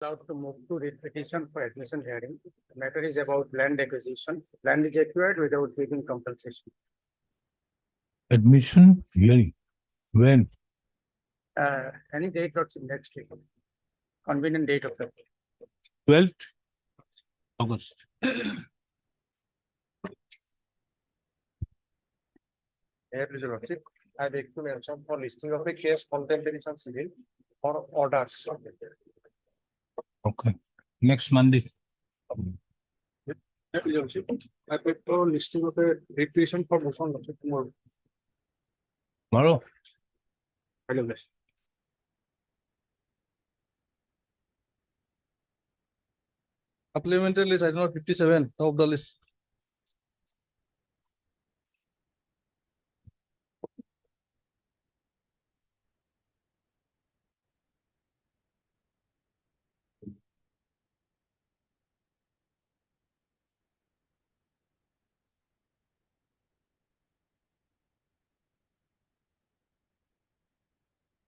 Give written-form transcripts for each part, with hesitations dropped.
Allowed to move to the petition for admission hearing. The matter is about land acquisition. Land is acquired without giving compensation. Admission hearing. When? Any date or next week. Convenient date of the 12th August. I beg to mention for listing of a case contemporary civil or orders. Okay. Next Monday. I beg for listing of a requisition for motion tomorrow. Tomorrow. Supplementary list, I know 57, top of the list.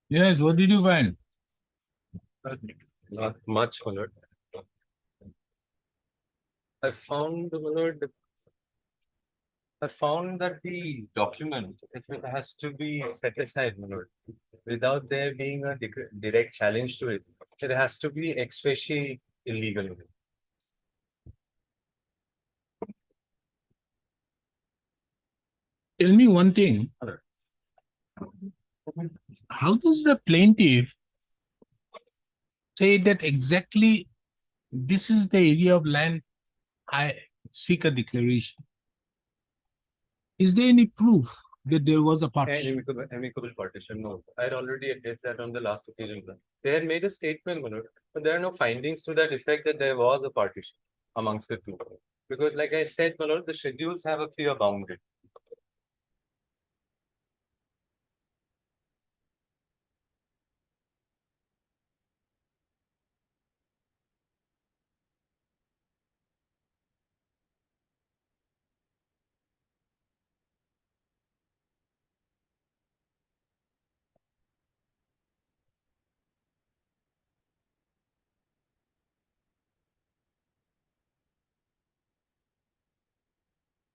Yes, what did you find? Not much, my lord. I found, my lord, I found that the document, if it has to be set aside, my lord, without there being a direct challenge to it, it has to be ex facie illegal. Tell me one thing. How does the plaintiff say that exactly this is the area of land I seek a declaration? Is there any proof that there was a partition? Amicable partition, no. I had already addressed that on the last occasion. They had made a statement, my lord, but there are no findings to that effect that there was a partition amongst the two. Because like I said, my lord, the schedules have a clear boundary.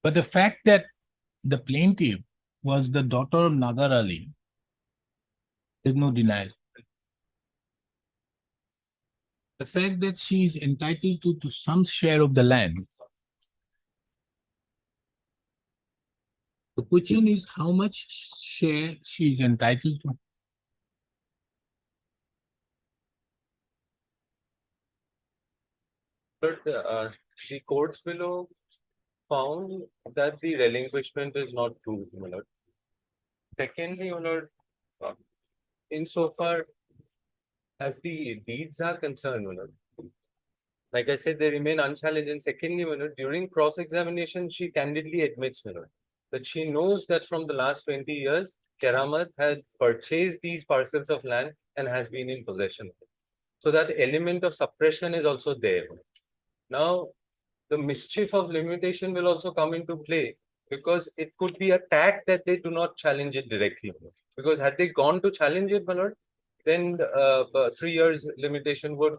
But the fact that the plaintiff was the daughter of Nagar Ali, there's no denial. The fact that she is entitled to some share of the land. The question is how much share she is entitled to. But the courts below found that the relinquishment is not true, my lord. Secondly, my lord, insofar as the deeds are concerned, my lord, like I said, they remain unchallenged. And secondly, my lord, during cross-examination, she candidly admits, my lord, that she knows that from the last 20 years, Keramat had purchased these parcels of land and has been in possession. So that element of suppression is also there. Now, the mischief of limitation will also come into play because it could be a tack that they do not challenge it directly. Because had they gone to challenge it, my lord, then 3 years limitation would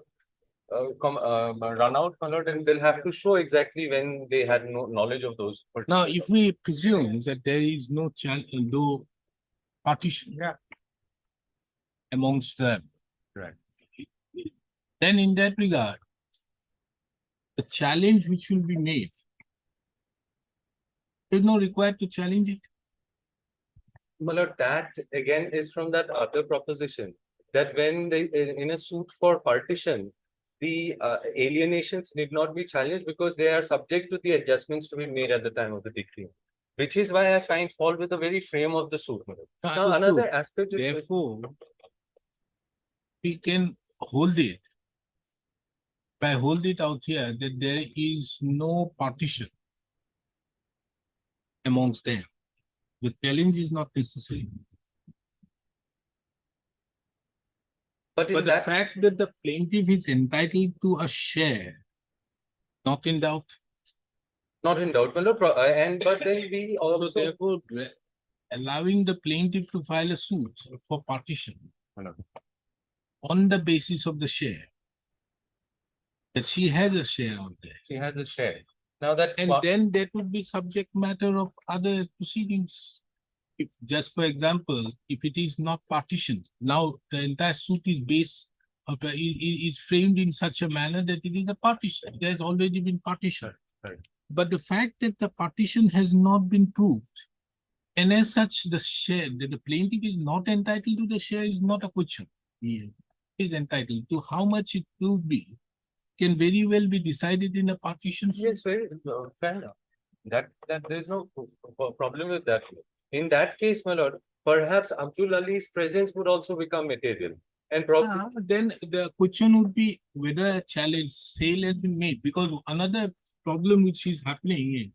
run out, my lord, and they'll have to show exactly when they had no knowledge of those. Now, if we presume that there is no partition amongst them, Right. then in that regard, the challenge which will be made, there's no required to challenge it. My lord, that again is from that other proposition that when they in a suit for partition, the alienations need not be challenged because they are subject to the adjustments to be made at the time of the decree, which is why I find fault with the very frame of the suit. Now, another aspect is Therefore, we can hold it. If I hold it out here that there is no partition amongst them. The challenge is not necessary. but But the fact that the plaintiff is entitled to a share, not in doubt. not in doubt, my lord, and but then we So also therefore, allowing the plaintiff to file a suit for partition on the basis of the share That she has a share on there. She has a share. Now that. And then that would be subject matter of other proceedings. If, just for example, if it is not partitioned, now the entire suit is based, is framed in such a manner that it is a partition. It has already been partitioned. Right. But the fact that the partition has not been proved, and as such, the share, that the plaintiff is not entitled to the share is not a question. He is entitled to how much it will be, can very well be decided in a partition. Yes, very fair enough. That there's no problem with that. In that case, my lord, perhaps Abdul Ali's presence would also become material. And probably Then the question would be whether a challenge sale has been made, because another problem which is happening is,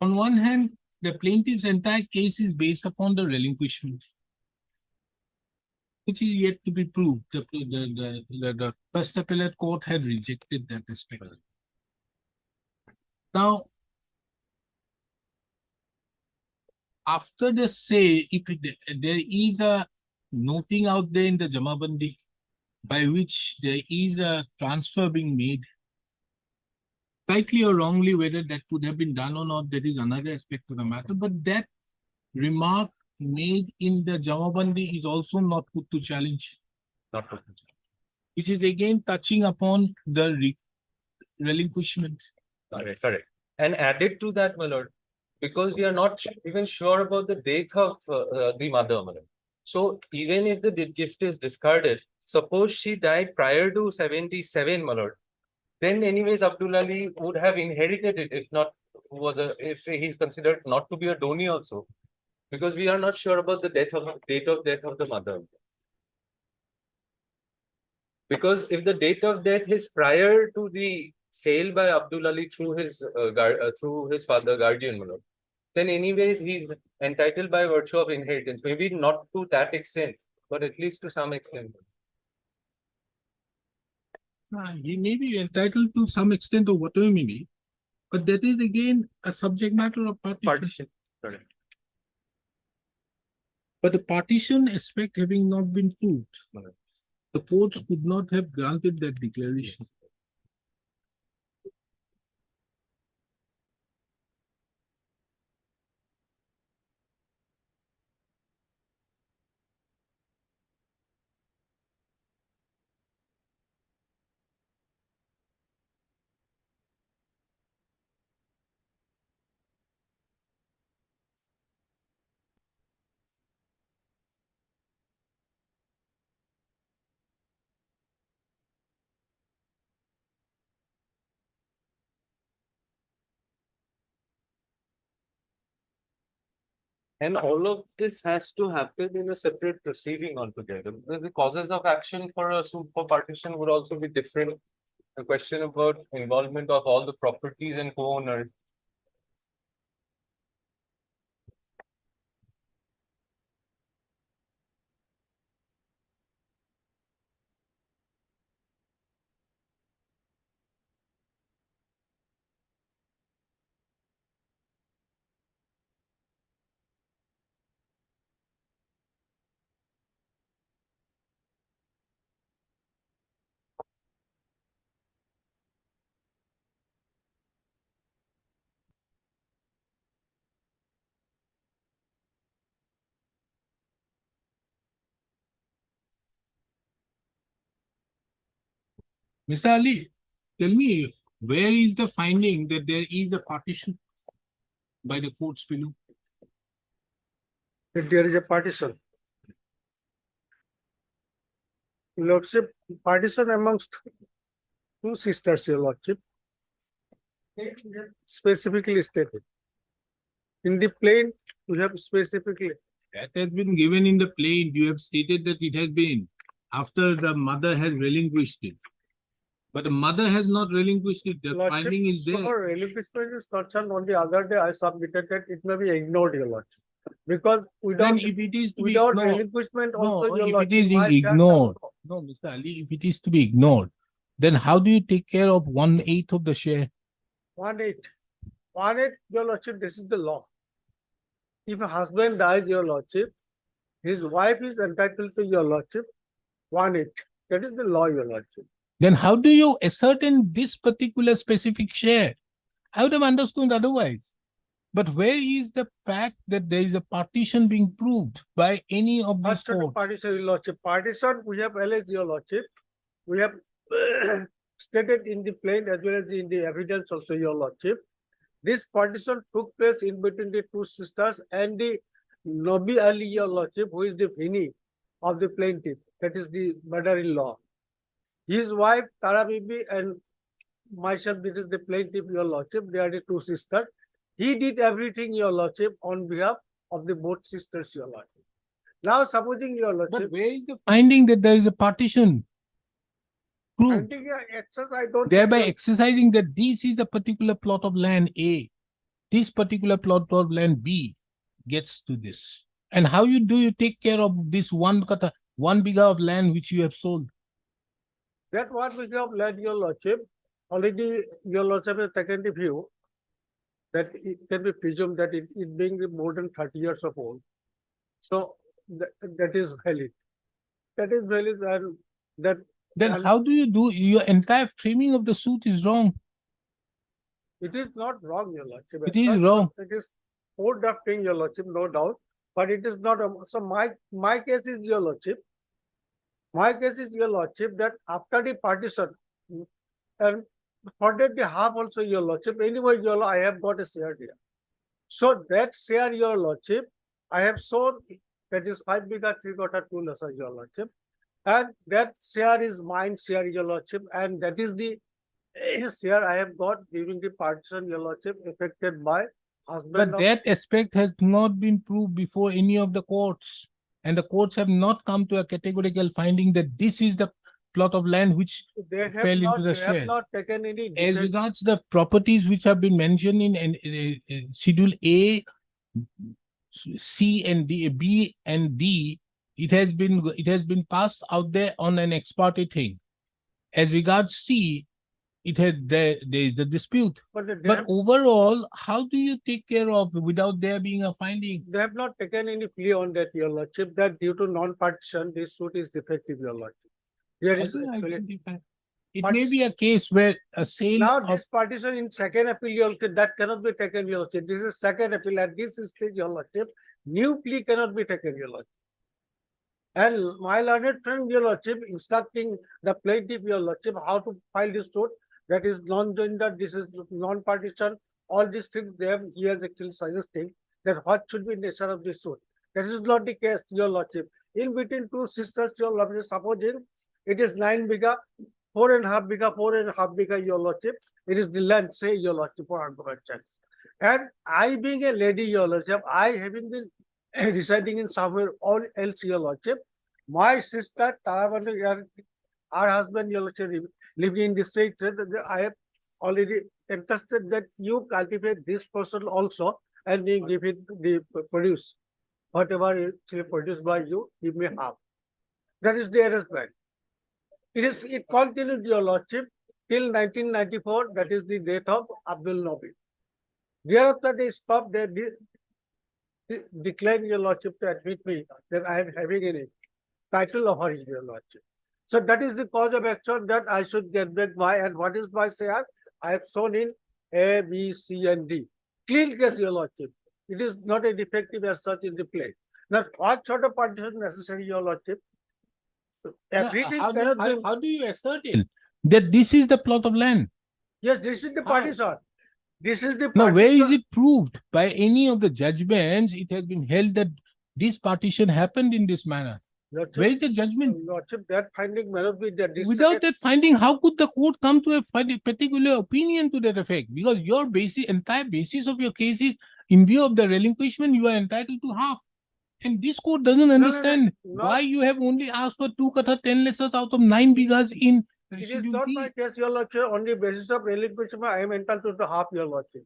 on one hand, the plaintiff's entire case is based upon the relinquishment, which is yet to be proved. The first appellate court had rejected that aspect. Now, after the say, if there is a noting out there in the Jamabandi by which there is a transfer being made, rightly or wrongly, whether that could have been done or not, that is another aspect of the matter. But that remark made in the Jamabandi is also not put to challenge, not to. which is again touching upon the relinquishment. Correct. And added to that, my lord, because we are not even sure about the date of the mother, my lord. So even if the gift is discarded, suppose she died prior to 77, my lord, then anyways Abdul Ali would have inherited it if not if he's considered not to be a donee also, because we are not sure about the date of death of the mother. Because if the date of death is prior to the sale by Abdul Ali through his father guardian, my lord, then anyways he's entitled by virtue of inheritance. Maybe not to that extent, but at least to some extent. He may be entitled to some extent or whatever may be, but that is again a subject matter of partition. Partition. Correct. But the partition aspect having not been proved, Right. the courts could not have granted that declaration. Yes. And all of this has to happen in a separate proceeding altogether. Because the causes of action for a suit for partition would also be different. The question about involvement of all the properties and co-owners. Mr. Ali, tell me, where is the finding that there is a partition by the courts below? If there is a partition. Lordship, partition amongst two sisters, your lordship. Specifically stated. In the plain, we have specifically. That has been given in the plain. You have stated that it has been after the mother has relinquished it. But the mother has not relinquished it. The Lordship, finding is there. So relinquishment is concerned on the other day I submitted that it may be ignored, your lordship. Because without, Then if it is to be without ignored, relinquishment no, also your if it lordship is might have ignored, some- no, Mr. Ali, if it is to be ignored, then how do you take care of 1/8 of the share? 1/8. 1/8, your lordship, this is the law. If a husband dies, your lordship, his wife is entitled to your lordship 1/8. That is the law, your lordship. then how do you ascertain this particular specific share? I would have understood otherwise. But where is the fact that there is a partition being proved by any of these First, to courts? partition, your lordship. Partition, we have alleged, your lordship. We have stated in the plain as well as in the evidence also, your lordship. This partition took place in between the two sisters and the Nabi Ali, your lordship, who is the Vini of the plaintiff. That is the mother-in-law. His wife, Tara Bibi, and myself, this is the plaintiff, your lordship. They are the two sisters. He did everything, your lordship, on behalf of the both sisters, your lordship. Now, supposing your But lordship, where is the finding that there is a partition proved? finding a access, I don't Thereby think exercising that this is a particular plot of land A, this particular plot of land B gets to this. And how do you take care of this one bigha of land which you have sold? that what we have led, your lordship. Already, your lordship has taken the view that it can be presumed that it being more than 30 years of old. So that is valid. That is valid, and that Then and how do you do your entire framing of the suit is wrong? it is not wrong, your lordship. It is wrong. It is poor drafting, your lordship, no doubt. But it is not. So my case is, your lordship. My case is, your lordship, that after the partition, and for that the half also, your lordship. Anyway, your I have got a share here. So that share, your lordship, I have shown that is 5 bigger 3/4 2 lesser, your lordship. And that share is mine share, your lordship. And that is the share I have got during the partition, your lordship, affected by husband But of that aspect has not been proved before any of the courts. And the courts have not come to a categorical finding that this is the plot of land which they have fell into not, the they have share. not taken any As defense. regards the properties which have been mentioned in Schedule A, C and D, B and D, it has been passed out there on an ex parte thing. As regards C, there is the dispute. But they, But overall, how do you take care of without there being a finding? they have not taken any plea on that, your lordship, that due to non-partition, this suit is defective, your lordship. There How is do you actually. identify? It may be a case where a sale Now, of this partition in second appeal, your lordship, that cannot be taken, your lordship. This is second appeal. At this stage, your lordship, new plea cannot be taken, your lordship. And my learned friend, your lordship, instructing the plaintiff, your lordship, how to file this suit, that is non-gender, this is non-partition, all these things he has actually suggesting that what should be nature of this suit. That is not the case, your lordship. In between two sisters, your lordship, supposing it is 9 bigha, 4.5 bigha, 4.5 bigha, your lordship, it is the land, say, your lordship, for argument. And I being a lady, your lordship, I having been residing in somewhere all else, your lordship, my sister, Taravani, our husband, your lordship, living in the state, said that I have already entrusted that you cultivate this person also and you give it the produce. Whatever is produced by you, you may have. That is the arrangement. It continued, your lordship, till 1994, that is the death of Abdul Nabi. Thereafter, they stopped, they declined, your lordship, to admit me that I am having any title of her, your lordship. So that is the cause of action that I should get back my, and what is my share? I have shown in A, B, C, and D. Clean case, your lordship. It is not a defective as such in the play. Now, what sort of partition necessary, your lordship? Everything how cannot be. do you ascertain that this is the plot of land? Yes, this is the How? partition. This is the Now, partition. where is it proved? By any of the judgments, it has been held that this partition happened in this manner. Lordship, Where is the judgment? lordship, that finding may not be there. This Without that finding, how could the court come to a particular opinion to that effect? Because your entire basis of your case is, in view of the relinquishment, you are entitled to half. And this court doesn't understand why you have only asked for 2 kata 10 lessons out of 9 bighas in It is Schedule not D. my case, your lordship. On the basis of relinquishment, I am entitled to half, your lordship.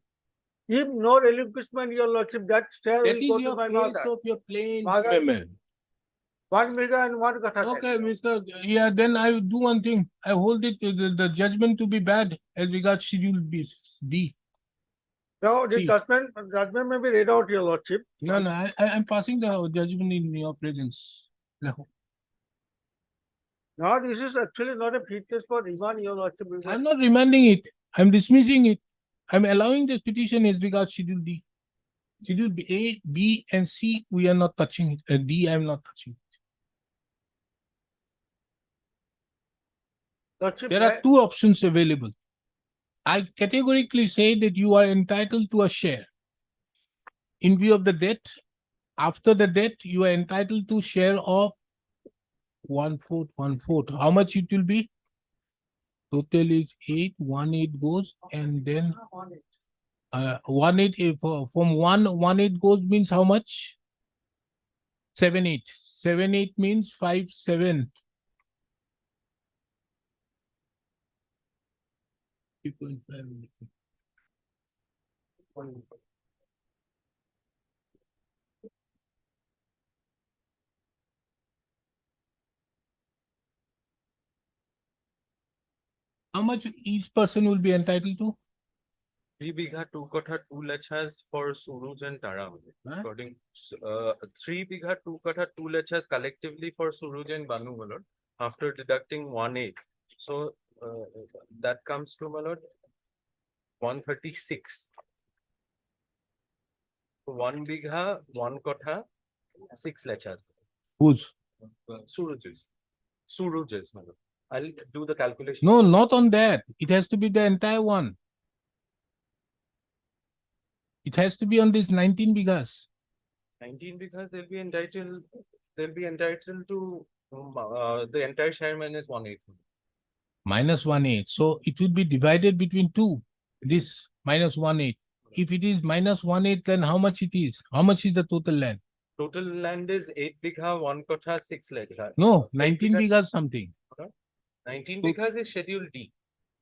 If no relinquishment, your lordship, that share That will is go to your my case mother. of your plain Mother- judgment. 1 bigha and 1 kata. Okay, Mr. Yeah, then I will do one thing. I hold it the judgment to be bad as regards Schedule D. Now, the See. judgment may be read out, your lordship. No, I'm passing the judgment in your presence. Now, this is actually not a fitness for remand, your lordship. I'm because- not remanding it. I'm dismissing it. I'm allowing this petition as regards Schedule D. Schedule B, A, B, and C, we are not touching it. D, I'm not touching. Lordship, There are two options available. I categorically say that you are entitled to a share. In view of the debt, after the debt, you are entitled to share of 1/4, 1/4. How much it will be? Total is 8, 1/8 goes, and then 1/8 from 1/8 goes means how much? 7/8. 7/8 means 5/7. 3.5. How much each person will be entitled to? 3 bigha 2 kotha 2 lechas for Suruj and Tara. Huh? According 3 bigha 2 kotha 2 lechas collectively for Suruj and Banu, my lord, after deducting 1/8. So that comes to, my lord, 136. 1 bigha 1 kotha 6 lechas. Whose? Suruj's, my lord. I'll do the calculation. No, not on that. It has to be the entire one. It has to be on this 19 bighas. 19 because they'll be entitled to the entire share minus 1/8. Minus 1/8. So it will be divided between two. This minus 1/8. If it is minus 1/8, then how much it is? How much is the total land? Total land is 8 bigha 1 kotha 6 lechha. No, 19 bighas. bighas something. 19 bighas is schedule D.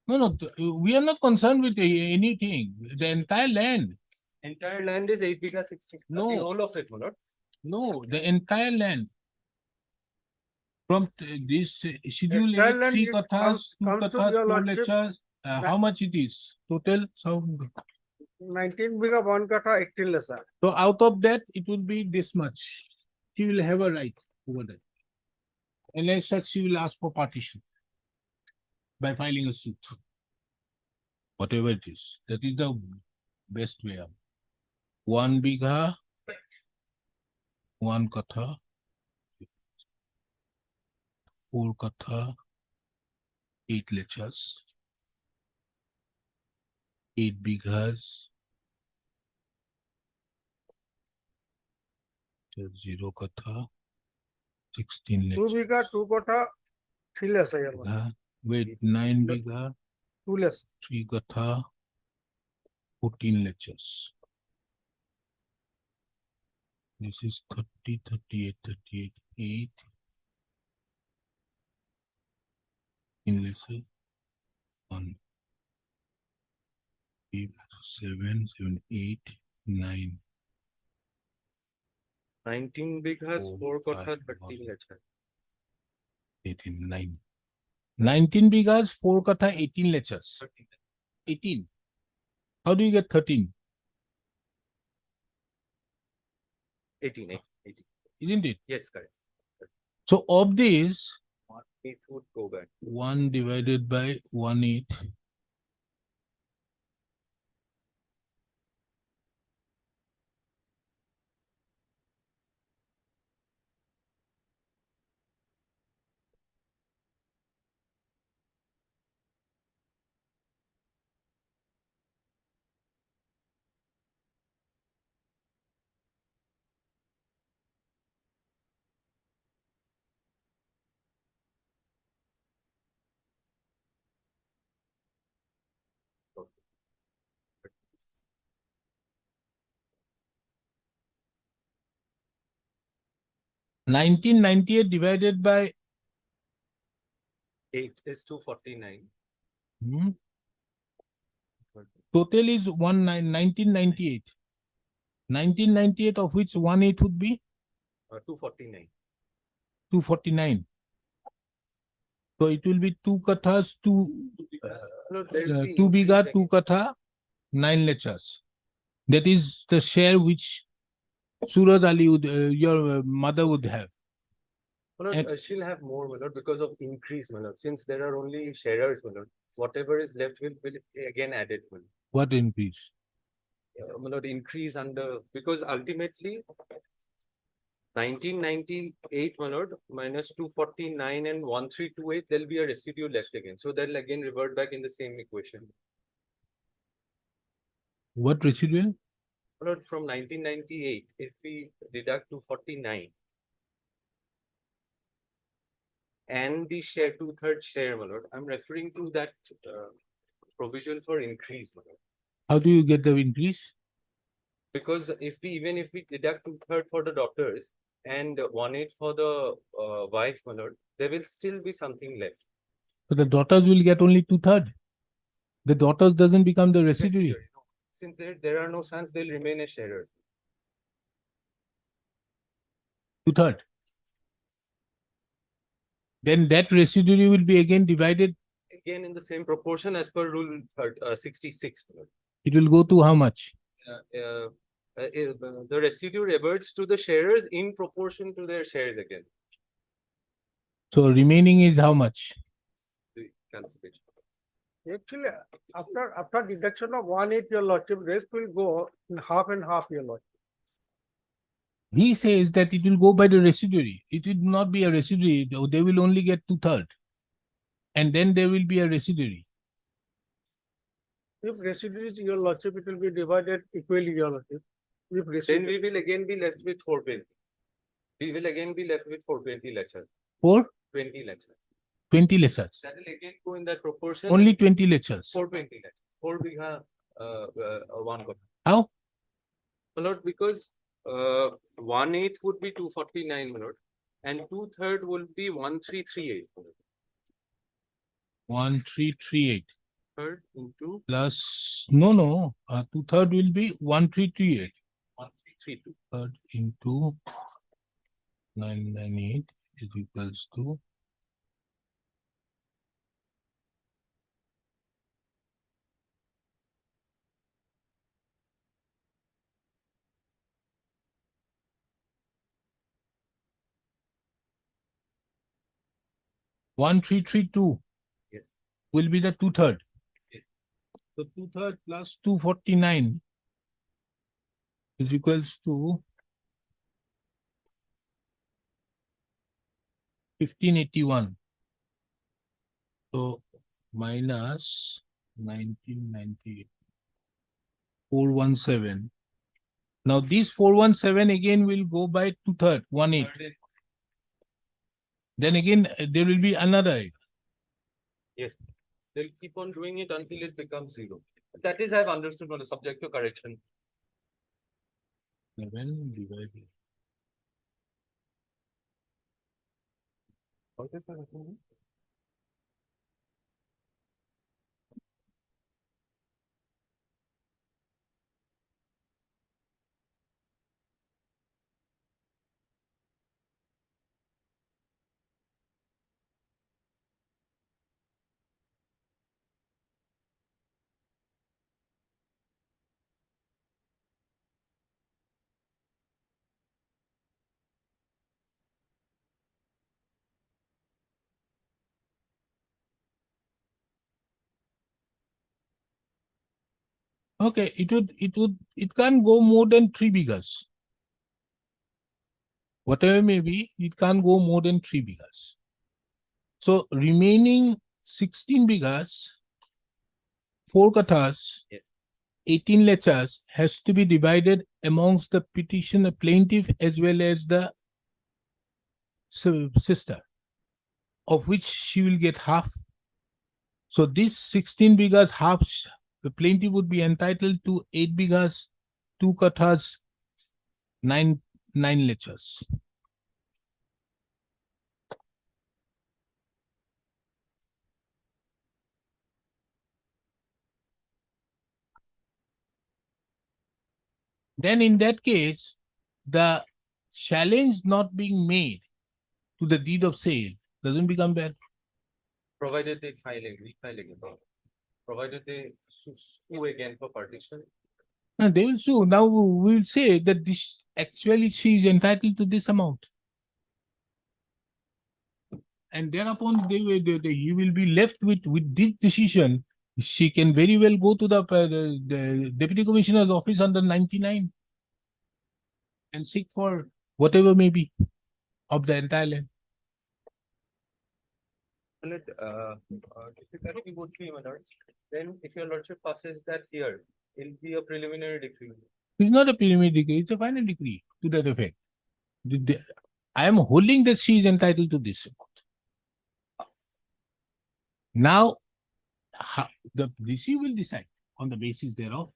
No, we are not concerned with anything. The entire land. Entire land is 8 bigha 60. No. The whole of it, my lord. No, the entire land. From this schedule A, Entire land 3 it kathas, 2 comes to kathas, your 4 lordship. lechas. How much it is? Total? So 19 bigha 1 kata 18 lesser. out of that, it will be this much. She will have a right over that. And as such, she will ask for partition by filing a suit. Whatever it is. That is the best way out. 1 bigha, 1 katha, 4 katha, 8 lechas, 8 bighas, 0 katha, 16 2 lechas. bigha 2 kata 3 lesser, your lordship. Wait, 9 bigha, 2 lesser. 3 katha, 14 lechas. This is 30, 38, 38, 8. In lechas. 1, 3, 7, 7, 8, 9. 19 bighas 4 4, kotha 5, 13 lechha. 18, 9. 19 bighas, 4 katha, 18 lechas. 18. How do you get 13? 18. Isn't it? Yes, correct. So of this, 1/8 would go back. 1 divided by 1/8. $19.98 divided by 8 is 249. total is 1998. 1998 of which 1/8 would be 249. 249. So it will be 2 kathas, 2 No, there'll be 2 bigha, increasing. 2 katha, 9 lechas. That is the share which Suraj Ali would, your mother would have. My lord, And- she'll have more, my lord, because of increase, my lord. Since there are only sharers, my lord, whatever is left will again added, my lord. What increase? My lord, increase under, because ultimately 1998, my lord, minus 249 and 1328, there'll be a residue left again. So that'll again revert back in the same equation. What residual? My lord, from 1998, if we deduct 249 and the share, 2/3 share, my lord, I'm referring to that provision for increase, my lord. How do you get the increase? Because even if we deduct 2/3 for the daughters and 1/8 for the wife, my lord, there will still be something left. So the daughters will get only 2/3. The daughters doesn't become the residuary. Residuary, no. Since there are no sons, they'll remain a sharer. 2/3. Then that residuary will be again divided. Again, in the same proportion as per rule 66. my lord. It will go to how much? The residue reverts to the sharers in proportion to their shares again. So remaining is how much? The calculation. Actually, after deduction of 1/8, your lordship, rest will go in half and half, your lordship. He says that it will go by the residuary. It will not be a residuary. They will only get 2/3. And then there will be a residuary. If residuary is your lordship, it will be divided equally, your lordship. If Then residuary, we will again be left with 420. We will again be left with 420 lectures. For 20 lectures. 20 lectures. That will again go in that proportion. Only 20 lectures. 420 lectures. 4 bigha, 1 kota. How? My lord, because 1/8 would be 249, my lord, and 2/3 will be 1338. my lord. 1338 Third into plus 2/3 will be 1338. 1332. Third into 998 is equals to 1332. Yes. Will be the 2/3. Yes. So 2/3 plus 249 is equals to 1581. So minus 1998. 417. Now this 417 again will go by 2/3, 1/8. Then again there will be another. Yes. They'll keep on doing it until it becomes 0. That is, I've understood on the subject to correction. 7 divided. What is that? Okay, it can't go more than 3 bighas. Whatever may be, it can't go more than 3 bighas. So remaining 16 bighas, 4 kathas, Yes. 18 lectures has to be divided amongst the petitioner plaintiff as well as the sister, of which she will get half. So this 16 bighas half, the plaintiff would be entitled to 8 bighas, 2 kathas, 9 lectures. Then in that case, the challenge not being made to the deed of sale doesn't become bad. Provided they refile again. Provided they sue again for partition. And they will sue. Now we will say that this actually she is entitled to this amount. and thereupon he will be left with this decision. She can very well go to the deputy commissioner's office under 99 and seek for whatever may be of the entire land. Typically would be, my lord. Then if your lordship passes that here, it'll be a preliminary decree. It's not a preliminary decree, it's a final decree to that effect. I am holding that she is entitled to this amount. Now, the DC will decide on the basis thereof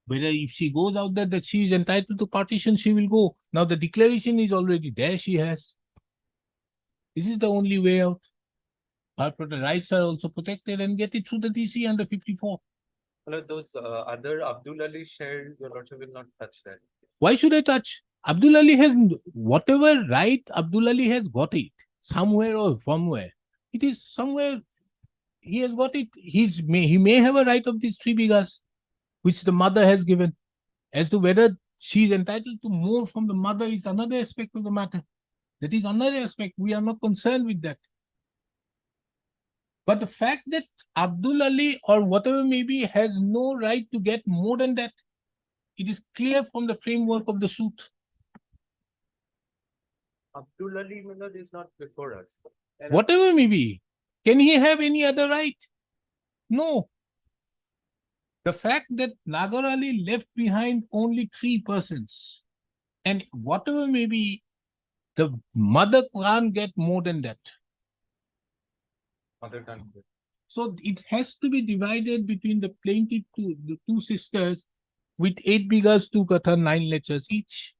whether if she goes out there that she is entitled to partition, she will go. Now the declaration is already there, she has. This is the only way out. Her rights are also protected and get it through the DC under 54. Well, those other Abdul Ali shared, your lordship will not touch that. Why should I touch? Abdul Ali has whatever right Abdul Ali has got it somewhere or somewhere. It is somewhere he has got it. He may have a right of these 3 bighas, which the mother has given. As to whether she is entitled to more from the mother is another aspect of the matter. That is another aspect. We are not concerned with that. But the fact that Abdul Ali or whatever may be has no right to get more than that, it is clear from the framework of the suit. Abdul Ali, my lord, is not before us. And Whatever may be, can he have any other right? No. The fact that Nagar Ali left behind only 3 persons, and whatever may be, the mother can't get more than that. Mother tongue. So it has to be divided between the plaintiff the 2 sisters with 8 bighas, 2 katha, 9 lectures each.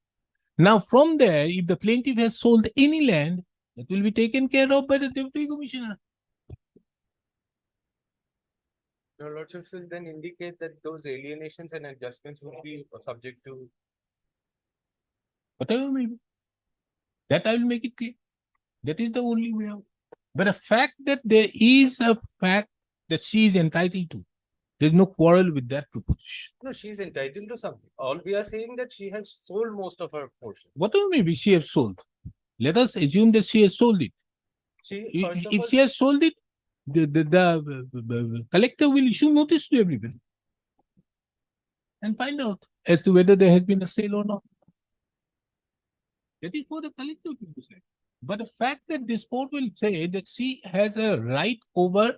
Now from there, if the plaintiff has sold any land, that will be taken care of by the deputy commissioner. Your lordship will then indicate that those alienations and adjustments will be subject to. Whatever may be. That I will make it clear. That is the only way out. But the fact that there is a fact that she is entitled to, there is no quarrel with that proposition. No, she is entitled to something. All we are saying that she has sold most of her portion. Whatever may be she has sold. Let us assume that she has sold it. She, first of If all, she has sold it, the collector will issue notice to everybody and find out as to whether there has been a sale or not. That is for the collector to decide. But the fact that this court will say that she has a right over,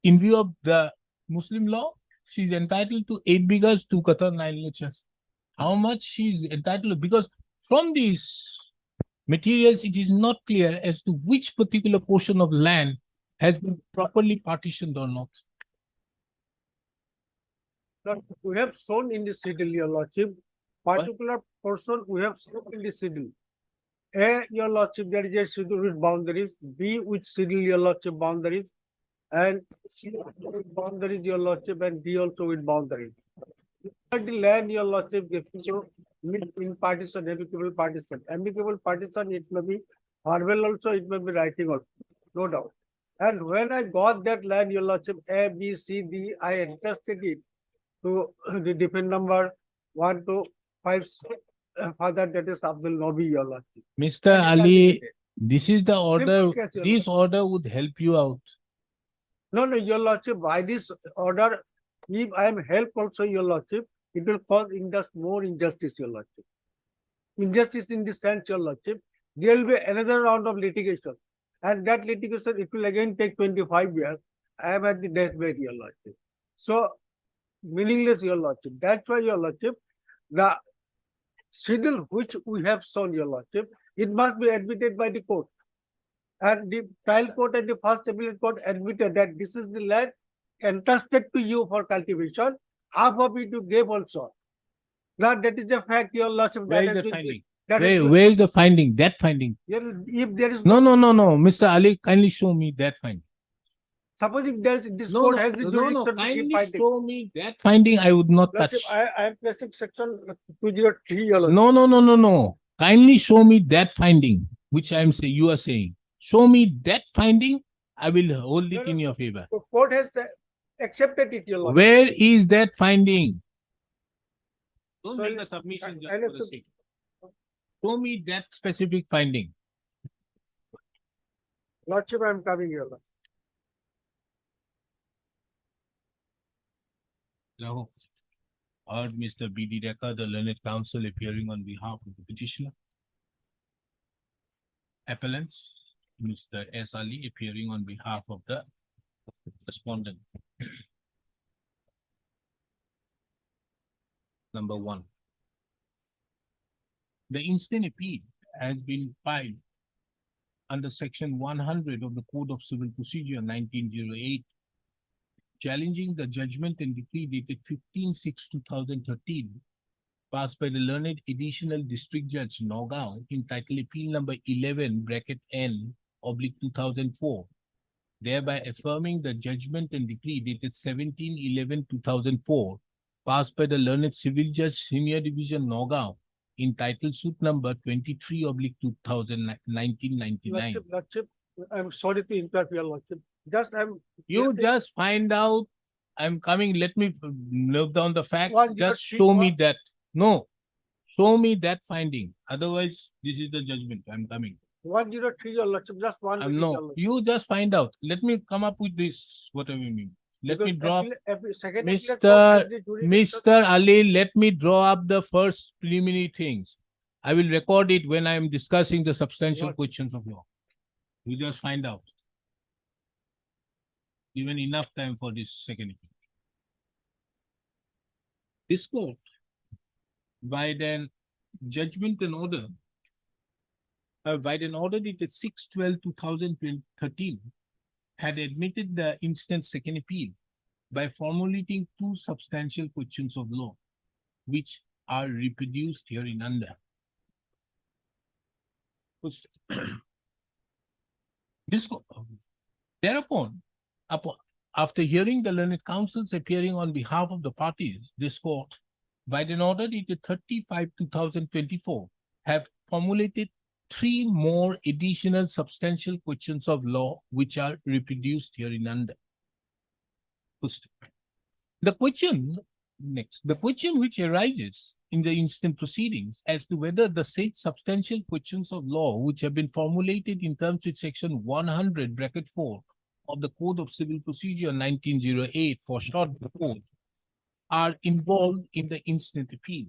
in view of the Muslim law, she is entitled to 8 bighas, 2 katha, 9 lectures. How much she is entitled to, because from these materials, it is not clear as to which particular portion of land has been properly partitioned or not. Lord, we have shown in the schedule, your lordship, particular portion we have shown in the schedule. A, your lordship, there is a schedule with boundaries. B, with schedule, your lordship, boundaries. And C with boundaries, your lordship, and D also with boundaries. The land, your lordship, in partition, amicable partition. Amicable partition, it may be verbal also, it may be writing also, no doubt. And when I got that land, your lordship, A, B, C, D, I entrusted it to the defendant number 1 to 5, father, that is Abdul Nabi, your lordship. Mr. And Ali, this is the order. Simple case, your This order would help you out. No, your lordship, by this order, if I am helped also, your lordship, it will cause more injustice, your lordship. Injustice in the sense, your lordship, there will be another round of litigation. And that litigation, it will again take 25 years. I am at the deathbed, your lordship. So, meaningless, your lordship. That's why, your lordship, the schedule which we have shown, your lordship, it must be admitted by the court. And the trial court and the first appellate court admitted that this is the land entrusted to you for cultivation. Half of it you gave also. Now that is a fact, your lordship. Where is the finding? That is Where is the finding? That finding. if there is No, Mr. Ali, kindly show me that finding. supposing there is this No, court no, has the no, jurisdiction no, to give kindly finding. show me that finding. I would not touch. Lordship, I am placing section 203, your lordship. No. Kindly show me that finding, which I am saying. You are saying. Show me that finding. I will hold it in your favor. The court has accepted it, your lordship. Where is that finding? Don't So make the submission just I'll have for the to- sake. Show me that specific finding. Lordship, I am coming, your lordship. Now, heard Mr. B.D. Decker, the learned counsel appearing on behalf of the petitioner. Appellants, Mr. S. Ali appearing on behalf of the respondent. Number one. The instant appeal has been filed under section 100 of the Code of Civil Procedure 1908, challenging the judgment and decree dated 15/6/2013, passed by the learned additional district judge Nagaon, entitled appeal number 11(N)/2004, thereby affirming the judgment and decree dated 17/11/2004, passed by the learned civil judge senior division Nagaon, entitled suit number 23/1999. Lordship, I am sorry to interrupt, your lordship. Just I am. You just find out, I'm coming, let me note down the facts, One, just zero, three, show me one. that. No, show me that finding. Otherwise, this is the judgment. I'm coming. 103, your lordship, just one. minute, your No, lordship. you just find out. Let me come up with this, whatever you mean. Let me Because draw, second Mr. Ali, let me draw up the first preliminary things. I will record it when I am discussing the substantial Lord. questions of law. You just find out. Given enough time for this second. This court, by then judgment and order, by an order dated 6/12/2013, had admitted the instant second appeal by formulating two substantial questions of law, which are reproduced hereunder. This, thereupon, after hearing the learned counsels appearing on behalf of the parties, this court, by an order dated 35/2024, have formulated three more additional substantial questions of law which are reproduced hereunder. The question which arises in the instant proceedings as to whether the said substantial questions of law which have been formulated in terms with section 100(4) of the Code of Civil Procedure 1908, for short the code, are involved in the instant appeal.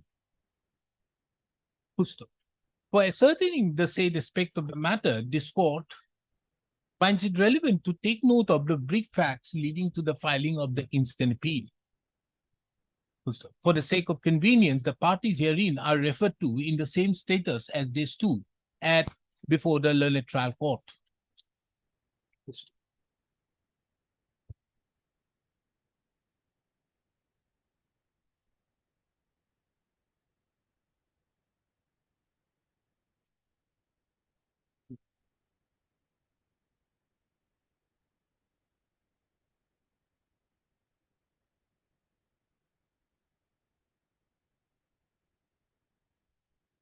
For ascertaining the said aspect of the matter, this court finds it relevant to take note of the brief facts leading to the filing of the instant appeal. For the sake of convenience, the parties herein are referred to in the same status as they stood at before the learned trial court.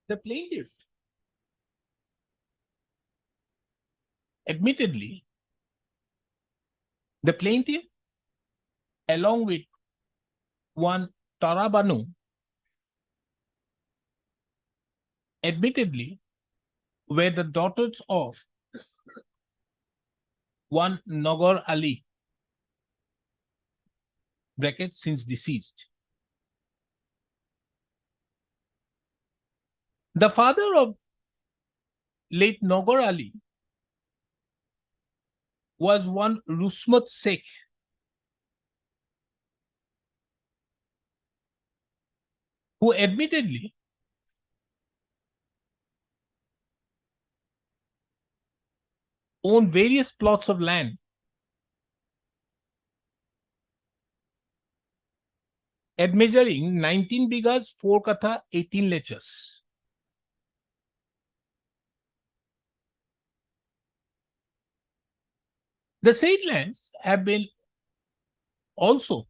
The plaintiff, admittedly, the plaintiff, along with one Tarabanu, admittedly, were the daughters of one Nagar Ali, bracket since deceased. The father of late Nagar Ali was one Rusmat Sheikh, who admittedly owned various plots of land at measuring 19 bighas, 4 katha, 18 lechas. The said lands have been also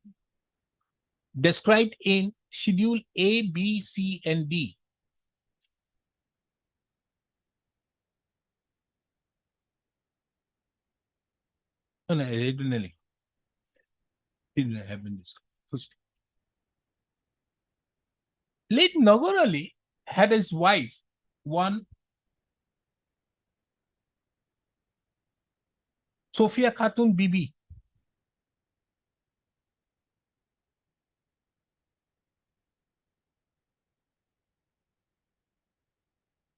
described in Schedule A, B, C, and D. No, originally didn't have been discussed. Late Nagar Ali had his wife, one Sophia Khatun Bibi.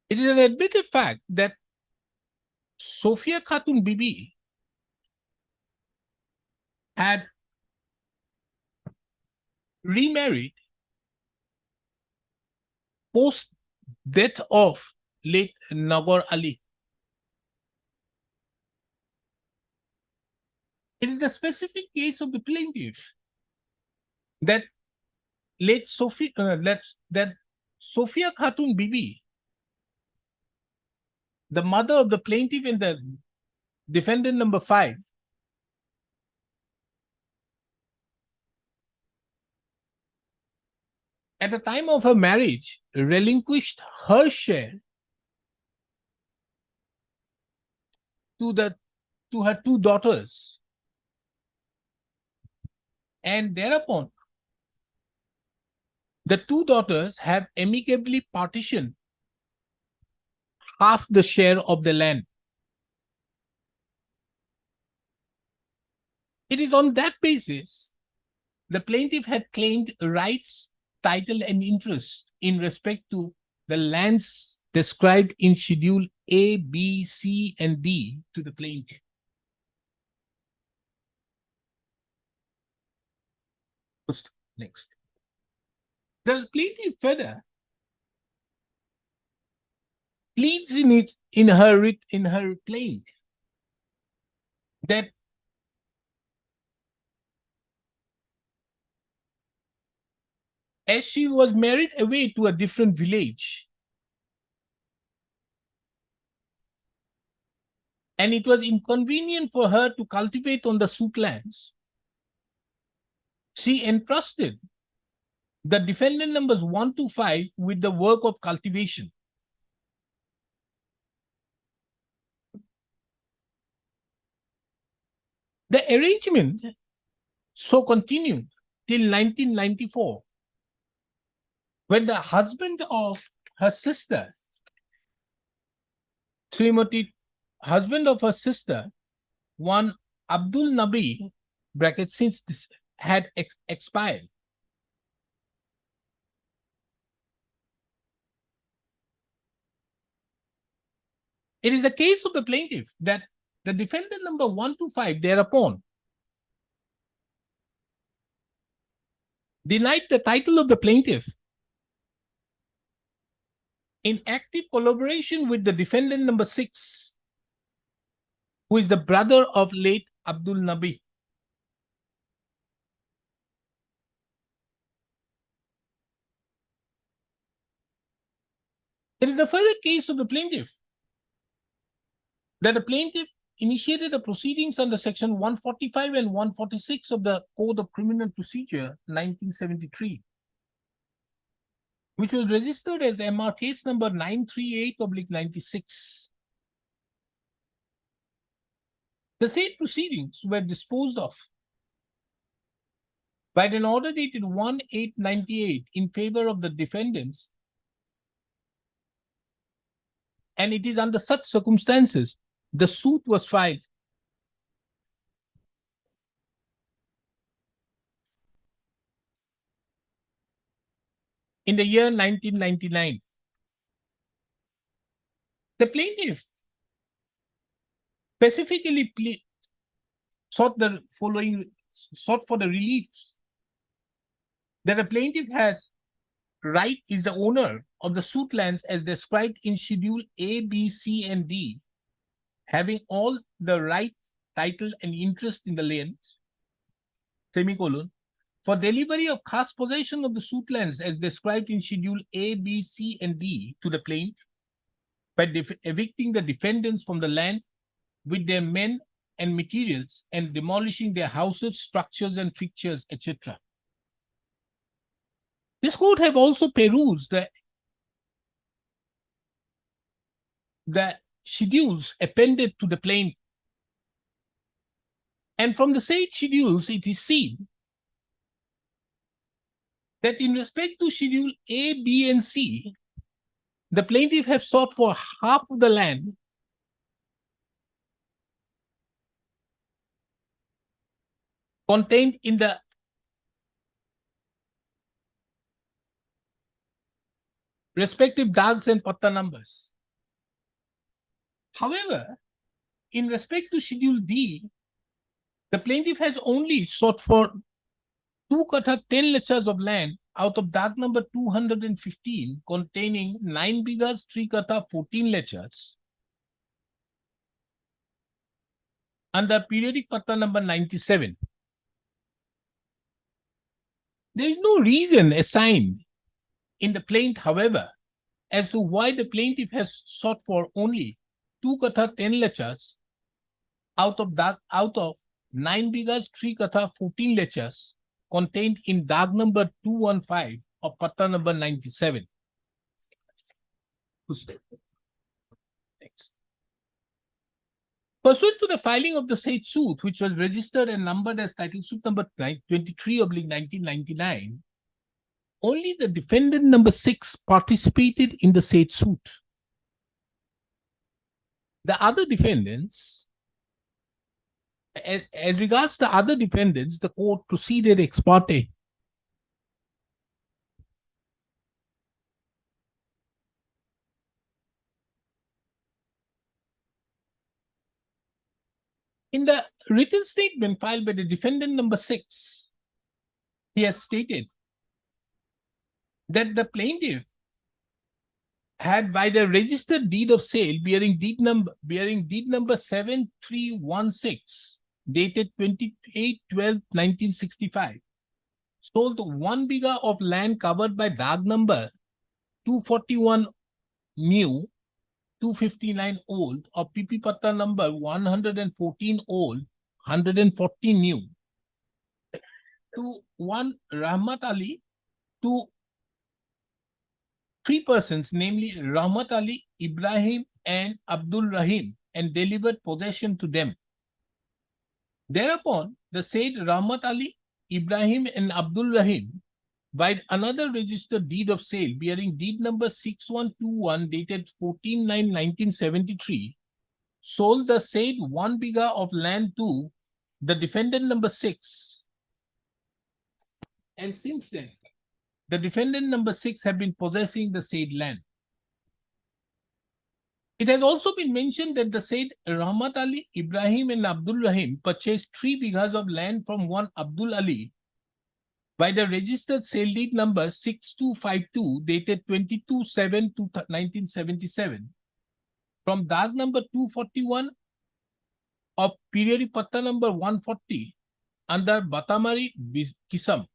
It is an admitted fact that Sophia Khatun Bibi had remarried post death of late Nagar Ali. It is the specific case of the plaintiff that that Sophia Khatun Bibi, the mother of the plaintiff and the defendant number 5, at the time of her marriage, relinquished her share to her 2 daughters, and thereupon the 2 daughters have amicably partitioned half the share of the land. It is on that basis the plaintiff had claimed rights, title, and interest in respect to the lands described in Schedule A, B, C, and D to the plaintiff. Next. The plaintiff further pleads in her plaint that as she was married away to a different village, and it was inconvenient for her to cultivate on the suit lands, she entrusted the defendant numbers 1 to 5 with the work of cultivation. The arrangement so continued till 1994, when the husband of her sister, one Abdul Nabi, bracket since this had expired. It is the case of the plaintiff that the defendant number 1 to 5 thereupon denied the title of the plaintiff in active collaboration with the defendant number 6, who is the brother of late Abdul Nabi. It is the further case of the plaintiff that the plaintiff initiated the proceedings under section 145 and 146 of the Code of Criminal Procedure 1973, which was registered as MR case number 938/96. The said proceedings were disposed of by an order dated 1/8/98 in favor of the defendants, and it is under such circumstances the suit was filed. In the year 1999. The plaintiff specifically sought for the reliefs that the plaintiff is the owner of the suit lands as described in Schedule A, B, C, and D, having all the right, title, and interest in the land, semicolon, for delivery of khas possession of the suit lands as described in Schedule A, B, C, and D to the plaintiff by evicting the defendants from the land with their men and materials and demolishing their houses, structures, and fixtures, etc. This court have also perused the schedules appended to the plaintiff. And from the said schedules, it is seen that in respect to Schedule A, B, and C, the plaintiff have sought for half of the land contained in the respective dags and patta numbers. However, in respect to Schedule D, the plaintiff has only sought for 2 kata 10 lechas of land out of dag number 215 containing 9 bighas, 3 kata 14 lechas under periodic patta number 97. There is no reason assigned in the plaint, however, as to why the plaintiff has sought for only 2 kata 10 lechas out of 9 bighas, 3 kata 14 lechas contained in dag number 215 of patta number 97. Next. Pursuant to the filing of the said suit, which was registered and numbered as title suit number 23/1999, only the defendant number 6 participated in the said suit. The other defendants, as regards the other defendants, the court proceeded ex parte. In the written statement filed by the defendant number 6, he had stated that the plaintiff had by the registered deed of sale bearing deed number 7316 dated 28/12/1965 sold 1 bigha of land covered by dag number 241 new, 259 old, or PP Patta number 114 old, 140 new to one Rahmat Ali, to 3 persons, namely Rahmat Ali, Ibrahim, and Abdul Rahim, and delivered possession to them. Thereupon, the said Rahmat Ali, Ibrahim, and Abdul Rahim, by another registered deed of sale bearing deed number 6121 dated 14/9/1973, sold the said 1 bigha of land to the defendant number 6. And since then, the defendant number 6 have been possessing the said land. It has also been mentioned that the said Rahmat Ali, Ibrahim, and Abdul Rahim purchased 3 bighas of land from one Abdul Ali by the registered sale deed number 6252 dated 22/7/1977 from dag number 241 of periodic patta number 140 under Batamari Kisam.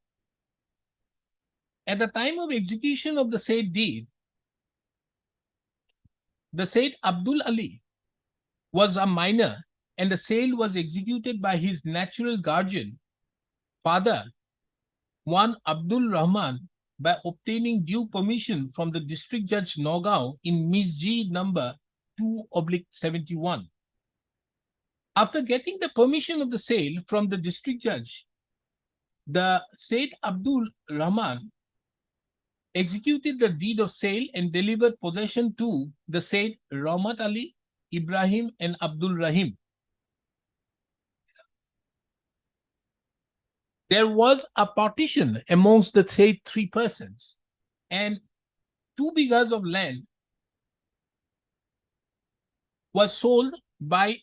At the time of execution of the said deed, the said Abdul Ali was a minor and the sale was executed by his natural guardian, father, one Abdul Rahman, by obtaining due permission from the district judge Nagaon in Misg number 2/71. After getting the permission of the sale from the district judge, the said Abdul Rahman executed the deed of sale and delivered possession to the said Rahmat Ali, Ibrahim, and Abdul Rahim. There was a partition amongst the said 3 persons, and 2 bighas of land was sold by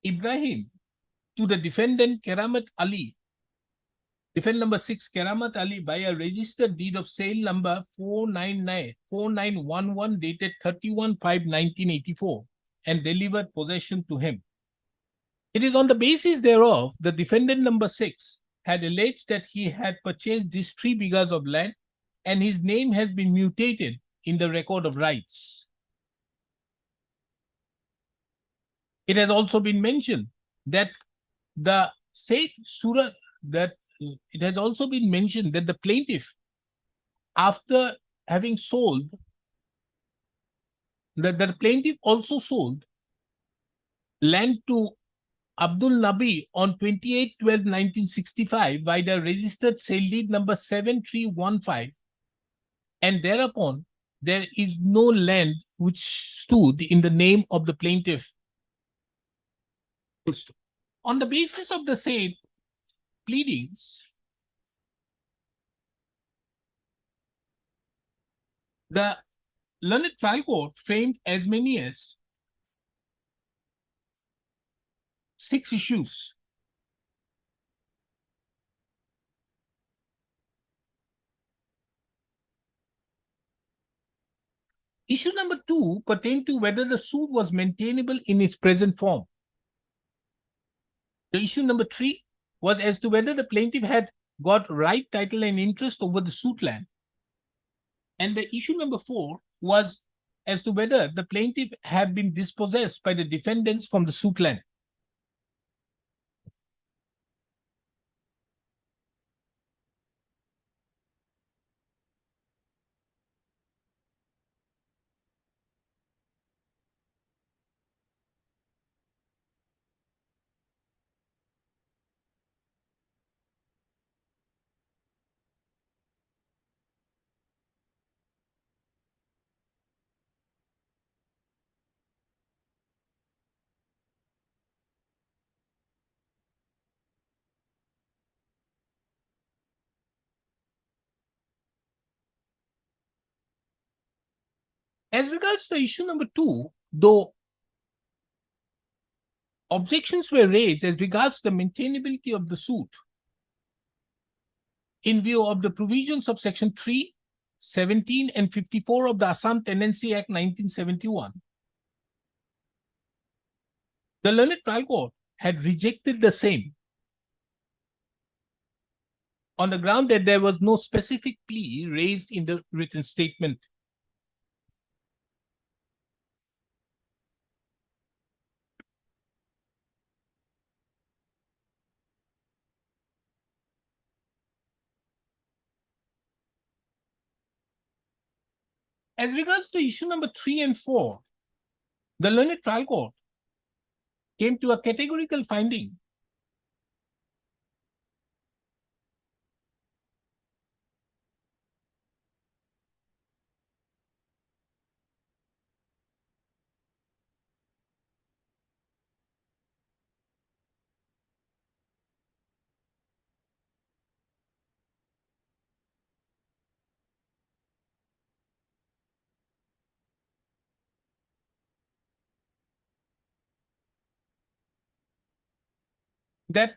Ibrahim to the defendant Keramat Ali, defendant number 6 Keramat Ali, by a registered deed of sale number 4911 dated 31/5/1984 and delivered possession to him. It is on the basis thereof the defendant number 6 had alleged that he had purchased these 3 bighas of land and his name has been mutated in the record of rights. It has also been mentioned that the said surah that it has also been mentioned that the plaintiff, after having sold, that the plaintiff also sold land to Abdul Nabi on 28/12/1965 by the registered sale deed number 7315, and thereupon there is no land which stood in the name of the plaintiff. On the basis of the said pleadings, the learned trial court framed as many as 6 issues. Issue number 2 pertained to whether the suit was maintainable in its present form. The issue number 3 was as to whether the plaintiff had got right title and interest over the suit land. And the issue number 4 was as to whether the plaintiff had been dispossessed by the defendants from the suit land. As regards to issue number 2, though objections were raised as regards the maintainability of the suit in view of the provisions of section 3, 17 and 54 of the Assam Tenancy Act 1971, the learned trial court had rejected the same on the ground that there was no specific plea raised in the written statement. As regards to issue number 3 and 4, the learned trial court came to a categorical finding that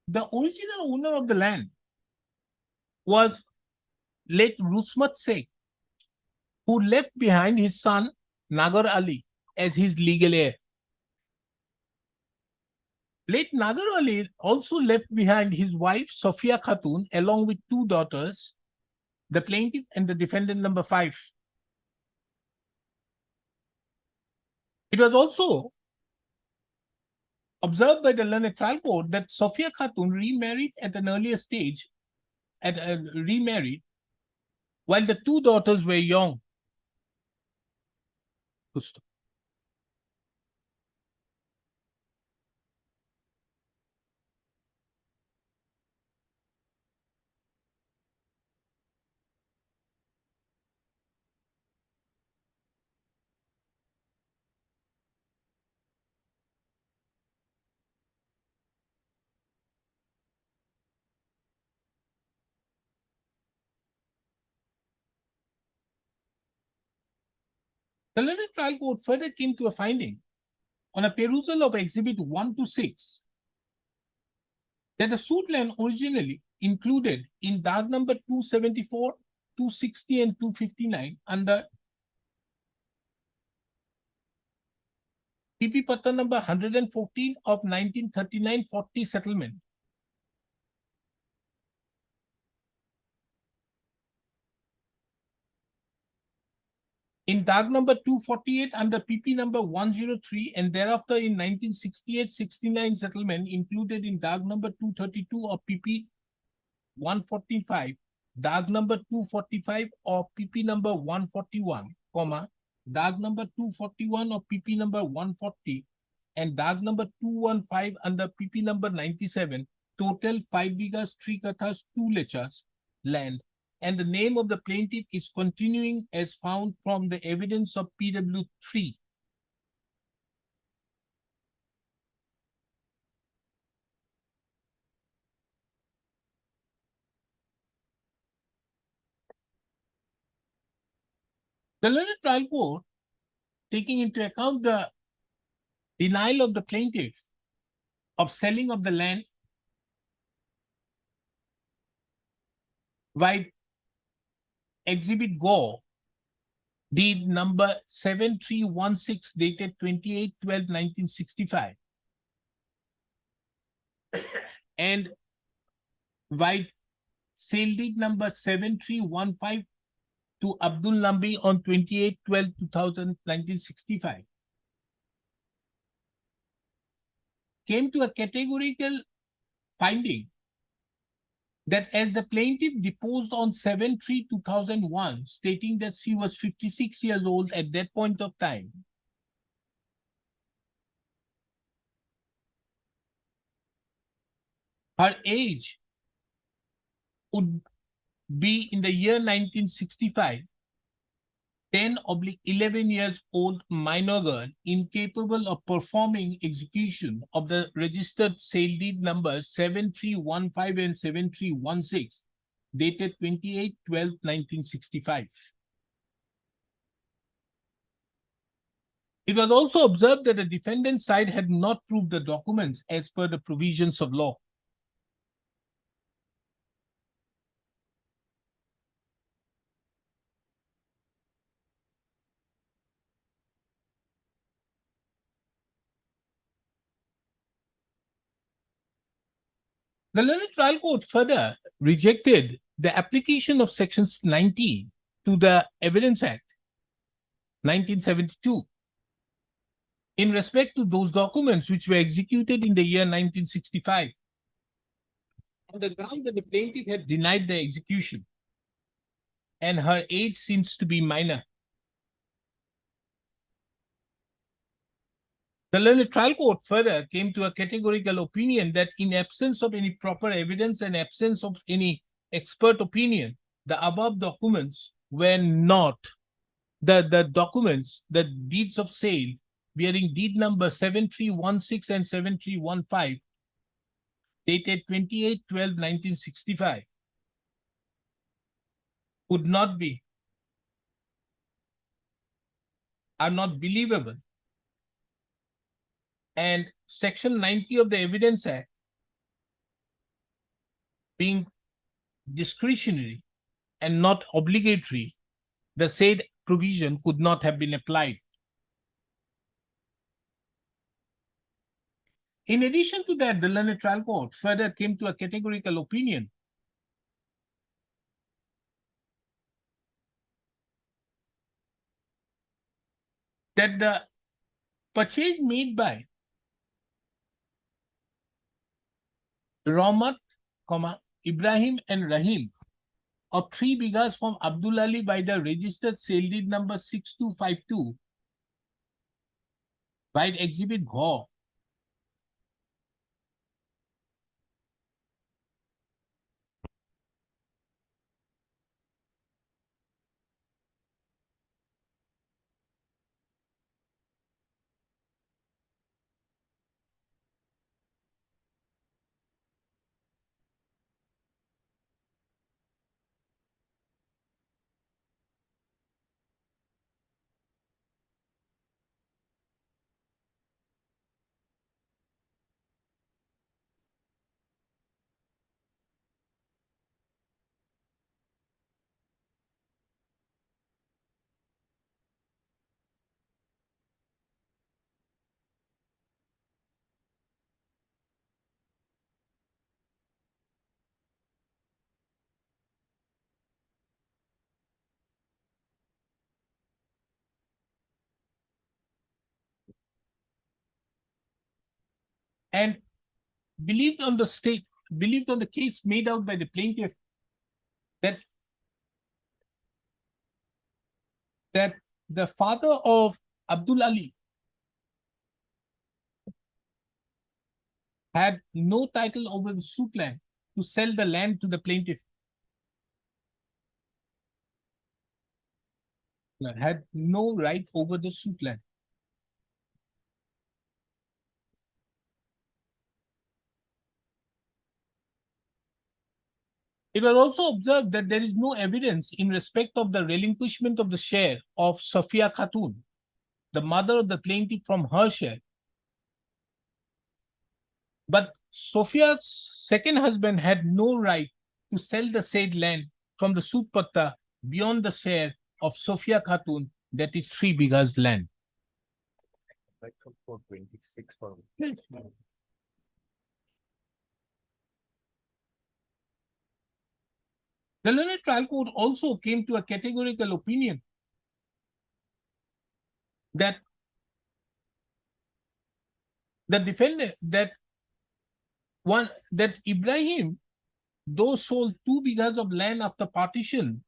the original owner of the land was late Rusmat Sheikh, who left behind his son Nagar Ali as his legal heir. Late Nagar Ali also left behind his wife Sophia Khatun along with 2 daughters, the plaintiff and the defendant number 5. It was also observed by the learned trial court that Sophia Khatun remarried at an earlier stage, remarried, while the 2 daughters were young. The learned trial court further came to a finding on a perusal of Exhibit 1 to 6 that the suit land originally included in DAG number 274, 260 and 259 under PP Patta number 114 of 1939-40 settlement. In DAG number 248 under PP number 103 and thereafter in 1968-69 settlement included in DAG number 232 of PP 145, DAG number 245 of PP number 141, DAG number 241 of PP number 140 and DAG number 215 under PP number 97, total 5 bighas, 3 kathas, 2 lechas land. And the name of the plaintiff is continuing as found from the evidence of PW3. The learned trial court, taking into account the denial of the plaintiff of selling of the land by Exhibit Go, deed number 7316 dated 28/12/1965, and by sale deed number 7315 to Abdul Lambi on 28/12/1965, came to a categorical finding that as the plaintiff deposed on 7/3/2001, stating that she was 56 years old at that point of time, her age would be in the year 1965, 10/11 years old minor girl incapable of performing execution of the registered sale deed numbers 7315 and 7316 dated 28/12/1965. It was also observed that the defendant's side had not proved the documents as per the provisions of law. The learned trial court further rejected the application of sections 90 to the Evidence Act 1972 in respect to those documents which were executed in the year 1965 on the ground that the plaintiff had denied the execution and her age seems to be minor. The learned trial court further came to a categorical opinion that in absence of any proper evidence and absence of any expert opinion, the above documents were not the documents, the deeds of sale bearing deed number 7316 and 7315 dated 28/12/1965 could not be, are not believable. And section 90 of the Evidence Act being discretionary and not obligatory, the said provision could not have been applied. In addition to that, the learned trial court further came to a categorical opinion that the purchase made by Rahmat, Ibrahim and Rahim of 3 bighas from Abdul Ali by the registered sale deed number 6252 by Exhibit Ghaw and believed on the case made out by the plaintiff that the father of Abdul Ali had no title over the suit land to sell the land to the plaintiff. Had no right over the suit land. It was also observed that there is no evidence in respect of the relinquishment of the share of Sophia Khatun, the mother of the plaintiff, from her share. But Sophia's second husband had no right to sell the said land from the suit patta beyond the share of Sophia Khatun, that is 3 bighas land. Right from 426 for The learned trial court also came to a categorical opinion that the defendant, that Ibrahim, though sold 2 bighas of land after partition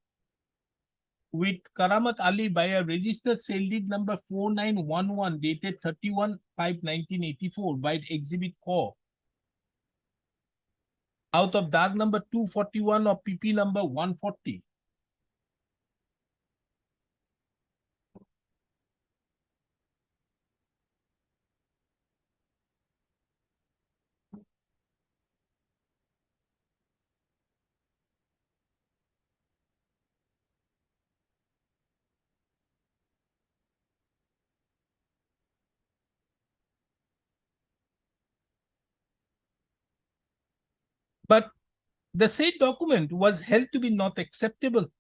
with Karamat Ali by a registered sale deed number 4911 dated 31/5/1984 by Exhibit Core out of DAG number 241 or PP number 140. But the said document was held to be not acceptable.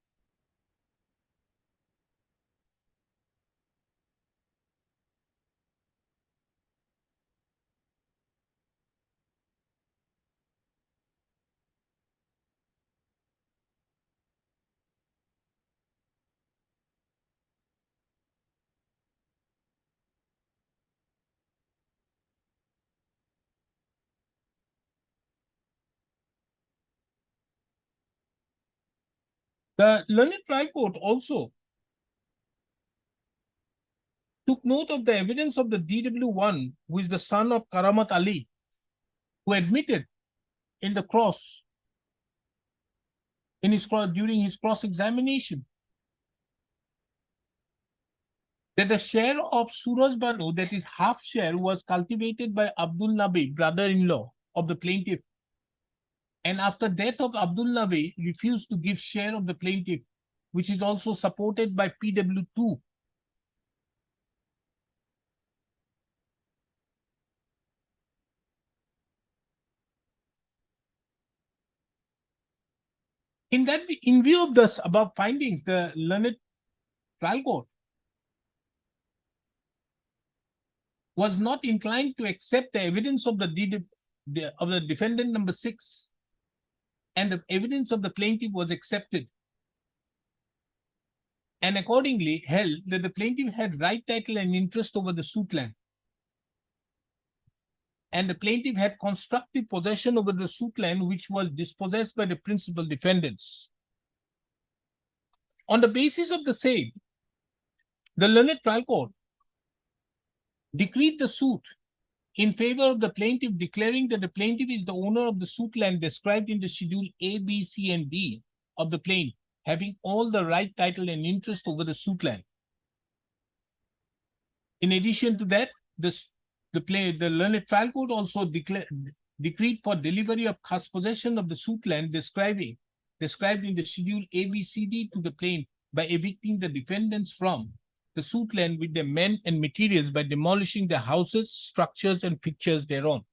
The learned trial court also took note of the evidence of the DW1, who is the son of Karamat Ali, who admitted in the cross, during his cross-examination, that the share of Suraj Banu, that is half share, was cultivated by Abdul Nabi, brother-in-law of the plaintiff, and after death of Abdul Nabi, refused to give share of the plaintiff, which is also supported by PW2. In view of the above findings, the learned trial court was not inclined to accept the evidence of the defendant number 6, and the evidence of the plaintiff was accepted, and accordingly held that the plaintiff had right title and interest over the suit land, and the plaintiff had constructive possession over the suit land, which was dispossessed by the principal defendants. On the basis of the said, the learned trial court decreed the suit in favor of the plaintiff, declaring that the plaintiff is the owner of the suit land described in the schedule A, B, C, and D of the plaintiff, having all the right title and interest over the suit land. In addition to that, the learned trial court also decreed for delivery of khas possession of the suit land described in the schedule A, B, C, D to the plaintiff by evicting the defendants from the suit land with their men and materials by demolishing their houses, structures, and fixtures thereon.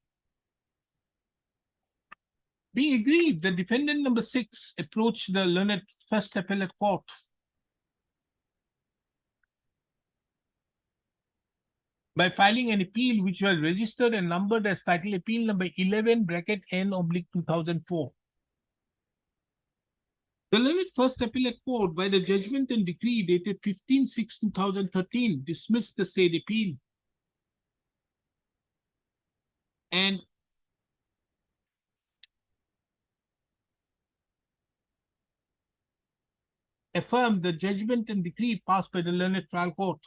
Being aggrieved, the defendant number 6 approached the learned first appellate court by filing an appeal which was registered and numbered as title appeal number 11/N/2004. The learned first appellate court, by the judgment and decree dated 15/6/2013, dismissed the said appeal and affirmed the judgment and decree passed by the learned trial court.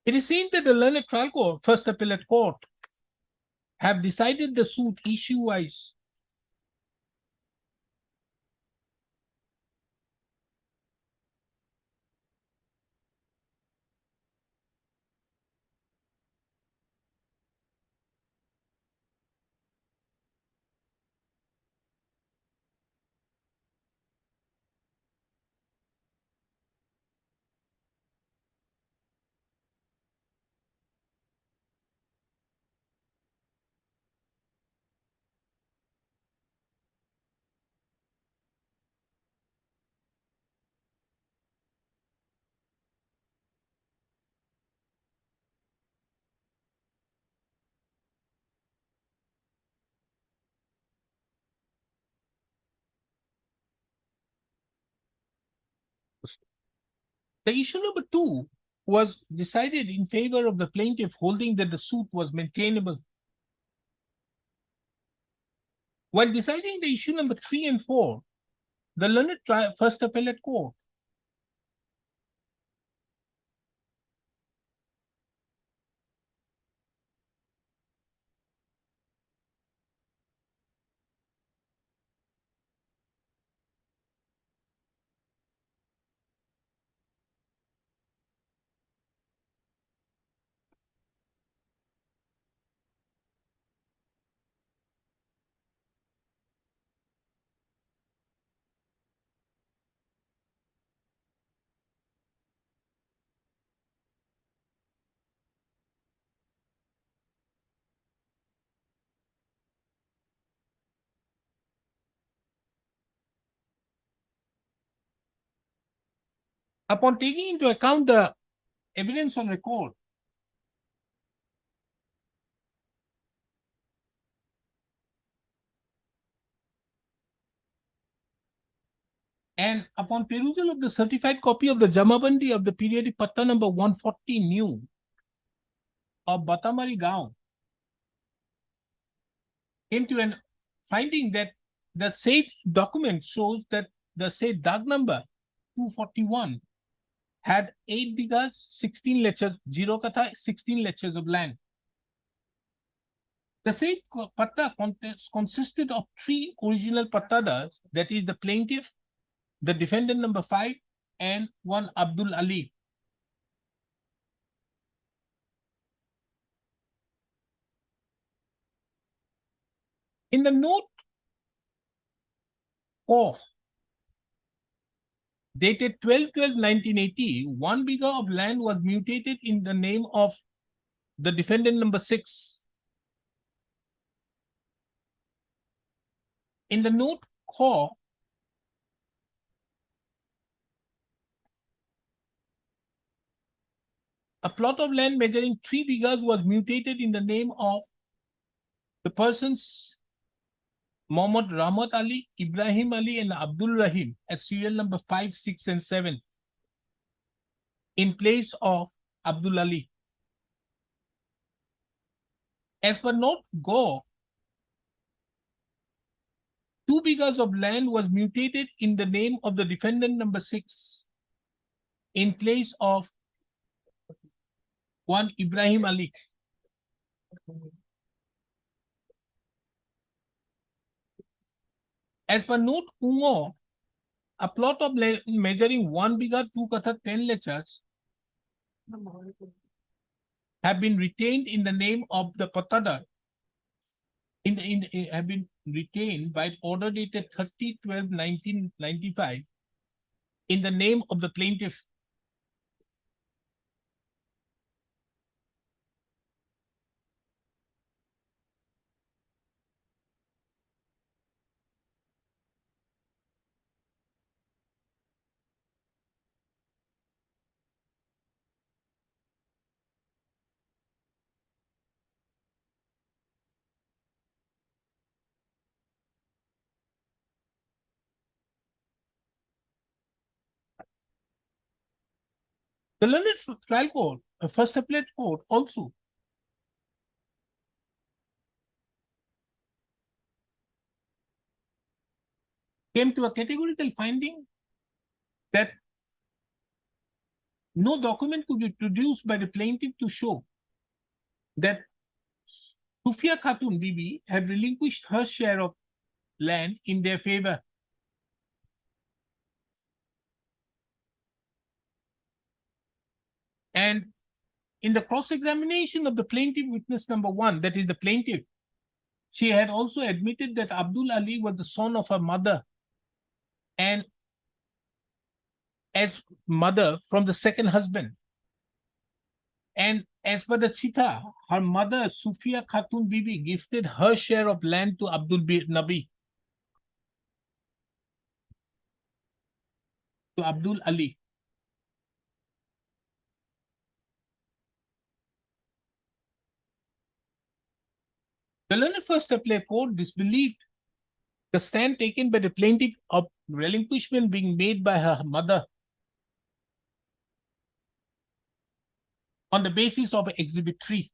It is seen that the learned trial court, first appellate court, have decided the suit issue-wise The issue number 2 was decided in favor of the plaintiff, holding that the suit was maintainable. While deciding the issue number 3 and 4, the learned first appellate court upon taking into account the evidence on record, and upon perusal of the certified copy of the Jamabandi of the periodic patta number 140 new of Batamari Gaon, came to an finding that the said document shows that the said dag number 241 had 8 bighas, 16 lectures, 0 katha, 16 lectures of land. The said patta consisted of 3 original pattadas, that is the plaintiff, the defendant number 5, and one Abdul Ali. In the note 4, dated 12/12/1980, 1 bigha of land was mutated in the name of the defendant number 6. In the note 4, a plot of land measuring 3 bighas was mutated in the name of the persons Mohammad Rahmat Ali, Ibrahim Ali, and Abdul Rahim at serial number 5, 6, and 7 in place of Abdul Ali. As per note Go, 2 bighas of land was mutated in the name of the defendant number 6 in place of one Ibrahim Ali. As per note Ungo, a plot of land measuring 1 bigha, 2 katha, 10 lectures have been retained in the name of the pattada. Have been retained by order dated 30/12/1995 in the name of the plaintiff. The learned trial court, a first appellate court also came to a categorical finding that no document could be produced by the plaintiff to show that Sufia Khatun Bibi had relinquished her share of land in their favor. And in the cross-examination of the plaintiff witness number 1, that is the plaintiff, she had also admitted that Abdul Ali was the son of her mother and as mother from the second husband. And as per the Chita, her mother, Sufia Khatun Bibi, gifted her share of land to Abdul Nabi, to Abdul Ali. The learned first appellate court disbelieved the stand taken by the plaintiff of relinquishment being made by her mother on the basis of Exhibit 3.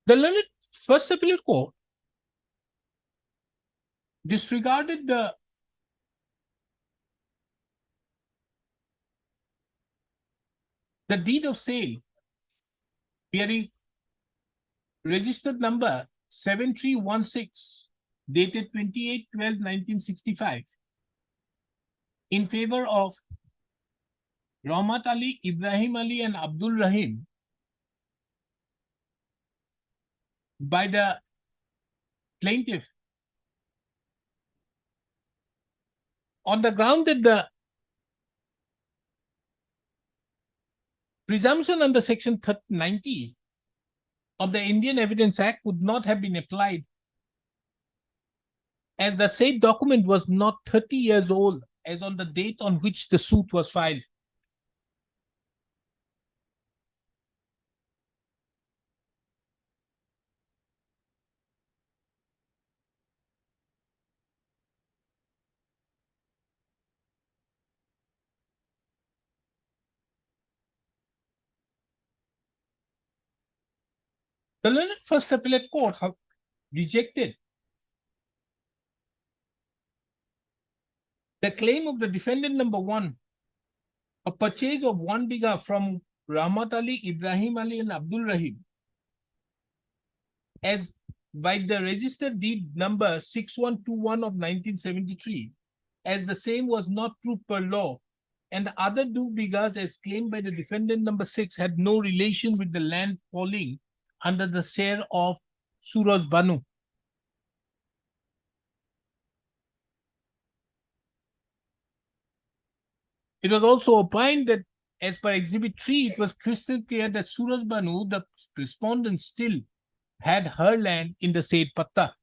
The learned First Appellate Court disregarded the deed of sale bearing registered number 7316 dated 28/12/1965 in favor of Rahmat Ali, Ibrahim Ali and Abdul Rahim by the plaintiff on the ground that the presumption under Section 90 of the Indian Evidence Act would not have been applied, as the said document was not 30 years old as on the date on which the suit was filed. The learned First Appellate Court have rejected the claim of the defendant number 1, a purchase of 1 bigha from Rahmat Ali, Ibrahim Ali and Abdul Rahim as by the registered deed number 6121 of 1973, as the same was not proved per law, and the other 2 bighas as claimed by the defendant number 6 had no relation with the land falling under the share of Suraj Banu. It was also opined that as per Exhibit 3, it was crystal clear that Suraj Banu, the respondent, still had her land in the said patta.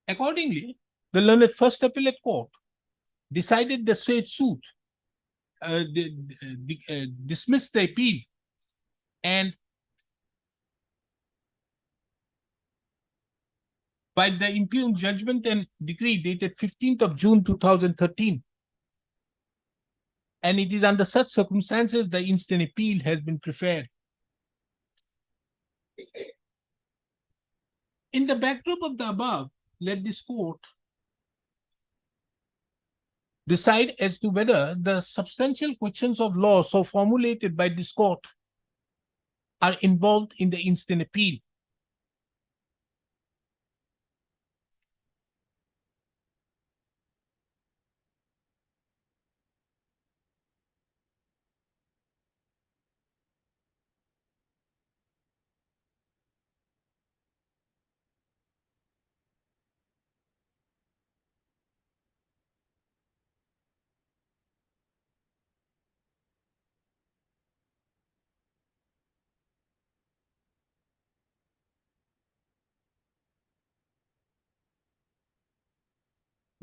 Accordingly, the learned First Appellate Court decided the said suit, dismissed the appeal, and by the impugned judgment and decree dated 15th of June 2013. And it is under such circumstances the instant appeal has been preferred. In the backdrop of the above, let this court decide as to whether the substantial questions of law so formulated by this court are involved in the instant appeal.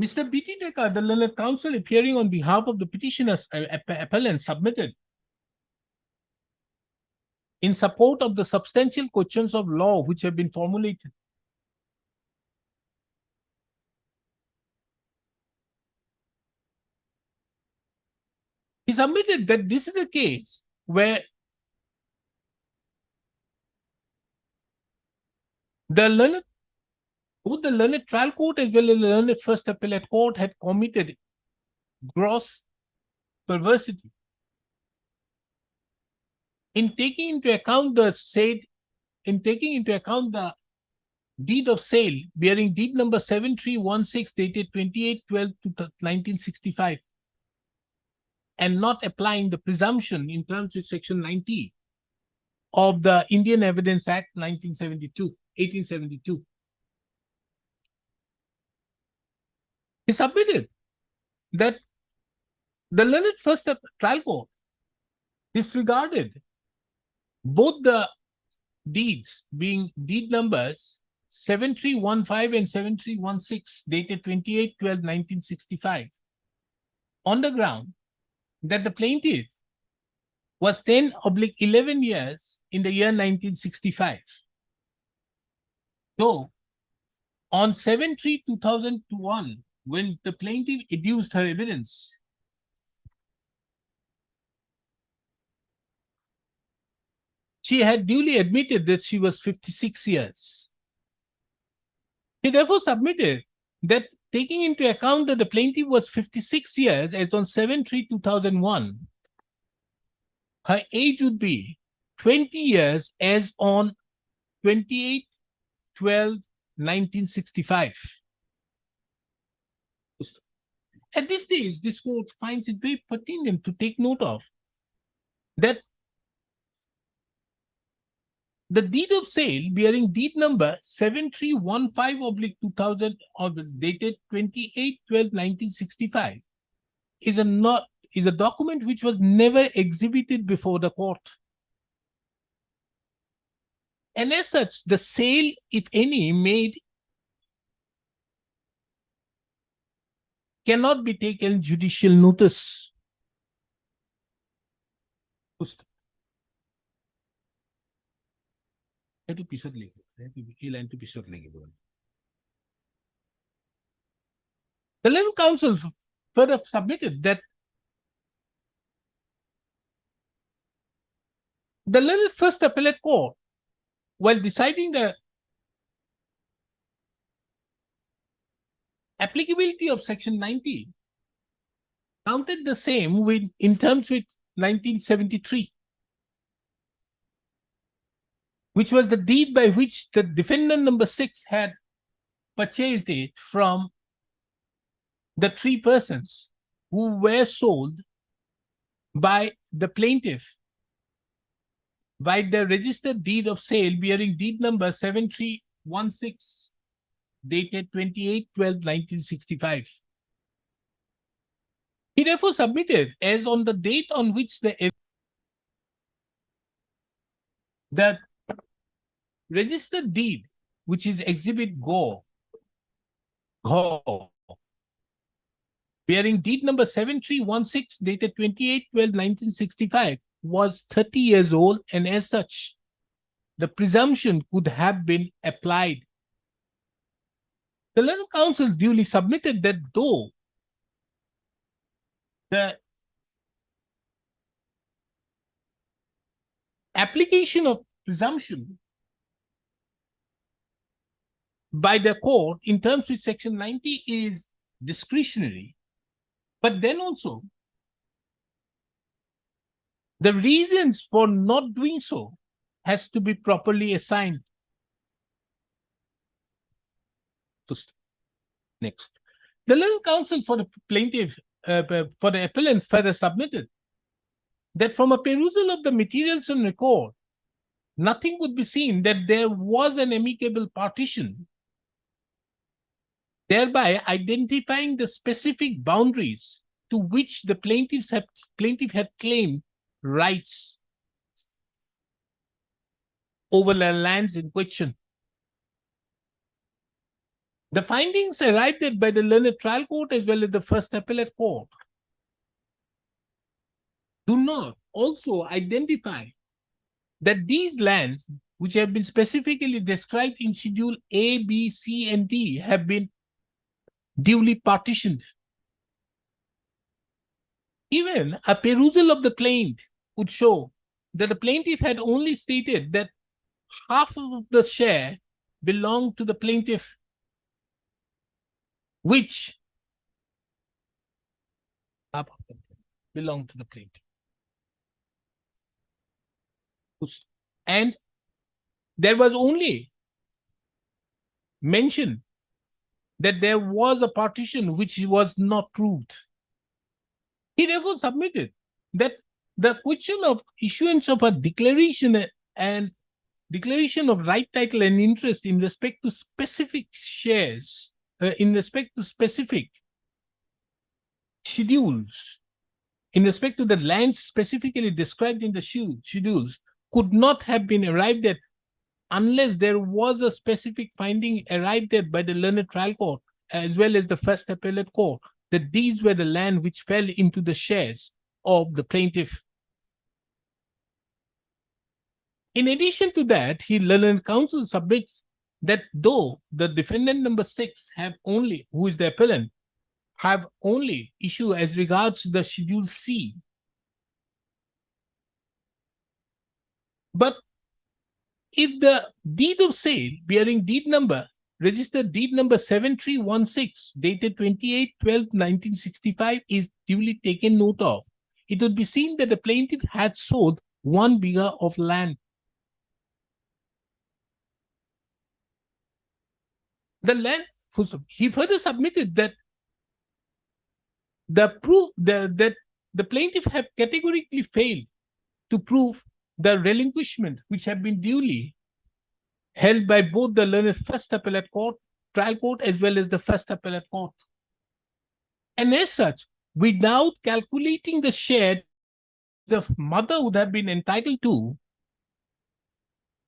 Mr. B.T. Decker, the learned counsel appearing on behalf of the petitioners appellant, submitted in support of the substantial questions of law which have been formulated. He submitted that this is a case where both the learned trial court as well as the learned First Appellate Court had committed gross perversity in taking into account the deed of sale bearing deed number 7316 dated 28/12/1965 and not applying the presumption in terms with Section 90 of the Indian Evidence Act 1872. He submitted that the learned First Trial Court disregarded both the deeds, being deed numbers 7315 and 7316 dated 28/12/1965 on the ground that the plaintiff was 10/11 years in the year 1965. So, on 7/3/2001, when the plaintiff adduced her evidence, she had duly admitted that she was 56 years. She therefore submitted that taking into account that the plaintiff was 56 years as on 7/3/2001, her age would be 20 years as on 28/12/1965. At this stage, this court finds it very pertinent to take note of that the deed of sale bearing deed number 7315/2000 or dated 28/12/1965 is a document which was never exhibited before the court. And as such, the sale, if any, made cannot be taken judicial notice. The legal counsel further submitted that the learned first appellate court, while deciding the applicability of Section 90, counted the same in terms with 1973. Which was the deed by which the defendant number 6 had purchased it from the 3 persons who were sold by the plaintiff by the registered deed of sale bearing deed number 7316 dated 28/12/1965. He therefore submitted as on the date on which the registered deed, which is Exhibit Go, bearing deed number 7316 dated 28/12/1965, was 30 years old, and as such, the presumption could have been applied. The legal counsel duly submitted that though the application of presumption by the court in terms with Section 90 is discretionary, but then also the reasons for not doing so has to be properly assigned. Next, the legal counsel for the plaintiff, for the appellant, further submitted that from a perusal of the materials on record, nothing would be seen that there was an amicable partition, thereby identifying the specific boundaries to which the plaintiff had claimed rights over the lands in question. The findings arrived at by the learned trial court as well as the first appellate court do not also identify that these lands, which have been specifically described in Schedule A, B, C, and D, have been duly partitioned. Even a perusal of the claim would show that the plaintiff had only stated that half of the share belonged to the plaintiff, which belonged to the plaintiff. And there was only mention that there was a partition which was not proved. He therefore submitted that the question of issuance of a declaration and declaration of right, title, and interest in respect to specific shares, in respect to specific schedules, in respect to the lands specifically described in the schedules, could not have been arrived at unless there was a specific finding arrived at by the learned trial court as well as the first appellate court that these were the land which fell into the shares of the plaintiff. In addition to that, learned counsel submits that though the defendant number 6 have only, who is the appellant, have only issue as regards the Schedule C, but if the deed of sale bearing registered deed number 7316 dated 28/12/1965 is duly taken note of, it would be seen that the plaintiff had sold 1 bigha of land. The land, he further submitted that that the plaintiff have categorically failed to prove the relinquishment which have been duly held by both the learned first appellate court, trial court, as well as the first appellate court. And as such, without calculating the share the mother would have been entitled to,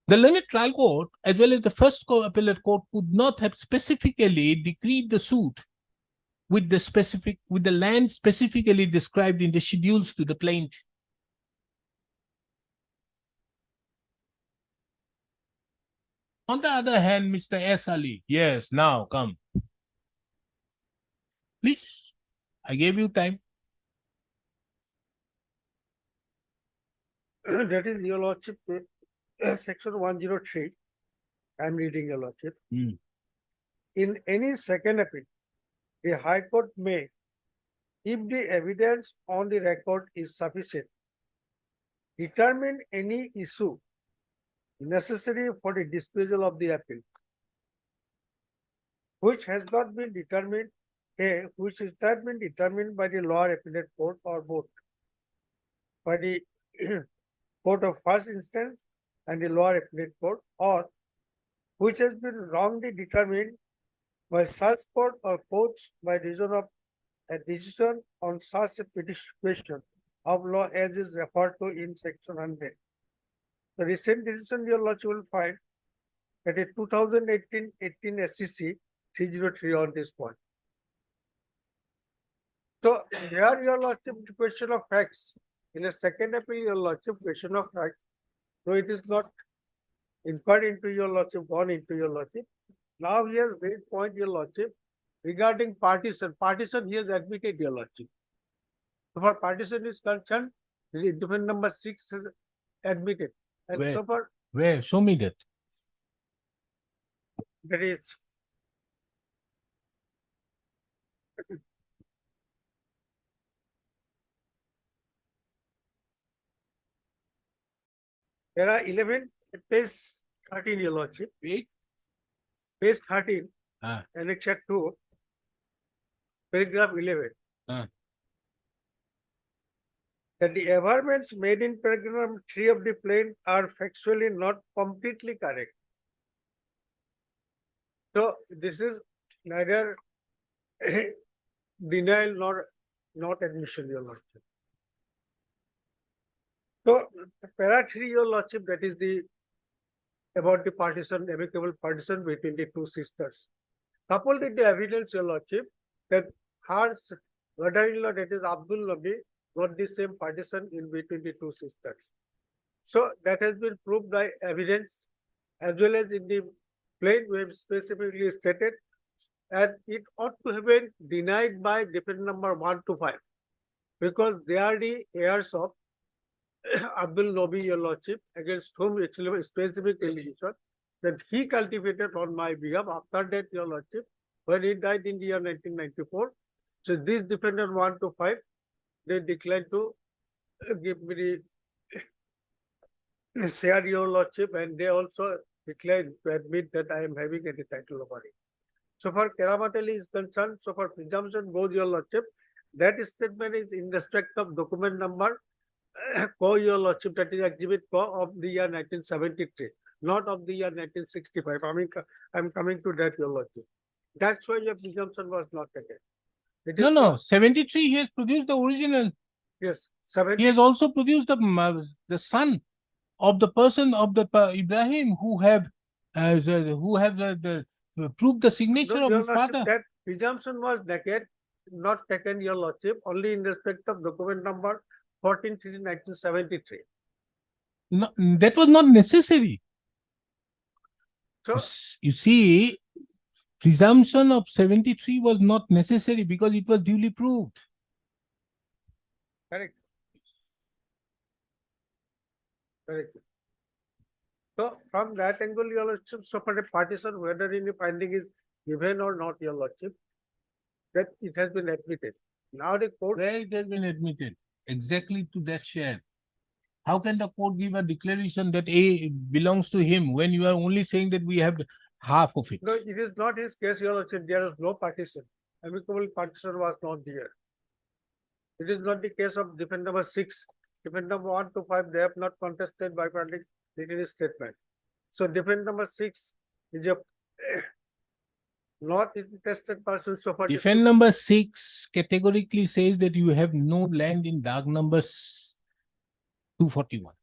the learned trial court, as well as the first appellate court, could not have specifically decreed the suit with the land specifically described in the schedules to the plaintiff. On the other hand, Mr. S. Ali, yes, now come. Please, I gave you time. That is, Your Lordship, section 103. I'm reading, Your Lordship. Hmm. In any second appeal, the High Court may, if the evidence on the record is sufficient, determine any issue necessary for the disposal of the appeal, which has not been determined, which is not been determined by the lower appellate court or both by the court of first instance and the lower appellate court, or which has been wrongly determined by such court or courts by reason of a decision on such a question of law as is referred to in section 100. The recent decision, Your Lordship, will find that a 2018 SCC 303 on this point. So here, Your Lordship, the question of facts. In a second appeal, Your Lordship, question of facts, so it is not inquired into, Your Lordship, gone into, Your Lordship. Now he has made point, Your Lordship, regarding partition. Partition he has admitted, Your Lordship. So for partition is concerned, the defendant number 6 has admitted. And Where? so far, Where? Show me that. that is there are 11, page 13, Your Lordship. Wait. Page 13, Ah. annexure 2, paragraph 11. Ah. That the averments made in paragraph 3 of the plain are factually not completely correct. So this is neither denial nor not admission, Your Lordship. So para 3, Your Lordship, that is the about the partition, amicable partition between the two sisters. Coupled with the evidence, Your Lordship, that her brother-in-law, that is Abdul Nabi, got the same partition in between the two sisters. So that has been proved by evidence, as well as in the plain we have specifically stated, and it ought to have been denied by defendant number 1 to 5, because they are the heirs of Abdul Nabi, Your Lordship, against whom actually a specific allegation that he cultivated on my behalf after that, Your Lordship, when he died in the year 1994. So this defendant 1 to 5, they declined to give me the share, Your Lordship, and they also declined to admit that I am having any title over it. So far Keramat Ali is concerned, so far presumption goes, Your Lordship, that statement is in respect of document number Co, Your Lordship, that is exhibit Co of the year 1973, not of the year 1965. I'm coming to that, Your Lordship. That's why your presumption was not taken. It is No, 73, he has produced the original. Yes, He 70. has also produced the son of the person of the Ibrahim who have proved the signature No, of Your his Lordship, father. that presumption was naked, not taken, Your Lordship, only in respect of document number 14/3/1973. No, that was not necessary. So, You see, presumption of 73 was not necessary because it was duly proved. correct. Correct. So from that angle, your lordship, so for a partition, whether any finding is given or not, your lordship, that it has been admitted. Now the court, Where it has been admitted, exactly to that share. How can the court give a declaration that A belongs to him when you are only saying that we have half of it? no, it is not his case, your lordship, there is no partition. Amicable partition was not there. It is not the case of defendant number 6. Defendant number 1 to 5, they have not contested by written statement. So defendant number 6 is a not interested person. So for Defend number 6 categorically says that you have no land in dark number 241.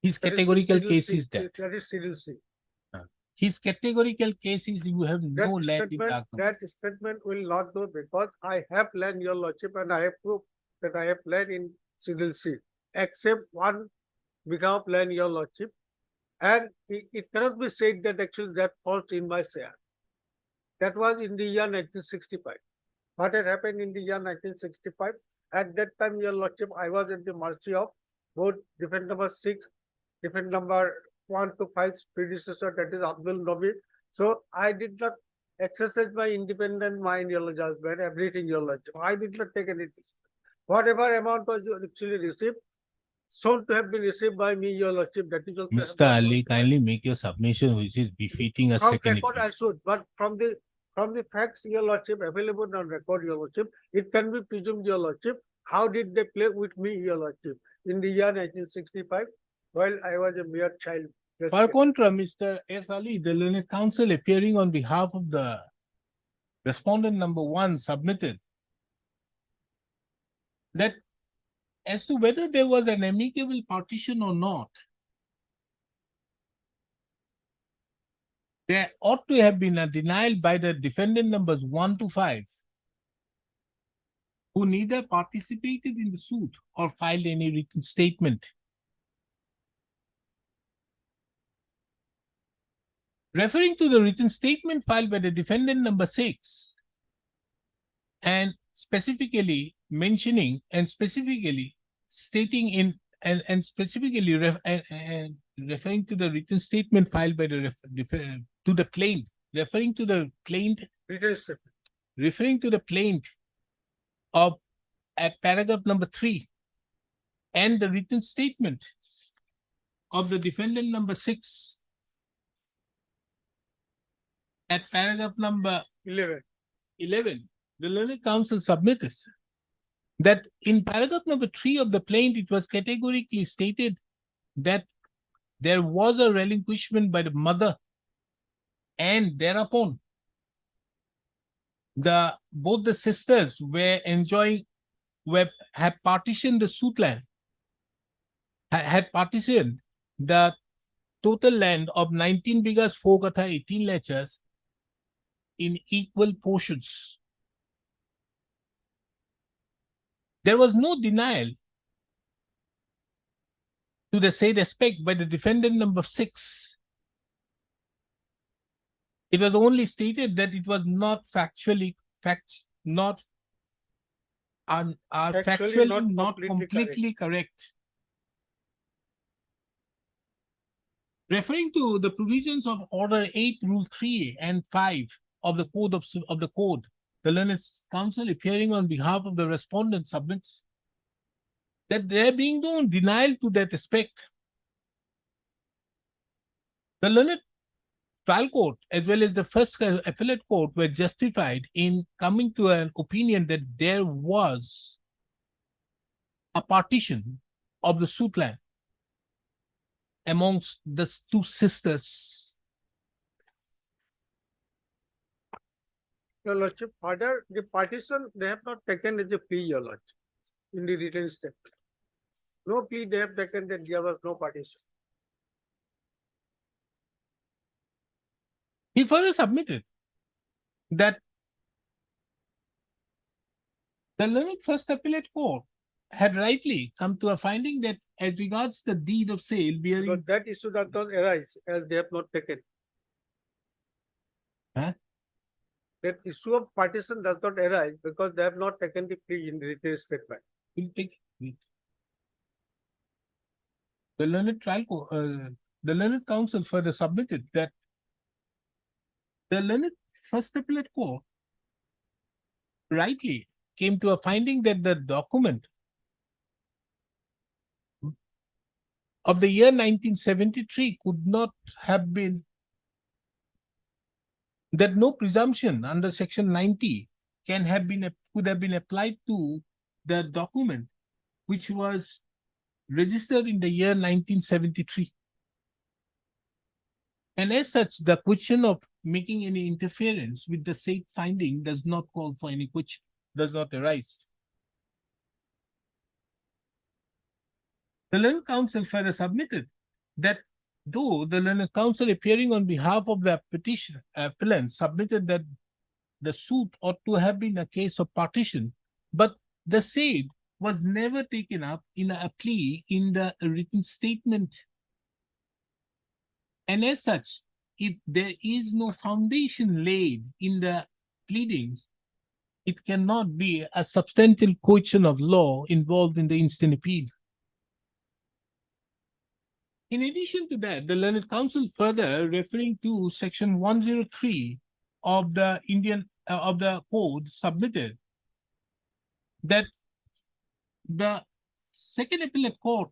His that is categorical Schedule case C. is that. That is Schedule C. His categorical case is you have That no land in dark number. that statement will not do because I have land, your lordship, and I have proof that I have land in Schedule C, except 1 become of land, your lordship, and it cannot be said that actually that falls in my share. That was in the year 1965. What had happened in the year 1965? At that time, your lordship, I was at the mercy of both defendant number 6, defendant number 1 to 5's predecessor, that is Abdul Nabi. So I did not exercise my independent mind, your judgment, everything, your lordship. I did not take anything. Whatever amount was actually received, shown to have been received by me, your lordship, that is also. Mr. Ali, kindly make your submission which is befitting a From second record, I appeal. should, but from the facts, your lordship, available on record, your lordship, it can be presumed, your lordship, how did they play with me, your lordship, in the year 1965, while I was a mere child. Per contra, Mr. S. Ali, the learned counsel appearing on behalf of the respondent number 1 submitted that as to whether there was an amicable partition or not, there ought to have been a denial by the defendant numbers 1 to 5 who neither participated in the suit or filed any written statement. Referring to the written statement filed by the defendant number 6 and specifically mentioning and specifically stating in and specifically referring to the written statement filed by the to the plaintiff, referring to the plaintiff, referring to the plaintiff of at paragraph number 3 and the written statement of the defendant number 6 at paragraph number 11, the learned counsel submitted that in paragraph number 3 of the plaintiff, it was categorically stated that there was a relinquishment by the mother, and thereupon both the sisters had partitioned the suit land, had partitioned the total land of 19 bighas, 4 katha, 18 lechas in equal portions. There was no denial to the said aspect by the defendant number 6. It was only stated that it was not factually not completely correct. Referring to the provisions of Order 8, Rule 3 and 5 of the Code, the learned counsel appearing on behalf of the respondent submits that there being no denial to that aspect. The learned trial court as well as the first appellate court were justified in coming to an opinion that there was a partition of the suit land amongst the 2 sisters. Your lordship, further, the partition they have not taken as a plea, your lordship, in the written statement. No plea they have taken that there was no partition. He further submitted that the learned first appellate court had rightly come to a finding that as regards the deed of sale bearing. But that issue does not arise as they have not taken. Huh? That issue of partition does not arise because they have not taken the plea in the written statement. Will take it. The the learned counsel further submitted that the learned first appellate court rightly came to a finding that the document of the year 1973 could not have been, that no presumption under section 90 could have been applied to the document which was registered in the year 1973. And as such, the question of making any interference with the said finding does not call for any question, does not arise. The learned counsel further submitted that though the learned counsel appearing on behalf of the petition appellant submitted that the suit ought to have been a case of partition, but the said was never taken up in a plea in the written statement. And as such, if there is no foundation laid in the pleadings, it cannot be a substantial question of law involved in the instant appeal. In addition to that, the learned counsel further referring to section 103 of the of the code submitted that the second appellate court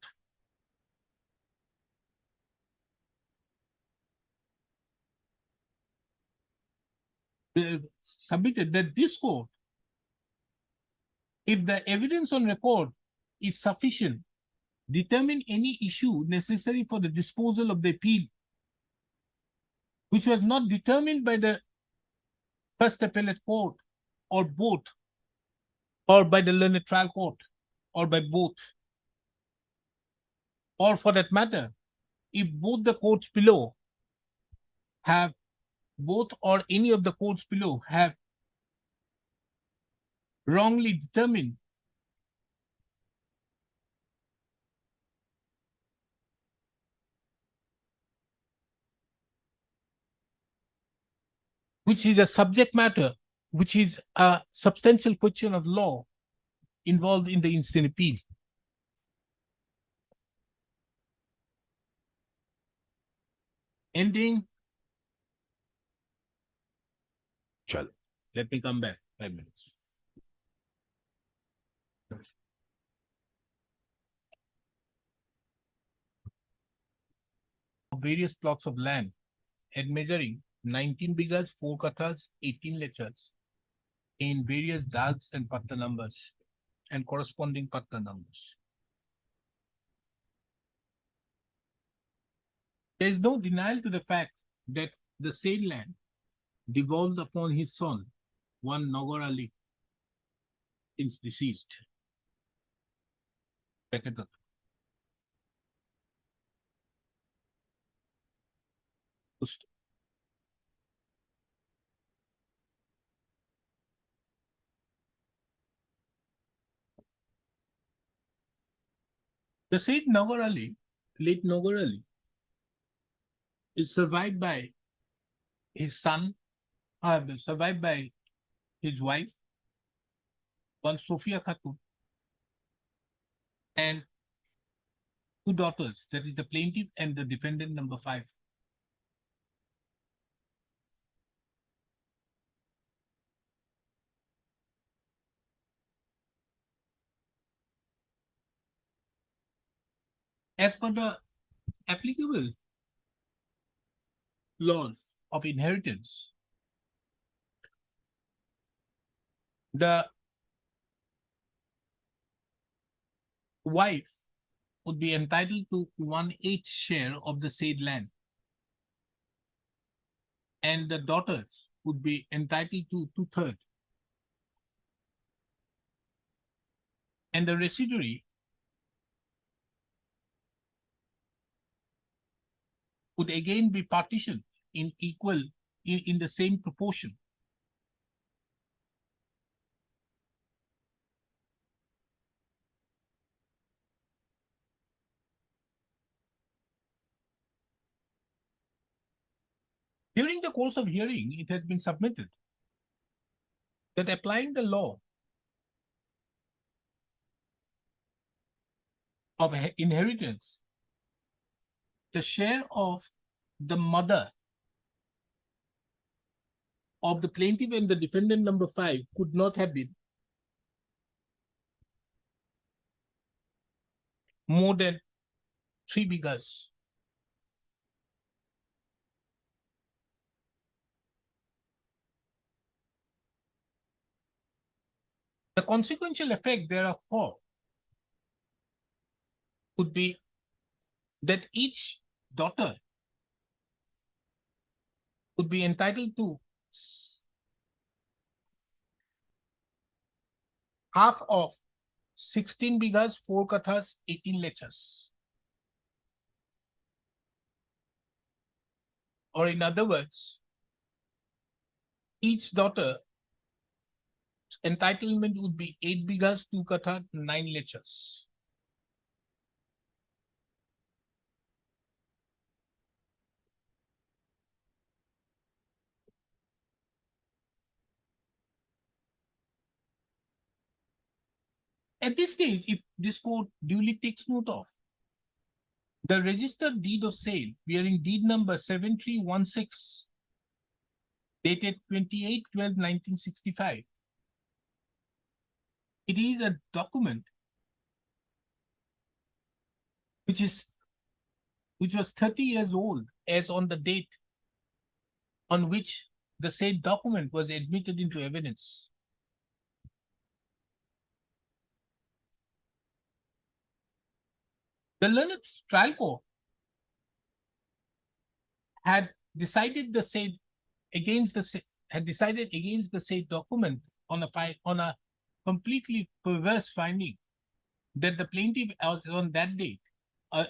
submitted that this court, if the evidence on record is sufficient, determine any issue necessary for the disposal of the appeal, which was not determined by the first appellate court or both, or by the learned trial court, or by both. Or for that matter, if both the courts below have, both or any of the courts below have wrongly determined which is a subject matter, which is a substantial question of law involved in the instant appeal. Ending. Chalo. Let me come back 5 minutes. Various plots of land and measuring 19 bighas, 4 kathas, 18 lechas in various dags and patta numbers and corresponding patta numbers. There is no denial to the fact that the said land devolved upon his son, one Nagar Ali, since deceased. The said Nagar Ali, late Nagar Ali, is survived by his son, survived by his wife, one Sophia Khatun, and 2 daughters, that is the plaintiff and the defendant number 5. As per the applicable laws of inheritance, the wife would be entitled to 1/8 share of the said land, and the daughters would be entitled to 2/3, and the residuary would again be partitioned in equal, in the same proportion. During the course of hearing, it has been submitted that applying the law of inheritance, the share of the mother of the plaintiff and the defendant number 5 could not have been more than 3 bighas. The consequential effect thereof could be that each daughter would be entitled to half of 16 bighas, 4 kathas, 18 lechas. Or in other words, each daughter entitlement would be 8 bighas, 2 kathas, 9 lechas. At this stage, if this court duly takes note of the registered deed of sale bearing deed number 7316 dated 28/12/1965, it is a document which was 30 years old as on the date on which the said document was admitted into evidence. The learned trial court had decided against the said document on a completely perverse finding that the plaintiff as on that date,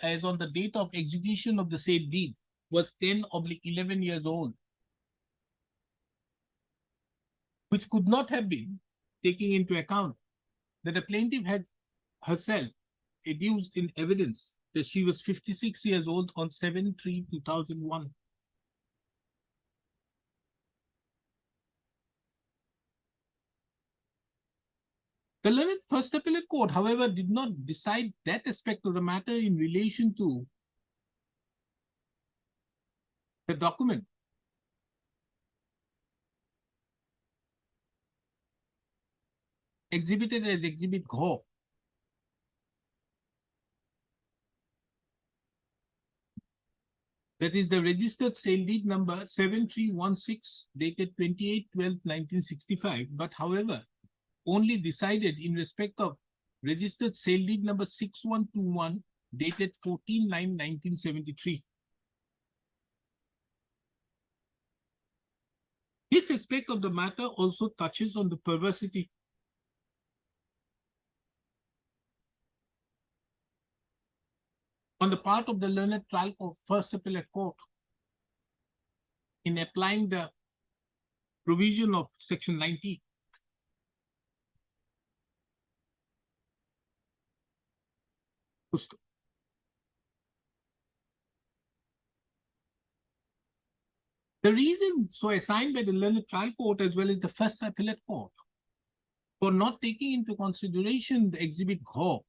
as on the date of execution of the said deed, was 10/11 years old, which could not have been taking into account that the plaintiff had herself adduced in evidence that she was 56 years old on 7/3/2001. The learned First Appellate Court, however, did not decide that aspect of the matter in relation to the document. Exhibited as Exhibit Gho. That is the registered sale deed number 7316 dated 28/12/1965, but however, only decided in respect of registered sale deed number 6121 dated 14/9/1973. This aspect of the matter also touches on the perversity on the part of the learned trial of First Appellate Court in applying the provision of Section 90. The reason so assigned by the learned trial court as well as the First Appellate Court for not taking into consideration the Exhibit Gho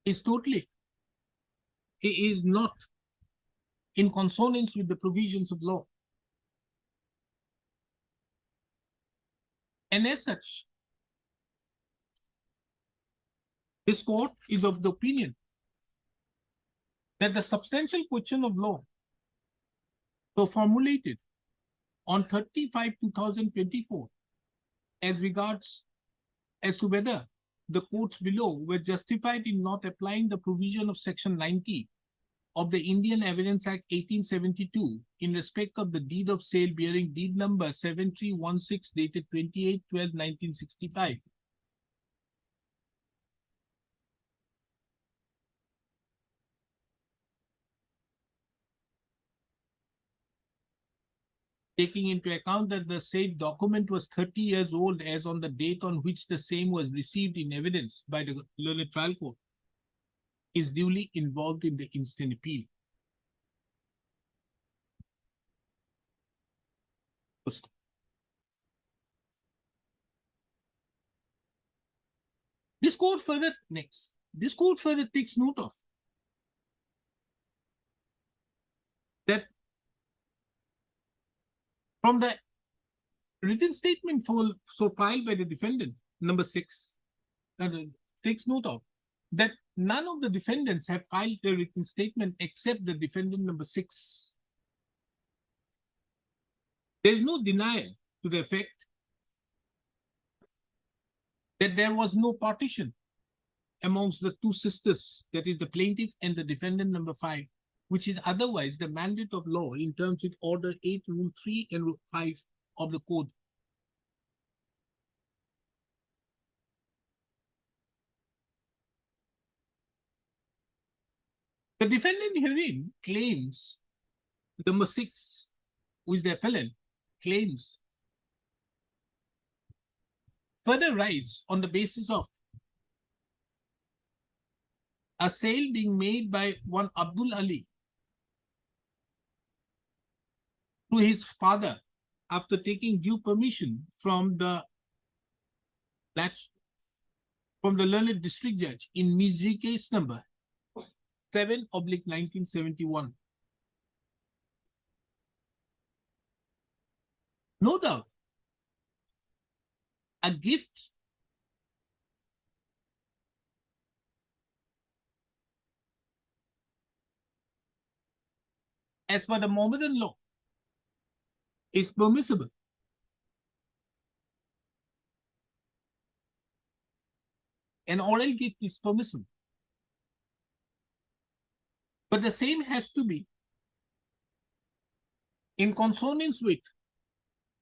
is not in consonance with the provisions of law. And as such, this court is of the opinion that the substantial question of law so formulated on 30/5/2024 as regards as to whether the courts below were justified in not applying the provision of Section 90 of the Indian Evidence Act 1872 in respect of the deed of sale bearing deed number 7316 dated 28/12/1965. taking into account that the said document was 30 years old as on the date on which the same was received in evidence by the learned trial court, is duly involved in the instant appeal. This court further takes note of that from the written statement filed by the defendant, number 6, takes note of that none of the defendants have filed a written statement except the defendant number 6. There is no denial to the effect that there was no partition amongst the two sisters, that is the plaintiff and the defendant number 5, which is otherwise the mandate of law in terms with Order 8, Rule 3 and Rule 5 of the Code. The defendant herein claims, number 6, who is the appellant, claims further rights on the basis of a sale being made by one Abdul Ali to his father after taking due permission from the learned district judge in Mizri case number 7/1971. No doubt, a gift as per the Mohammedan law is permissible. An oral gift is permissible. But the same has to be in consonance with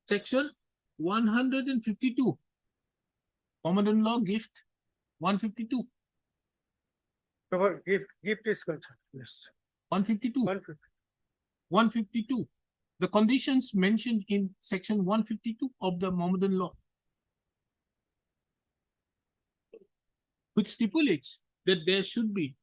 Section 152, Mohammedan law gift 152. Our gift is concerned, yes. 152. 150. 152. The conditions mentioned in Section 152 of the Mohammedan law, which stipulates that there should be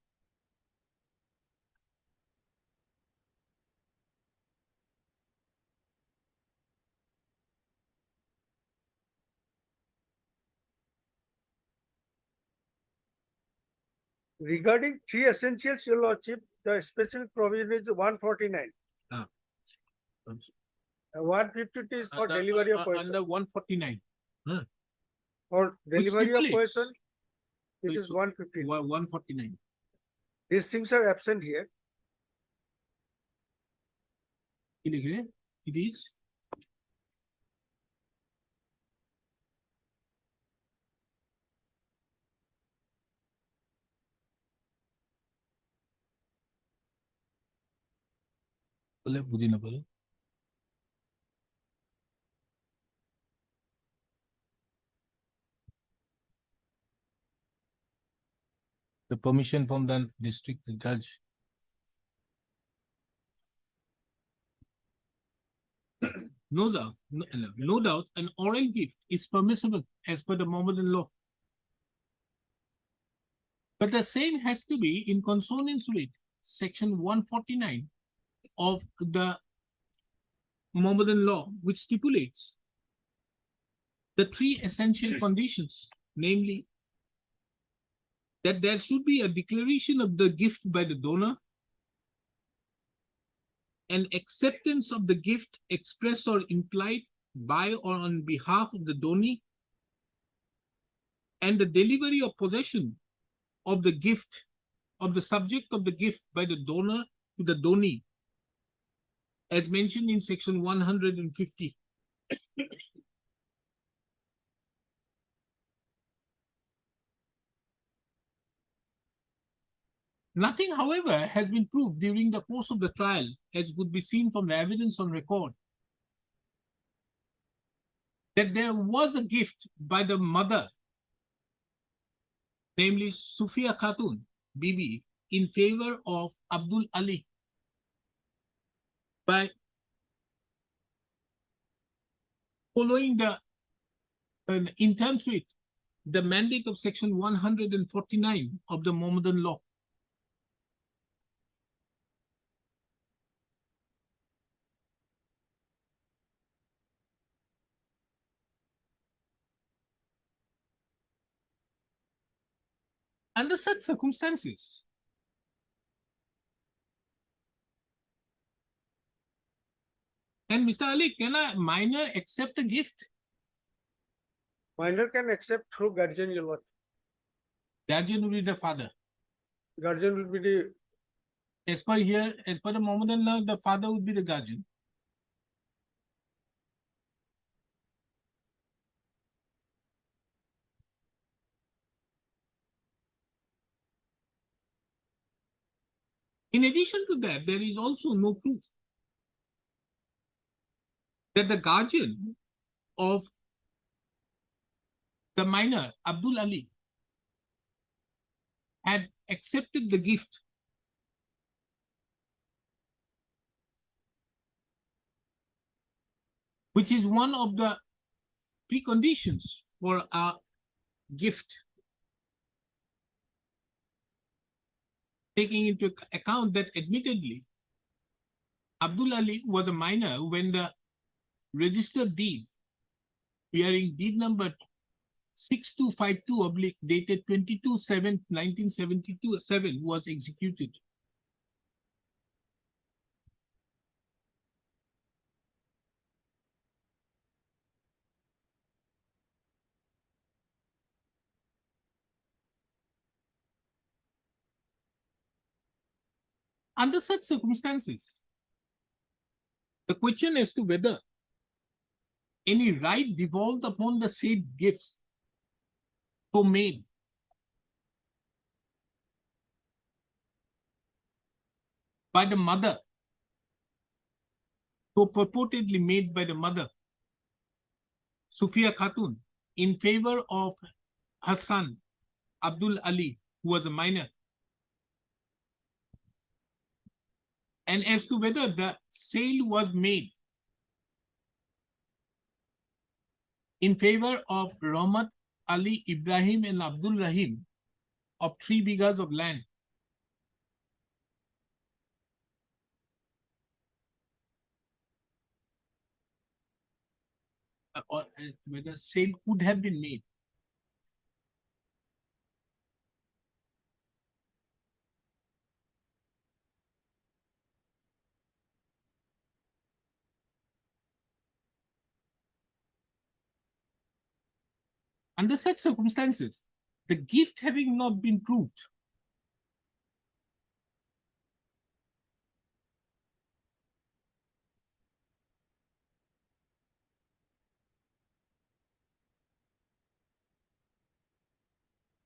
Regarding 3 essentials, Your Lordship, the specific provision is 149. 152 is for delivery of poison. under 149. For delivery of stipulates- poison, it Wait, is so- 150. 149. These things are absent here. It is বুঝি না বলো। The permission from the district judge. No doubt, an oral gift is permissible as per the Mohammedan law. But the same has to be in consonance with Section 149 of the Mohammedan law, which stipulates the 3 essential conditions, namely that there should be a declaration of the gift by the donor, an acceptance of the gift expressed or implied by or on behalf of the donee, and the delivery or possession of the gift, of the subject of the gift by the donor to the donee, as mentioned in Section 150. Nothing, however, has been proved during the course of the trial, as could be seen from the evidence on record, that there was a gift by the mother, namely Sufia Khatun, Bibi, in favor of Abdul Ali by following in terms with the mandate of section 149 of the Mohammedan law. Under such circumstances, and Mr. Ali, can a minor accept a gift? Minor can accept through guardian, your lordship. Guardian will be the father. Guardian will be the, As per here, as per the Mohammedan law, the father would be the guardian. In addition to that, there is also no proof that the guardian of the minor, Abdul Ali, had accepted the gift which is one of the preconditions for a gift, taking into account that admittedly Abdul Ali was a minor when the registered deed bearing deed number 6252 dated 22/7/1977 was executed. Under such circumstances, the question as to whether any right devolved upon the said gifts so made by the mother, so purportedly made by the mother, Sufia Khatun, in favor of her son, Abdul Ali, who was a minor, and as to whether the sale was made in favor of Rahmat Ali, Ibrahim, and Abdul Rahim of 3 bighas of land, or whether sale could have been made. Under such circumstances, the gift having not been proved,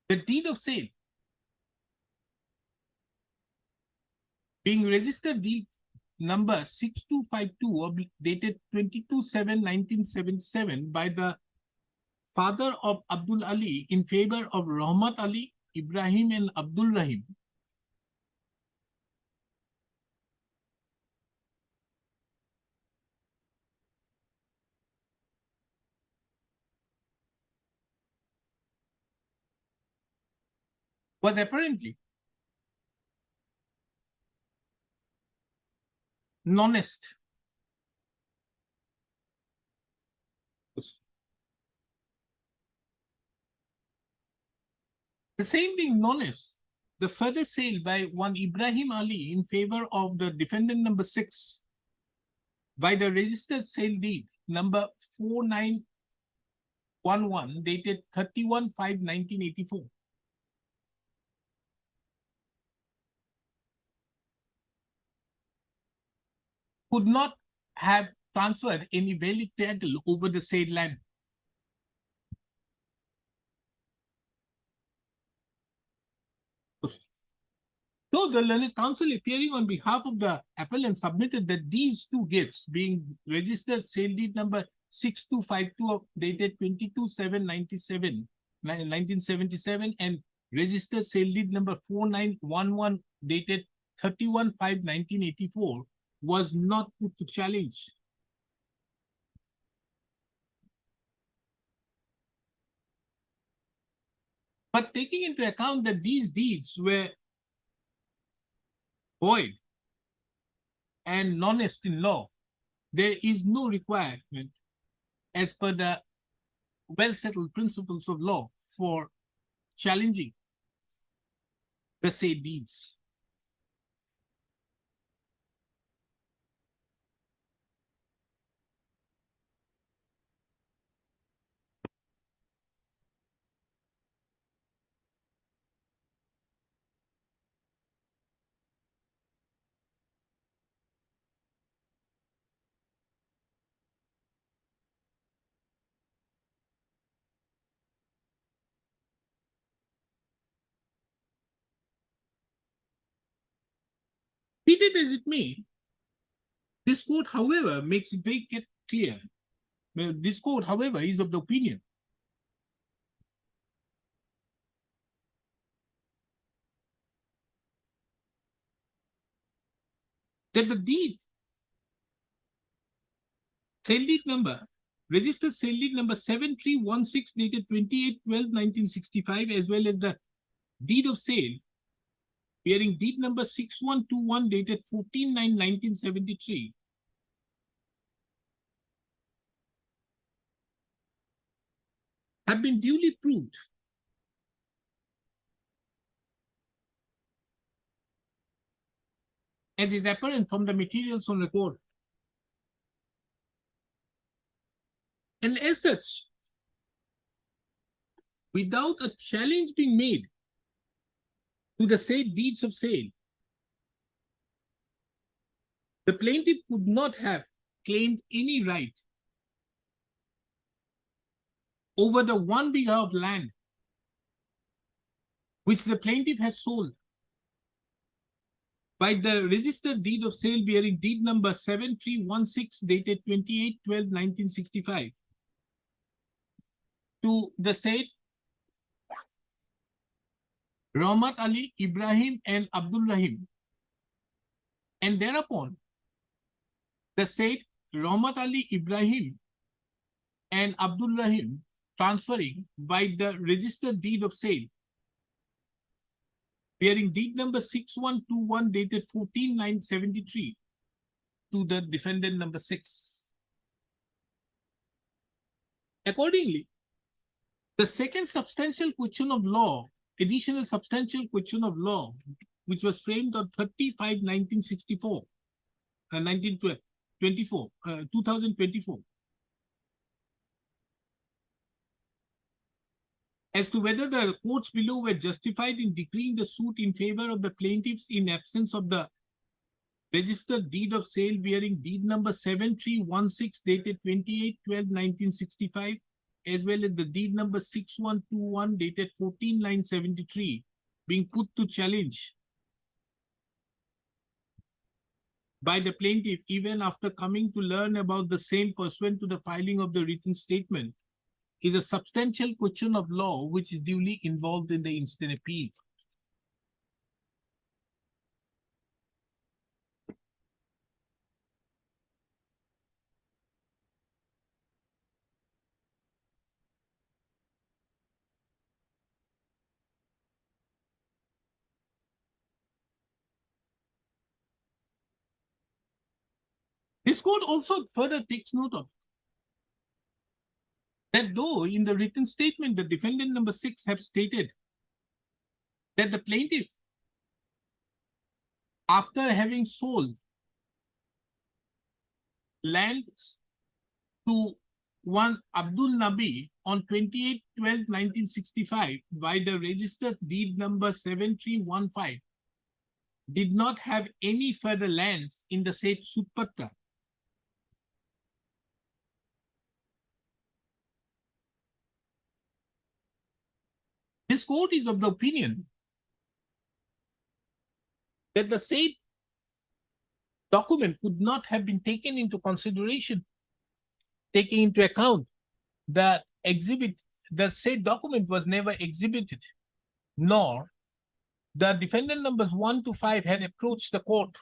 the deed of sale being registered deed number 6252 dated 22/7/1977 by the father of Abdul Ali in favor of Rahmat Ali, Ibrahim, and Abdul Rahim was apparently non-est. The same being non-est, the further sale by one Ibrahim Ali in favor of the defendant number 6 by the registered sale deed number 4911 dated 31/5/1984 could not have transferred any valid title over the said land. So the learned counsel appearing on behalf of the appellant submitted that these two gifts, being registered sale deed number 6252 dated 22/7/1977 and registered sale deed number 4911 dated 31/5/1984 was not put to challenge. But taking into account that these deeds were void and non-est in law, there is no requirement as per the well-settled principles of law for challenging the said deeds. Be it as it may, this court, however, makes it very clear. Well, this court, however, is of the opinion that the deed, sale deed number, registered sale deed number 7316 dated 28/12/1965, as well as the deed of sale bearing deed number 6121 dated 14/9/1973, have been duly proved as is apparent from the materials on record. And as such, without a challenge being made to the said deeds of sale, the plaintiff could not have claimed any right over the 1 bighah of land which the plaintiff has sold by the registered deed of sale bearing deed number 7316 dated 28/12/1965 to the said Rahmat Ali, Ibrahim and Abdul Rahim, and thereupon the said Rahmat Ali, Ibrahim and Abdul Rahim transferring by the registered deed of sale bearing deed number 6121 dated 14/9/73 to the defendant number 6. Accordingly, the second substantial question of law, additional substantial question of law, which was framed on 30/5/1964, 2024, as to whether the courts below were justified in decreeing the suit in favor of the plaintiffs in absence of the registered deed of sale bearing deed number 7316 dated 28/12/1965, as well as the deed number 6121 dated 14/9/73 being put to challenge by the plaintiff even after coming to learn about the same pursuant to the filing of the written statement, is a substantial question of law which is duly involved in the instant appeal. This court also further takes note of that though in the written statement the defendant number 6 have stated that the plaintiff, after having sold land to one Abdul Nabi on 28/12/1965 by the registered deed number 7315, did not have any further lands in the said Sutpatra. This court is of the opinion that the said document could not have been taken into consideration, taking into account the exhibit, the said document was never exhibited, nor the defendant numbers 1 to 5 had approached the court,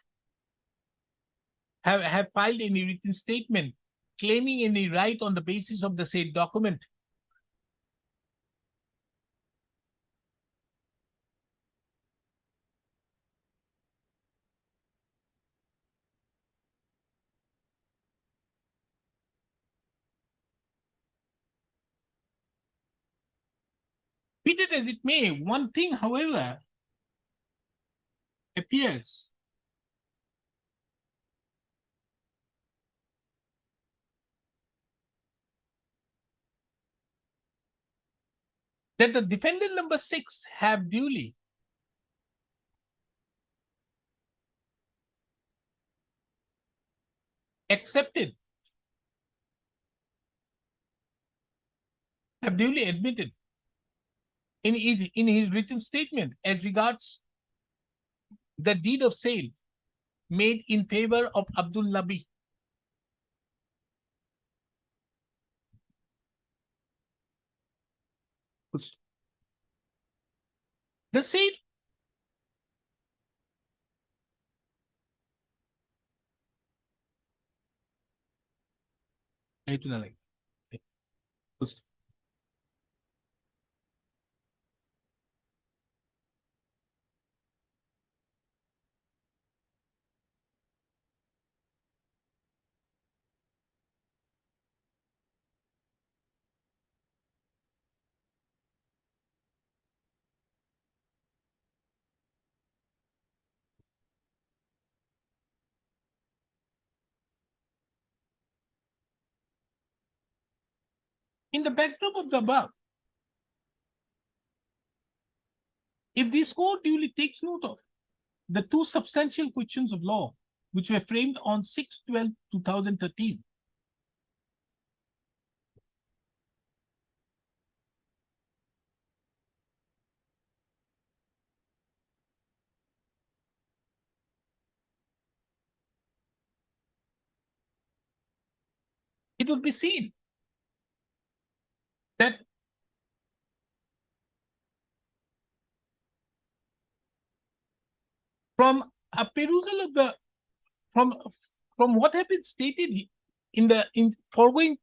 have filed any written statement claiming any right on the basis of the said document. Be that as it may, one thing, however, appears. That the defendant number 6 have duly accepted, have duly admitted in his written statement as regards the deed of sale made in favor of Abdul Labi. The sale in the backdrop of the above, if this court duly takes note of the two substantial questions of law which were framed on 6/12/2013, it would be seen that from a perusal of the from what has been stated in the foregoing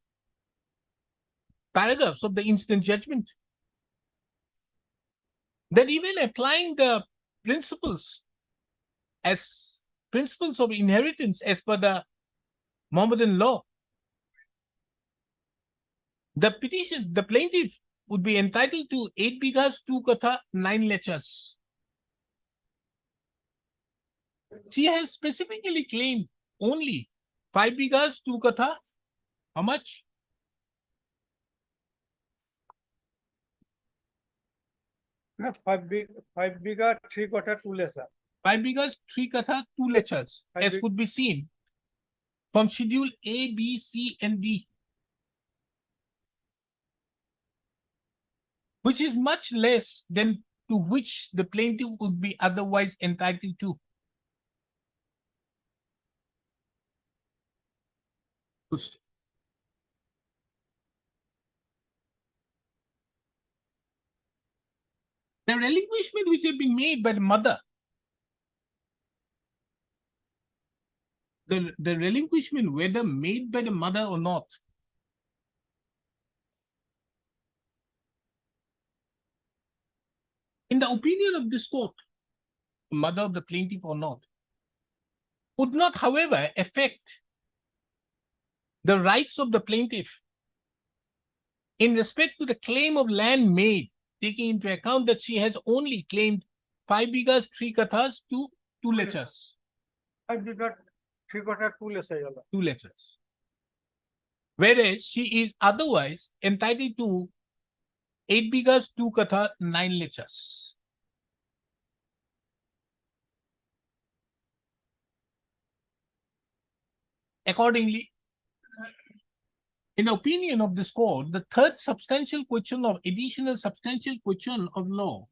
paragraphs of the instant judgment, that even applying the principles as principles of inheritance as per the Mohammedan law, the plaintiff would be entitled to 8 bighas, 2 katha, 9 lechas. She has specifically claimed only 5 bighas, 2 katha. How much? Five bigger, 3 quarter, 2 lesser. 5 bighas, 3 katha, 2 lechas, Five as big- could be seen from schedule A, B, C, and D, which is much less than to which the plaintiff would be otherwise entitled to. The relinquishment which had been made by the mother, the relinquishment, whether made by the mother or not, in the opinion of this court, mother of the plaintiff or not, would not, however, affect the rights of the plaintiff in respect to the claim of land made, taking into account that she has only claimed 5 bighas, 3 kathas, 2 lechas. 5 bigger, 3 quarter, 2 lesser. 2 lechas. Whereas she is otherwise entitled to 8 bighas, 2 katha, 9 lechas. Accordingly, in the opinion of this court, the third substantial question of additional substantial question of law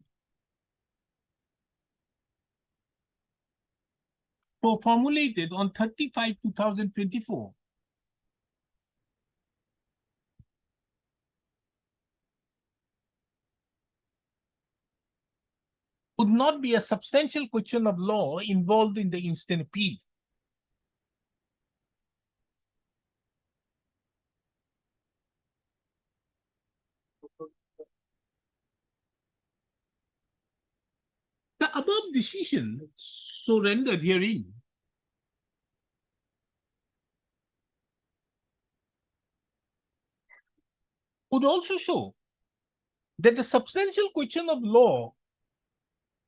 formulated on 30/5/2024 would not be a substantial question of law involved in the instant appeal. The above decision so rendered herein would also show that the substantial question of law,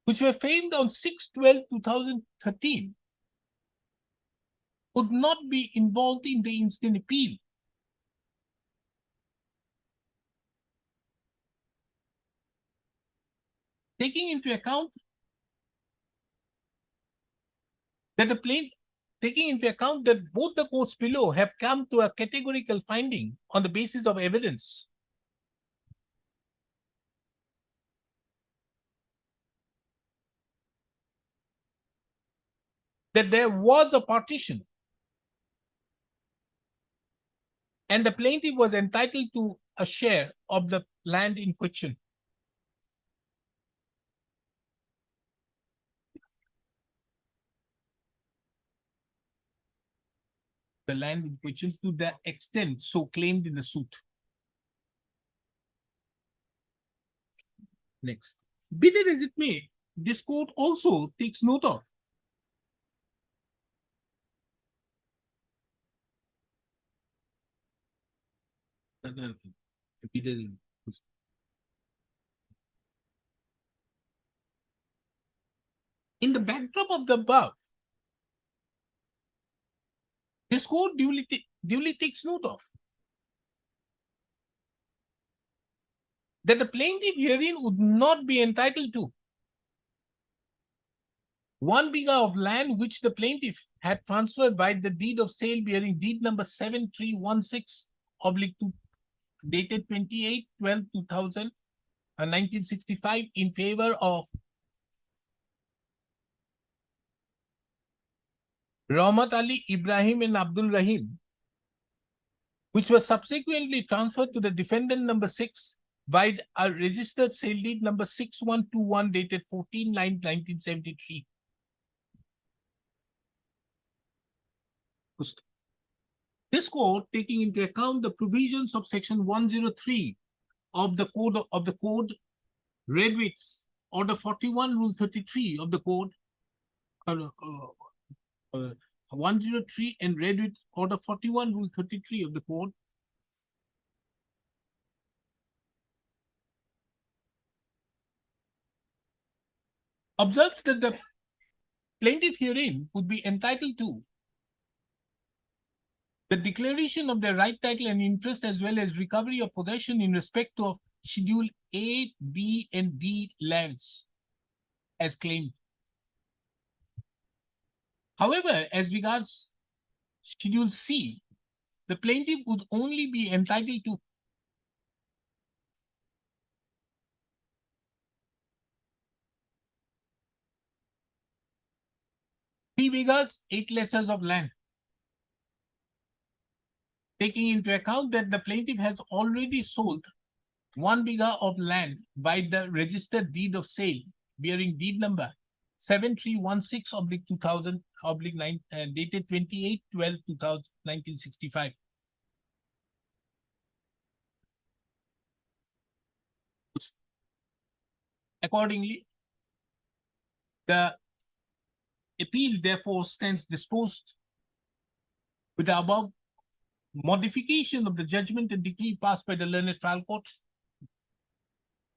which were framed on 6/12/2013, would not be involved in the instant appeal. Taking into account that both the courts below have come to a categorical finding on the basis of evidence, that there was a partition and the plaintiff was entitled to a share of the land in question. The land in question to the extent so claimed in the suit. Next. Be that as it may, this court also takes note of in the backdrop of the above, this court duly takes note of that the plaintiff herein would not be entitled to 1 bighah of land which the plaintiff had transferred by the deed of sale bearing deed number 7316/2 dated 28/12/2000 1965 in favor of Rahmat Ali, Ibrahim and Abdul Rahim, which was subsequently transferred to the defendant number 6 by a registered sale deed number 6121 dated 14/9/1973. This court, taking into account the provisions of section 103 of the code, read with order 41 rule 33 of the code, 103 and read with order 41 rule 33 of the code, observed that the plaintiff herein would be entitled to the declaration of their right, title, and interest, as well as recovery of possession in respect of Schedule A, B, and D lands as claimed. However, as regards Schedule C, the plaintiff would only be entitled to three bighahs, 8 lesses of land, taking into account that the plaintiff has already sold 1 bighah of land by the registered deed of sale bearing deed number 7316/2000 dated 28/12/2000 1965. Accordingly, the appeal therefore stands disposed with the above modification of the judgment and decree passed by the learned trial court,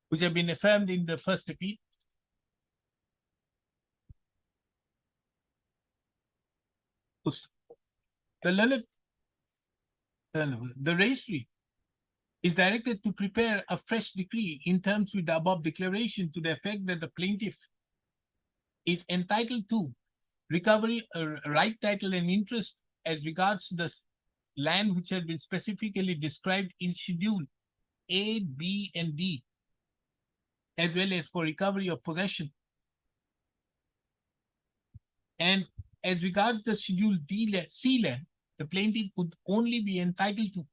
which have been affirmed in the first appeal. The registry is directed to prepare a fresh decree in terms with the above declaration to the effect that the plaintiff is entitled to recovery, right, title, and interest as regards the land which has been specifically described in Schedule A, B, and D, as well as for recovery of possession. And as regards the Schedule C land, the plaintiff would only be entitled to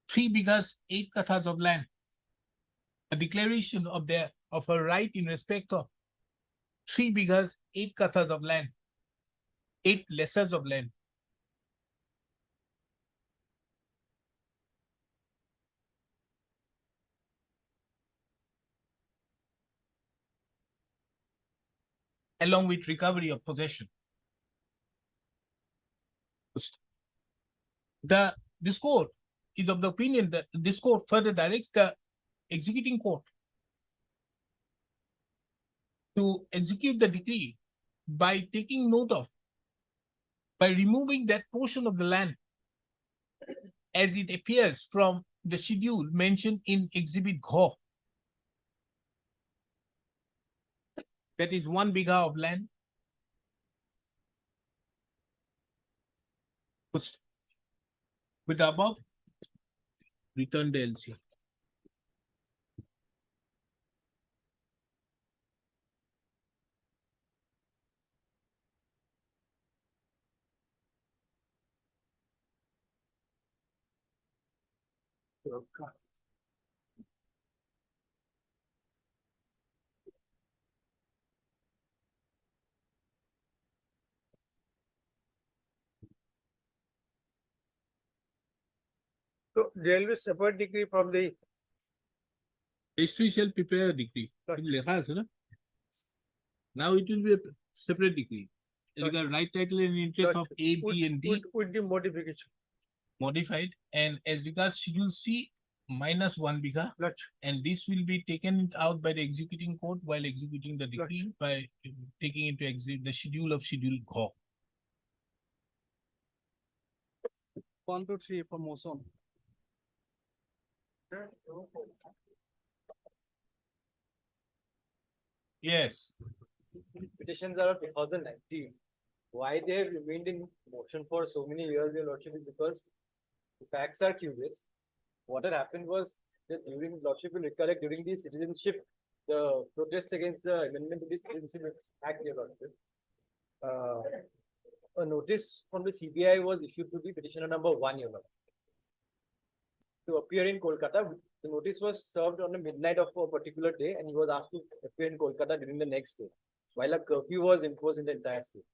3 bighahs, 8 kathas of land. A declaration of her right in respect of 3 bighahs, 8 kathas of land, 8 lesses of land. Along with recovery of possession. This court is of the opinion that this court further directs the executing court to execute the decree by taking note of, by removing that portion of the land as it appears from the schedule mentioned in Exhibit Gho. That is 1 bigha of land. With the above, return the LC. So there will be separate decree from the, Registry shall prepare a decree. Gotcha. লেখা আছে না? Now it will be a separate decree. Gotcha. Regard right title and interest of A, B, and D with the modification. modified, and as regards schedule C minus 1 bigha, Gotcha. and this will be taken out by the executing court while executing the decree by taking into exit the schedule of schedule Gho. 1 to 3 for motion. Yes. Petitions are of 2019. Why they have remained in motion for so many years, your lordship, is because the facts are curious. What had happened was that during, lordship will recollect, during the citizenship, the protests against the amendment to the Citizenship Act, your lordship, a notice from the CBI was issued to the petitioner number 1, your lordship, to appear in Kolkata. The notice was served on the midnight of a particular day, and he was asked to appear in Kolkata during the next day, while a curfew was imposed in the entire state.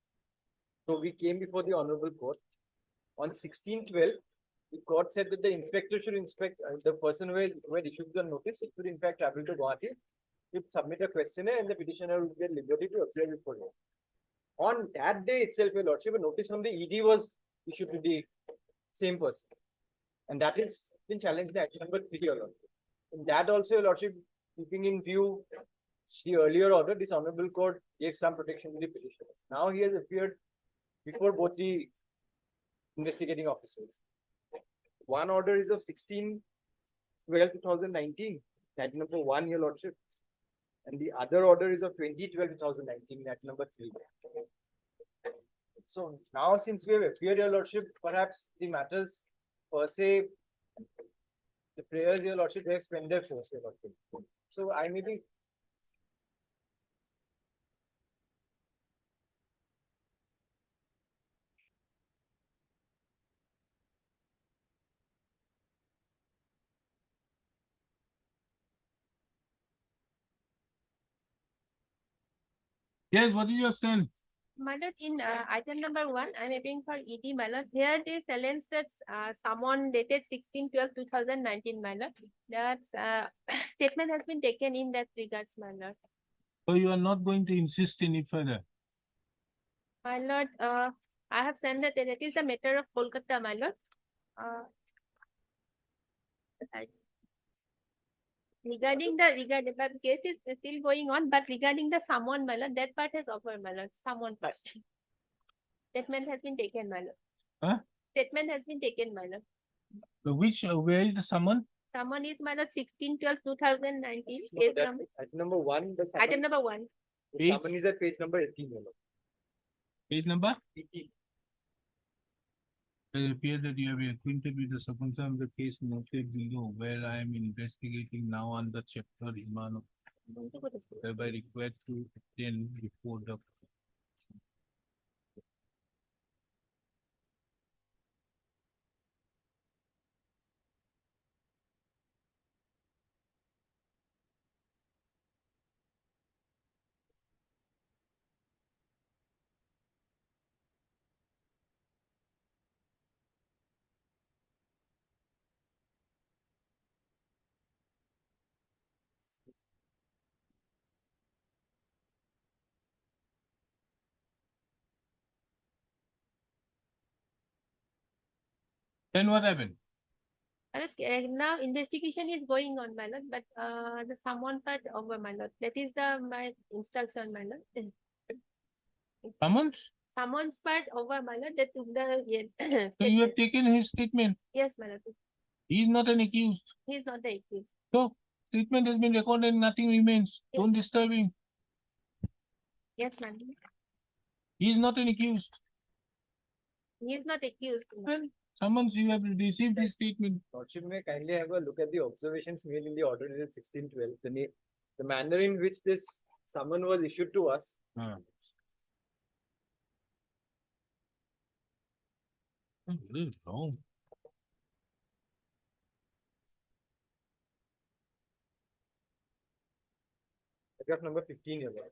So we came before the Honorable Court. On 16/12, the court said that the inspector should inspect the person who had issued the notice. It should in fact travel to Guwahati, should submit a questionnaire, and the petitioner would get liberty to appear before him. On that day itself, your lordship, a notice from the ED was issued to the same person. And that has been challenged in action number 3, your lordship. In that also, your lordship, keeping in view the earlier order, this Honorable Court gave some protection to the petitioners. Now he has appeared before both the investigating officers. One order is of 16/12/2019, that number 1, your lordship. And the other order is of 20/12/2019, that number 3. So now, since we have appeared, your lordship, perhaps the matters per se, the prayers, your lordship, they have spent their force, your lordship. So I may be. Yes, what is your stand? My lord, in item number 1, I'm appealing for ED, my lord. Here it is alleged that someone dated 16/12/2019, my lord. That statement has been taken in that regards, my lord. So you are not going to insist any further. My lord, I have sent that it is a matter of Kolkata, my lord. Regarding the case is still going on, but regarding the someone, my lord, that part has offered, my lord, someone part. Statement has been taken, my lord. Huh? Statement has been taken, my lord. So which, where is the summon? Someone is, my lord, 16/12/2019. No, Case that- number, Item number 1, the item summons- number 1. the Page? summons is at page number 18, your lord. Page number? 18. It appears that you have been acquainted with the circumstance of the case noted below, where I am investigating now under chapter Iman, whereby required to attend before the. Then what happened? My lord, now investigation is going on, my lord, but the someone part over, my lord. That is my instruction, my lord. Summons? Someone's part over, my lord. That took the So you have statement. taken his statement. Yes, my lord. He is not an accused. He is not the accused. So statement has been recorded, nothing remains. Yes, Don't sir. disturb him. Yes, madam. He is not an accused. He is not accused. Well, summons, you have received his statement. Lordship, may I kindly have a look at the observations made in the order dated 1612. The manner in which this summon was issued to us. This is wrong. Paragraph number 15, Your Lord.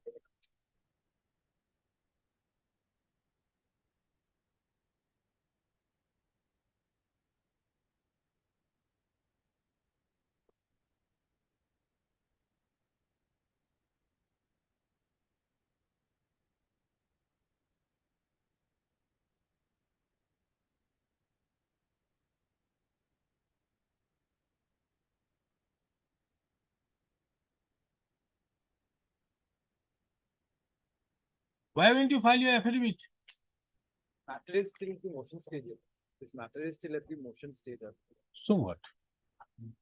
Why haven't you filed your affidavit? Matter is still at the motion stage. Your Lord. This matter is still at the motion stage. Your Lord. So what?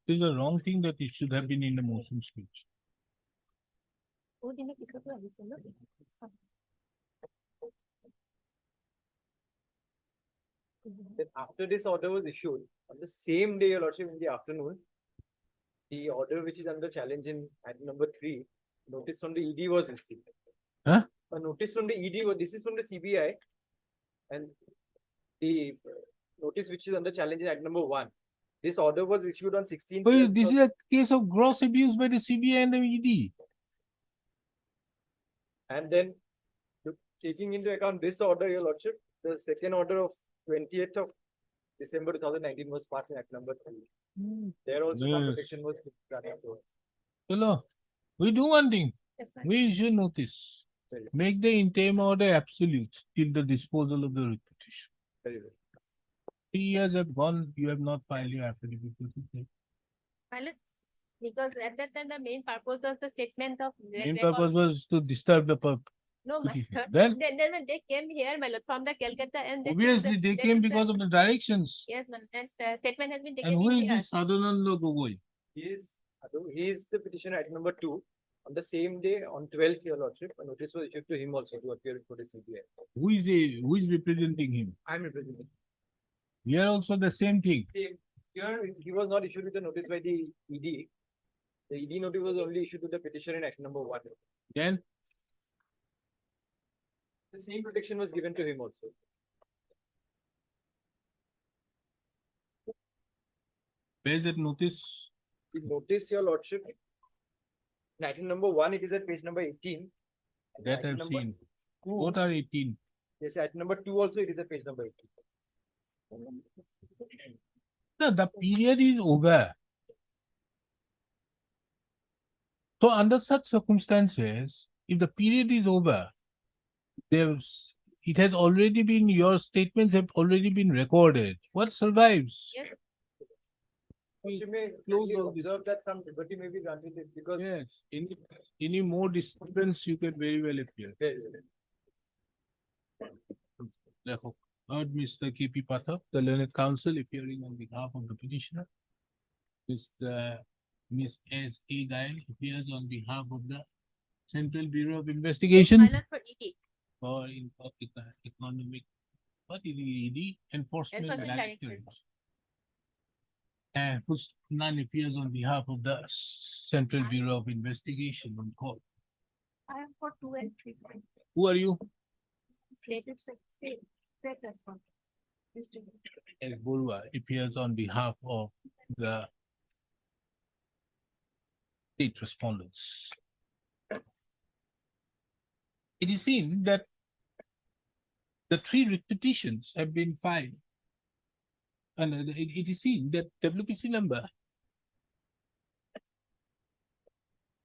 This is the wrong thing that it should have been in the motion speech. Oh, দিনে পিছতো আহিছে ন? Then after this order was issued, on the same day, Your Lordship, in the afternoon, the order which is under challenge in item number 3, notice from the ED was received. Huh? A notice from the ED, this is from the CBI, and the notice which is under challenge in item number 1. This order was issued on 16th. Oh, this is a case of gross abuse by the CBI and the ED. And then, taking into account this order, Your Lordship, the second order of 28th of December 2019 was passed in Act number 3. There also some Yes. protection was granted to us. Hello, we do one thing. Yes, ma'am. We issue notice. Very well. Make the interim order absolute till the disposal of the repetition. Very well. 3 years have gone, you have not filed your affidavit. What is it? My lord, because at that time the main purpose was the statement of Main record. purpose was to disturb the No, my petition. lord. Then, Then when they came here, my lord, from the Calcutta and they took obviously, they came took because of the directions. Yes, ma'am. And the statement has been taken And who in is here. this Sadhananda Gogoi? He is the petitioner at number 2. On the same day, on 12th, Your Lordship, a notice was issued to him also to appear before the CBI. Who is representing him? I'm representing. Here also the same thing. Here, he was not issued with a notice by the ED. The ED notice was only issued to the petitioner in Act number 1. Then, The same protection was given to him also. where is that notice? The notice, Your Lordship, in item number 1, it is at page number 18. And That item I've number seen. 2, Both are 18. yes, item number 2 also, it is at page number 18. No, the period is over. So under such circumstances, if the period is over, it has already been, your statements have already been recorded. What survives? Yes. You may Close clearly all this. observe that some liberty may be granted because. Yes, any more disturbance, you can very well appear. Very well. Lekho. Heard Mr. K.P. Pathak, the learned counsel appearing on behalf of the petitioner. Mr. Miss S. A. Gail appears on behalf of the Central Bureau of Investigation My lord for ED. for economic, what is ED? Enforcement Enforcement Directorate. Directorate. And Husnan appears on behalf of the Central Bureau of Investigation on court. I am for 2 and 3. Who are you? Related state response. Mr. S. Borua appears on behalf of the state respondents. It is seen that the 3 petitions have been filed. And it is seen that WPC number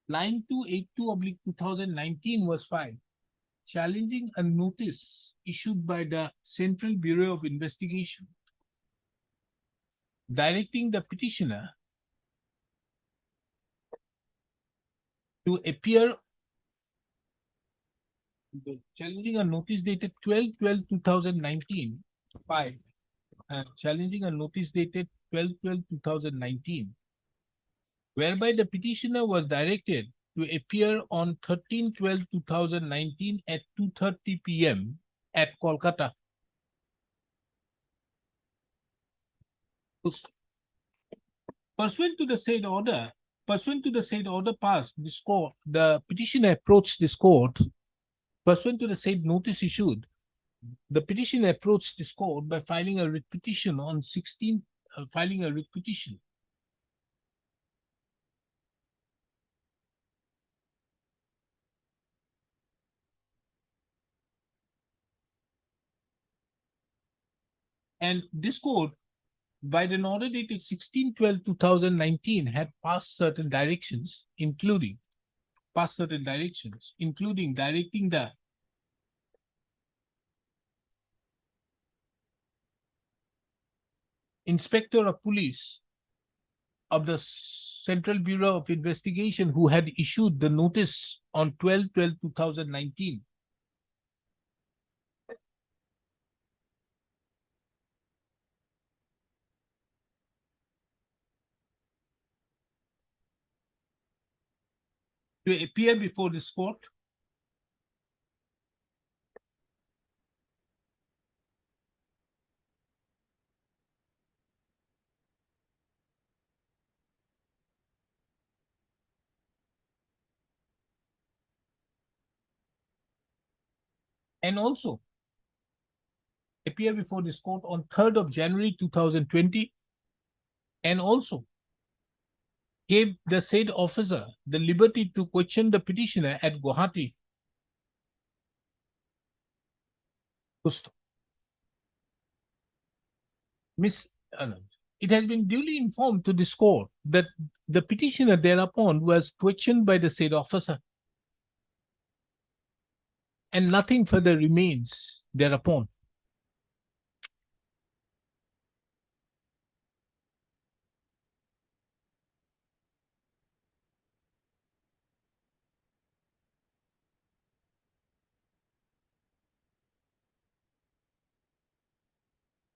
9282/2019 was filed, challenging a notice issued by the Central Bureau of Investigation directing the petitioner to appear, challenging a notice dated 12/12/2019 by challenging a notice dated 12/12/2019, whereby the petitioner was directed to appear on 13/12/2019 at 2:30 p.m. at Kolkata. Pursuant to the said order passed, this court, the petitioner approached this court. Pursuant to the said notice issued, the petitioner approached this court by filing a writ petition on 16th, filing a writ petition. And this court, by an order dated 16/12/2019, had passed certain directions, including directing the Inspector of Police of the Central Bureau of Investigation, who had issued the notice on 12/12/2019, to appear before this court and also appear before this court on 3rd of January 2020, and also gave the said officer the liberty to question the petitioner at Guwahati. It has been duly informed to this court that the petitioner thereupon was questioned by the said officer, and nothing further remains thereupon.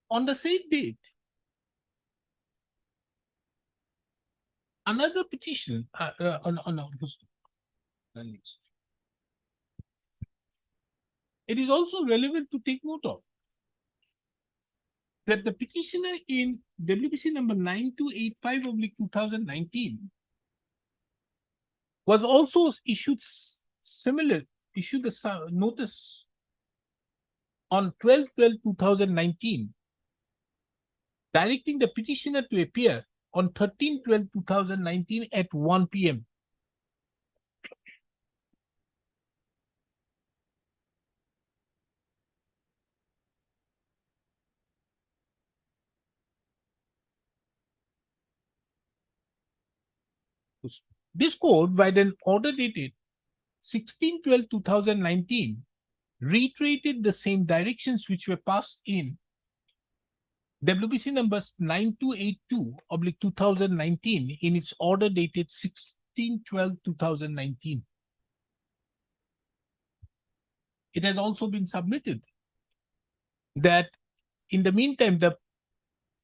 On the same date, another petition it is also relevant to take note of that the petitioner in WBC number 9285/2019 was also issued a notice on 12/12/2019, directing the petitioner to appear on 13/12/2019 at 1 p.m. This court, by an order dated 16/12/2019, reiterated the same directions which were passed in WBC numbers 9282/2019 in its order dated 16/12/2019. It has also been submitted that in the meantime, the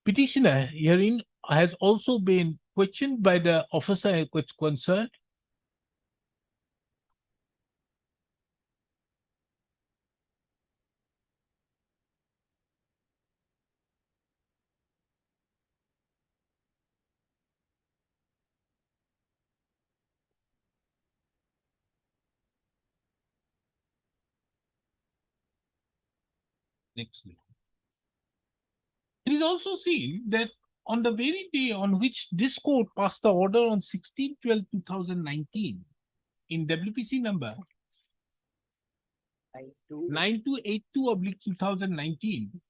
petitioner herein has also been questioned by the officer concerned, next. It is also seen that on the very day on which this court passed the order on 16/12/2019 in WPC number 9282/2019,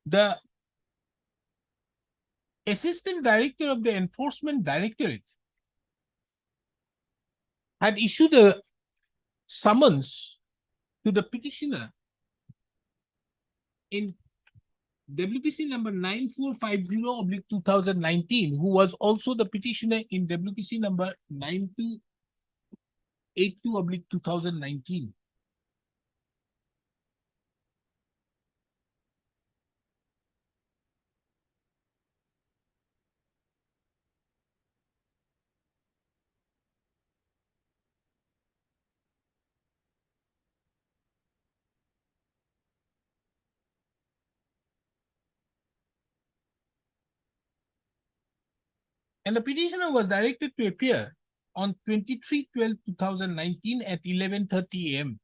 the Assistant Director of the Enforcement Directorate had issued a summons to the petitioner in WPC number 9450/2019, who was also the petitioner in WPC number 9282/2019. And the petitioner was directed to appear on 23/12/2019 at 11:30 a.m.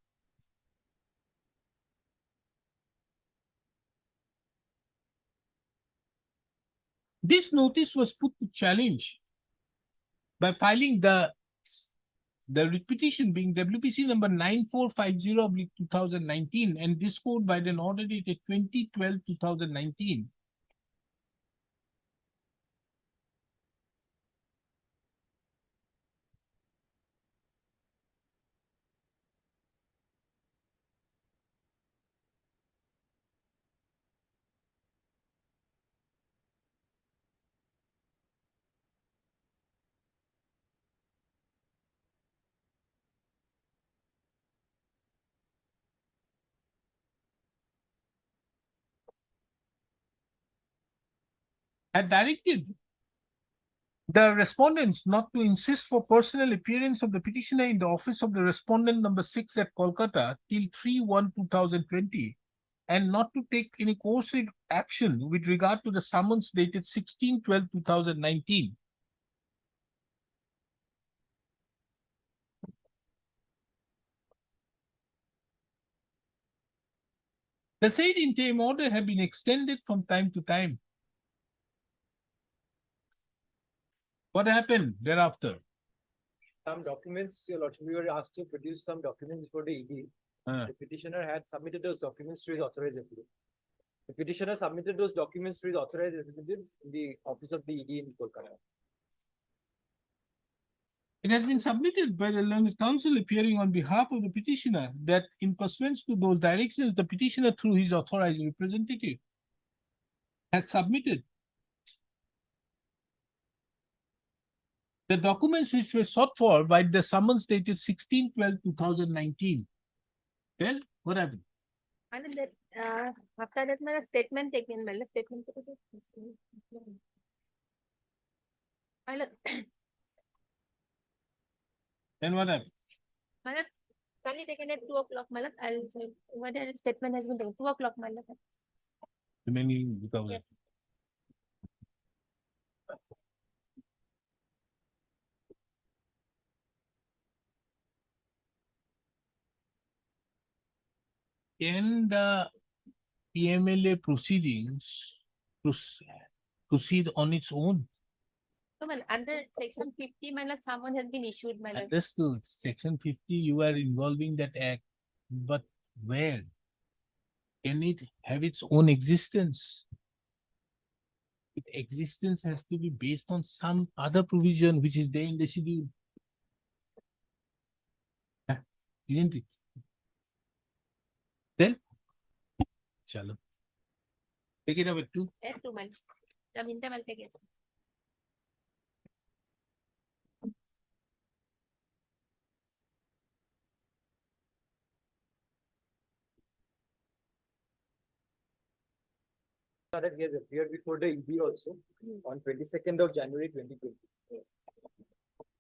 This notice was put to challenge by filing the petition being WPC number 9450/2019 and disclosed by the order dated 20/12/2019. Had directed the respondents not to insist for personal appearance of the petitioner in the office of the respondent number 6 at Kolkata till 3/1/2020 and not to take any coercive action with regard to the summons dated 16/12/2019. The said interim order have been extended from time to time. What happened thereafter? Some documents, your lordship, we were asked to produce some documents before the ED. The petitioner had submitted those documents to his authorized representative. The petitioner submitted those documents to his authorized representatives in the office of the ED in Kolkata. It has been submitted by the learned counsel appearing on behalf of the petitioner that in pursuance to those directions, the petitioner through his authorized representative had submitted the documents which were sought for by the summons dated 16/12/2019. Well, what happened? And that, after that, my statement taken, my statement. Then what happened? Malat, kali taken at 2 o'clock, Malat, I'll say, whether statement has been taken, 2 o'clock, Malat. Remaining because Yes. can the PMLA proceedings proceed on its own? So, well, under section 50, Malat, someone has been issued, Malat. Understood. Section 50, you are involving that act, but where? Can it have its own existence? Its existence has to be based on some other provision which is there in the schedule. Isn't it? Then, chalo. Take it up at 2. At 2, Malat. The meantime, I'll take it. That he has appeared before the ED also on 22nd of January 2020.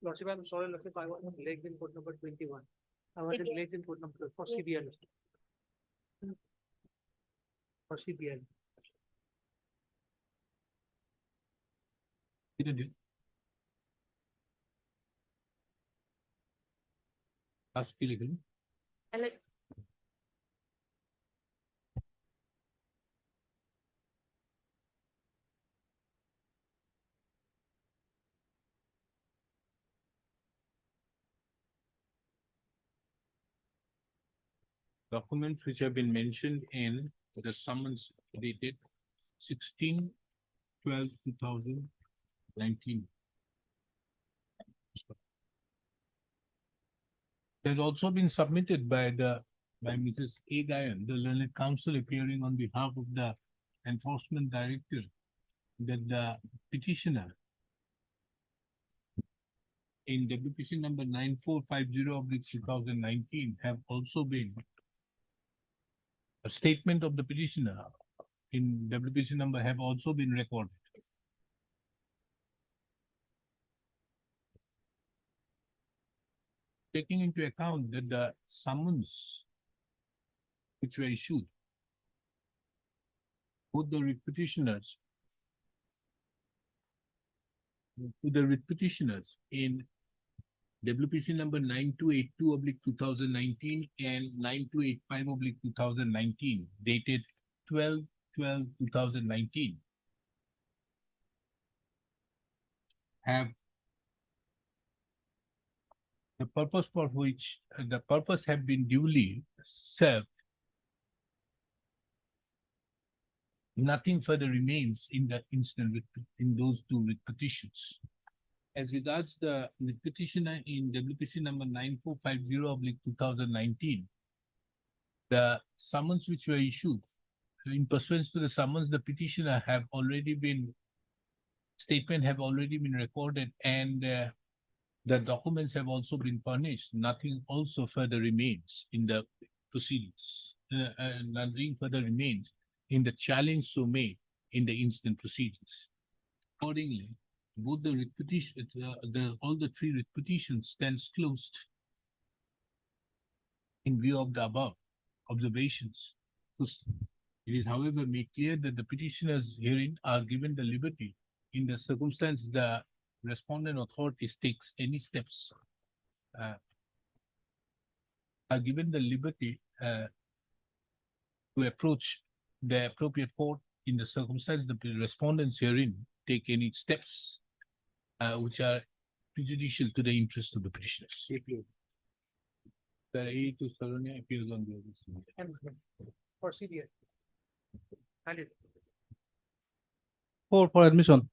Lordship, I'm sorry, Lordship, I was late in code number 21. I was Okay. late in code number for CBL. For CBL. Didn't you? Ask illegal. Malat, Documents which have been mentioned in the summons dated 16/12/2019. It has also been submitted by the by Mrs. A. Gayan, the learned counsel appearing on behalf of the enforcement director, that the petitioner in WPC number 9450 of 2019 have also been a statement of the petitioner in WPC number have also been recorded. Taking into account that the summons which were issued, both the writ petitioners in WPC number 9282 of 2019 and 9285 of 2019, dated 12/12/2019, have the purpose for which the purpose have been duly served. Nothing further remains in the incident in those two writ petitions. As regards the writ petitioner in WPC number 9450 of 2019, the summons which were issued, in pursuance to the summons, the petitioner have already been statement have already been recorded, and the documents have also been furnished. Nothing also further remains in the proceedings. Nothing further remains in the challenge so made in the incident proceedings. Accordingly, both the writ petition, all the three writ petitions stands closed in view of the above observations. It is, however, made clear that the petitioners herein are given the liberty in the circumstance the respondent authorities takes any steps, are given the liberty to approach the appropriate court in the circumstance the respondents herein take any steps which are prejudicial to the interest of the petitioners. The A to Salonia appears on the other side. And for CBI. And it. 4 for admission.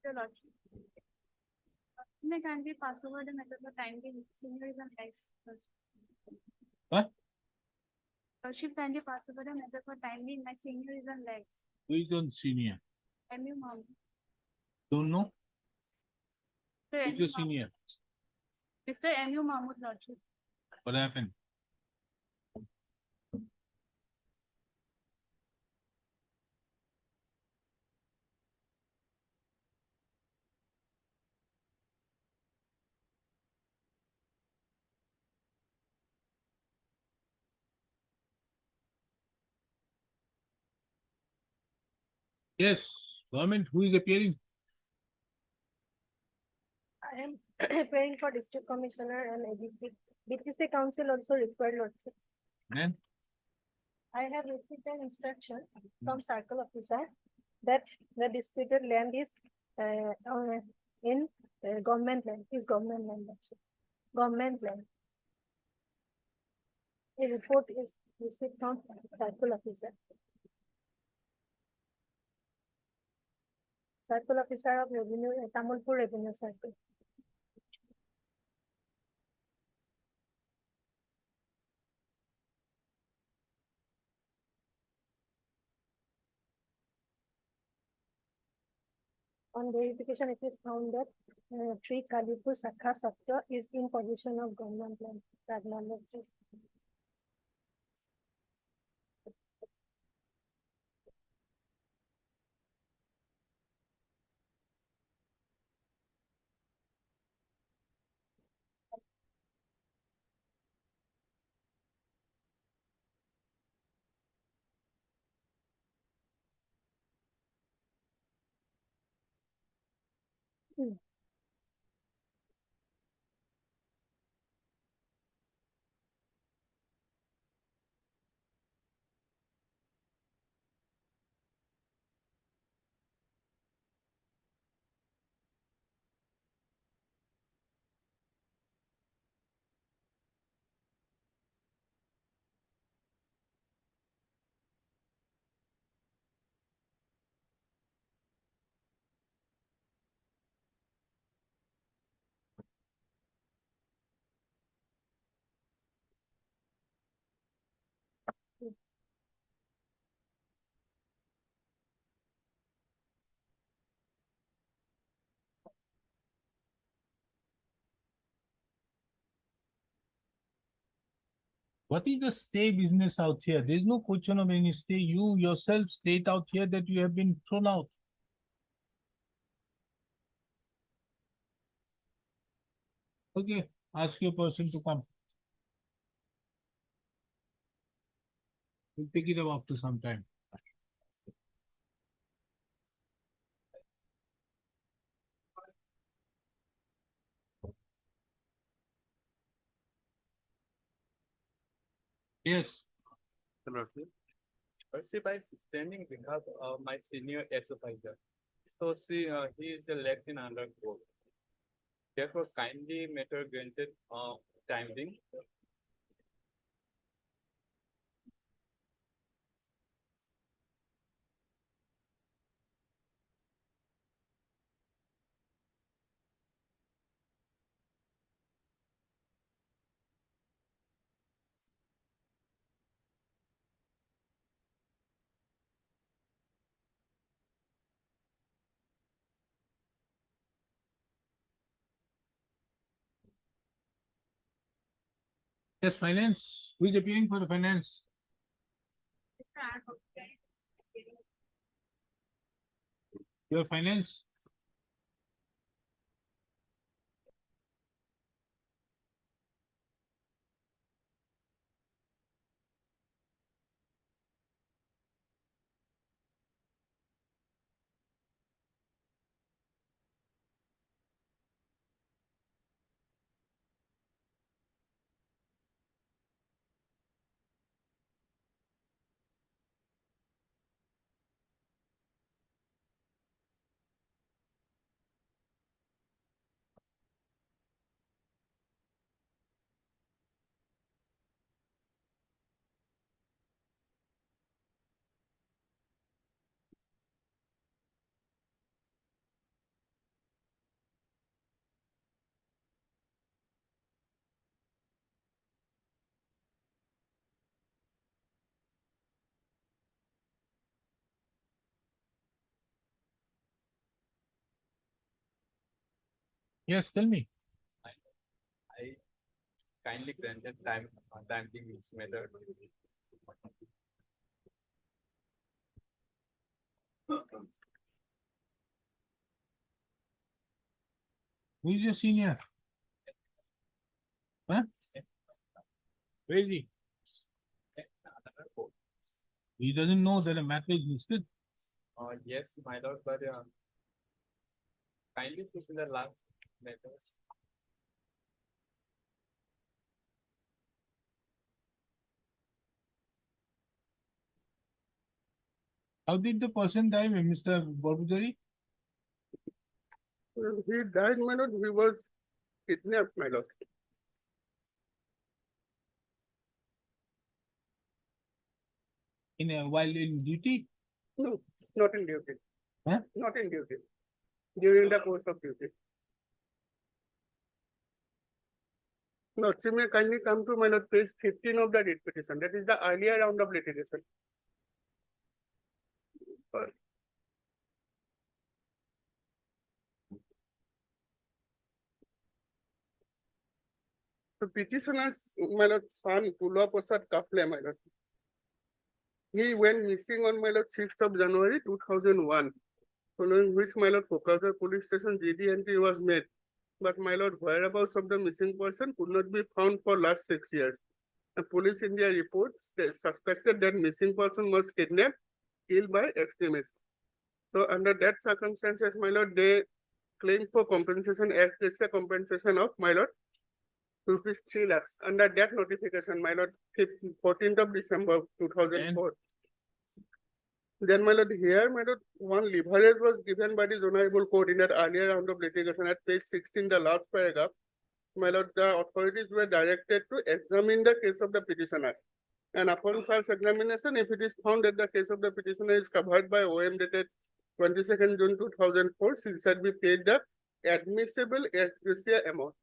Your Lordship. May kindly pass over the method for timely seniors and lives. What? Lordship, kindly pass over the method for timely in my seniors and lives. Who is on senior? MU Mahmood. Don't know? Sir, Who's MU your Mahmood. senior? Mr. MU Mahmood, Lordship. What happened? Yes, government, who is appearing? I am appearing for district commissioner and ABC. BTC council also required Lordship. Then, I have received an instruction from circle officer that the disputed land is in government land, is government land. Lordship. Government land. A report is received from circle officer. Circle officer of revenue, Tamulpur Revenue Circle. On verification, it is found that 3 Kalipur Sakha sector is in possession of government land. That number is. What is the stay business out here? There's no question of any stay. You yourself state out here that you have been thrown out. Okay, ask your person to come. We'll pick it up after some time. Yes. See, by standing behalf of my senior supervisor, so he is the left in under court. Therefore, kindly matter granted timing. Yes, finance. Who is appearing for the finance? Your finance? Yes, tell me. I kindly granted time this matter. Who is your senior? Huh? Where is he? He doesn't know that a matter is listed. Yes, my lord, but kindly put in the last matter. How did the person die, Mr. Barbujari? He died, my lord. He was kidnapped, my lord. While in duty? No, not in duty. Huh? Not in duty. During the course of duty. No, she may kindly come to my lord page 15 of the writ petition. That is the earlier round of litigation. The petitioner's, my lord, son, Pulwa Prasad Kafle, my lord. He went missing on, my lord, 6th of January 2001, following which, my lord, Kokazar police station GD entry was made. But, my lord, whereabouts of the missing person could not be found for last 6 years. The police in their reports, they suspected that missing person was kidnapped, killed by extremists. So, under that circumstances, my lord, they claimed for compensation, as a compensation of, my lord, ₹3 lakhs. Under that notification, my lord, 14th of December 2004. Then, my lord, here, my lord, one leverage was given by the honorable court in that earlier round of litigation at page 16, the last paragraph. My lord, the authorities were directed to examine the case of the petitioner. And upon such examination, if it is found that the case of the petitioner is covered by OM dated 22nd June 2004, she shall be paid the admissible ex gratia amount.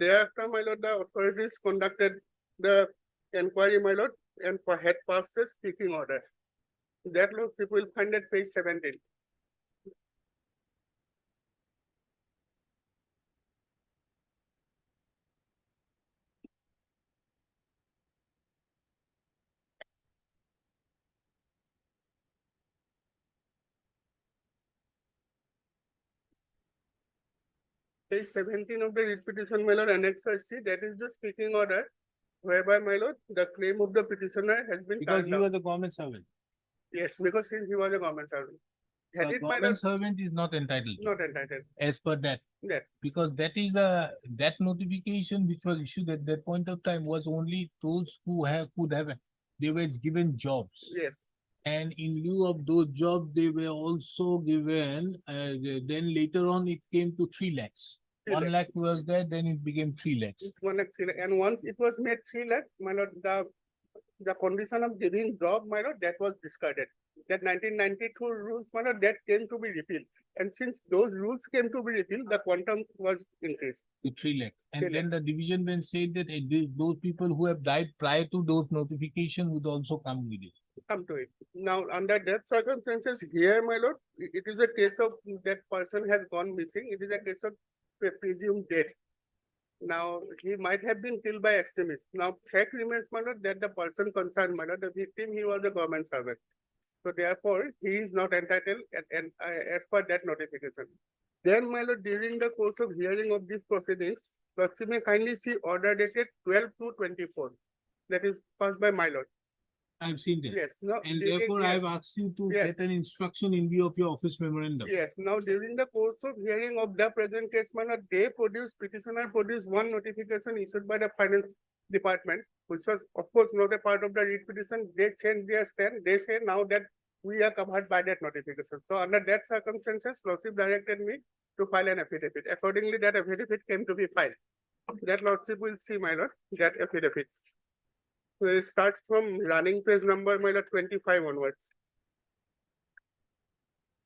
Thereafter, my lord, the authorities conducted the inquiry, my lord, and for head passes speaking order. That lordship will find at page 17. Page 17 of the writ petition, my lord, annexure C, that is the speaking order, whereby, my lord, the claim of the petitioner has been Because turned he down. was a government servant. Yes, because since he was a government servant. Had A it, my lord, government servant is not entitled to, not entitled. as per that. That, Because that is that notification which was issued at that point of time was only those who they were given jobs. yes, And in lieu of those jobs, they were also given, then later on it came to 3 lakhs. 3 1 lakhs. lakh was there, then it became 3 lakhs. It's 1 lakh, 3 lakh. And once it was made 3 lakh, my lord, the condition of giving job, my lord, that was discarded. That 1992 rules, my lord, that came to be repealed. And since those rules came to be repealed, the quantum was increased. To 3 lakhs. 3 And then the division then said that those people who have died prior to those notifications would also come with it. Come to it. Now, under that circumstances here, my lord, it is a case of that person has gone missing. It is a case of presumed death. Now, he might have been killed by extremists. Now, fact remains, my lord, that the person concerned, my lord, the victim, he was a government servant. So therefore, he is not entitled as per that notification. Then, my lord, during the course of hearing of these proceedings, Lordship may kindly see order dated 12/2/24. That is passed by my lord. I've seen that. Yes. No, And during- therefore, yes. I've asked you to Yes. get an instruction in view of your office memorandum. Yes, now during the course of hearing of the present case, manner, petitioner produced one notification issued by the finance department, which was of course not a part of the writ petition. They changed their stand. They say now that we are covered by that notification. So under that circumstances, Lordship directed me to file an affidavit. Accordingly, that affidavit came to be filed. That Lordship will see, my lord, that affidavit. So it starts from running page number, my lord, 25 onwards.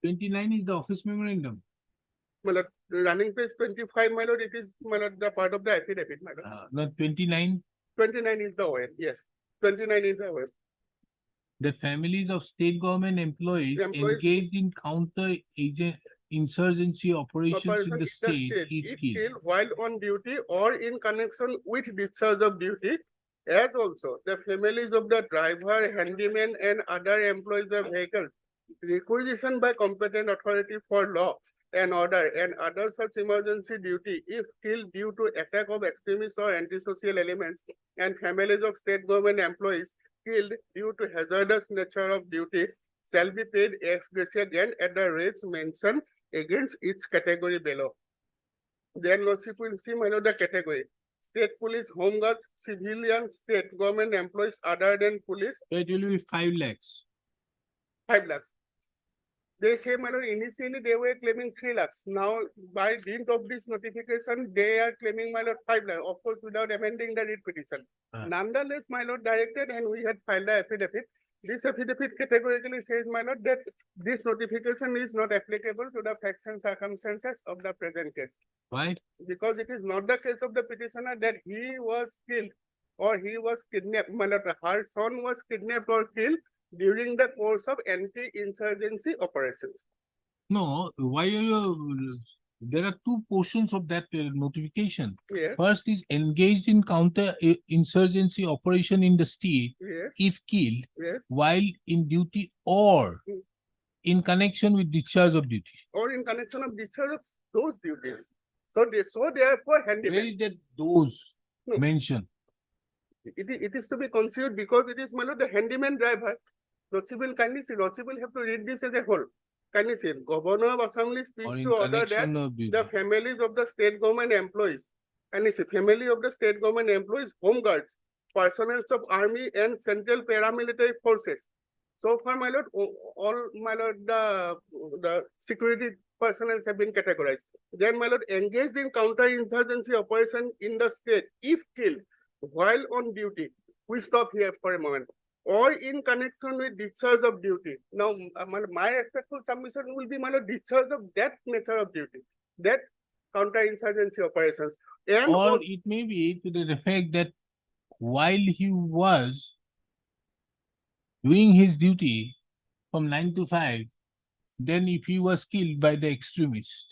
29 is the office memorandum. My lord, running page 25, my lord, it is, my lord, the part of the affidavit, my lord. Not 29. 29 is the OM, yes. 29 is the OM. The families of state government employees engaged in counter agent insurgency operations in the state if killed. While on duty or in connection with discharge of duty, as also the families of the driver, handyman, and other employees of vehicles requisitioned by competent authority for law and order and other such emergency duty if killed due to attack of extremist or antisocial elements, and families of state government employees killed due to hazardous nature of duty shall be paid ex gratia and at the rates mentioned against each category below. Then Lordship will see, my lord, the category. State police, home guard, civilian, state government employees other than police, So it will be 5 lakhs. 5 lakhs. They say, my lord, initially they were claiming 3 lakhs. Now, by dint of this notification, they are claiming, my lord, 5 lakhs, of course, without amending the writ petition. Nonetheless, my lord directed, and we had filed the affidavit. This affidavit categorically says, my lord, that this notification is not applicable to the facts and circumstances of the present case. Why? Because it is not the case of the petitioner that he was killed or he was kidnapped. My lord, her son was kidnapped or killed during the course of anti-insurgency operations. No, why are you? There are 2 portions of that notification. Yes, First is engaged in counter insurgency operation in the state yes, if killed yes. while in duty or in connection with discharge of duty. Or in connection of discharge of those duties. So therefore, Where handyman. is that those No. mentioned? It is to be considered because it is, my lord, the handyman driver. Lordship will kindly see, Lordship will have to read this as a whole. Kindly see, Governor of Assembly speaks Or in to order that connection of duty. the families of the state government employees, and it's a family of the state government employees, home guards, personnel of army and central paramilitary forces. So far, my lord, all, my lord, the security personnel have been categorized. Then, my lord, engaged in counter-insurgency operation in the state, if killed while on duty. We stop here for a moment. Or in connection with discharge of duty. Now, my respectful submission will be, my lord, discharge of that nature of duty, that counter-insurgency operations. And Or it may be to the effect that while he was doing his duty from 9 to 5, then if he was killed by the extremist,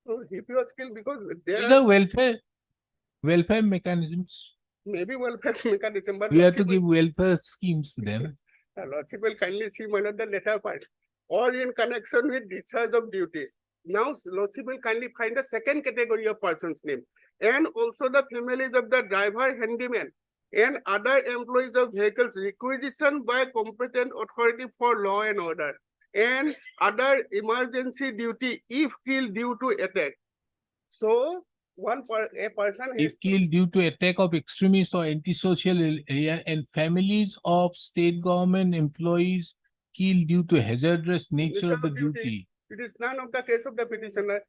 So if he was killed because there these are are welfare mechanisms. maybe welfare mechanism, but We have to Lordship give welfare schemes to them. Lordship will kindly see my lord the latter part. Or in connection with discharge of duty. Now, Lordship will kindly find a second category of person's name. And also the families of the driver, handyman, and other employees of vehicles requisitioned by competent authority for law and order. And other emergency duty if killed due to attack. So, a person has If killed due to attack of extremist or antisocial area, and families of state government employees killed due to hazardous nature of the duty. It is none of the case of the petitioner.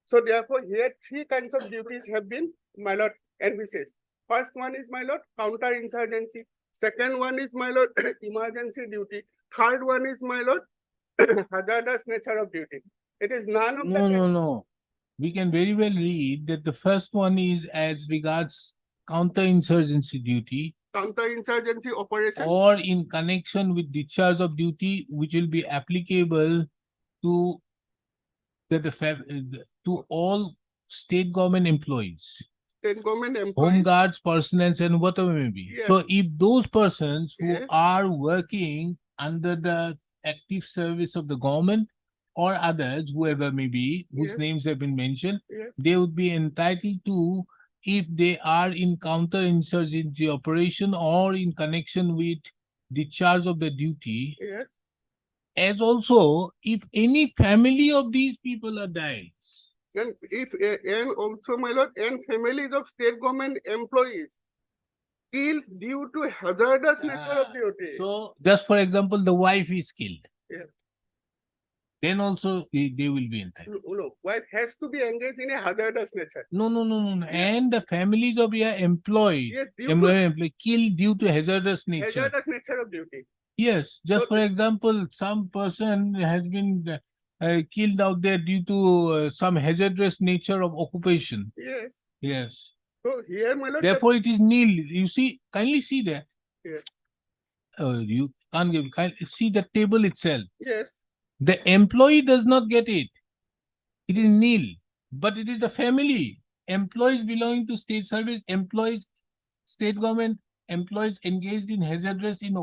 So therefore, here three kinds of duties have been, my lord, envisaged. First one is, my lord, counter-insurgency. Second one is, my lord, emergency duty. Third one is, my lord, hazardous nature of duty. It is none of No, the no, no. We can very well read that the first one is as regards counter-insurgency duty counter-insurgency operation. or in connection with discharge of duty, which will be applicable to to all state government employees, State government home employees. guards, personnel, and whatever may be. Yes. So if those persons who Yes. are working under the active service of the government or others, whoever may be, whose Yes. names have been mentioned, Yes. they would be entitled to, if they are in counter-insurgency operation or in connection with discharge of the duty, Yes. as also if any family of these people are dies. And if and also, my lord, and families of state government employees killed due to hazardous nature of duty. So, just for example, the wife is killed. Yes. Then also they will be entitled. No, wife has to be engaged in a hazardous nature. No, no, no, no, no. And the families of your employed, Yes, due to employee killed due to hazardous nature. hazardous nature of duty. Yes, just So for example, some person has been killed out there due to some hazardous nature of occupation. Yes. Yes. So here, my lord, Therefore, it is nil. You see, kindly see there. Yes. You can't give. See the table itself. yes, The employee does not get it. It is nil. But it is the family. Employees belonging to state service, employees, state government, employees engaged in hazardous in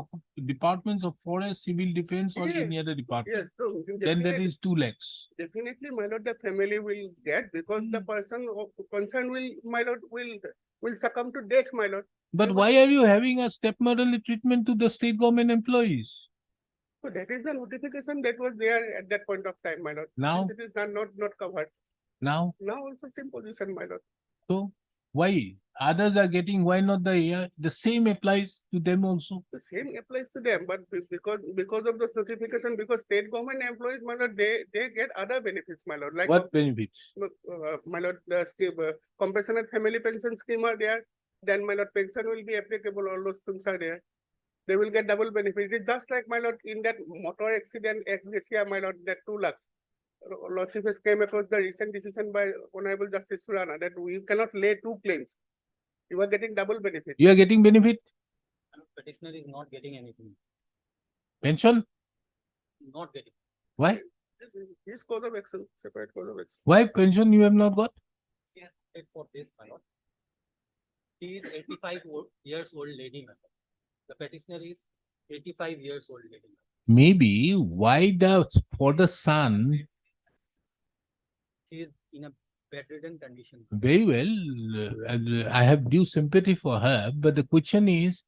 departments of forest, civil defense, or any other department. yes. So Then that definitely, is 2 lakhs. definitely, my lord, the family will get because the person of concern will, my lord, will succumb to death, my lord. But Yeah, why are you having a stepmotherly treatment to the state government employees? So that is the notification that was there at that point of time, my lord. Now, Since it is not covered. now, Now also same position, my lord. so why? Others are getting, why not the same applies to them also? The same applies to them, but because of the notification, because state government employees, my lord, they get other benefits, my lord. Like What benefits? my lord, the scheme, compassionate family pension scheme are there. Then my lord, pension will be applicable. All those things are there. They will get double benefit. It's just like, my lord, in that motor accident ex gratia, my lord, that 2 lakhs. Lordship has came across the recent decision by Honorable Justice Surana that we cannot lay 2 claims. You are getting double benefit. You are getting benefit? Petitioner is not getting anything, Pension? not getting. Why? His cause of action, separate cause of action. Why pension you have not got? It for this, my lord. He is 85 years old lady, my lord. The petitioner is 85 years old lady. Maybe why for the son, She is in a bedridden condition. very well, I have due sympathy for her, but the question is,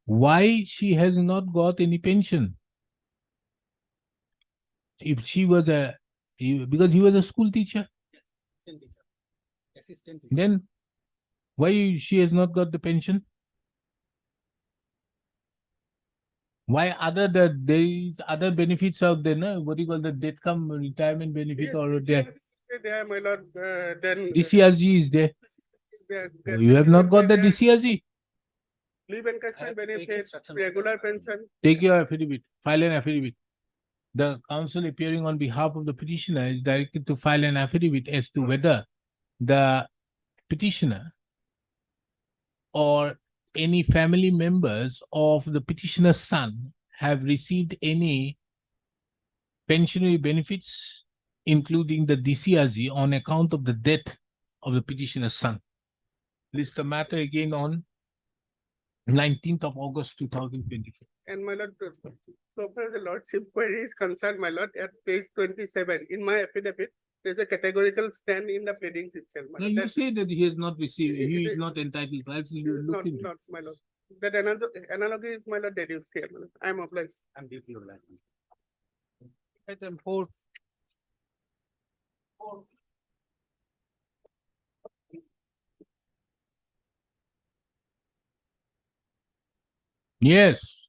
why she has not got any pension? If she was because he was a school teacher, Assistant teacher. Assistant teacher. then why she has not got the pension? Why there is other benefits out there, no? What do you call the death come retirement benefit or there? There, my lord, then. DCRG is there. there- You have not got the there- DCRG. Leave I encashment have to take benefit, instruction. regular pension. Take your affidavit, file an affidavit. The counsel appearing on behalf of the petitioner is directed to file an affidavit as to whether the petitioner or any family members of the petitioner's son have received any pensionary benefits, including the DCRG, on account of the death of the petitioner's son. List the matter again on 19th of August 2024. And my lord, so far as the lordship query is concerned, my lord, at page 27, in my affidavit, there's a categorical stand in the pleadings itself. my Now lord. you That- say that he has not received, he It is is- not entitled, perhaps you look Not, into it. not, my lord. That analogy is, my lord, deduced here, my lord. I am obliged. I'm deeply obliged. Item 4. Yes,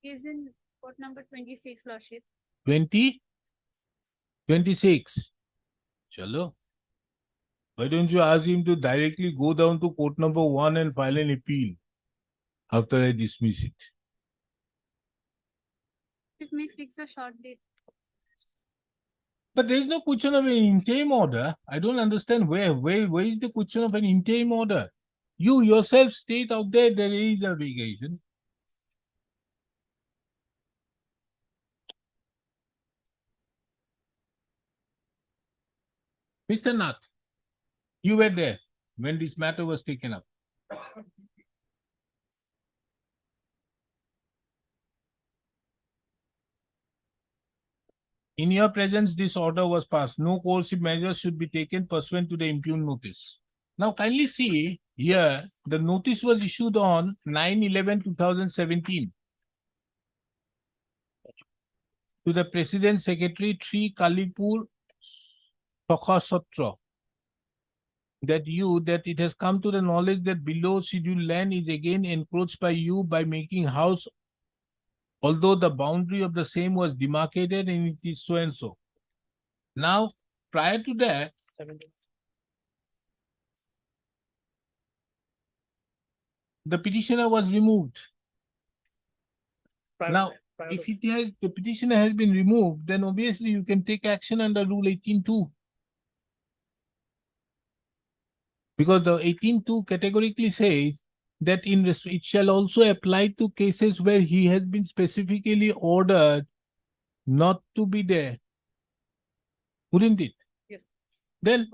Is in court number 26, Lordship. 20, 26. Chalo. Why don't you ask him to directly go down to court number 1 and file an appeal after I dismiss it? It may fix a short date. But there is no question of an interim order. I don't understand where is the question of an interim order? You yourself state out there is a vacation. Mr. Nath, you were there when this matter was taken up. In your presence, this order was passed. No coercive measures should be taken pursuant to the impugned notice. Now, kindly see here, the notice was issued on 9/11/2017 to the President Secretary Tri Kalipur Sotra that it has come to the knowledge that below scheduled land is again encroached by you by making house, although the boundary of the same was demarcated and it is so and so. Now, prior to that, the petitioner was removed. Now, if the petitioner has been removed, then obviously you can take action under Rule 18(2). Because the 18(2) categorically says that it shall also apply to cases where he has been specifically ordered not to be there. Wouldn't it? Yes. Then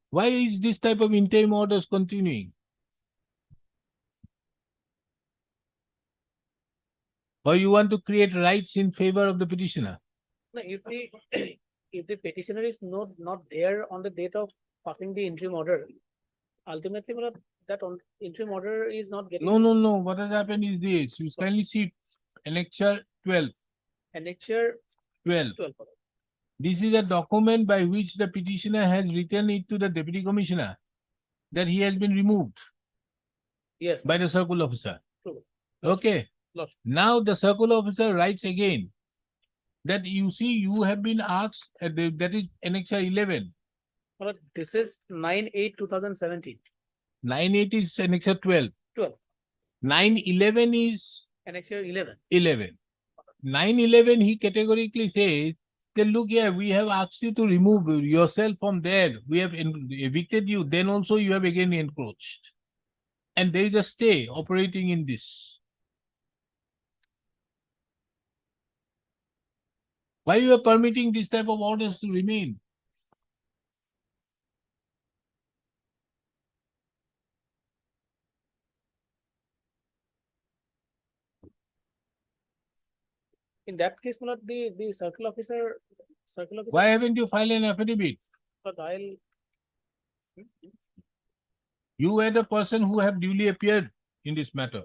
why is this type of interim orders continuing? Or you want to create rights in favor of the petitioner? No, if the if the petitioner is not there on the date of passing the interim order, ultimately, that interim order is not getting. No. What has happened is this. You kindly see annexure 12. Annexure 12. 12. This is a document by which the petitioner has written it to the deputy commissioner that he has been removed Yes. by the circle officer. True. Okay. Lost. Now the circle officer writes again that you see you have been asked, that is annexure 11. This is 9/8/2017. 9/8 is annexure 12. 12. 9/11 is Annexure 11. 11. 9/11 he categorically says that look here, we have asked you to remove yourself from there. We have evicted you. Then also you have again encroached. And there is a stay operating in this. Why you are permitting this type of orders to remain? In that case, the circle officer. Why haven't you filed an affidavit? But I'll. You were the person who have duly appeared in this matter.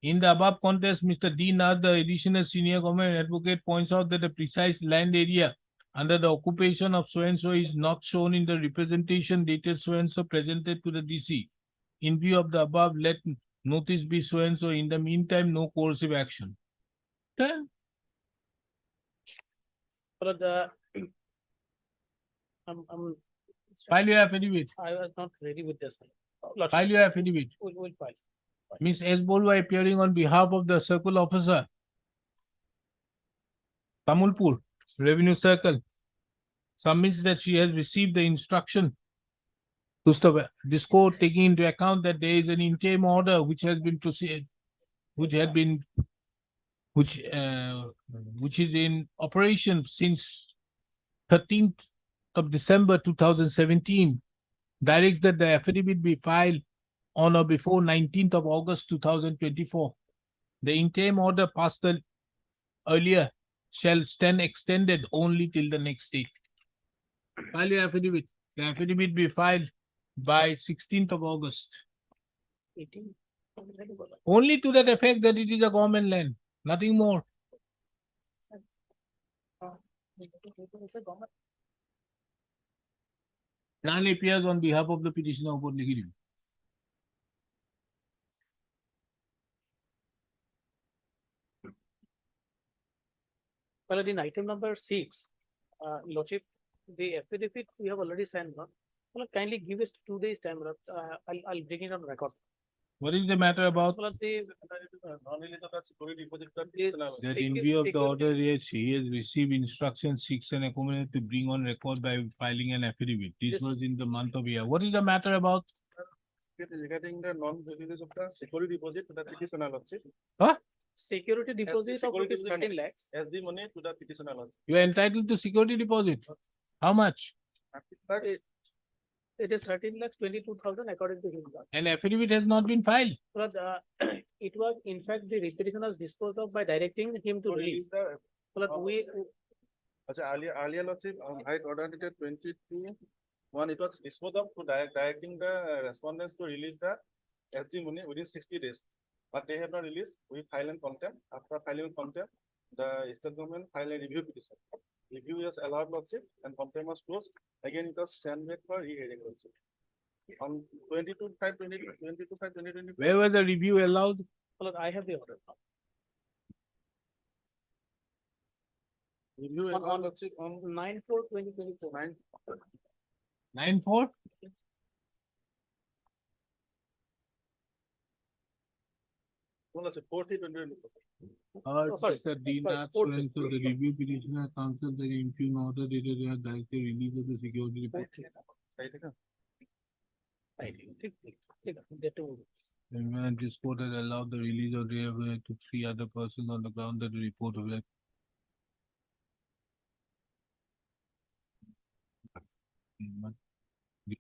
In the above contest, Mr. D. Nath, the additional senior government advocate, points out that the precise land area under the occupation of so-and-so is not shown in the representation dated so-and-so presented to the DC. In view of the above, let notice be so-and-so. In the meantime, no coercive action. Okay. But I'm. File your affidavit. I was not ready with this one. File your affidavit. We'll file. Ms. S. Bolwa appearing on behalf of the circle officer, Tamulpur Revenue Circle, submits that she has received the instruction This court taking into account that there is an interim order which has been proceeded, which is in operation since 13th of December 2017, directs that the affidavit be filed on or before 19th of August 2024. The interim order passed earlier shall stand extended only till the next date. File your affidavit. The affidavit be filed by 16th of August. 18. Only to that effect that it is a government land, nothing more. None appears on behalf of the petitioner of Nigiri. Well, in item number 6, Lordship, the affidavit we have already sent, no? Well, kindly give us 2 days time, I'll bring it on record. What is the matter about Well, the, that in view of the order, yes, he has received instruction 6 and accommodated to bring on record by filing an affidavit. This Yes. was in the month of year. What is the matter about? Regarding the non-release of the security deposit to the petitioner lordship, security deposit of security rupees deposit 13 lakhs. as the money to the petitioner lordship. You are entitled to security deposit. How much? That's It is 13 lakhs 22,000 according to him. An affidavit has not been filed. Well, it was in fact the repetition was disposed of by directing him to to release. release the, Well, we, earlier lordship, I ordered it at 22. One, it was disposed of to directing the respondents to release the SD money within 60 days. But they have not released, we file in contempt. After filing contempt, the state government filed a review petition. Review is allowed lordship and contempt was closed. Again, it was sent back for re-hearing lordship. On 22/5/2024. Where was the review allowed? well, I have the order. Review On- allowed lordship on 9/4/2024. 9/4? lordship 40/2024. sorry. Mr. Dina, Sorry, pursuant to the review petitioner counsel the impugn order dated the directed release of the security deposit. Right, okay. The two. And this court has allowed the release of the to 3 other persons on the ground that the report of that. Not be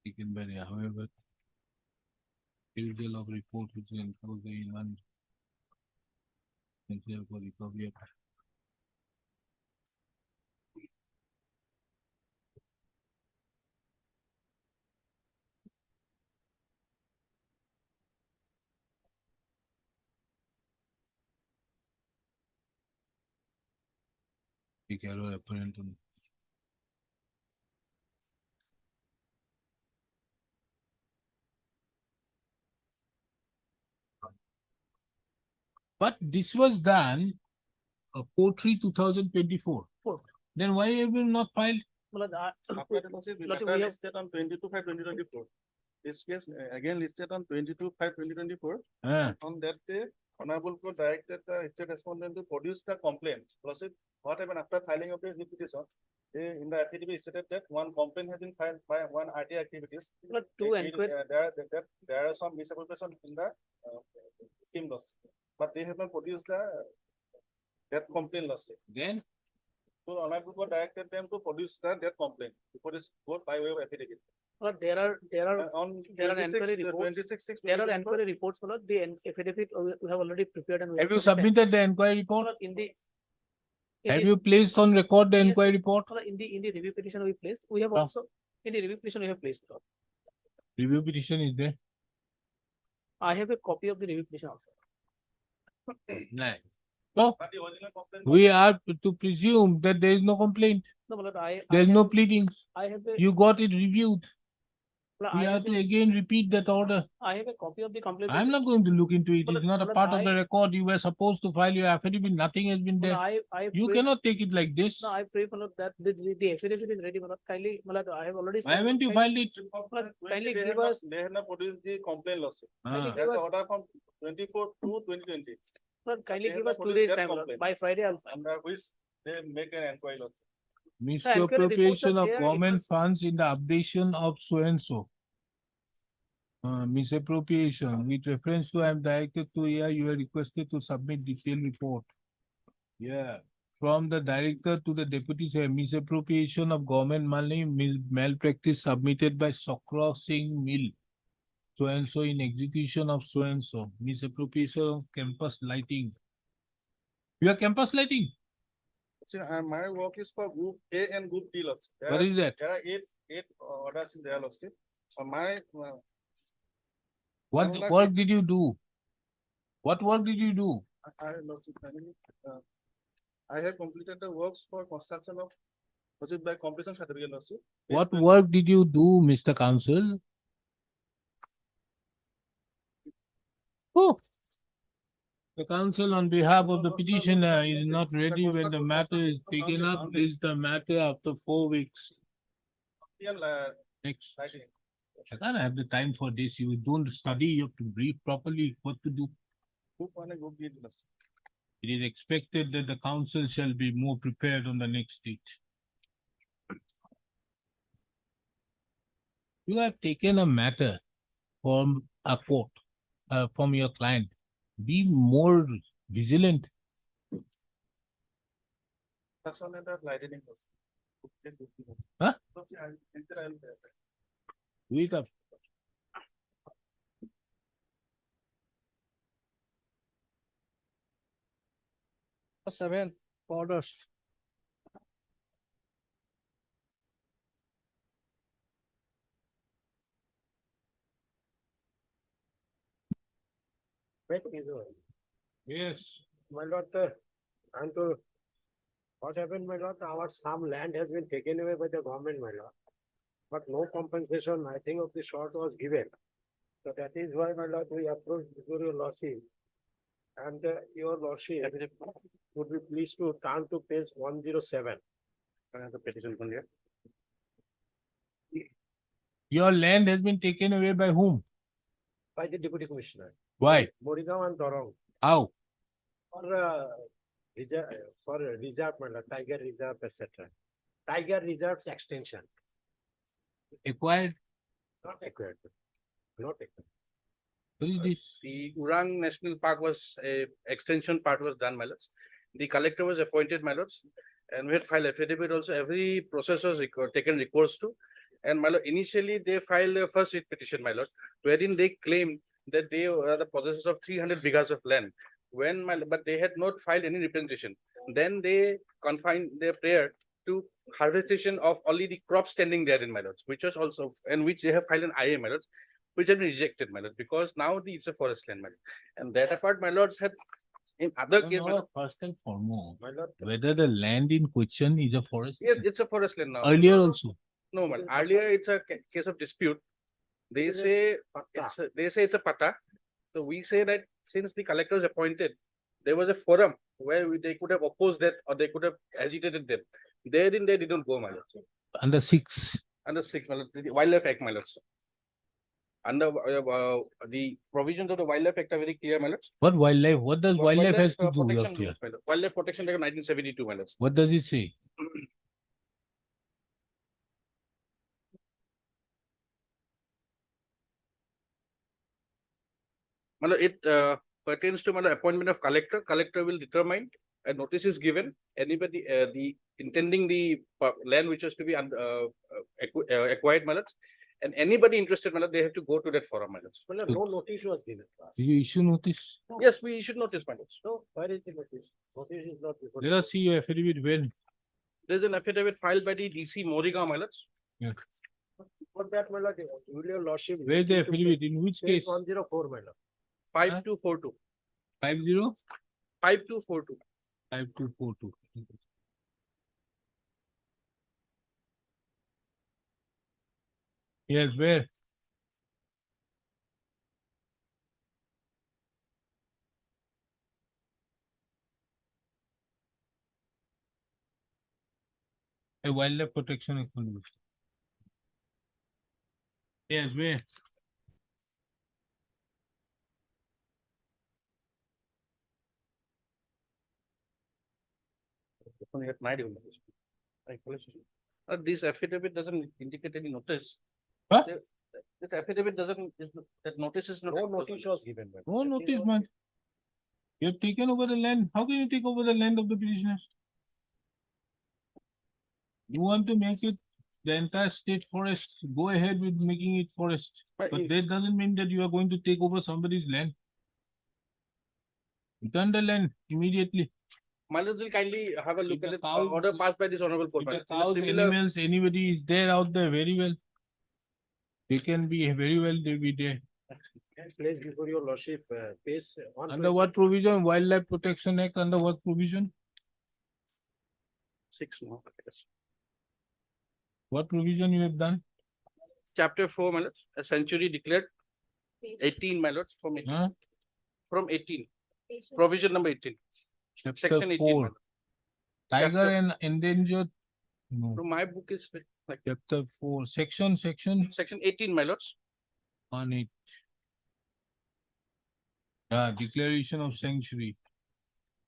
taken by the, however, usual of report which enclosed the inland. And therefore recovery of the error apparent on. But this was done 4/3/2024. Four. Then why have you not filed? Well, After the lordship, Lordship, matter we have- listed on 22/5/2024. This case again listed on 22/5/2024. Ah, On that day, Honorable Court directed the state respondent to produce the complaint. Lordship, what happened after filing of the petition? In the affidavit stated that one complaint has been filed by one RT activities. But two inquiry, There are some misappropriation in the scheme laws, but they have not produced that complaint lordship. then So Honorable Court directed them to produce that complaint before this court by way of affidavit. but there are On there are inquiry reports. 26/6, There are inquiry reports, well, the affidavit we have already prepared and. we have you already sent. submitted the inquiry report? Well, in the. Have you placed on record the Yes. inquiry report? In the review petition we placed, we have Ah. also, in the review petition we have placed. Review petition is there. I have a copy of the review petition also. Right. So but the original complaint. we are to presume that there is no complaint. No, well, There is no pleadings. I have a, You got it reviewed. well, We I have have to a, again repeat that order. I have a copy of the complaint. I'm not going to look into it. But- It's not a but part of the I- record. You were supposed to file your affidavit. Nothing has been Well, there. I. You pray- cannot take it like this. No, I pray for that the affidavit is ready, Malad. Kindly, Malad, I have already. Why haven't you kindly- filed it? Well, kindly They give have not- us- They have not produced the complaint lawsuit. Ah. That's the order from 24/2/2020, Malad, kindly They give have us not 2 produced days that time, Malad. complaint. By Friday I'll. under which they make an inquiry lawsuit. Misappropriation of here, it government was- funds in the updation of so and so. Misappropriation with reference to I am directed to here, you are requested to submit detailed report. Yeah, from the director to the deputy chair, misappropriation of government money, malpractice submitted by Sakra Singh Mill. So and so in execution of so and so, misappropriation of campus lighting. Your campus lighting, See, my work is for group A and group D lots. what is that? There are eight orders in there lots. My, What Unless work it- did you do? What work did you do? I have completed the works for construction of, was it by completion certificate lots. What work did you do, Mr. Counsel? Oh. The counsel on behalf of the petitioner is not ready when the matter is taken up, is the matter after 4 weeks. Next. I can't have the time for this. You don't study, you have to brief properly what to do. It is expected that the council shall be more prepared on the next date. You have taken a matter from a court, from your client. Be more vigilant. Huh? Do it up. Seven orders. Yes. My lord, and what happened, my lord, our some land has been taken away by the government, my lord. But no compensation, I think, of the short was given. So that is why, my lord, we approached before your lordship. And your lordship would be pleased to turn to page 107. The petition from here. Your land has been taken away by whom? By the deputy commissioner. Why? Morigaon and Dorong. How? For reserve, my lord, tiger reserve, etc. Tiger reserves extension, Acquired? not acquired. Not acquired. What is this? The Urang National Park was a extension part was done, my lords. The collector was appointed, my lords, and we had filed affidavit also. Every process was taken recourse to. And my lord, initially they filed their first writ petition, my lord, wherein they claimed that they were the possessors of 300 bighas of land. But they had not filed any representation. Then they confined their prayer to harvestation of only the crops standing there in my lords, which was also, and which they have filed an IA, my lords, which have been rejected, my lord, because now it's a forest land, my lord. And that apart, my lords had in other case, my lord, First and foremost, My lord, whether the land in question is a forest. yes, it's a forest land now. Earlier also. No, man. Earlier it's a case of dispute. They say it's a pata. So we say that since the collector is appointed, there was a forum where they could have opposed that or they could have agitated them. Therein they didn't go, my lord. Under 6. Under 6, my lord, the Wildlife Act, my lord. Under the provisions of the Wildlife Act are very clear, my lord. What wildlife? What does wildlife has to do Protection up here? rules, my lord. Wildlife Protection Act of 1972, my lord. What does it say? It pertains to appointment of collector. Collector will determine a notice is given. Anybody the intending the land which is to be acquired, and anybody interested, they have to go to that forum, my lord, no notice was given to us. Did you issue notice? Yes, we should notice, So where is the notice? Notice is not before. Let us see your affidavit when. There's an affidavit filed by the DC Morigaon, For that, my lord, your lordship. Where is the affidavit? In which Page case? 104, my lord. 5242. 50? 5242. 5242. Yes, where? A wildlife protection economy. Yes, where? At my This affidavit doesn't indicate any notice. Huh? This affidavit doesn't, that notice is not. No notice was given. by the No judge. notice, man. You have taken over the land. How can you take over the land of the petitioners? You want to make it the entire state forest, go ahead with making it forest. But But if- that doesn't mean that you are going to take over somebody's land. Return the land immediately. My lords will kindly have a look If at the the cows- order passed by this honorable court. If the my lords. In a cows, similar- animals, anybody is there out there, very well. They can be very well, they be there. And place before your lordship, pays on. Under what provision? Wildlife Protection Act, under what provision? 6 no, yes. What provision you have done? Chapter 4, my lords, a century declared, 18, my lords, from 18. Huh? From 18, provision number 18. Chapter Section 18, my 4. lord. Tiger Chapter- and endangered. No. From my book is like Chapter 4, section section 18, my lords. on it. Declaration of sanctuary.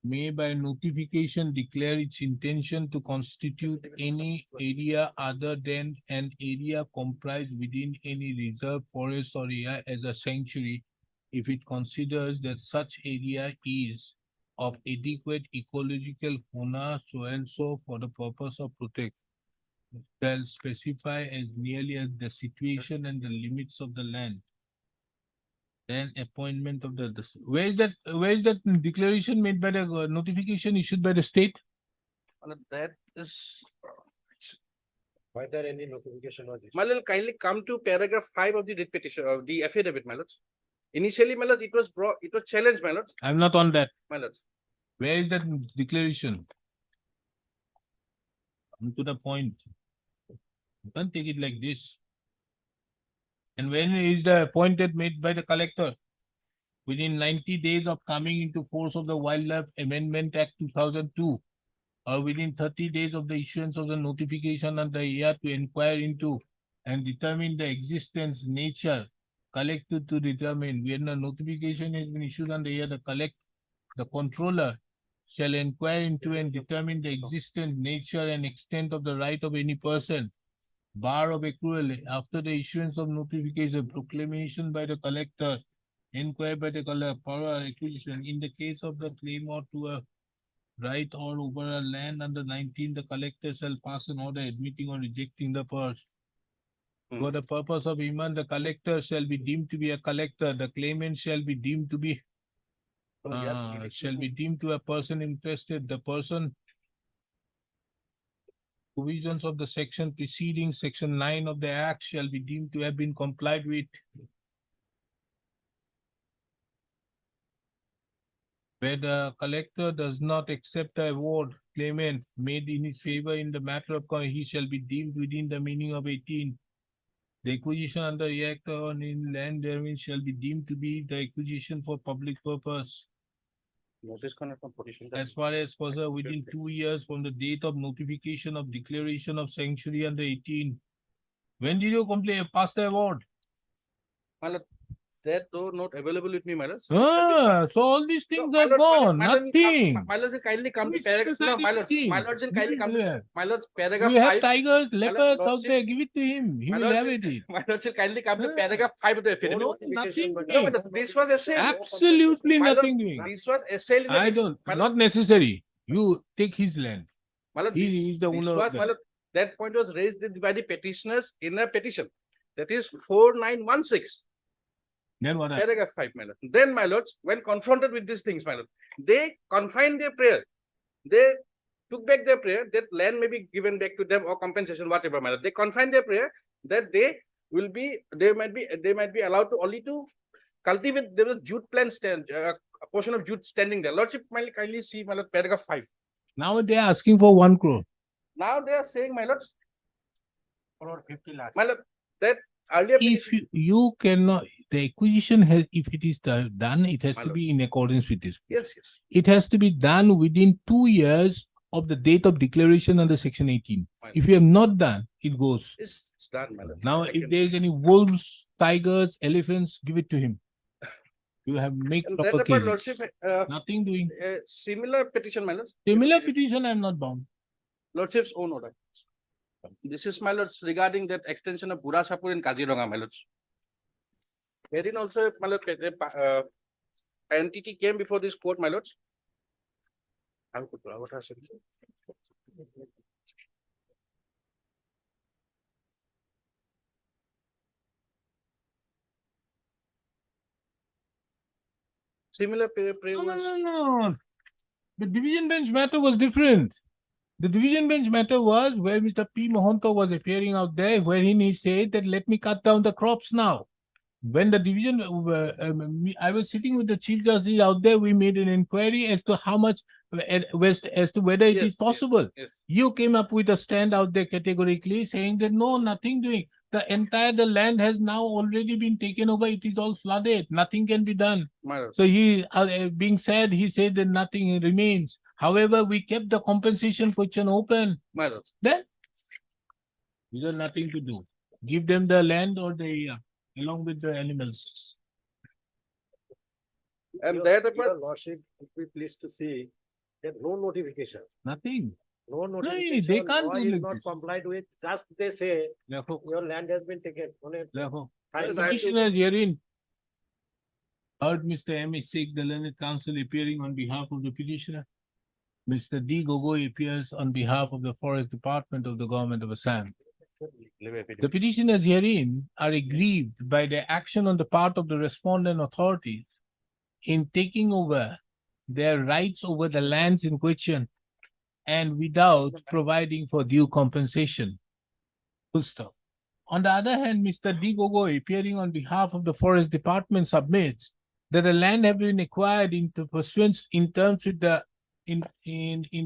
May by notification declare its intention to constitute any area other than an area comprised within any reserve forest or area as a sanctuary if it considers that such area is of adequate ecological fauna so and so for the purpose of protection. Shall specify as nearly as the situation and the limits of the land. Then appointment of where is that declaration made by the notification issued by the state? My lord, that is, Why there any notification was issued? my lord, kindly come to paragraph 5 of the writ petition of the affidavit, my lords. Initially, my lords, it was challenged, my lords, I'm not on that. my lords. Where is that declaration? Come to the point. You can't take it like this. And when is the appointed made by the collector? Within 90 days of coming into force of the Wildlife Amendment Act 2002, or within 30 days of the issuance of the notification under year to inquire into and determine the existence, nature, collected to determine when the notification has been issued under year, the controller shall inquire into and determine the existence, nature, and extent of the right of any person, bar of accrual after the issuance of notification, proclamation by the collector, inquiry by the collector, power acquisition. In the case of the claim or to a right or over a land under 19, the collector shall pass an order admitting or rejecting the purse. For the purpose of Iman, the collector shall be deemed to be a collector. The claimant shall be deemed to be to a person interested. The person provisions of the section preceding section 9 of the act shall be deemed to have been complied with. Where the collector does not accept the award claimant made in his favor in the matter of he shall be deemed within the meaning of 18. The acquisition under the act on in land therein shall be deemed to be the acquisition for public purpose. Notice connect from petition. As far as further within 2 years from the date of notification of declaration of sanctuary under 18. When did you pass the award? My lord, that though not available with me, my lords. So all these things my are lord, gone, my lord, nothing. My lords will kindly come to Which paragraph, no, society my lords, thing? my lords will kindly come to, Yeah. my lords, paragraph We have 5. tigers, leopards out lordship- there, give it to him, he My will lords have will- it. My lords will kindly come to Yeah. paragraph 5 of the affidavit. No, nothing but- No, doing. but this was assailed. Absolutely My lord, nothing doing. This was assailed. in the- I don't, my lord, not necessary. You take his land. my lord, he this- is the this owner of was, that. my lord, that point was raised by the petitioners in a petition. That is 4916. Then what happened? Paragraph 5, my lord. Then, my lords, when confronted with these things, my lord, they confined their prayer. They took back their prayer that land may be given back to them or compensation, whatever, my lord. They confined their prayer that they might be allowed to only to cultivate. There was jute plant a portion of jute standing there. Lordship, kindly see, my lord, paragraph 5. Now they are asking for 1 crore. Now they are saying, my lords, Or 50 lakhs. my lord, that earlier If petition- you cannot, the acquisition has, if it is done, it has My to lord. be in accordance with this. yes, yes. It has to be done within 2 years of the date of declaration under section 18. My If you have not done, it goes. It's done, my lord. Now, Thank if you. there is any wolves, tigers, elephants, give it to him. You have make And proper that's about lordship, cases. Nothing doing. similar petition, my lord. Similar petition, I am not bound. Lordship's own order. This is, my lords, regarding that extension of Burasapur in Kaziranga, my lords. Wherein also, my lord, entity came before this court, my lords. What has it? Similar No, was. no. The division bench matter was different. The division bench matter was where Mr. P. Mohanto was appearing out there, wherein he said that let me cut down the crops now. When the division, I was sitting with the chief justice out there, we made an inquiry as to how much, as to whether it is possible. Yes. You came up with a stand out there categorically saying that no, nothing doing. The land has now already been taken over. It is all flooded. Nothing can be done. My lord. So he, being said, he said that nothing remains. However, we kept the compensation question open. My lord. Then, we got nothing to do. Give them the land or the area, along with the animals. And there the Your lordship would be pleased to see that no notification, Nothing. no they notification, can't law do is like not this. complied with, just they say Therefore, your land has been taken. therefore, Fine. Yes, I have to- petitioners herein heard Mr. M. Sheikh, the learned counsel, appearing on behalf of the petitioner. Mr. D. Gogoi appears on behalf of the Forest Department of the Government of Assam. The petitioners herein are aggrieved by the action on the part of the respondent authorities in taking over their rights over the lands in question and without providing for due compensation. Full stop. On the other hand, Mr. D. Gogoi, appearing on behalf of the Forest Department, submits that the land have been acquired into pursuance in terms with the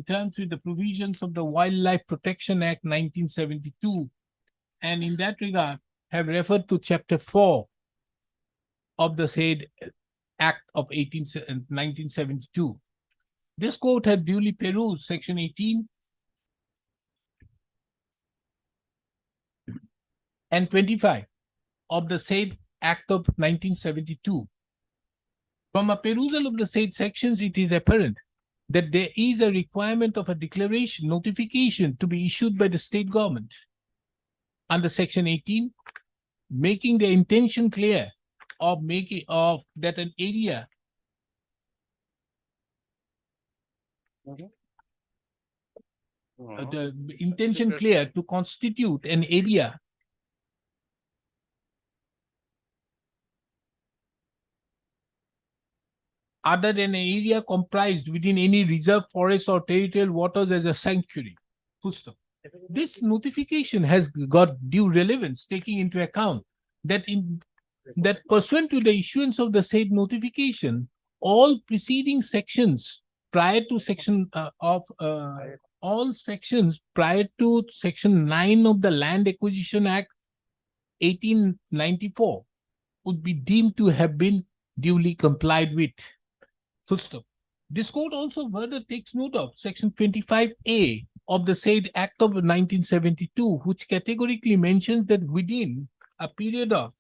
terms with the provisions of the Wildlife Protection Act 1972, and in that regard have referred to Chapter 4 of the said Act of 1972. This court had duly perused Section 18 and 25 of the said Act of 1972. From a perusal of the said sections, it is apparent that there is a requirement of a declaration, notification to be issued by the state government under Section 18, making the intention clear of that an area the intention clear to constitute an area other than an area comprised within any reserve forest or territorial waters as a sanctuary. Full stop. This notification has got due relevance, taking into account that pursuant to the issuance of the said notification, all preceding sections prior to all sections prior to Section 9 of the Land Acquisition Act 1894 would be deemed to have been duly complied with. Full stop. This court also further takes note of Section 25A of the said Act of 1972, which categorically mentions that within a period of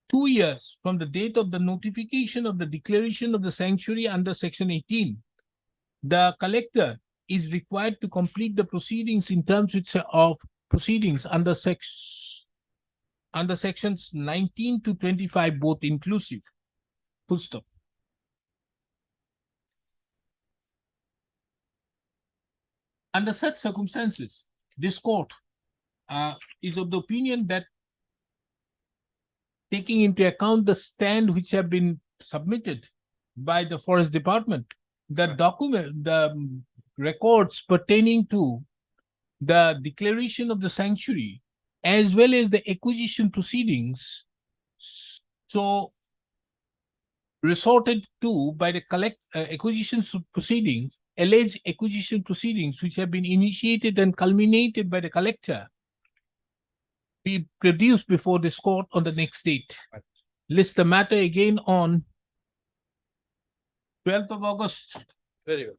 2 years from the date of the notification of the declaration of the sanctuary under Section 18, the collector is required to complete the proceedings in terms of proceedings under sections 19 to 25, both inclusive. Full stop. Under such circumstances, this court is of the opinion that, taking into account the stand which have been submitted by the Forest Department, the records pertaining to the declaration of the sanctuary, as well as the acquisition proceedings, so resorted to by the acquisition proceedings, alleged acquisition proceedings which have been initiated and culminated by the collector, be produced before this court on the next date. List the matter again on 12th of August. Very good.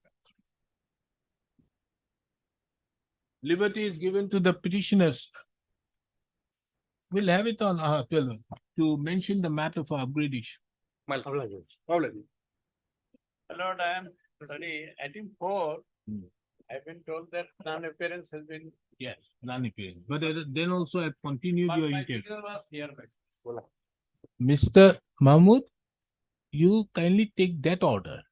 Liberty is given to the petitioners. We'll have it on 12 to mention the matter for upgradation. My lord. Lord, I am sorry, item 4, I've been told that non-appearance has been. Yes, non-appearance. But then also I've continued But your my interview. figure was here, but- Mr. Mahmood, you kindly take that order.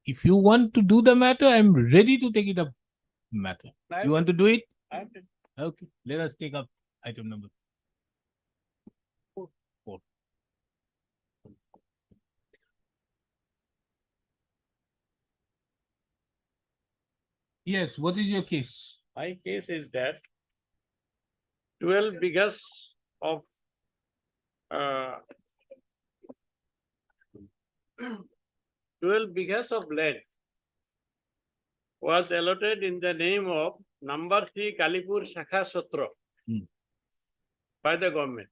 If you want to do the matter, I'm ready to take it up matter. You want to do it? I've been- Okay, let us take up item number 4. Yes, what is your case? My case is that 12 bighas of 12 bighas of land was allotted in the name of number 3 Kalipur Shakha Satra by the government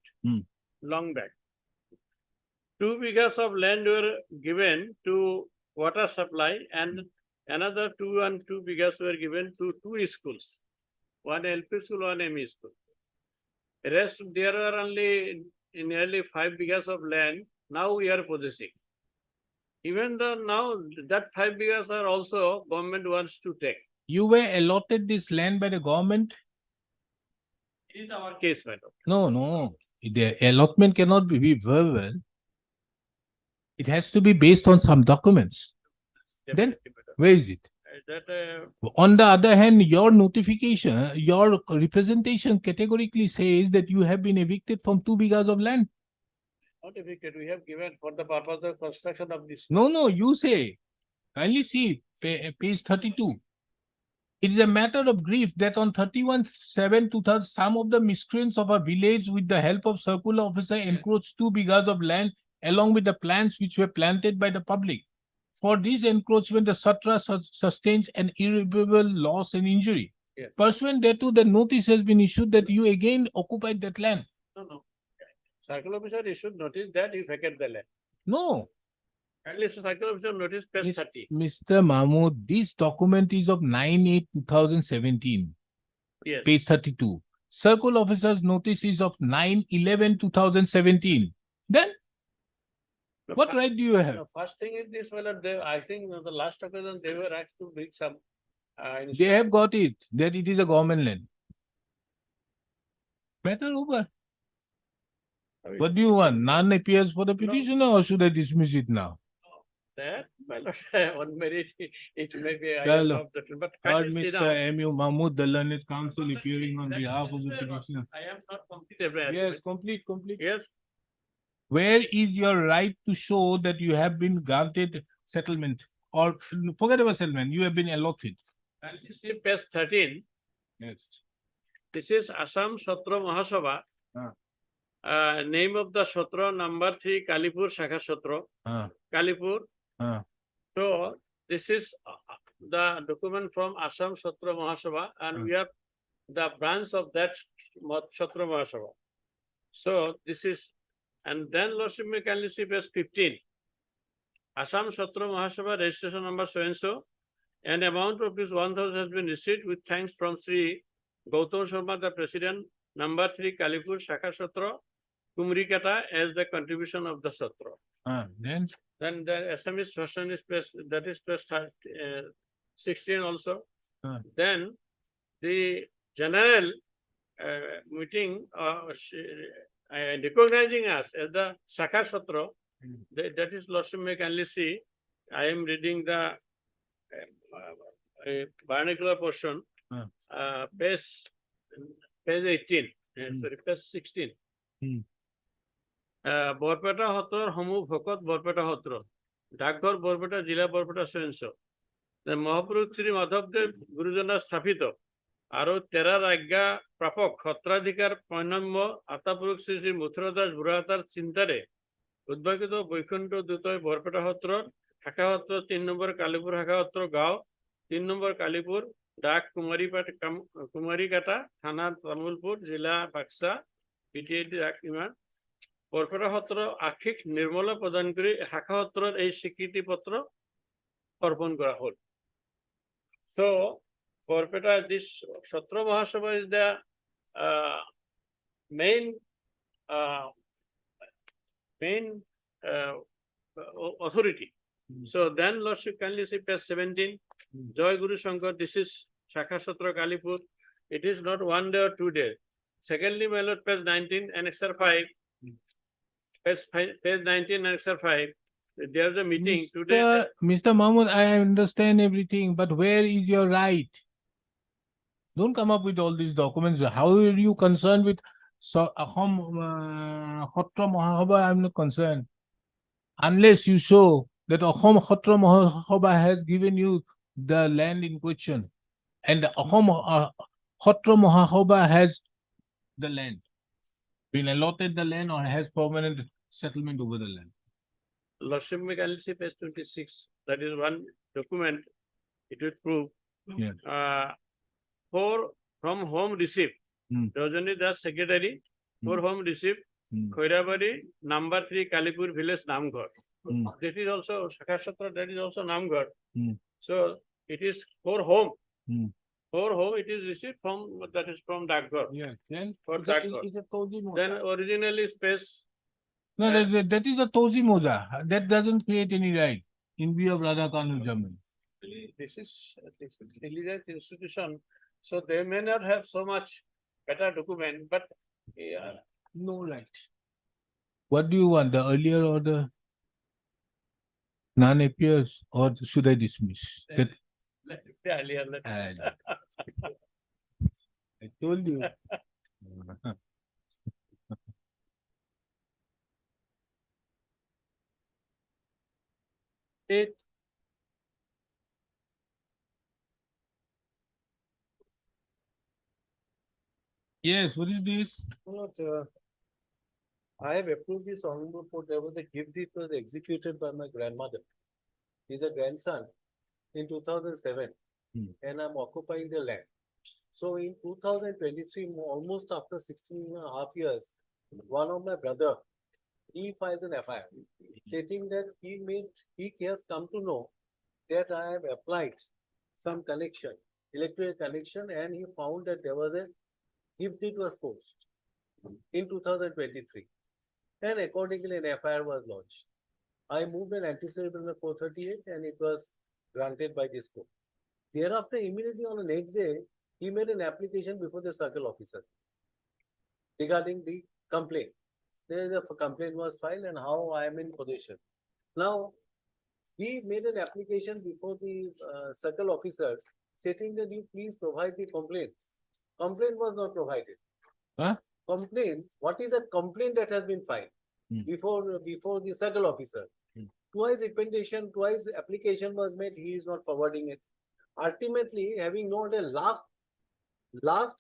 long back. 2 bighas of land were given to water supply and another 2 and 2 bighas were given to 2 schools, one LP school, one ME school. Rest there were only nearly 5 bighas of land now we are possessing. Even though now that 5 bighas are also government wants to take. You were allotted this land by the government? It is our case, madam. No. The allotment cannot be verbal. It has to be based on some documents. Then, Definitely, madam. where is it? That On the other hand, your notification, your representation categorically says that you have been evicted from 2 bighas of land. not evicted, we have given for the purpose of construction of this. No, you say. Kindly see page 32. It is a matter of grief that on 31/7/2000, some of the miscreants of a village with the help of circular officer encroached 2 bighas of land along with the plants which were planted by the public. For this encroachment, the Satra sustains an irreparable loss and injury. Yes. Pursuant thereto, the notice has been issued that you again occupied that land. No. Circle officer issued notice that you vacate the land. No, At least circle officer notice page Miss- 30. Mr. Mahmood, this document is of 9/8/2017, Yes. page 32. Circle officer's notice is of 9/11/2017. Then, The what fir- right do you have? The first thing is this, well, I think the last occasion they were asked to bring some. They have got it, that it is a government land. Matter over. What do you want? None appears for the petitioner or should I dismiss it now? That, well, on merit, it may be. I Chalo. love that, but Heard kindly sit Mr. down. M.U. Mahmood, the learned counsel, appearing on That behalf is of the the loss. petitioner. I am not completed. Yes, complete. Yes, Where is your right to show that you have been granted settlement? Or forget about settlement, you have been allotted. and you see page 13, Yes. this is Assam Satra Mahasabha. Name of the Satra, number 3, Kalipur Shakha Satra, Kalipur. So this is the document from Assam Satra Mahasabha, and we have the branch of that Satra Mahasabha. So this is, and then Lordship may kindly see page 15. Assam Satra Mahasabha registration number so and so. An amount of rupees 1,000 has been received with thanks from Sri Gautam Sharma, the president, number 3 Kalipur Shakha Satra, Kumrikata, as the contribution of the Satra. Then, Then the SMS version is page, that is page 16 also. Then the general meeting recognizing us as the Shakha Satra, that is Lordship may kindly see. I am reading the vernacular portion, page 18, sorry, page 16. Barpeta সত্ৰৰ সমূহ ভকত বৰপেটা সত্ৰ, ডাকঘৰ বৰপেটা, জিলা বৰপেটা সঞ্চ, মহাপুৰুষ শ্ৰী মাধৱদেৱ গুৰুজনা স্থাপিত আৰু তেৰাৰ আজ্ঞা প্ৰাপক সত্ৰাধিকাৰ পয়নম্য আতাপুৰুষ শ্ৰী শ্ৰী মথুৰা দাস বুঢ়াতাৰ চিন্তাৰে উদ্ভাৱিত বৈকুণ্ঠ দুতয় বৰপেটা সত্ৰৰ শাখা সত্ৰ 3 নম্বৰ কালিপুৰ শাখা সত্ৰ গাঁও 3 নম্বৰ কালিপুৰ ডাক কুমাৰীকাটা থানা তামুলপুৰ জিলা বাক্সা পিটিএডি ডাক ইমান বৰপেটা সত্ৰ আশিক নিৰ্মলা প্ৰদান কৰি শাখা সত্ৰৰ এই স্বীকৃতি পত্ৰ অৰ্পণ কৰা হ'ল। So Barpeta this Satra Mahasabha is the main authority. So then Lordship kindly see page 17. Joy Guru Shankar, this is Shakha Satra Kalipur. It is not 1 day or 2 days. Secondly, my lord, page 19, annexure 5. Page 19, annexure 5. There is a meeting today. Mr. Mahmood, I understand everything, but where is your right? Don't come up with all these documents. How are you concerned with Ahom Khotra Mahasabha? I'm not concerned. Unless you show that Ahom Khotra Mahasabha has given you the land in question, and Ahom Khotra Mahasabha has the land, been allotted the land, or has permanent settlement over the land. Lordship may kindly see page 26. That is one document. It will prove. Yeah. From home received. Rajani Das secretary. For home received. Khoirabari, number 3, Kalipur village, Namghar. That is also Shakha Satra, that is also Namghar. So it is for home. For home, it is received from, that is from Daghar. Yeah. Then For it's Daghar. a Tozi Moza. Then originally space. No, that is a Tozi Moza. That doesn't create any right in view of Radha Kanu Jamin. This is intelligence institution, so they may not have so much better document, but yeah. No right. What do you want, the earlier or the non-appears, or should I dismiss? That, Earlier, I told you. Yes, what is this? I have approved this honorable report. There was a gift deed was executed by my grandmother. He's a grandson in 2007, and I'm occupying the land. So in 2023, almost after 16.5 years, one of my brother, he files an FIR stating that he has come to know that I have applied some connection, electrical connection, and he found that there was a gift deed was posted in 2023. And accordingly, an FIR was launched. I moved an antecedent under 438 and it was granted by this court. Thereafter, immediately on the next day, he made an application before the circle officer regarding the complaint. There is a complaint was filed and how I am in possession. Now, he made an application before the circle officer stating that you please provide the complaint. Complaint was not provided. Huh? Complaint, what is a complaint that has been filed before the circle officer? Twice representation, twice application was made, he is not forwarding it. Ultimately, having known a last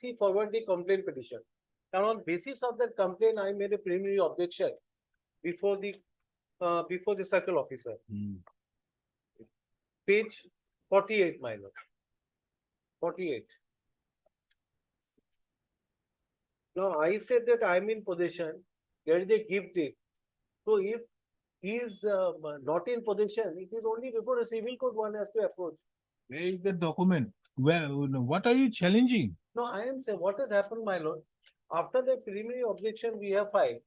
he forwarded the complaint petition. And on basis of that complaint, I made a preliminary objection before the circle officer. Page 48, my lord. 48. Now, I said that I am in possession, there is a gift deed. So, if he is not in possession, it is only before a civil court one has to approach. Where is the document? What are you challenging? No, I am saying what has happened, my lord. After the preliminary objection we have filed,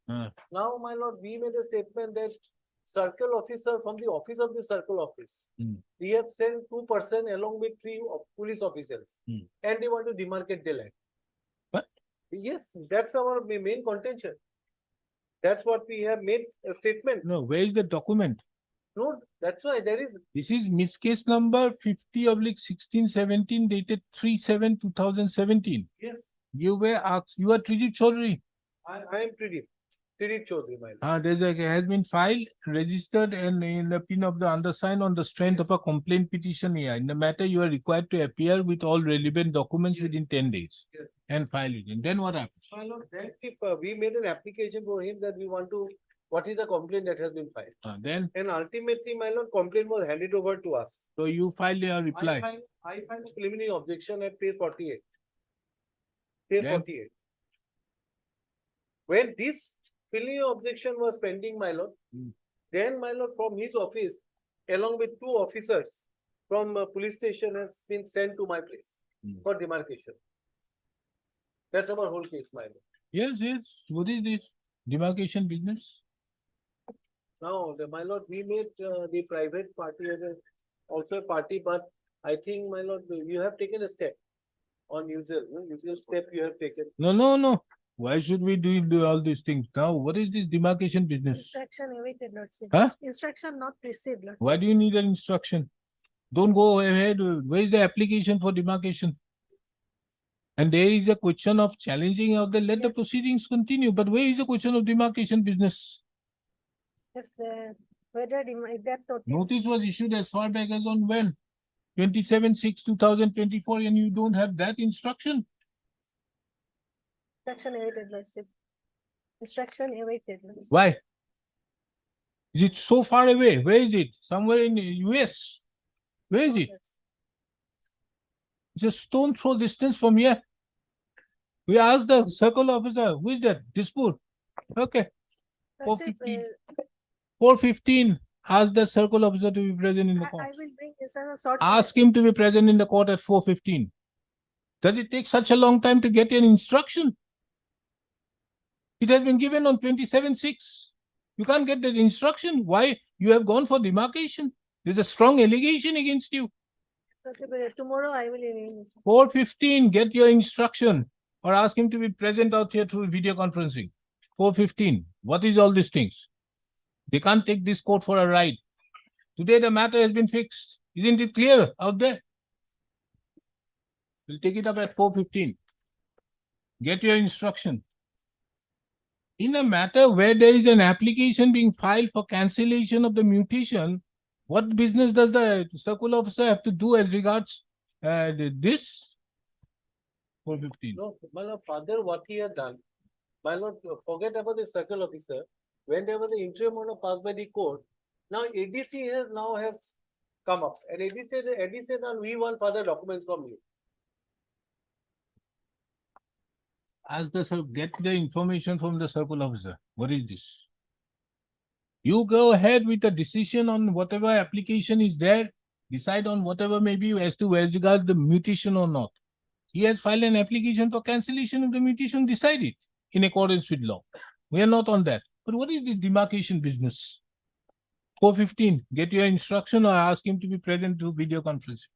now, my lord, we made a statement that circle officer from the office of the circle office, we have sent 2 persons along with 3 police officers, and they want to demarcate the land. What? Yes, that's our main contention. That's what we have made a statement. No, where is the document? No, that's why there is. This is miscase number 50/1617 dated 3/7/2017. Yes. You were asked, you are Tridip Chaudhary. I am Tridip Chaudhary, my lord. Has been filed, registered, and in the pin of the undersigned on the strength of a complaint petition here. In the matter, you are required to appear with all relevant documents within 10 days and file it. And then what happens? My lord, then if we made an application for him that we want to, what is the complaint that has been filed? Then? And ultimately, my lord, complaint was handed over to us. So you filed your reply. I filed a preliminary objection at page 48. Page 48. When this preliminary objection was pending, my lord, then, my lord, from his office, along with 2 officers from police station has been sent to my place for demarcation. That's our whole case, my lord. Yes. What is this? Demarcation business? Now, my lord, we made the private party as also a party, but I think, my lord, you have taken a step. on usual step you have taken. No. Why should we do all these things now? What is this demarcation business? Instruction awaited, Lordship. Huh? Instruction not received, Lordship. Why do you need an instruction? Don't go ahead. Where is the application for demarcation? And there is a question of challenging of let the Yes. proceedings continue. But where is the question of demarcation business? Yes, whether that Notice was issued as far back as on when? 27/6/2024, and you don't have that instruction. Instruction awaited, Lordship. Instruction awaited, Lordship. Why? Is it so far away? Where is it? Somewhere in the US. Where is it? It's a stone throw distance from here. We asked the circle officer, who is that? Dispute. Okay. Lordship, 4:15. Ask the circle officer to be present in the I court. will bring this as a short. Ask him to be present in the court at 4:15. Does it take such a long time to get an instruction? It has been given on 27/6. You can't get that instruction. Why? You have gone for demarcation. There's a strong allegation against you. Lordship, tomorrow I will arrange this. 4:15, get your instruction or ask him to be present out here through video conferencing. 4:15. What is all these things? They can't take this court for a ride. Today the matter has been fixed. Isn't it clear out there? We'll take it up at 4:15. Get your instruction. In a matter where there is an application being filed for cancellation of the mutation, what business does the circle officer have to do as regards this? 4:15. No, my lord, further what he had done, my lord, forget about the circle officer. When there was the interim order passed by the court, now ADC has come up, and ADC said, now we want further documents from you. Get the information from the circle officer. What is this? You go ahead with the decision on whatever application is there, decide on whatever may be as to where regards the mutation or not. He has filed an application for cancellation of the mutation, decide it in accordance with law. We are not on that. But what is the demarcation business? 4:15, get your instruction or ask him to be present to video conference.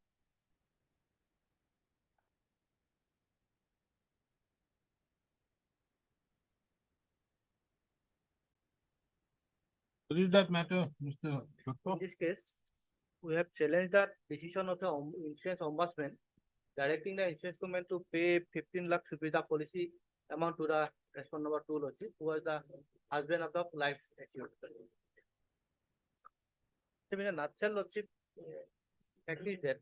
What is that matter, Mr. In Doctor? this case, we have challenged the decision of the insurance ombudsman directing the insurance company to pay 15 lakh rupees the policy amount to the respondent number 2, Lordship, who was the husband of the life assured. In a nutshell, Lordship, fact is that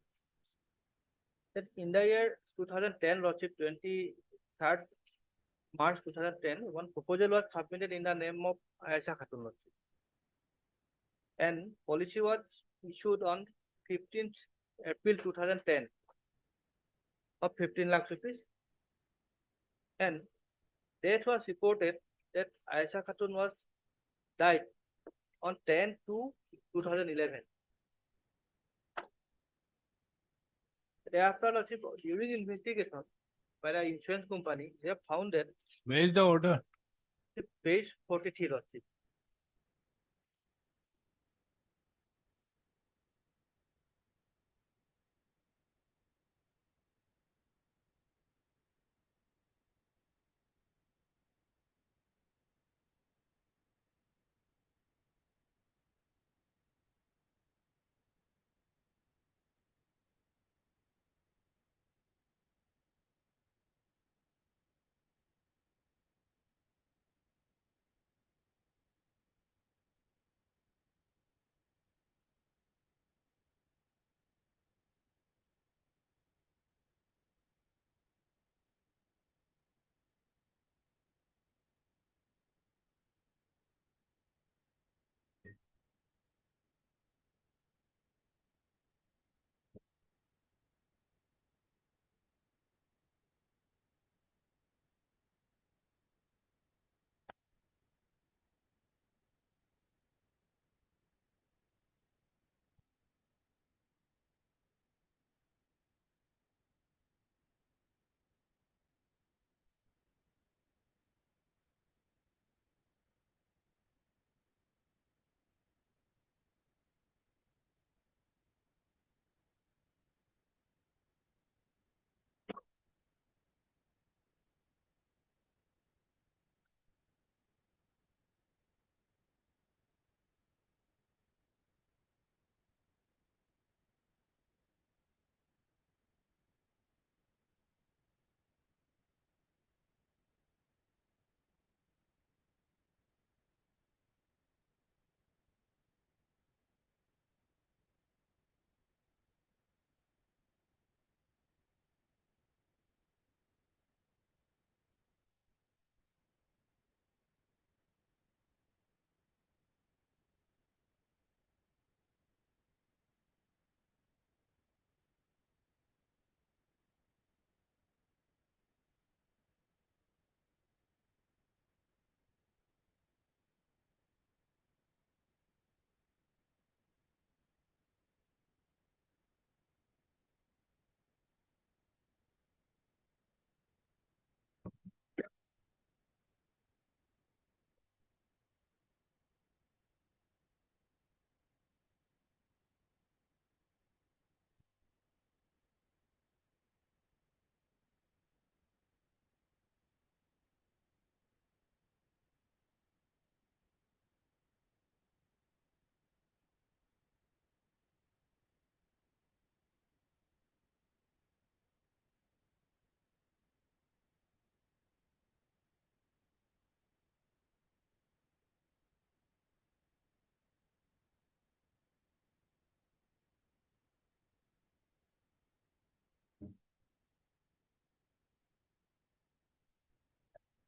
in the year 2010, Lordship, 23rd March 2010, one proposal was submitted in the name of Aisha Khatun, Lordship. And policy was issued on 15th April 2010 of 15 lakh rupees. And death was reported that Aisha Khatun was died on 10/2/2011. Thereafter, Lordship, during investigation by the insurance company, they have found that Where is the order? page 43, Lordship.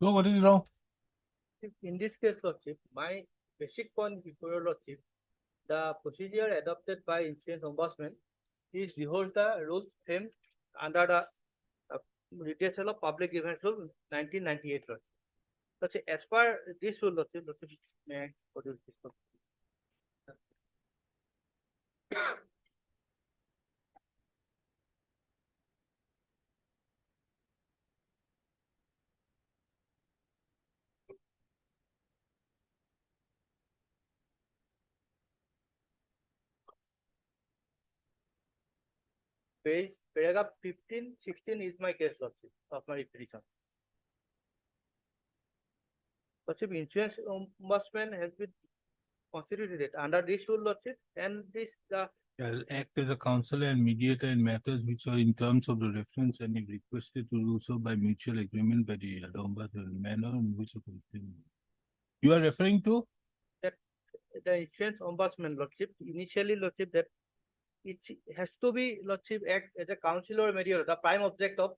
So what is wrong? In this case, Lordship, my basic point before your Lordship, the procedure adopted by Insurance Ombudsman is behold the rules framed under the Redressal of Public Grievance Rule 1998 Lordship. Lordship, as per this rule, Lordship, may I produce this one? Page paragraph 15, 16 is my case, Lordship, of my petition. Lordship, Insurance Ombudsman has been constituted under this rule, Lordship, and this Shall act as a counselor and mediator in matters which are in terms of the reference and if requested to do so by mutual agreement by the ombudsman, manner in which a complaint. You are referring to? the Insurance Ombudsman, Lordship, initially, Lordship, that it has to be, Lordship, act as a counselor or mediator, the prime object of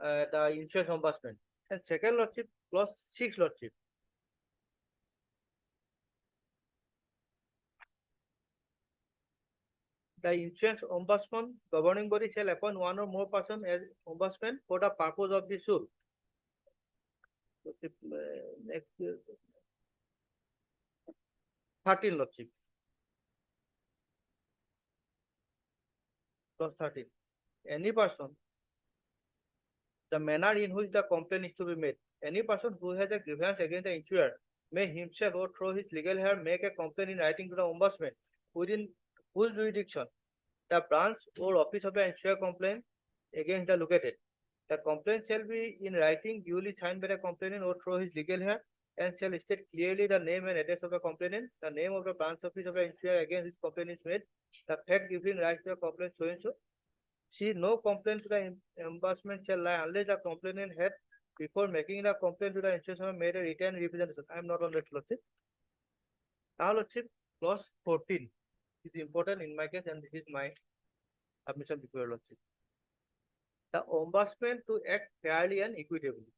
the Insurance Ombudsman. And second, Lordship, clause 6, Lordship. The Insurance Ombudsman governing body shall appoint one or more person as ombudsman for the purpose of this rule. Lordship, next, 13, Lordship. Clause 13. Any person, the manner in which the complaint is to be made. Any person who has a grievance against the insurer may himself or through his legal heir make a complaint in writing to the ombudsman within whose jurisdiction the branch or office of the insurer complaint against the located. The complaint shall be in writing duly signed by the complainant or through his legal heir and shall state clearly the name and address of the complainant, the name of the branch office of the insurer against which complaint is made, the fact giving rise to the complaint so and so. See, no complaint to the ombudsman shall lie unless the complainant had, before making the complaint to the insurer, made a written representation. I am not on that, Lordship. Now, Lordship, clause 14 is important in my case, and this is my submission before your Lordship. The ombudsman to act fairly and equitably.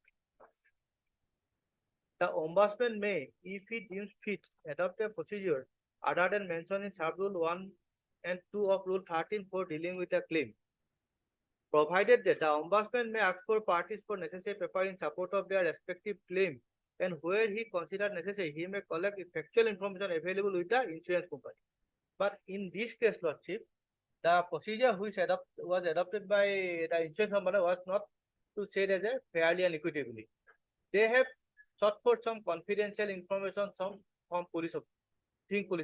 The ombudsman may, if he deems fit, adopt a procedure other than mentioned in sub-rule 1 and 2 of Rule 13 for dealing with a claim, provided that the ombudsman may ask for parties for necessary paper in support of their respective claim, and where he considers necessary, he may collect factual information available with the insurance company. But in this case, Lordship, the procedure which was adopted by the insurance company was not to say as a fairly and equitably. They have sought for some confidential information, some from police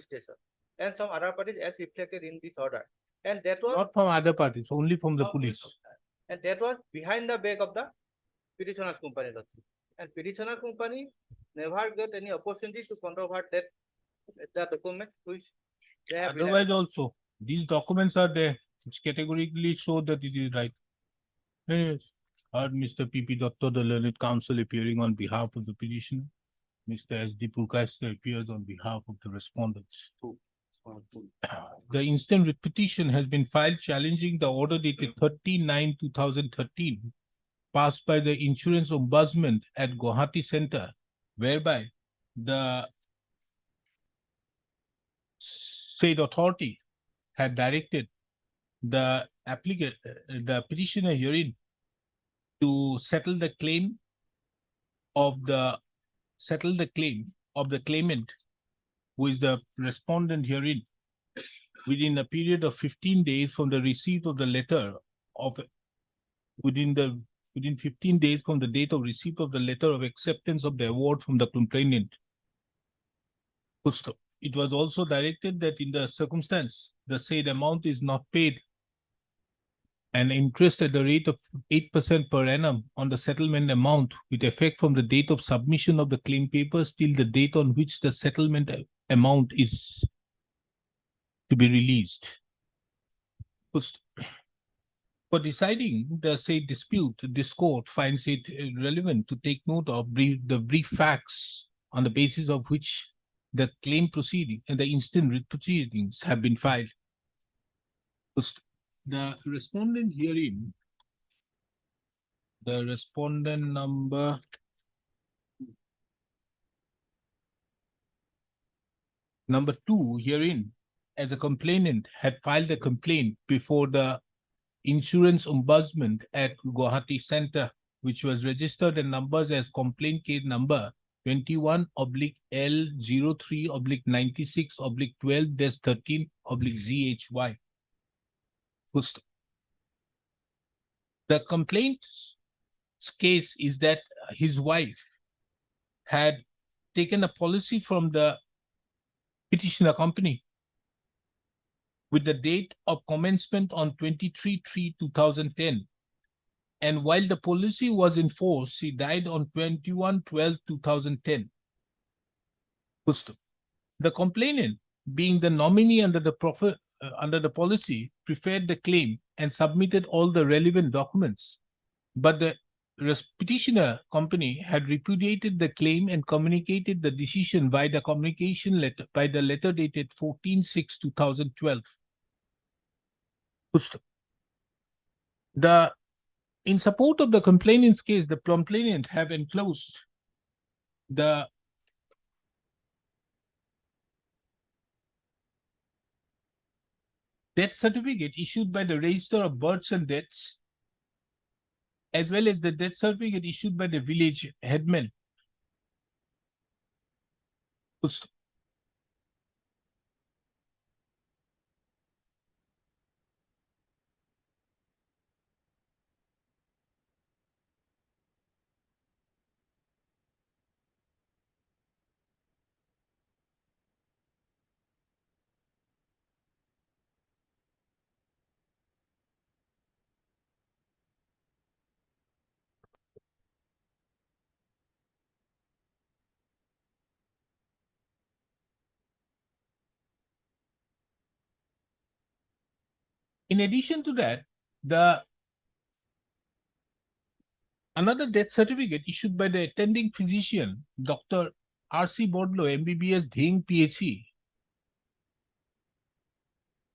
station, and some other parties as reflected in this order. And that was Not from other parties, only from the police. And that was behind the back of the petitioner's company. And petitioner company never got any opportunity to controvert that the documents which they have. Otherwise also, these documents are there, which categorically show that it is right. Yes. Heard Mr. P.P. Datta, the learned counsel, appearing on behalf of the petitioner. Mr. S.D. Purkaister appears on behalf of the respondents. The instant writ petition has been filed challenging the order dated 30/9/2013 passed by the Insurance Ombudsman at Guwahati Center, whereby the state authority had directed the applicant, the petitioner herein, to settle the claim of the claimant, who is the respondent herein, within a period of 15 days from the receipt of the letter of within 15 days from the date of receipt of the letter of acceptance of the award from the complainant. It was also directed that in the circumstance the said amount is not paid, and interest at the rate of 8% per annum on the settlement amount with effect from the date of submission of the claim papers till the date on which the settlement amount is to be released. For deciding the said dispute, this court finds it relevant to take note of the brief facts on the basis of which the claim proceeding and the instant writ proceedings have been filed. The respondent herein, the respondent number Number two, herein, as a complainant had filed a complaint before the insurance ombudsman at Guwahati Center, which was registered and numbered as complaint case number 21/L03/96/12-13/ZHY. First, the complaint's case is that his wife had taken a policy from the petitioner company with the date of commencement on 23/3/2010. And while the policy was in force, she died on 21/12/2010. The complainant, being the nominee under the policy, preferred the claim and submitted all the relevant documents. But the petitioner company had repudiated the claim and communicated the decision by the communication letter by the letter dated 14/6/2012. In support of the complainant's case, the complainant have enclosed the death certificate issued by the Register of Births and Deaths, as well as the death certificate issued by the village headman. In addition to that, another death certificate issued by the attending physician, Dr. R.C. Bodlo, MBBS, Dhing, PhD,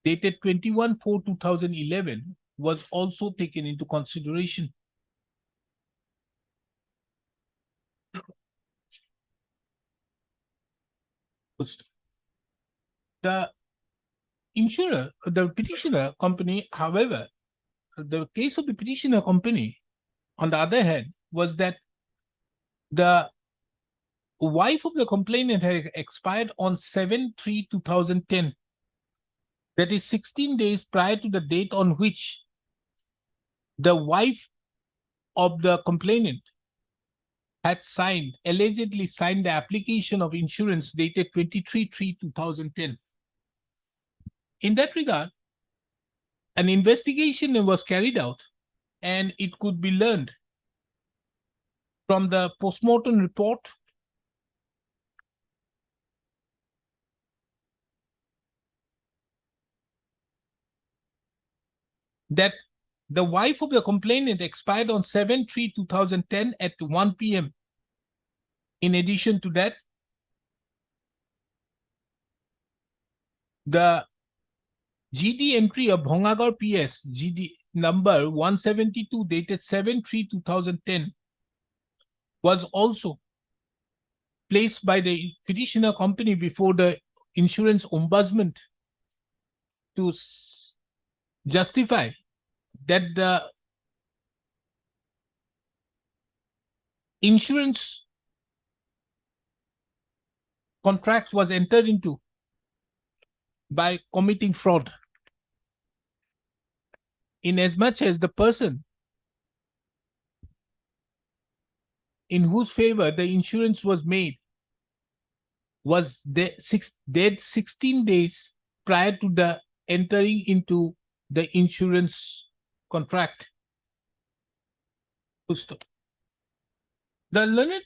dated 21/4/2011, was also taken into consideration. The petitioner company, however, the case of the petitioner company, on the other hand, was that the wife of the complainant had expired on 7/3/2010. That is 16 days prior to the date on which the wife of the complainant had allegedly signed the application of insurance dated 23/3/2010. In that regard, an investigation was carried out, and it could be learned from the postmortem report that the wife of the complainant expired on 7/3/2010 at 1 p.m. In addition to that, the GD entry of Bhongagar PS, GD number 172, dated 7/3/2010, was also placed by the petitioner company before the insurance ombudsman to justify that the insurance contract was entered into by committing fraud, inasmuch as the person in whose favor the insurance was made was dead 16 days prior to the entering into the insurance contract. The learned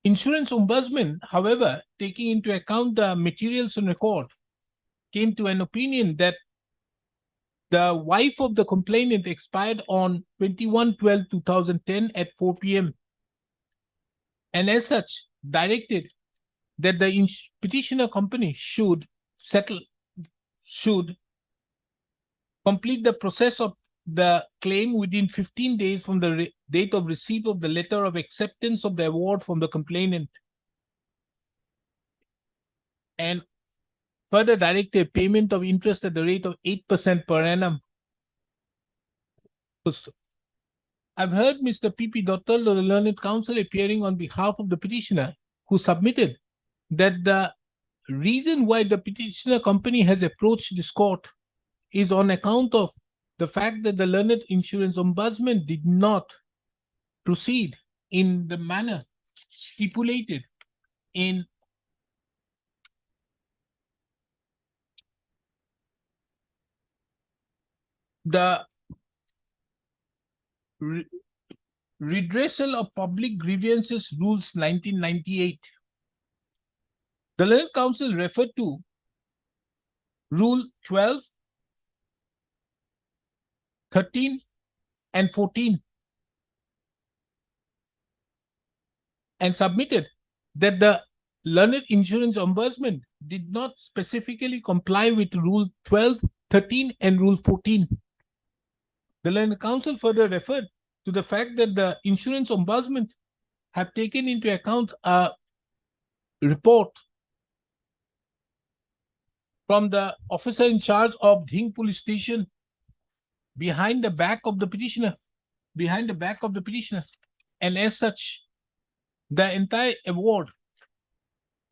insurance ombudsman, however, taking into account the materials on record, came to an opinion that the wife of the complainant expired on 21/12/2010 at 4 p.m. and as such directed that the petitioner company should complete the process of the claim within 15 days from the date of receipt of the letter of acceptance of the award from the complainant. And Further directed payment of interest at the rate of 8% per annum. I've heard Mr. P.P. Dottal of the Learned Counsel appearing on behalf of the petitioner, who submitted that the reason why the petitioner company has approached this court is on account of the fact that the Learned Insurance Ombudsman did not proceed in the manner stipulated in the Redressal of Public Grievances Rules 1998. The Learned Counsel referred to Rule 12, 13, and 14 and submitted that the Learned Insurance Ombudsman did not specifically comply with Rule 12, 13, and Rule 14. The Learned Counsel further referred to the fact that the Insurance Ombudsman have taken into account a report from the officer in charge of Dhing Police Station behind the back of the petitioner, and as such, the entire award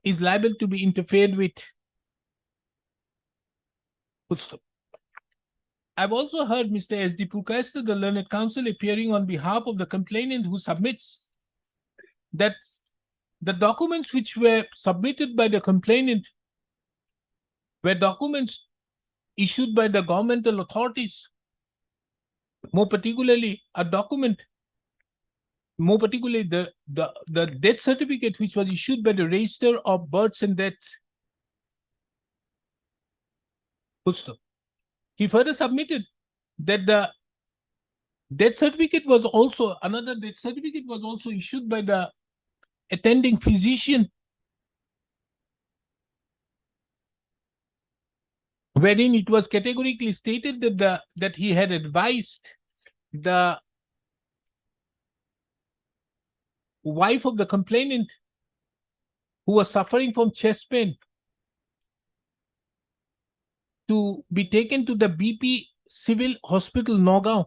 is liable to be interfered with. I've also heard Mr. S.D. Purkayastha, the Learned Counsel, appearing on behalf of the complainant, who submits that the documents which were submitted by the complainant were documents issued by the governmental authorities, more particularly the death certificate which was issued by the Register of Births and Deaths. He further submitted that the death certificate was also, another death certificate was also issued by the attending physician, wherein it was categorically stated that he had advised the wife of the complainant, who was suffering from chest pain, to be taken to the BP Civil Hospital, Nagaon.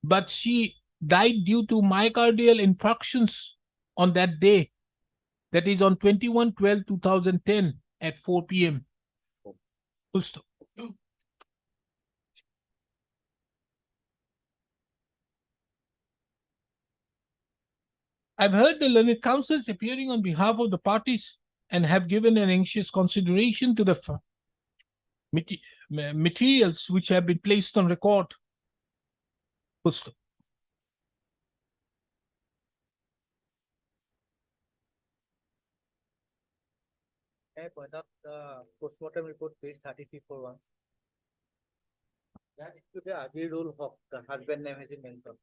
But she died due to myocardial infarctions on that day, that is on 21/12/2010 at 4 p.m. I've heard the Learned Counsels appearing on behalf of the parties and have given an anxious consideration to the materials which have been placed on record. I point out the postmortem report, page 3341. That is to the Adjudication, the husband name has been mentioned.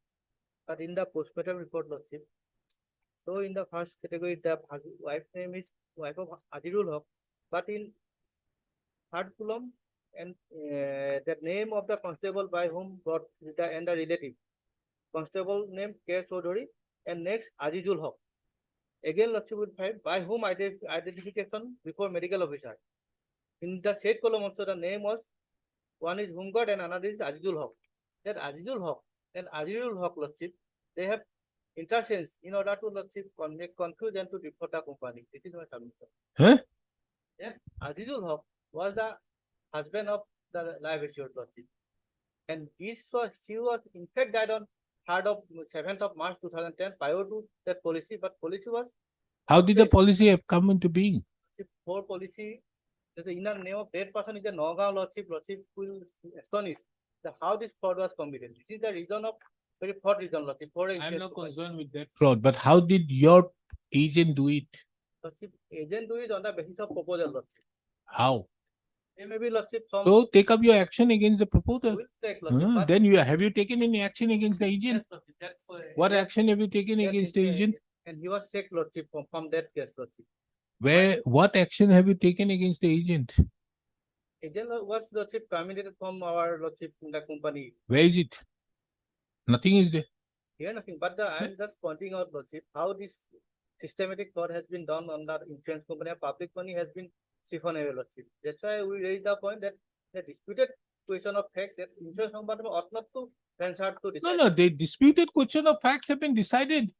But in the postmortem report, Lordship, so in the first category, the wife name is wife of Adjudication, but in third column, and the name of the constable by whom brought the and the relative. Constable name K. Chaudhary, and next Azizul. Again, Lordship will find by whom identification before medical officer. In the said column also, the name was, one is Homegard and another is Azizul. That Azizul and Azizul, Lordship, they have interchange in order to, Lordship, make confusion to report the company. This is my submission. Huh? Then Azizul was the husband of the life assured, Lordship. And she was in fact died on 7th of March 2010 prior to that policy, but policy was. How did the policy have come into being? For policy, there's a inner name of dead person is a Nagaon, Lordship. Lordship will astonish that how this fraud was committed. This is the reason of very fraud reason, Lordship. I'm not concerned with that fraud, but how did your agent do it? Lordship, agent do it on the basis of proposal, Lordship. How? There may be, Lordship, some. So take up your action against the proposal. Will take, Lordship, but Then have you taken any action against the agent? yes, Lordship, that, What action have you taken that against is, the agent? And he was sick, Lordship, from that case, Lordship. What action have you taken against the agent? Agent was, Lordship, terminated from our, Lordship, in the company. Where is it? Nothing is there. Here nothing, but I'm just pointing out, Lordship, how this systematic fraud has been done on the insurance company. Public money has been Siphonable Lordship. That's why we raised the point that the disputed question of fact that insurance company ought not to answer to No, decide. no, the disputed question of facts have been decided.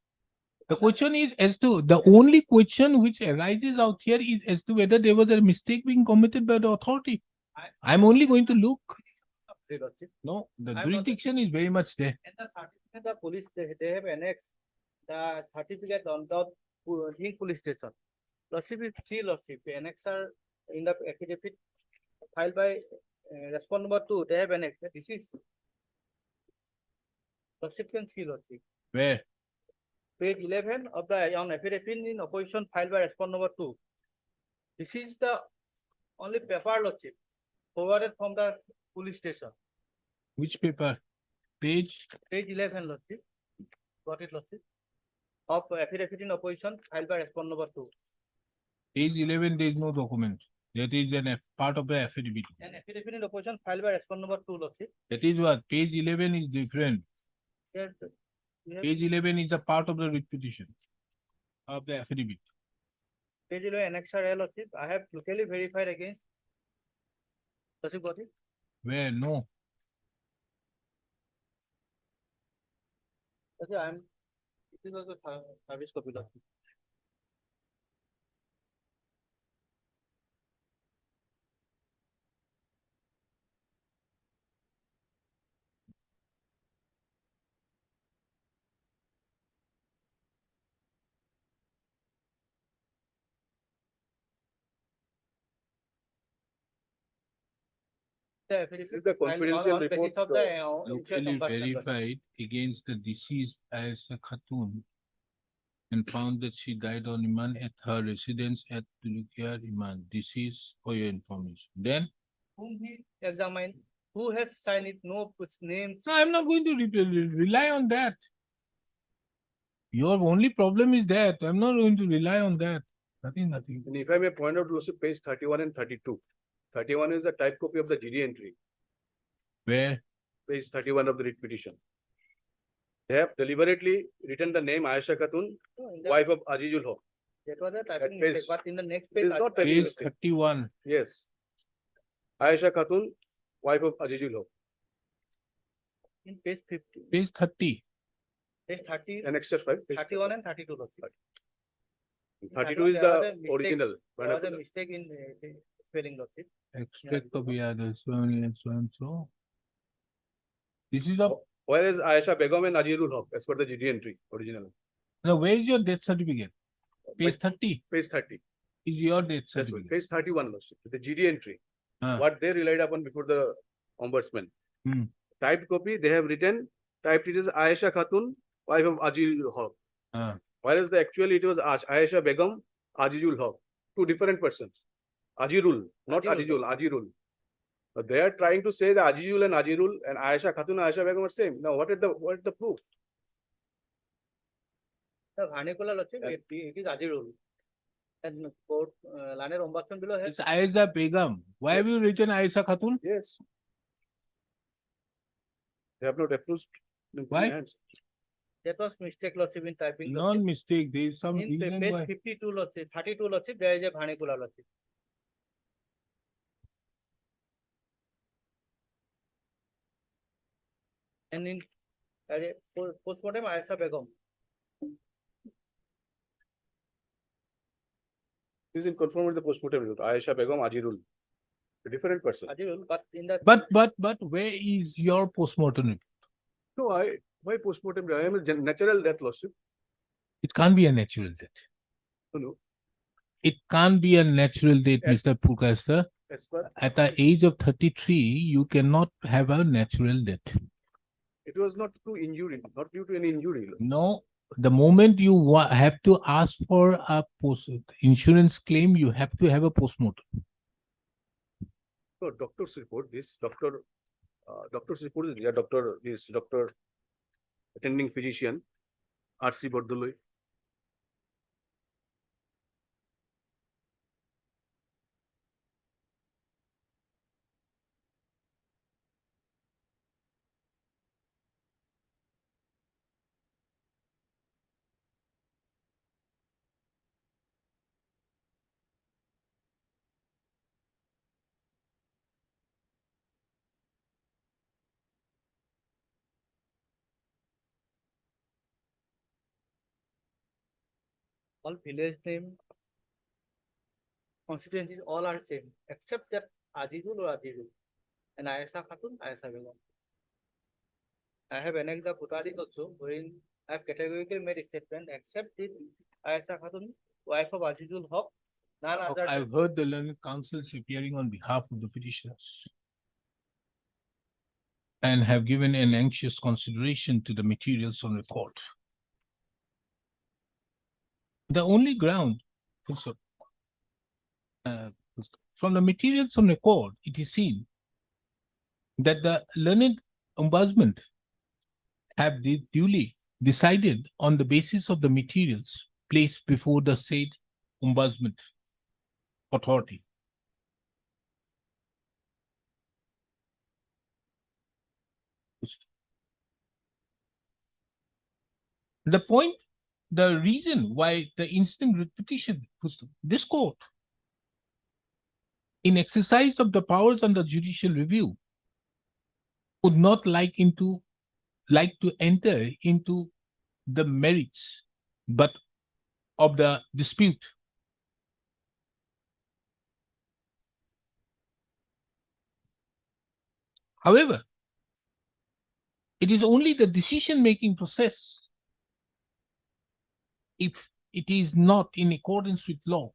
The question is as to, the only question which arises out here is as to whether there was a mistake being committed by the authority. I'm only going to look. Lordship. No, the not- jurisdiction is very much there. And the certificate, the police, they have annexed the certificate on the Link police station. Lordship is see Lordship, the annexer in the affidavit filed by respond number 2, they have annexed. This is Lordship can see Lordship. Where? Page 11 of the on affidavit in opposition filed by respond number 2. This is the only paper Lordship forwarded from the police station. Which paper? Page? Page 11 Lordship. Got it Lordship. Of affidavit in opposition filed by respond number 2. Page 11, there is no document. That is part of the affidavit. An affidavit in opposition filed by respond number 2 Lordship. That is what? Page 11 is different. Here, we have Page 11 is a part of the writ petition of the affidavit. page 11 annexer L Lordship. I have locally verified against. Lordship got it? Where? No. Okay, I'm. This is also service copy Lordship. The affidavit This is the filed confidential on basis report, of the insurance Locally ombudsman, Lordship. verified against the deceased Aisha Khatun and found that she died on Iman at her residence at Tulukia Iman. This is for your information. Then, Whom he examined, who has signed it, no names. no, I'm not going to rely on that. Your only problem is that. I'm not going to rely on that. Nothing. And if I may point out also page 31 and 32. 31 is the type copy of the GD entry, Where? page 31 of the writ petition. They have deliberately written the name Aisha Khatun, No, in the- wife of Azizul Haq. That was a typing page- mistake, but in the next It page. is not typing Page mistake. 31. Yes. Aisha Khatun, wife of Azizul Haq. In page 50, Page 30. page 30, Annexure 5. page 31 and 32. Lordship. 32 is There was a the mistake. original. There was a vernacular. mistake in spelling Lordship. Extract of so and so and so. This is a. Where is Aisha Begum and Azizul Haq as per the GD entry, original? Now, where is your death certificate? Page 30 Page 30. is your death That's right. certificate. Page 31, Lordship, the GD entry. Ah. What they relied upon before the ombudsman. Hmm. Typed copy, they have written, typed it as Aisha Khatun, wife of Azizul Haq. Ah. Whereas actually it was Aisha Begum, Azizul Haq. Two different persons. Ajirul, not Ajirul. Azizul, Ajirul. But they are trying to say that Azizul and Ajirul and Aisha Khatun and Aisha Begum are same. Now, what is the proof? The vernacular Lordship, it is Ajirul. And court, Laner ombudsman below has. It's Aisha Begum. Why have you written Aisha Khatun? Yes. They have not approved. Why? That was mistake Lordship in typing. Non Lordship. mistake. There is some In reason page why. 52 Lordship, 32 Lordship, there is a vernacular Lordship. And in postmortem Aisha Begum. This is in conformity with the postmortem report. Aisha Begum, Ajirul. A different person. Ajirul, but in the. But where is your postmortem report? No, why postmortem? I am a natural death lawsuit. It can't be a natural death. No. It can't be a natural death, Yes. Mr. Purkasta. As per, At the age of 33, you cannot have a natural death. it was not through injury, not due to any injury. No, the moment you have to ask for a insurance claim, you have to have a postmortem. So doctor's report, doctor's report is there. Doctor, attending physician, R.C. Bordoloi. all village name, constituencies, all are same, except that Azizul or Azizul, and Ayesha Khatun, Ayesha Begum. I have annexed the Putaris also, wherein I have categorically made a statement, except the Ayesha Khatun, wife of Azizul Haq, none other. I've heard the learned counsels appearing on behalf of the petitioners and have given an anxious consideration to the materials on record. The only ground, also, from the materials on record, it is seen that the learned ombudsman have duly decided on the basis of the materials placed before the said ombudsman authority. The point, the reason why the instant writ petition, this court, in exercise of the powers under judicial review, would not like to enter into the merits, but of the dispute. However, it is only the decision-making process, if it is not in accordance with law,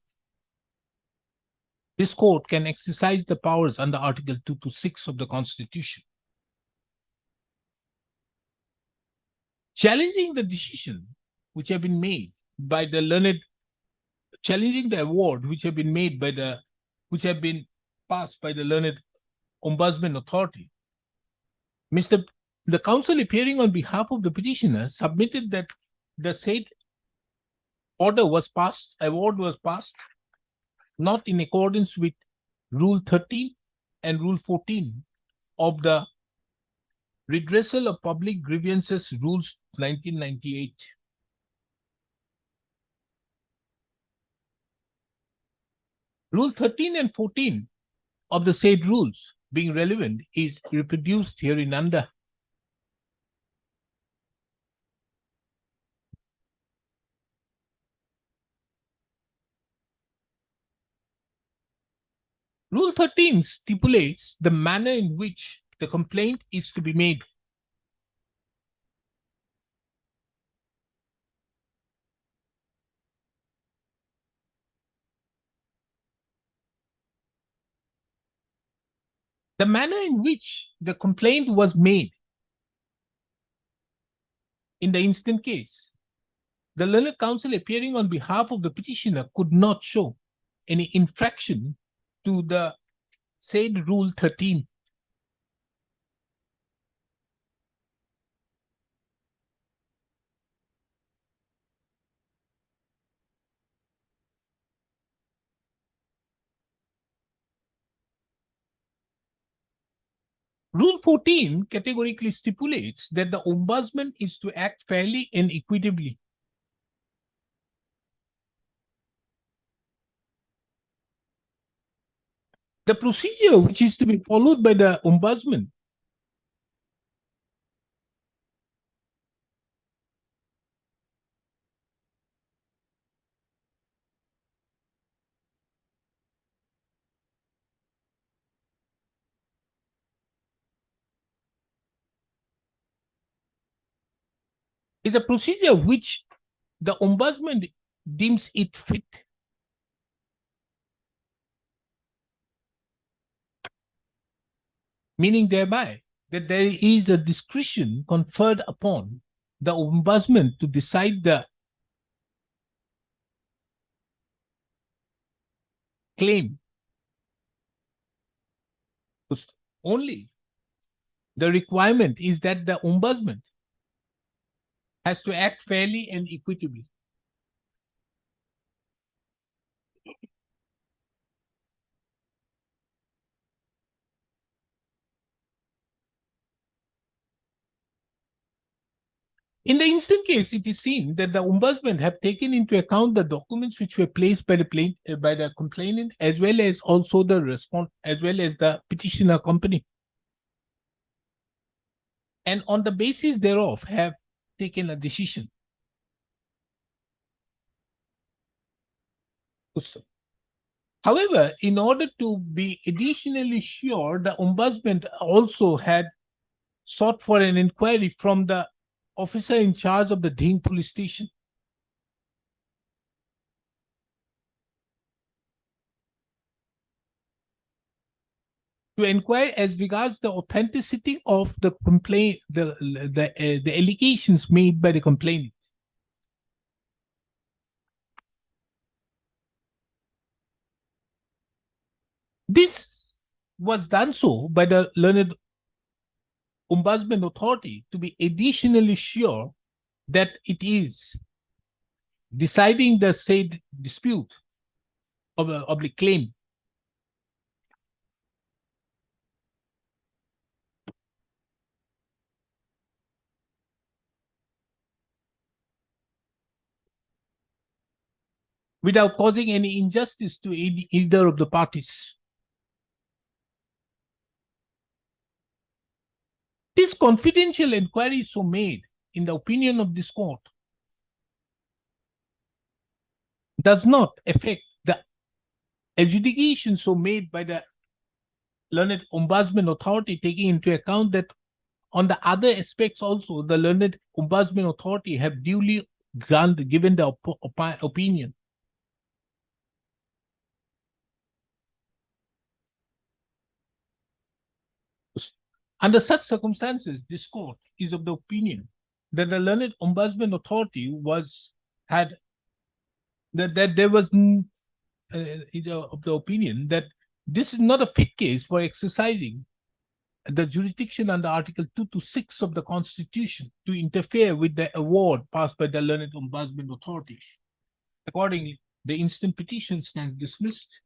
this court can exercise the powers under Article 226 of the Constitution. Challenging the decision which have been made by the learned, challenging the award which have been made by the, which have been passed by the learned ombudsman authority, the counsel appearing on behalf of the petitioner submitted that the said order was passed, award was passed, not in accordance with Rule 13 and Rule 14 of the Redressal of Public Grievances Rules 1998. Rule 13 and 14 of the said rules being relevant is reproduced hereunder. Rule 13 stipulates the manner in which the complaint is to be made. The manner in which the complaint was made in the instant case, the learned counsel appearing on behalf of the petitioner could not show any infraction to the said Rule 13. Rule 14 categorically stipulates that the ombudsman is to act fairly and equitably. The procedure which is to be followed by the ombudsman is a procedure which the ombudsman deems it fit. Meaning thereby that there is a discretion conferred upon the ombudsman to decide the claim. Only the requirement is that the ombudsman has to act fairly and equitably. In the instant case, it is seen that the ombudsman have taken into account the documents which were placed by the complainant, as well as also the response, as well as the petitioner company, and on the basis thereof have taken a decision. However, in order to be additionally sure, the ombudsman also had sought for an inquiry from the officer in charge of the Dhing police station. To inquire as regards the authenticity of the complaint, the allegations made by the complainant. This was done so by the learned ombudsman authority to be additionally sure that it is deciding the said dispute of the claim. Without causing any injustice to either of the parties. This confidential inquiry so made, in the opinion of this court, does not affect the adjudication so made by the learned ombudsman authority, taking into account that on the other aspects also, the learned ombudsman authority have duly given the opinion. Under such circumstances, this court is of the opinion that the learned ombudsman authority had of the opinion that this is not a fit case for exercising the jurisdiction under Article 2 to 6 of the Constitution to interfere with the award passed by the learned ombudsman authority. Accordingly, the instant petition stands dismissed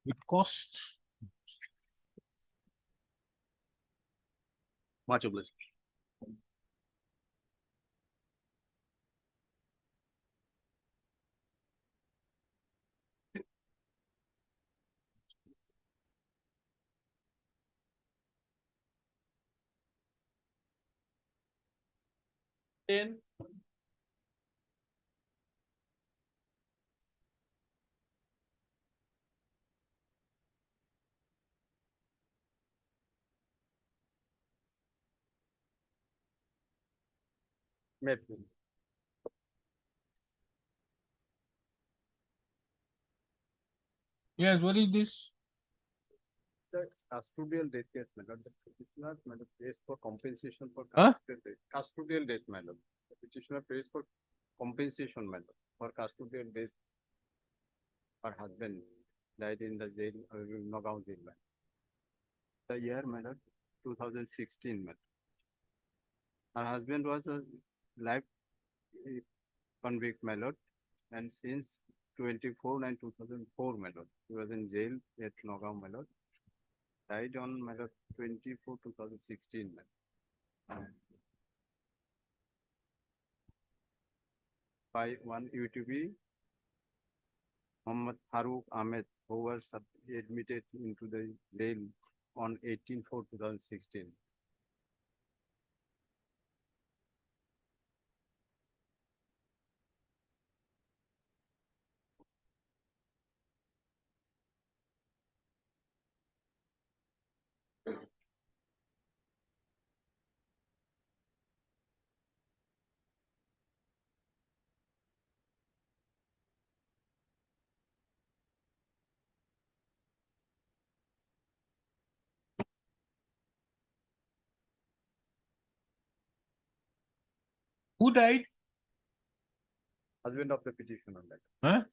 with cost. Much obliged. Ten. Maybe. Yes, what is this? The custodial death case, madam, the petitioner, madam, pays for compensation for Huh? custodial death, madam. The petitioner pays for compensation, madam, for custodial death. Her husband died in the jail, Nagaon jail, madam. The year, madam, 2016, madam. Her husband was a life convict, my lord, and since 24/9/2004, my lord, he was in jail at Nagaon, my lord. Died on, my lord, 24/2016, my lord. By one UTB, Muhammad Farooq Ahmed, who was admitted into the jail on 18/4/2016. Who died? Husband of the petitioner, like. Huh?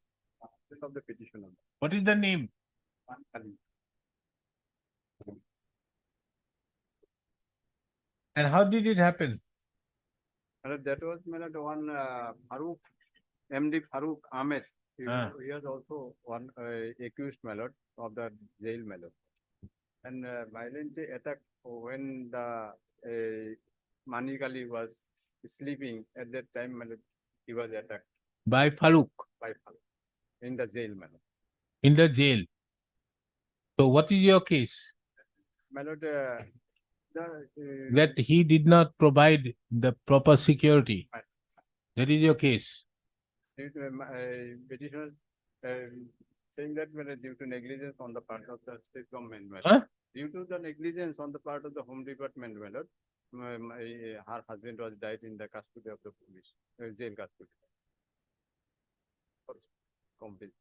Husband of the petitioner. What is the name? Ali. And how did it happen? That was, my lord, one Farooq, MD Farooq Ahmed. He was also one accused, my lord, of the jail, my lord. And violently attacked when the Manikali was sleeping at that time, my lord, he was attacked By Farooq by Farooq in the jail, my lord. in the jail. So what is your case? My lord, That he did not provide the proper security. That is your case. petitioner saying that due to negligence on the part of the state government, my Huh? due to the negligence on the part of the home department, my lord, her husband was died in the custody of the police, jail custody. Complete.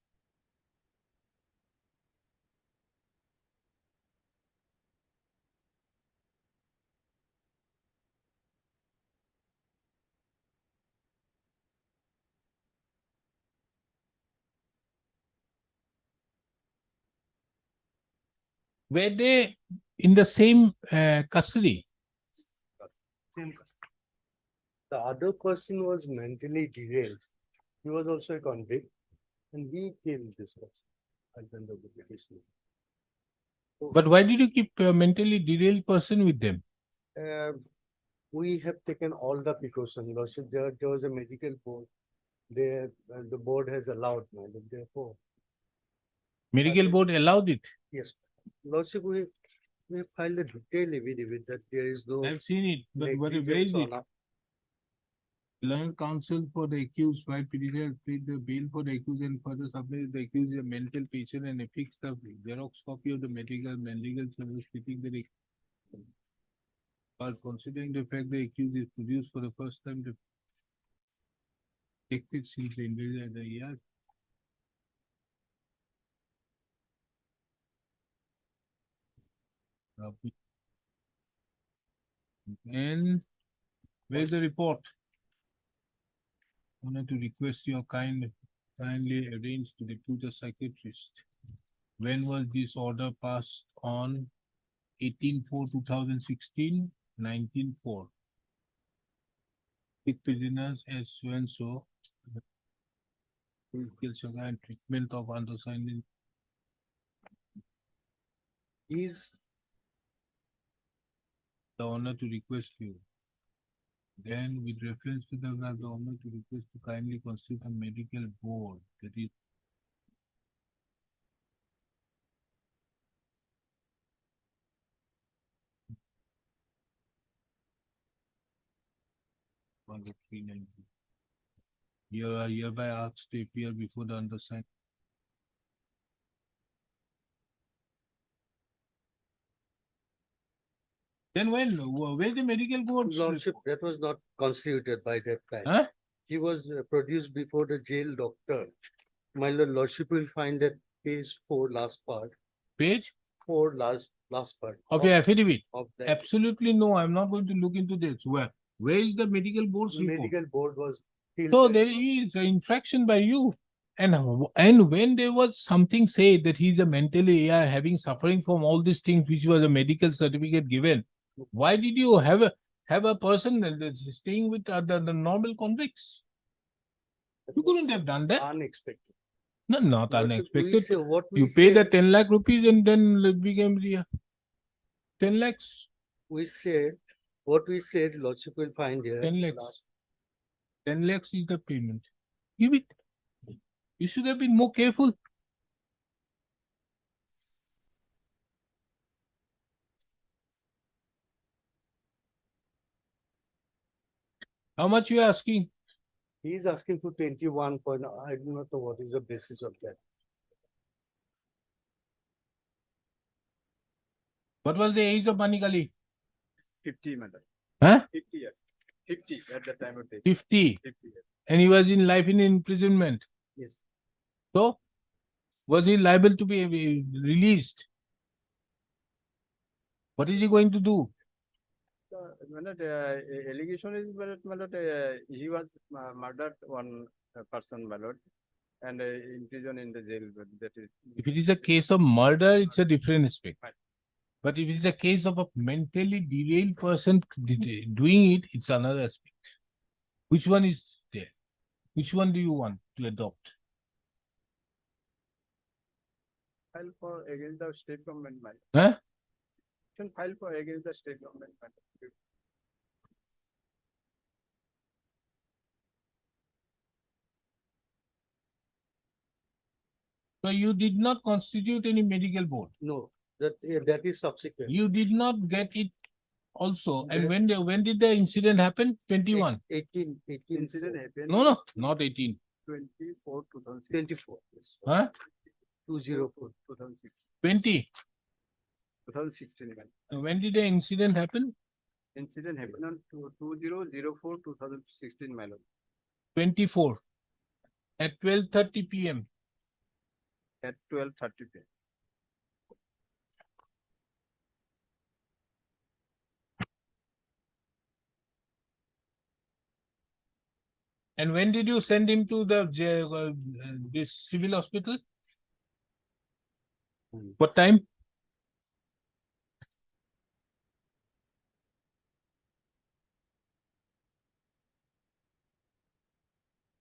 Were they in the same custody? Same custody. The other person was mentally derailed. He was also a convict and he killed this person. Husband of the petitioner. But why did you keep a mentally derailed person with them? We have taken all the precautions. Lordship, there was a medical board. There, the board has allowed, madam, therefore. Medical board allowed it. Yes, Lordship, we have filed a detailed affidavit that there is no. I've seen it, but where is negligence it? on our- Learned counsel for the accused, while petitioner paid the bail for the accused and further submitted the accused is a mental patient and affixed a Xerox copy of the medical service stating that but considering the fact the accused is produced for the first time, the detected since the invasion of the year. And where's the report? I wanted to request your kindly arrange to depute a psychiatrist. When was this order passed on? 18/4/2016, 19/4. Sick prisoners as so and so. And treatment of undersigned. Is The honor to request you. Then with reference to the honor to request to kindly constitute a medical board that is on the 390. You are hereby asked to appear before the undersigned. Then where's the medical board? Lordship, that was not constituted by that time. Huh? He was produced before the jail doctor. My Lordship will find that page 4 last part, Page 4 last part. of your affidavit? Of that. Absolutely no, I'm not going to look into this. Where is the medical board's The report? medical board was. till So then. there is an infraction by you. And when there was something said that he's a mentally ill, having suffering from all these things, which was a medical certificate given, why did you have a person that's staying with the normal convicts? You couldn't have done that. Unexpected. No, not What we unexpected. say- what we You pay the said- 10 lakh rupees and then it became the 10 lakhs. We said, what we said, Lordship will find here. 10 lakhs. last- 10 lakhs is the payment. Give it. You should have been more careful. How much you are asking? He is asking for 21 point, I do not know what is the basis of that. What was the age of Manikali? 50, madam. Huh? 50 years. 50 at the time of death. 50. 50 years. And he was in life in imprisonment. Yes. So, was he liable to be released? What is he going to do? Allegation is, he was murdered one person, my lord, and in prison in the jail, but that is. If it is a case of murder, it's a different aspect. Right. But if it is a case of a mentally derailed person doing it, it's another aspect. Which one is there? Which one do you want to adopt? File for against the state government, my lord. Huh? Can file for against the state government, my lord. So you did not constitute any medical board. No, that is subsequent. You did not get it also. And when did the incident happen? 21. 18. Incident happened. No, not 18. 24, 2006. 24. Yes. Huh? 204, 2016. 20. 2016. When did the incident happen? Incident happened on 2004, 2016, my lord, 24. At 12:30 PM. at 12:30 p.m. And when did you send him to the this civil hospital? What time?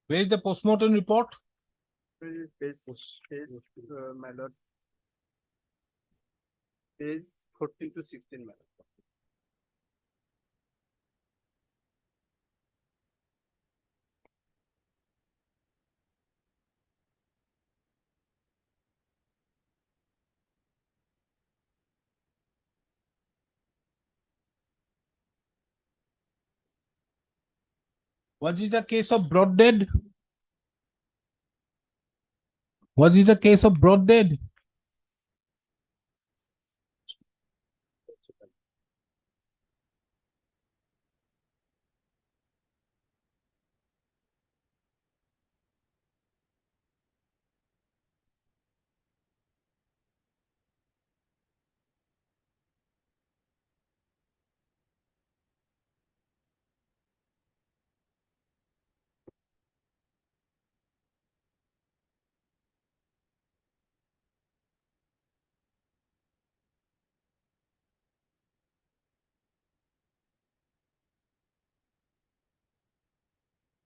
Where is the postmortem report? My lord, page 14 to 16, my lord. Was it a case of broad dead? Was it a case of broad dead?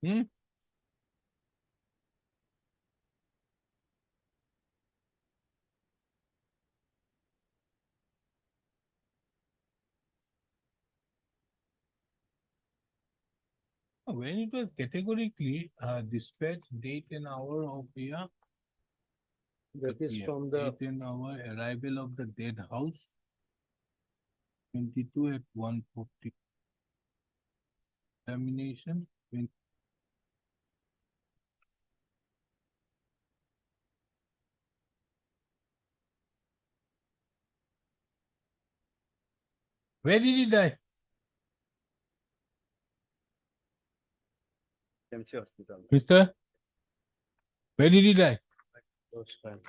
Hmm? When it was categorically dispatched date and hour of the That is yeah, from the, date and hour arrival of the dead house 22 at 1:40. Examination 20. Where did he die? MC hospital. Mister? Where did he die? Those time.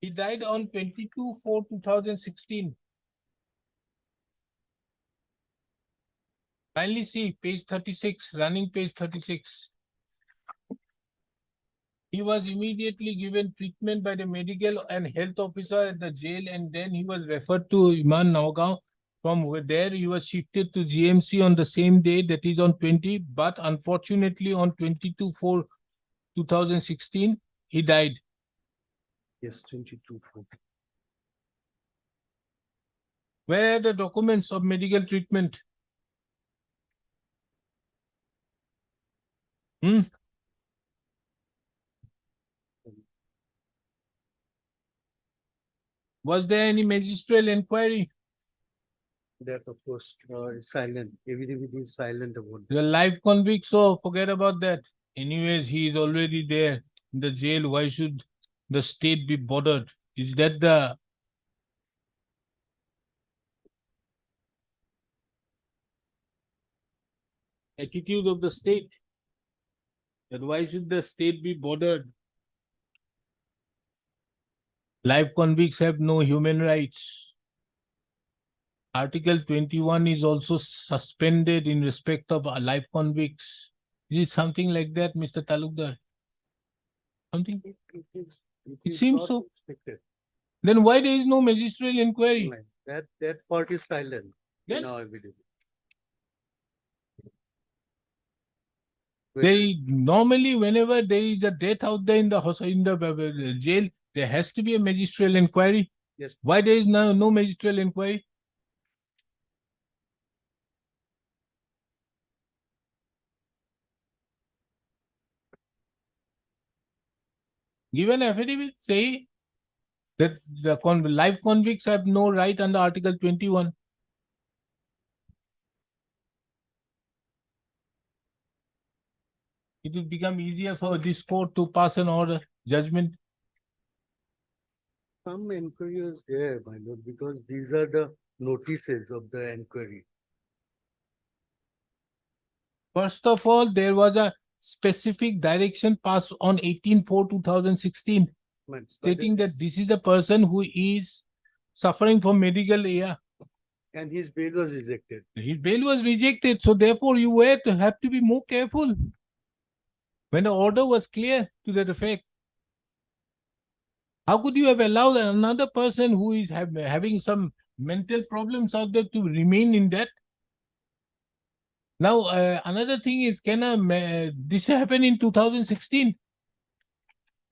He died on 22/4/2016. Kindly see page 36, running page 36. He was immediately given treatment by the medical and health officer at the jail, and then he was referred to Iman Nagaon. From there, he was shifted to GMC on the same day, that is on 20, but unfortunately on 22/4/2016, he died. Yes, 22/4. Where are the documents of medical treatment? Hmm? Was there any magistral inquiry? That of course is silent. Everything is silent about The life convict, so forget about that. Anyways, he is already there in the jail. Why should the state be bothered? Is that the attitude of the state? That why should the state be bothered? Life convicts have no human rights. Article 21 is also suspended in respect of life convicts. Is it something like that, Mr. Talukdar? Something? It seems so. expected. Then why there is no magistral inquiry? That part is silent. Yes. Now I believe. They normally, whenever there is a death out there in the jail, there has to be a magistral inquiry. Yes. Why there is no magistral inquiry? Give an affidavit, say that the live convicts have no right under Article 21. It will become easier for this court to pass an order, judgment. Some inquiry is there, my lord, because these are the notices of the inquiry. First of all, there was a specific direction passed on 18/4/2016 stating that this is the person who is suffering from medical care. And his bail was rejected. His bail was rejected, so therefore you were to have to be more careful. When the order was clear to that effect, how could you have allowed another person who is having some mental problems out there to remain in that? Now, another thing is, this happened in 2016?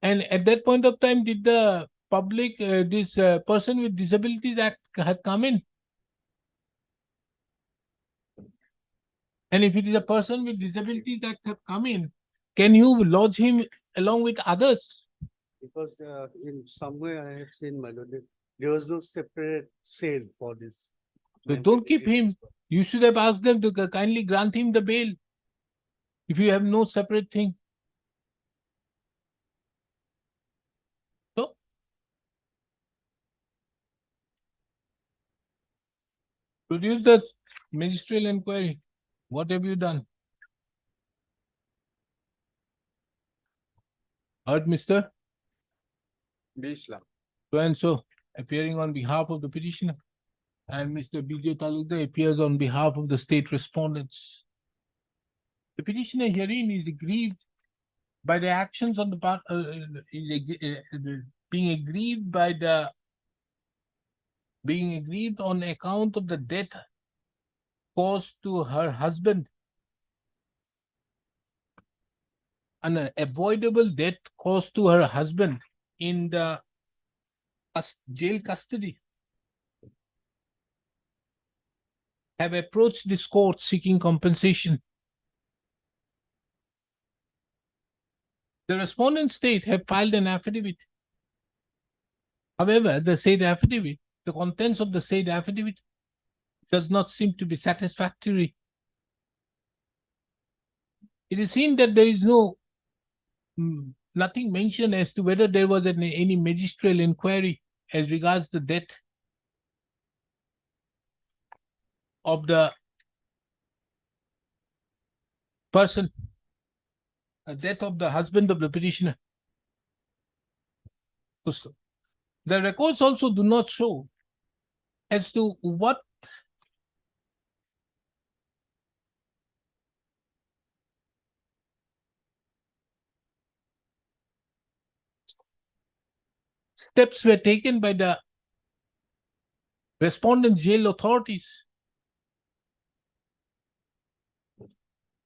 And at that point of time, did the public, this Person with Disabilities Act had come in? And if it is a Person with Disabilities Act have come in, can you lodge him along with others? Because in some way I have seen, my lord, there was no separate sale for this. So don't keep him. You should have asked them to kindly grant him the bail if you have no separate thing. So, produce the ministerial inquiry. What have you done? Heard, Mr. Bisla. So and so, appearing on behalf of the petitioner, and Mr. B.J. Talukdar appears on behalf of the state respondents. The petitioner herein is aggrieved by the actions on the part, being aggrieved on account of the death caused to her husband, an avoidable death caused to her husband in the jail custody, have approached this court seeking compensation. The respondent state have filed an affidavit. However, the contents of the said affidavit does not seem to be satisfactory. It is seen that there is nothing mentioned as to whether there was any magisterial inquiry as regards the death of the person, death of the husband of the petitioner. The records also do not show as to what steps were taken by the respondent jail authorities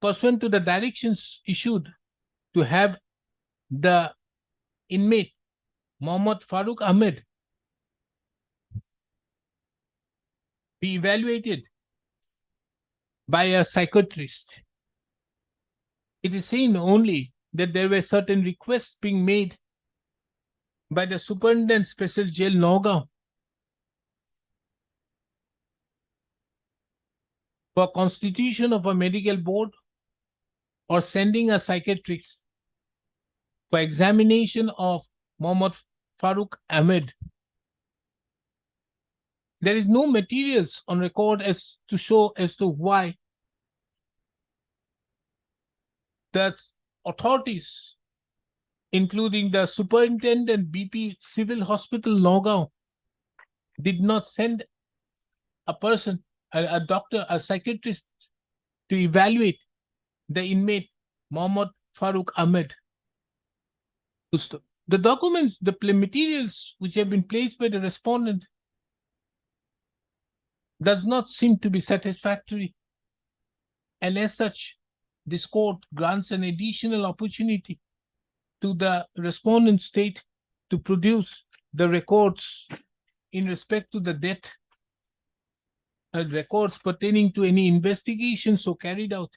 pursuant to the directions issued to have the inmate Mohammad Farooq Ahmed be evaluated by a psychiatrist. It is seen only that there were certain requests being made by the Superintendent Special Jail Nagaon for constitution of a medical board or sending a psychiatrist for examination of Mohammad Farooq Ahmed. There is no materials on record as to show as to why the authorities, including the Superintendent BP Civil Hospital Nagaon, did not send a person, a doctor, a psychiatrist to evaluate the inmate Mohammad Farooq Ahmed. The documents, the materials which have been placed by the respondent does not seem to be satisfactory. And as such, this court grants an additional opportunity to the respondent state to produce the records in respect to the death, records pertaining to any investigations so carried out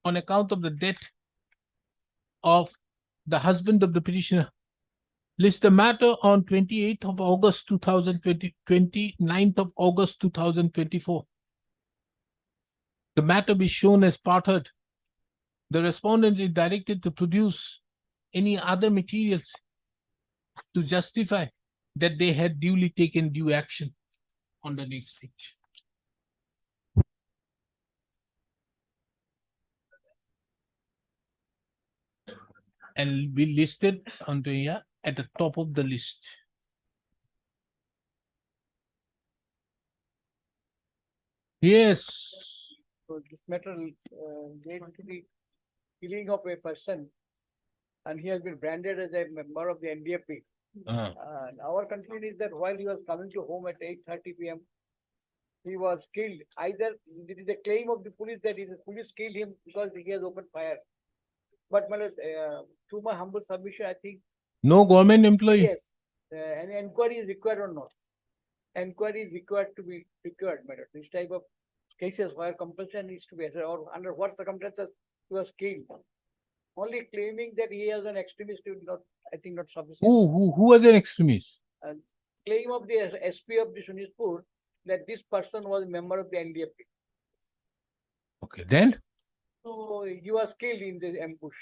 on account of the death of the husband of the petitioner, list the matter on 28th of August 2020, 29th of August 2024. The matter be shown as parted. The respondent is directed to produce any other materials to justify that they had duly taken due action on the next stage. And be listed on the here at the top of the list. Yes. So this matter relates to the killing of a person, and he has been branded as a member of the NDFP. And our conclusion is that while he was coming to home at 8:30 p.m., he was killed. Either it is a claim of the police that the police killed him because he has opened fire. But to my humble submission, I think No government employee. yes, an inquiry is required or not. Inquiry is required to be required, madam. This type of cases where compulsion needs to be assessed, or under what circumstances he was killed. Only claiming that he is an extremist is not, I think, not sufficient. Who was an extremist? And claim of the SP of the Sunishpur that this person was a member of the NDFP. Okay, then So he was killed in the ambush.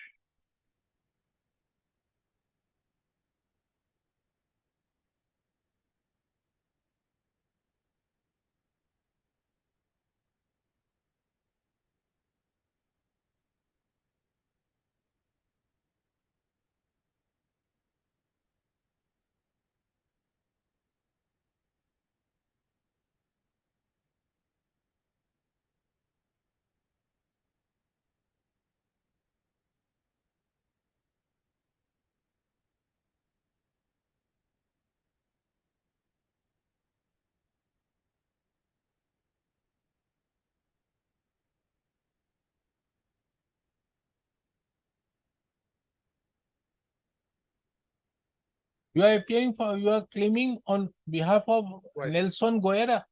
you are claiming on behalf of Nelson Guerra.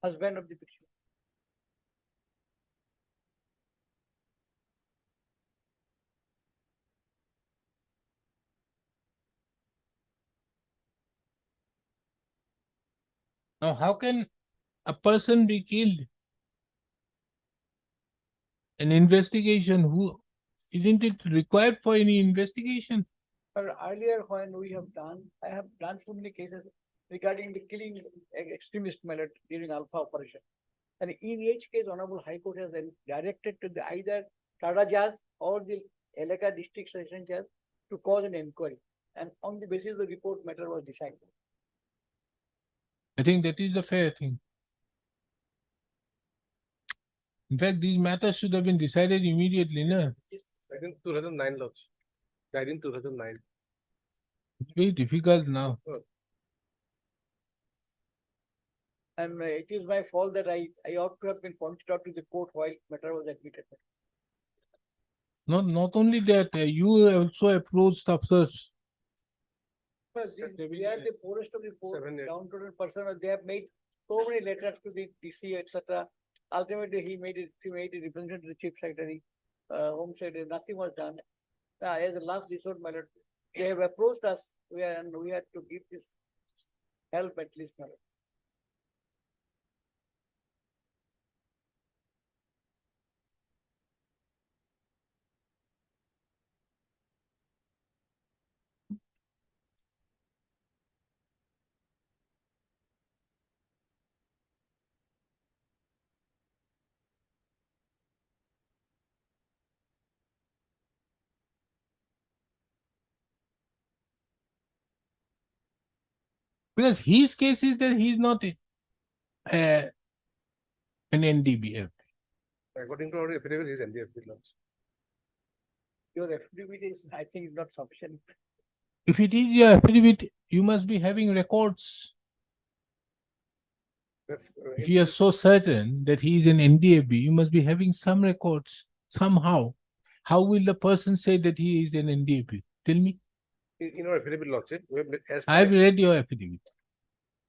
Husband of the petitioner. Now, how can a person be killed? An investigation, who isn't it required for any investigation? But earlier when we have done, I have done so many cases regarding the killing extremist mallet during Alpha operation. And in each case, Honorable High Court has then directed to the either Tata Judge or the Eleka District Session Judge to cause an inquiry. And on the basis of the report, matter was decided. I think that is the fair thing. In fact, these matters should have been decided immediately, no? I think 2009 laws. Died in 2009. It's very difficult now. And it is my fault that I ought to have been pointed out to the court while matter was admitted. Not only that, you also approached officers. But they are the poorest of the poor, 7 years. downtrodden person, and they have made so many letters to the DC, etc. Ultimately, he made a representative to the chief secretary, Home Secretary, nothing was done. As a last resort, my lord, they have approached us, and we had to give this help at least, my lord. Because his case is that he's not an NDBF. According to our affidavit, he's NDFP laws. Your affidavit is, I think, is not sufficient. If it is your affidavit, you must be having records. If you are so certain that he is an NDAB, you must be having some records somehow. How will the person say that he is an NDAB? Tell me. In our affidavit, Lordship, we have, as I've read your affidavit.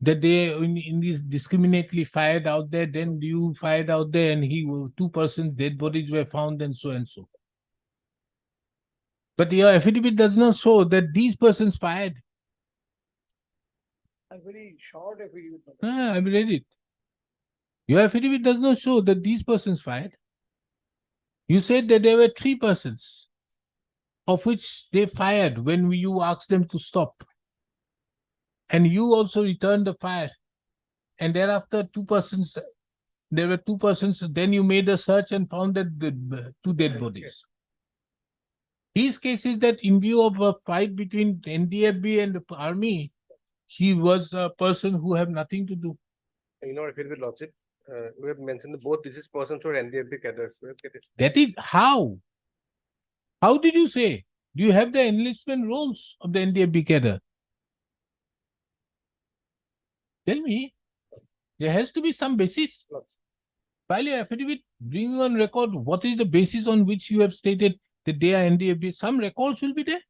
That they in this discriminately fired out there, then you fired out there, and 2 persons dead bodies were found, and so and so. But your affidavit does not show that these persons fired. A very short affidavit. I've read it. Your affidavit does not show that these persons fired. You said that there were 3 persons, of which they fired when you asked them to stop. And you also returned the fire. And thereafter, 2 persons, there were 2 persons, then you made a search and found that the 2 dead bodies. His case is that in view of a fight between NDFB and the army, he was a person who had nothing to do. In our affidavit, Lordship, we have mentioned that both these persons were NDFB cadres. That is how? How did you say? Do you have the enlistment rolls of the NDFB cadre? Tell me. There has to be some basis. File your affidavit, bring on record what is the basis on which you have stated that they are NDFB. Some records will be there.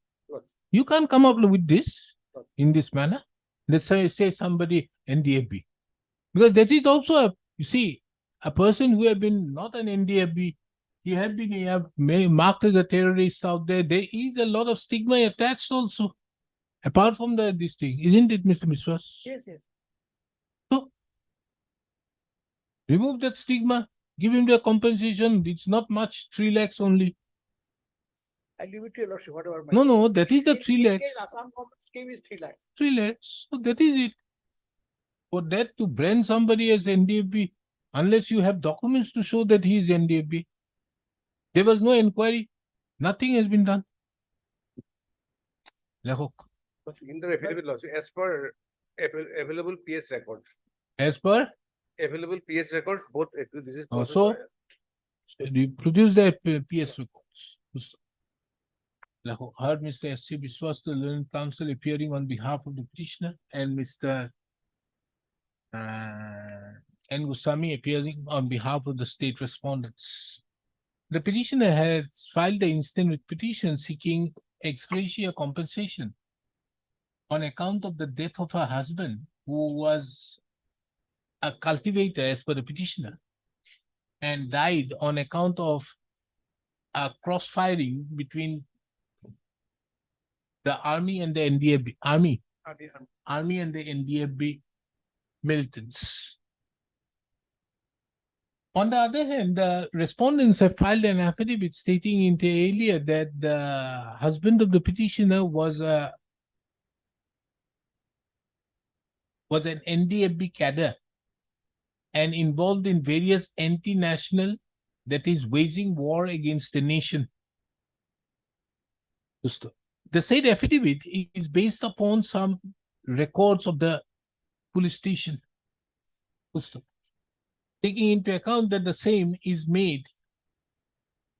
You can't come up with this in this manner. Let's say somebody NDFB. Because that is also, you see, a person who have been not an NDFB, he have marked as a terrorist out there. There is a lot of stigma attached also. Apart from this thing, isn't it, Mr. Miswas? Yes, yes. So, remove that stigma, give him the compensation. It's not much, 3 lakhs only. I leave it to your lordship, whatever. No, that is the In 3 this lakhs. case, Assam government scheme is 3 lakhs. 3 lakhs. So that is it. For that to brand somebody as NDFB, unless you have documents to show that he is NDFB, there was no inquiry. Nothing has been done. Lekho. In the affidavit, Lordship, as per available PS records. As per, Available PS records, both this is also, you produce the PS records. Lekho. Heard Mr. S.C. Biswas, the learned counsel, appearing on behalf of the petitioner, and Mr. N. Goswami appearing on behalf of the state respondents. The petitioner has filed the instant writ petition seeking ex gratia compensation on account of the death of her husband, who was a cultivator as per the petitioner, and died on account of a cross-firing between the army and the NDFB, army and the NDFB militants. On the other hand, the respondents have filed an affidavit stating inter alia that the husband of the petitioner was an NDFB cadre and involved in various anti-national, that is, waging war against the nation. The said affidavit is based upon some records of the police station. Taking into account that the same is made,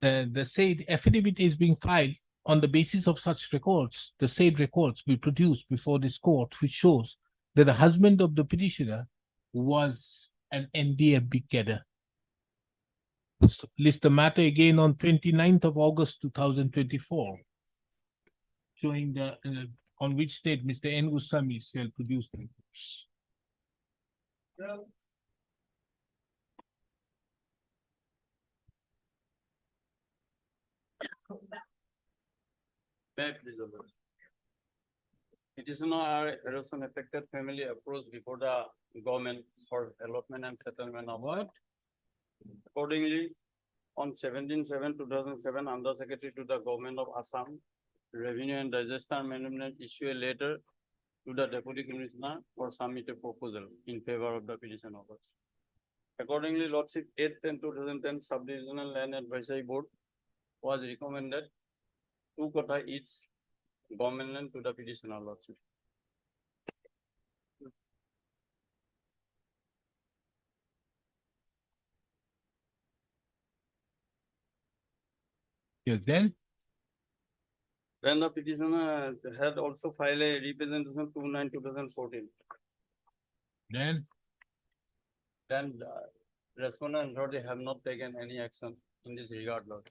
the said affidavit is being filed on the basis of such records. The said records be produced before this court, which shows that the husband of the petitioner was an NDFB cadre. List the matter again on 29th of August 2024, showing the on which date Mr. N. Goswami shall produce the reports. Petitioner are erosion affected family approached before the government for allotment and settlement of what? Accordingly, on 17/7/2007, Under Secretary to the Government of Assam, Revenue and Rajasthan Management issue a letter to the Deputy Commissioner for submit a proposal in favor of the petition offers. Accordingly, Lordship 8/10/2010 Subdivisional Land Advisory Board was recommended 2 quota each government land to the petitioner, Lordship. Yes, then The petitioner had also filed a representation 2/9/2014. Then Respondent and authority have not taken any action in this regard, Lord.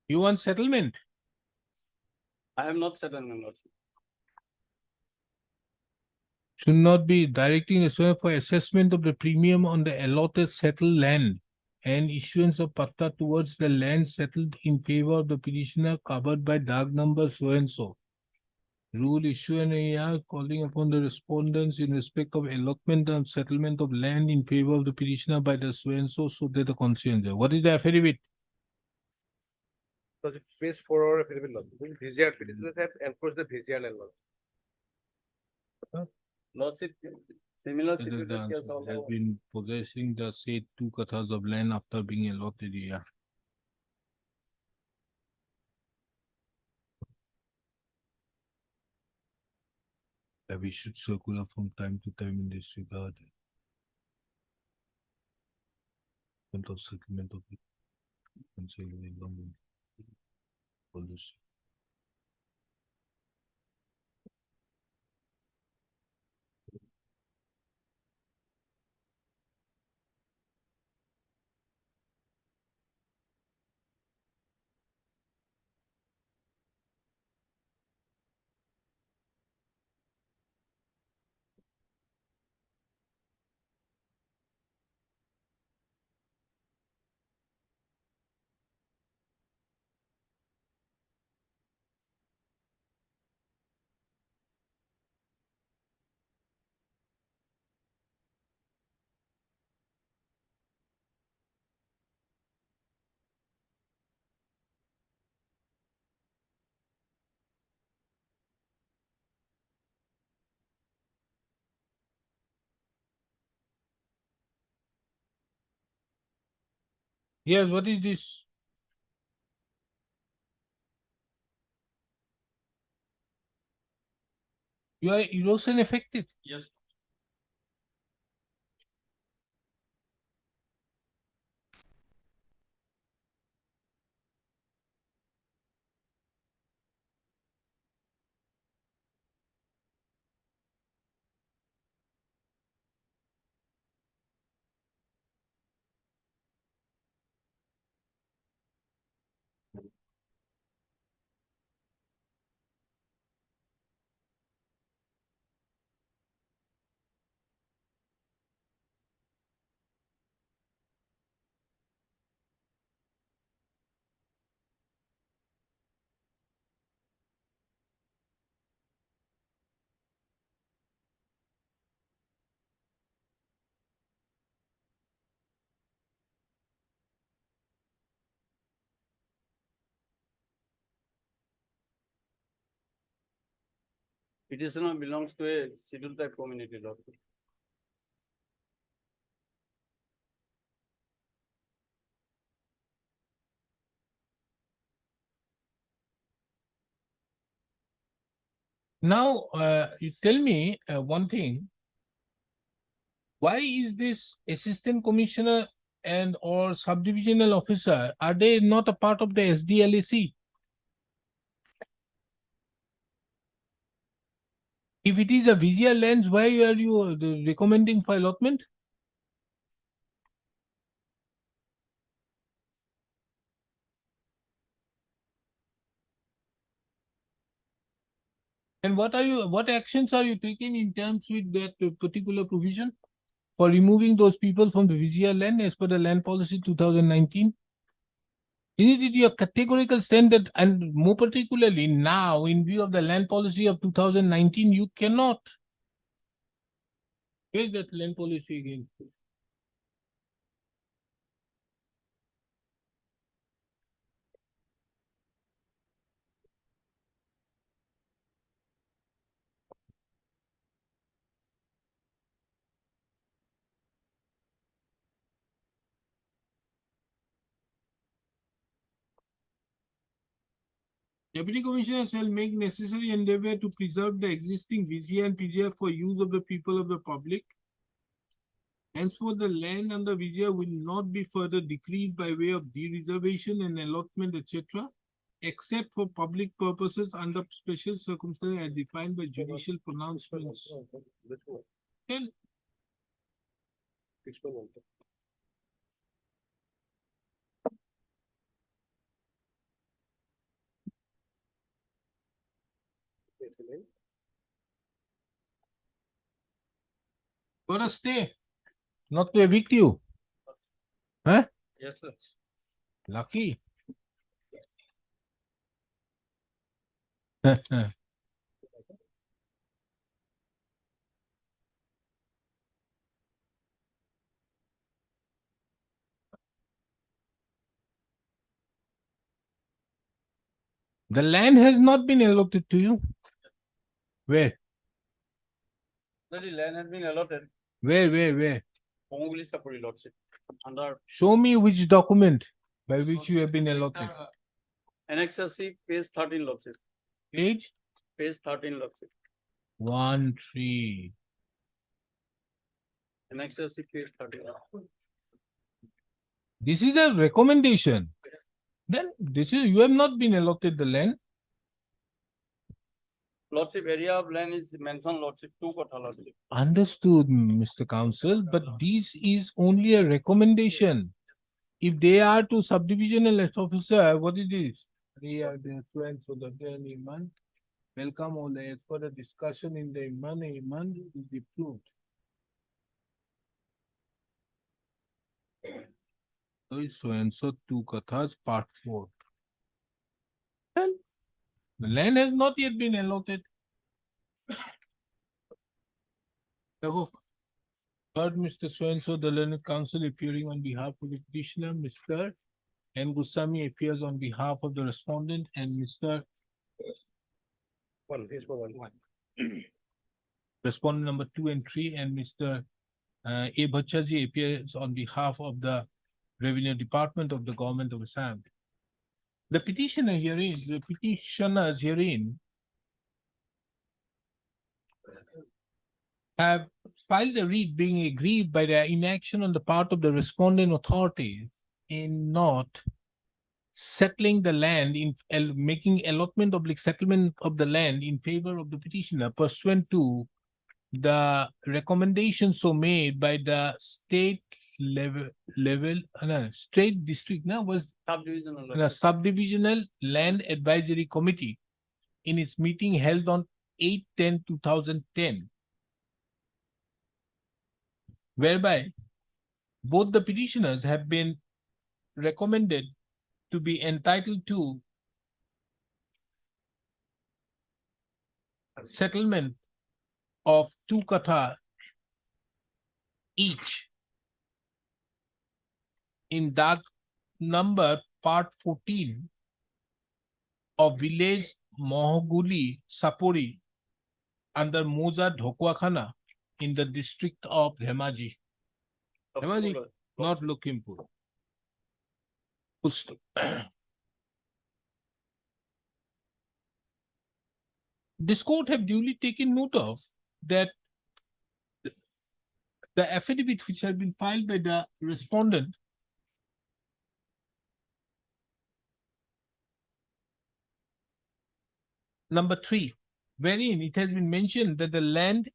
you want settlement. I have not settled, Lord. Should not be directing a survey for assessment of the premium on the allotted settled land and issuance of patta towards the land settled in favor of the petitioner covered by dark number so and so. Rule issue and AR calling upon the respondents in respect of allotment and settlement of land in favor of the petitioner by the so and so that the conscience. What is the affidavit? So the phase 4 or affidavit law. VGR petitioners have enforced the VGR land law. Lordship, similar That is situated the answer. case also. Has been possessing the said 2 kathas of land after being allotted here. Have issued circular from time to time in this regard. Of settlement of the policy. Yes, what is this? You are erosion affected. Yes. Petitioner belongs to a scheduled type community law. Now, you tell me one thing. Why is this assistant commissioner and or subdivisional officer, are they not a part of the SDLAC? If it is a visual lens, why are you recommending for allotment? And what actions are you taking in terms with that particular provision for removing those people from the visual land as per the land policy 2019? Is it your categorical stand that, and more particularly now, in view of the land policy of 2019, you cannot? Where's that land policy again? Deputy Commissioner shall make necessary endeavor to preserve the existing VCA and PGR for use of the people of the public. Henceforth, the land under VGR will not be further decreased by way of de-reservation and allotment, etc., except for public purposes under special circumstances as defined by judicial pronouncements. Then, got to stay, not to evict you. Huh? Yes, sir. Lucky. The land has not been allotted to you. Where? The land has been allotted. Where? Only Sapuri Lordship. Under Show me which document by which you have been allotted. Annexure C, page 13 Lordship. Page Page 13 Lordship. 1-3. Annexure C, page 13. This is a recommendation. Then this is, you have not been allotted the land. Lordship, area of land is mentioned Lordship, 2 Kotha Lordship. Understood, Mr. Counsel, but this is only a recommendation. If they are to subdivisional officer, what is this? They are the friends of the Iman. Welcome all as for the discussion in the Iman will be proved. So and so 2 Kathas, part 4. Well, the land has not yet been allotted. Therefore, heard Mr. So-and-so, the learned counsel appearing on behalf of the petitioner, Mr. N. Goswami appears on behalf of the respondent, and Mr. Respondent number 2 and 3, and Mr. A. Bhachaji appears on behalf of the Revenue Department of the Government of Assam. The petitioners herein have filed a writ being aggrieved by the inaction on the part of the respondent authority in not settling the land, in making allotment of settlement of the land in favor of the petitioner pursuant to the recommendations so made by the state state district was Subdivisional. the Subdivisional Land Advisory Committee in its meeting held on 8/10/2010, whereby both the petitioners have been recommended to be entitled to settlement of 2 katha each in Dag number part 14 of village Mohoguli Sapori under Moza Dhokwakhana in the district of Dhemaji. Dhemaji, not Lakhimpur. Full stop. This court have duly taken note of that the affidavit which has been filed by the respondent number 3, wherein it has been mentioned that the land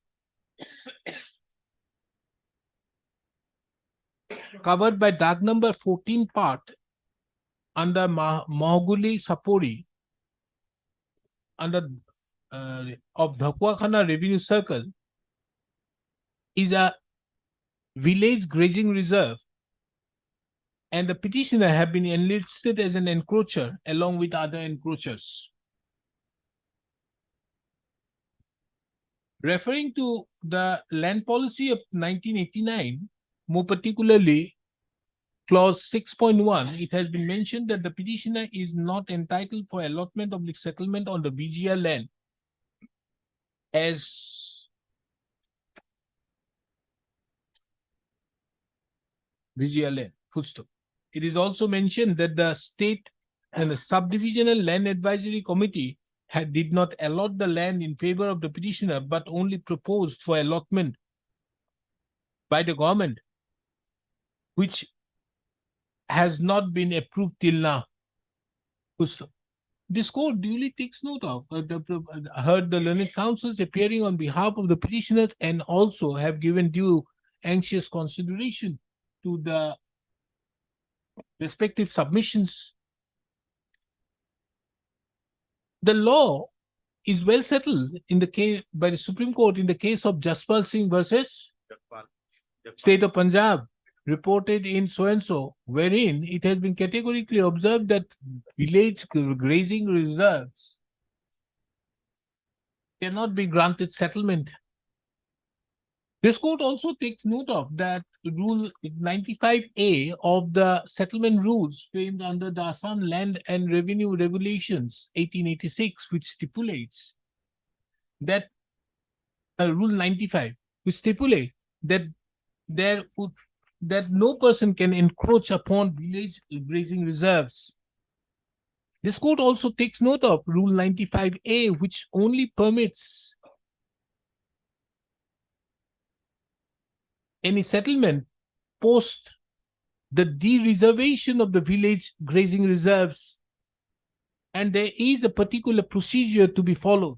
covered by Dag number 14 part under Mohoguli Sapori under of Dhokwakhana Revenue Circle is a village grazing reserve, and the petitioner have been enlisted as an encroacher along with other encroachers. Referring to the land policy of 1989, more particularly clause 6.1, it has been mentioned that the petitioner is not entitled for allotment of the settlement on the VGR land as VGR land, full stop. It is also mentioned that the state and the subdivisional land advisory committee did not allot the land in favor of the petitioner, but only proposed for allotment by the government, which has not been approved till now. Full stop. This court duly takes note of heard the learned counsels appearing on behalf of the petitioners and also have given due anxious consideration to the respective submissions. The law is well settled in the case by the Supreme Court in the case of Jaspal Singh versus State of Punjab. reported in so and so, wherein it has been categorically observed that village grazing reserves cannot be granted settlement. This court also takes note of that Rule 95A of the settlement rules framed under the Assam Land and Revenue Regulations 1886, which stipulates that Rule 95, which stipulate that that no person can encroach upon village grazing reserves. This court also takes note of Rule 95A, which only permits any settlement post the de-reservation of the village grazing reserves, and there is a particular procedure to be followed.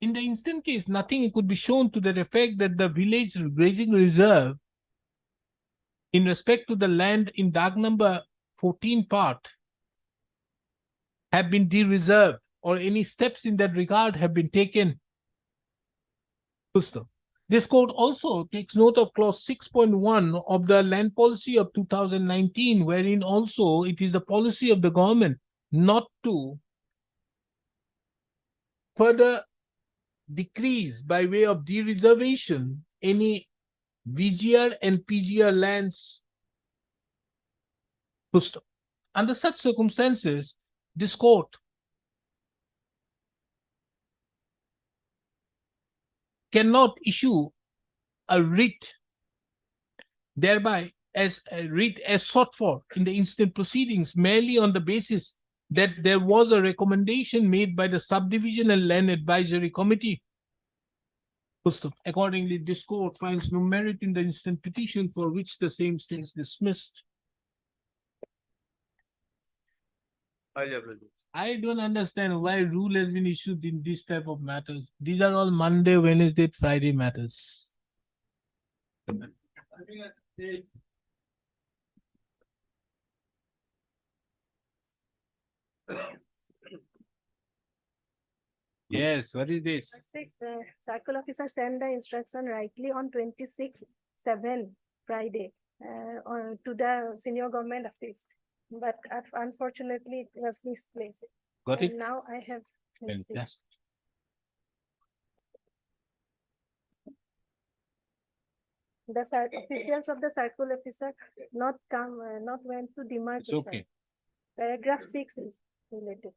In the instant case, nothing could be shown to the effect that the village grazing reserve in respect to the land in Dag number 14 part have been de-reserved or any steps in that regard have been taken. This court also takes note of clause 6.1 of the land policy of 2019, wherein also it is the policy of the government not to further decrease by way of de-reservation any VGR and PGR lands. Under such circumstances, this court cannot issue a writ thereby as a writ as sought for in the instant proceedings merely on the basis that there was a recommendation made by the Subdivisional Land Advisory Committee. Accordingly, this court finds no merit in the instant petition for which the same stands dismissed. I don't understand why rule has been issued in this type of matters. These are all Monday, Wednesday, Friday matters. Yes, what is this? The circle officer sent the instruction rightly on 26/7 Friday to the senior government office. But unfortunately, it was misplaced. Got it? And now I have. Fantastic. The officials of the circle officer not went to demarcation. It's okay. Paragraph 6 is related.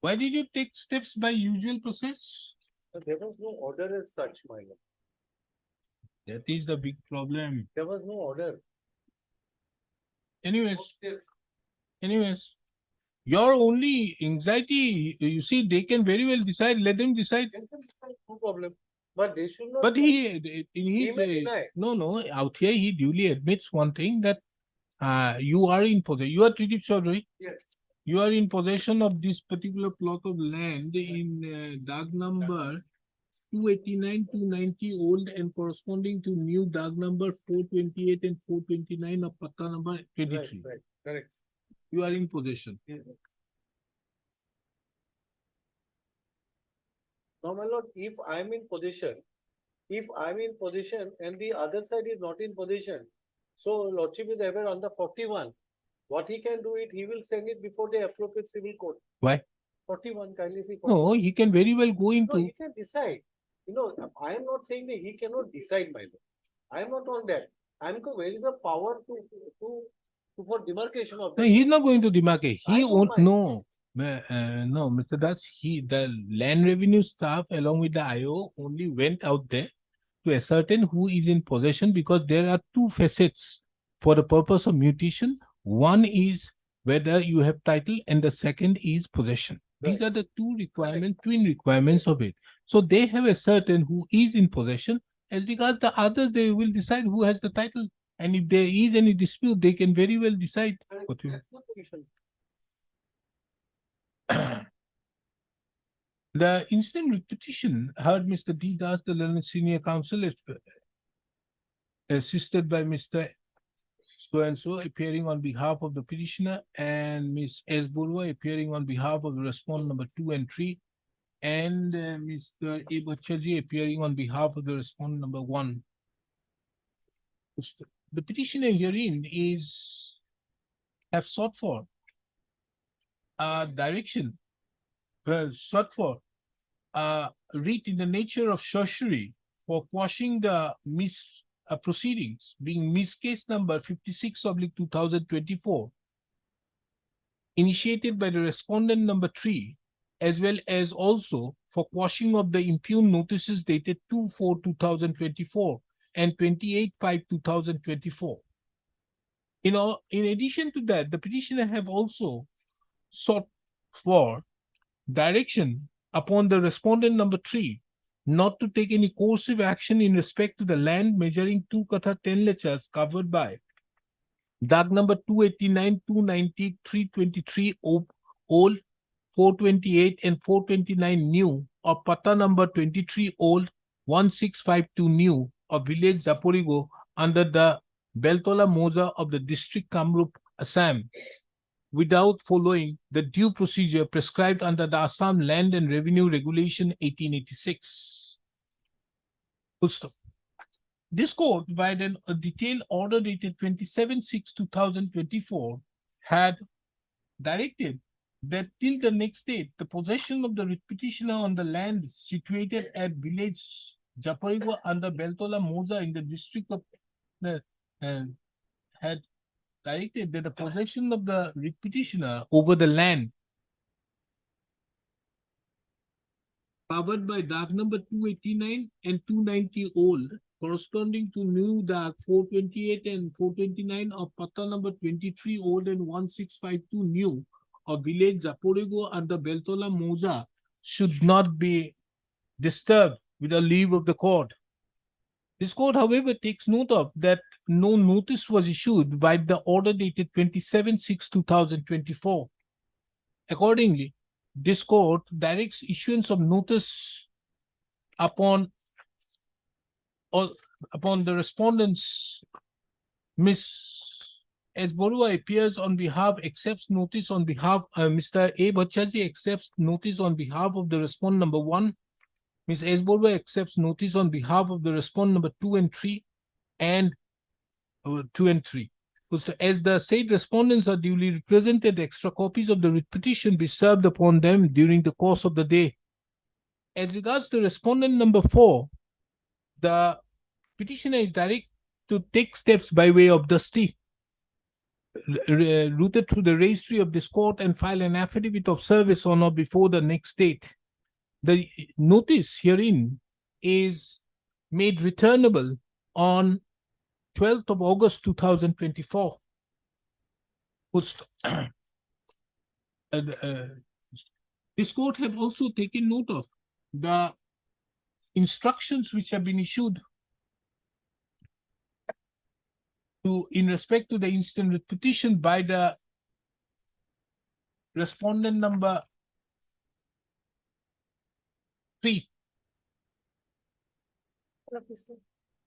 Why did you take steps by usual process? There was no order as such, my lord. That is the big problem. There was no order. Anyways, your only anxiety, you see, they can very well decide, let them decide. No problem. But they should not. But he, in his, may deny. no, out here, he duly admits one thing that you are in possession. You are Tridip Chaudhary. Yes. You are in possession of this particular plot of land in Dag number 289, 290 old and corresponding to new Dag number 428 and 429 of Patta number 23. Right, correct. You are in possession. Now, my lord, if I'm in position and the other side is not in position, so lordship is ever under 41. What he can do it, he will send it before the appropriate civil court. Why? 41, kindly see. No, he can very well go No, into. he can decide. You know, I am not saying that he cannot decide, my lord. I am not on that. I am where is the power to for demarcation of No, that? he's not going to demarcate. I He don't won't. mind. No, no, Mr. Das. The land revenue staff along with the IO only went out there to ascertain who is in possession, because there are two facets for the purpose of mutation. One is whether you have title, and the second is possession. These Right. are the two requirements, twin requirements of it. So they have ascertained who is in possession. As regards the others, they will decide who has the title. And if there is any dispute, they can very well decide what to. That's the position. The instant writ petition heard Mr. D. Das, the learned senior counsel, assisted by Mr. So-and-so appearing on behalf of the petitioner, and Ms. S. Burwa appearing on behalf of the respondent number 2 and 3, and Mr. A. Bhattacharjee appearing on behalf of the respondent number 1. The petitioner herein have sought for direction, sought for writ in the nature of sorcery for quashing the proceedings, being Miss Case number 56/2024, initiated by the respondent number 3, as well as also for quashing of the impugned notices dated 2/4/2024 and 28/5/2024. In addition to that, the petitioner have also sought for direction upon the respondent number 3 not to take any coercive action in respect to the land measuring 2 kata 10 lechas covered by Dag number 289, 290, 323 old, 428 and 429 new of Patta number 23 old, 1652 new of village Zaporigo under the Beltola Moza of the district Kamrup, Assam, without following the due procedure prescribed under the Assam Land and Revenue Regulation 1886. Full stop. This court, via a detailed order dated 27/6/2024, had directed that till the next date, the possession of the writ petitioner on the land situated at village Japarigo under Beltola Moza in the district of had directed that the possession of the writ petitioner over the land covered by Dag number 289 and 290 old, corresponding to new Dag 428 and 429 of Patta number 23 old and 1652 new of village Zaporigo under Beltola Moza, should not be disturbed with the leave of the court. This court, however, takes note of that no notice was issued by the order dated 27/6/2024. Accordingly, this court directs issuance of notice upon the respondents. Ms. S. Borua appears on behalf, accepts notice on behalf, Mr. A. Bhattacharjee accepts notice on behalf of the respondent number 1. Ms. S. Borua accepts notice on behalf of the respondent number 2 and 3, and 2 and 3. As the said respondents are duly represented, extra copies of the writ petition be served upon them during the course of the day. As regards the respondent number 4, the petitioner is directed to take steps by way of dusty, routed through the registry of this court, and file an affidavit of service on or before the next date. The notice herein is made returnable on 12th of August 2024. This court have also taken note of the instructions which have been issued in respect to the instant writ petition by the respondent number 3.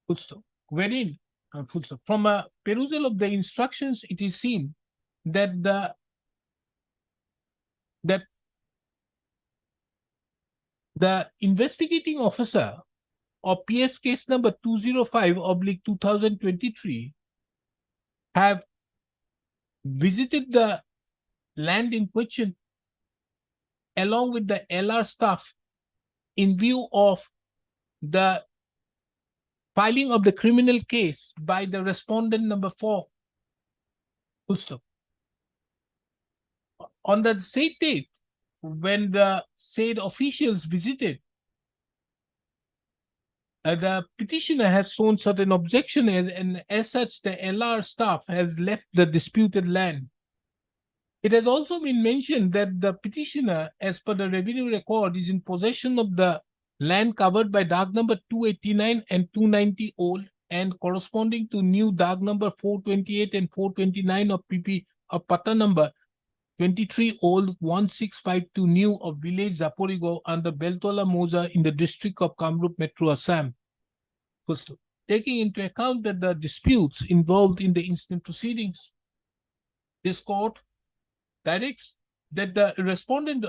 Full stop. Wherein, full stop. From a perusal of the instructions, it is seen that the investigating officer of PS case number 205/2023 have visited the land in question along with the LR staff in view of the filing of the criminal case by the respondent number 4. Full stop. On the said date, when the said officials visited, the petitioner has shown certain objection and as such the LR staff has left the disputed land. It has also been mentioned that the petitioner, as per the revenue record, is in possession of the land covered by dark number 289 and 290 old and corresponding to new dark number 428 and 429 of PP of Pata number 23 old 1652 new of village Zaporigo under Beltola Moza in the district of Kamrup Metro Assam. First, taking into account that the disputes involved in the instant proceedings, this court directs that the respondent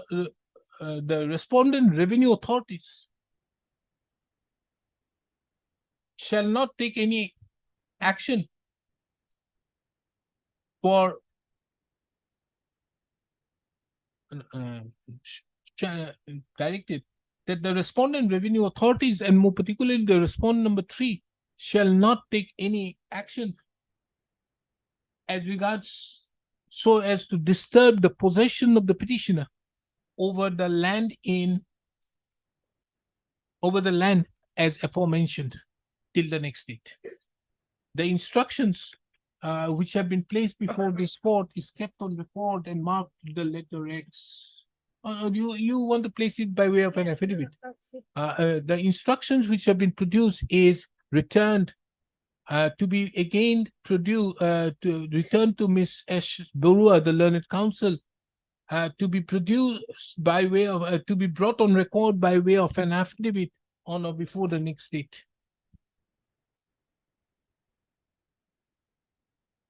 revenue authorities shall not take any action for directed that the respondent revenue authorities and more particularly the respondent number 3 shall not take any action as regards so as to disturb the possession of the petitioner over the land as aforementioned till the next date. The instructions which have been placed before this court is kept on record and marked with the letter X. You want to place it by way of an affidavit? The instructions which have been produced is returned to be again produced to return to Miss S. Dorua, the learned counsel, to be produced by way of to be brought on record by way of an affidavit on or before the next date.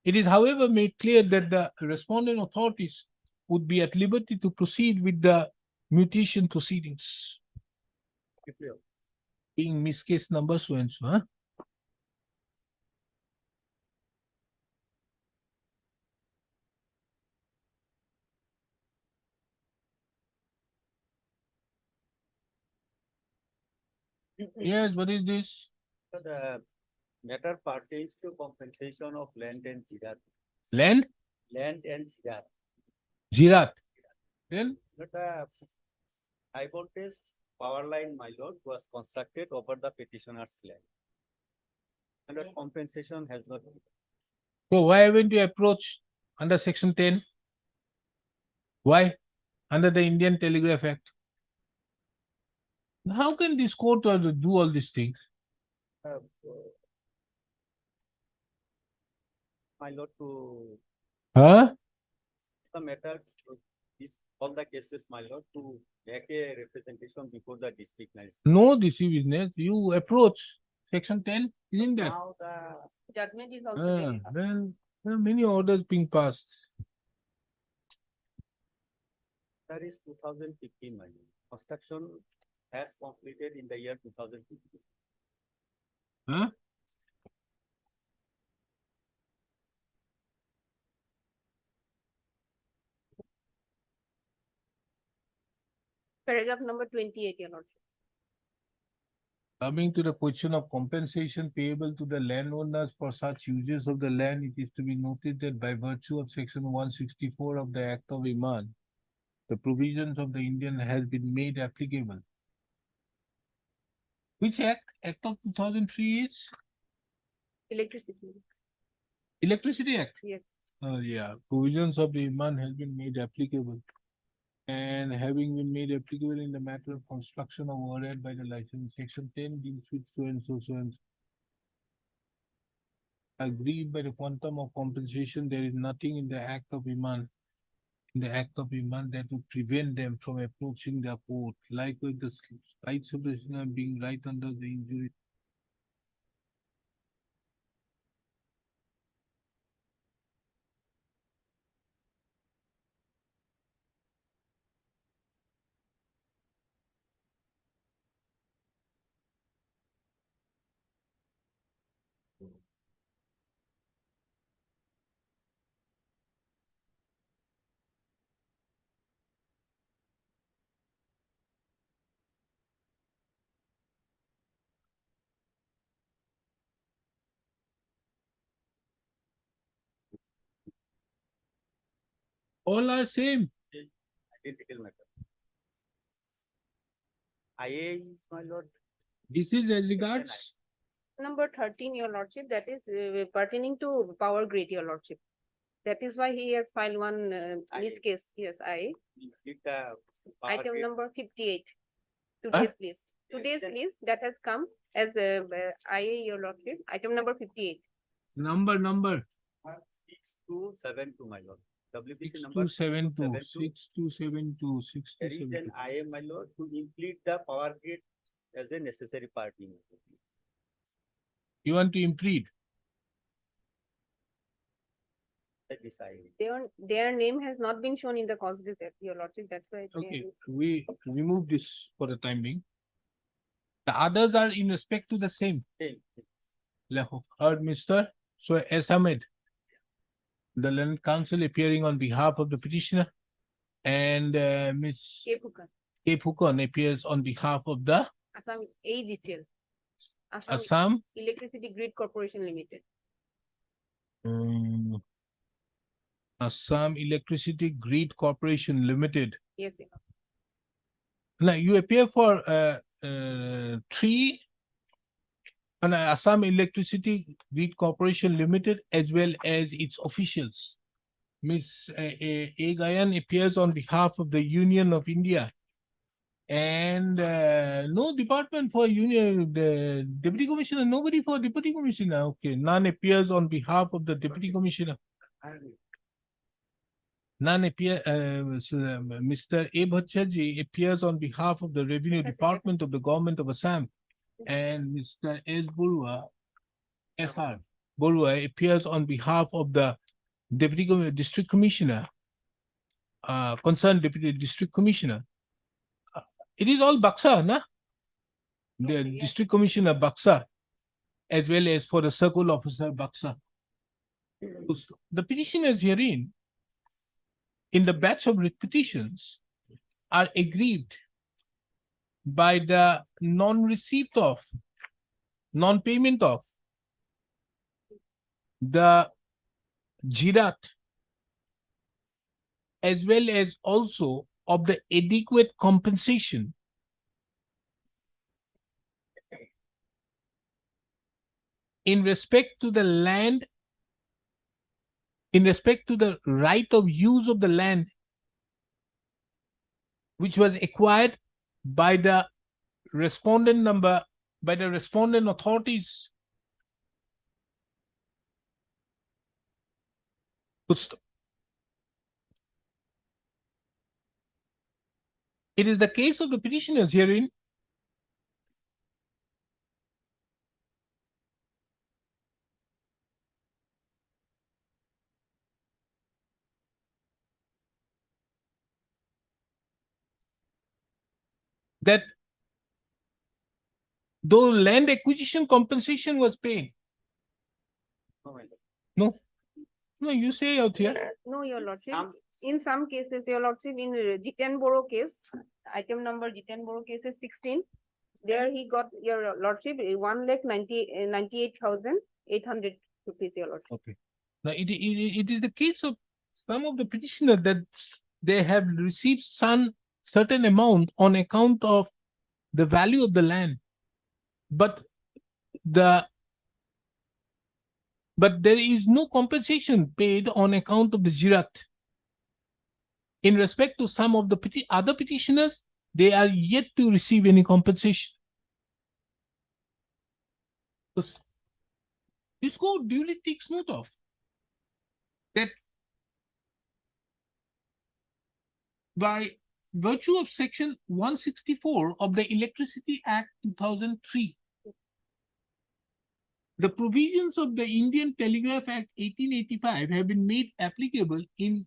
It is, however, made clear that the respondent authorities would be at liberty to proceed with the mutation proceedings. Being Miss case number so and so, huh? Yes, what is this? The matter pertains to compensation of land and jirat. Land? Land and jirat. Jirat. Then? But high voltage power line, my lord, was constructed over the petitioner's land. And the compensation has not been. So why haven't you approached under section 10? Why? Under the Indian Telegraph Act. How can this court do all these things? My lord, to Huh? the matter, this all the cases, my lord, to make a representation before the district magistrate. No deceiveness. You approach section 10, isn't that? Now the Judgment is also there. Then there are many orders being passed. that is 2015, my lord. Construction has completed in the year 2015. Huh? Paragraph number 28, your lordship. Coming to the question of compensation payable to the landowners for such uses of the land, it is to be noted that by virtue of section 164 of the Act of Iman, the provisions of the Indian has been made applicable. Which act? Act of 2003 is? Electricity. Electricity Act? Yes. Yeah, provisions of the Iman has been made applicable. And having been made applicable in the matter of construction of overhead by the license, section 10 deals with so and so, so and so. Agreed by the quantum of compensation, there is nothing in the Act of Iman in the act of iman that would prevent them from approaching the court, like with the rights of the prisoner being right under the injury. All are same. Identical matter. IA is, my lord, This is as regards Number 13, your lordship, that is pertaining to power grid, your lordship. That is why he has filed one this case. Yes, did the power item grid- number 58. Today's list. Today's list that has come as IA, your lordship, item number 58. number 6272, my lord. WPC number 6272, 6272. 6272, There is 6272. an IA, my lord, to implement the power grid as a necessary party. You want to implead? That is IA. Their name has not been shown in the cause list, your lordship. That's why. Okay, we remove this for the time being. The others are in respect to the same. Same. Heard, Mr. So S. Ahmed, the learned counsel appearing on behalf of the petitioner, and Ms. K. Phukan, K. Phukan appears on behalf of the Assam AGCL. Assam Assam Electricity Grid Corporation Limited. Assam Electricity Grid Corporation Limited. Yes, sir. Now you appear for three on Assam Electricity Grid Corporation Limited as well as its officials. Ms. A. Gayan appears on behalf of the Union of India. And no department for union, the deputy commissioner, nobody for deputy commissioner. Okay, none appears on behalf of the deputy commissioner. None appear, Mr. A. Bhattacharjee appears on behalf of the Revenue Department of the Government of Assam. And Mr. S. Bulwa, SR Bulwa appears on behalf of the Deputy District Commissioner, concerned Deputy District Commissioner. It is all Baksa, na? The Okay, yeah. District Commissioner Baksa, as well as for the Circle Officer Baksa. The petitioners herein, in the batch of writ petitions, are aggrieved by the non-receipt of, non-payment of the jirat, as well as also of the adequate compensation in respect to the land, in respect to the right of use of the land, which was acquired by the respondent authorities. It is the case of the petitioners herein that though land acquisition compensation was paid. No, my lord. No, no, you say out here. No, your lordship. Some- In some cases, your lordship, in Jiten Boro case, item number Jiten Boro case is 16. There he got, your lordship, 1,98,800 rupees, your lordship. Okay. Now it is the case of some of the petitioners that they have received some certain amount on account of the value of the land. But there is no compensation paid on account of the jirat. In respect to some of the other petitioners, they are yet to receive any compensation. This court duly takes note of that by virtue of section 164 of the Electricity Act 2003. The provisions of the Indian Telegraph Act 1885 have been made applicable in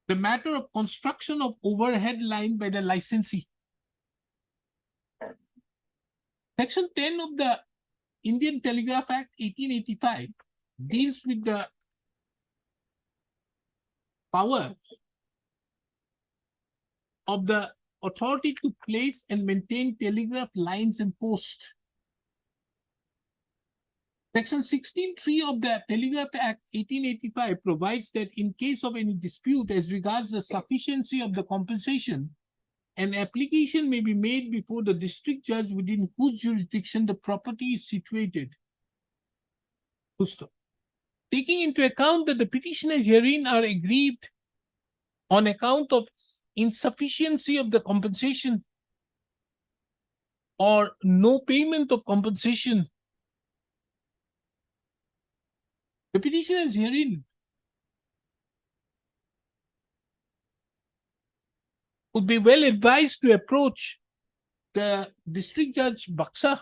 the matter of construction of overhead line by the licensee. Section 10 of the Indian Telegraph Act 1885 deals with the power of the authority to place and maintain telegraph lines and posts. Section 16(3) of the Telegraph Act 1885 provides that in case of any dispute as regards the sufficiency of the compensation, an application may be made before the district judge within whose jurisdiction the property is situated. Full stop. Taking into account that the petitioners herein are aggrieved on account of insufficiency of the compensation or no payment of compensation, the petitioners herein would be well advised to approach the district judge Baksa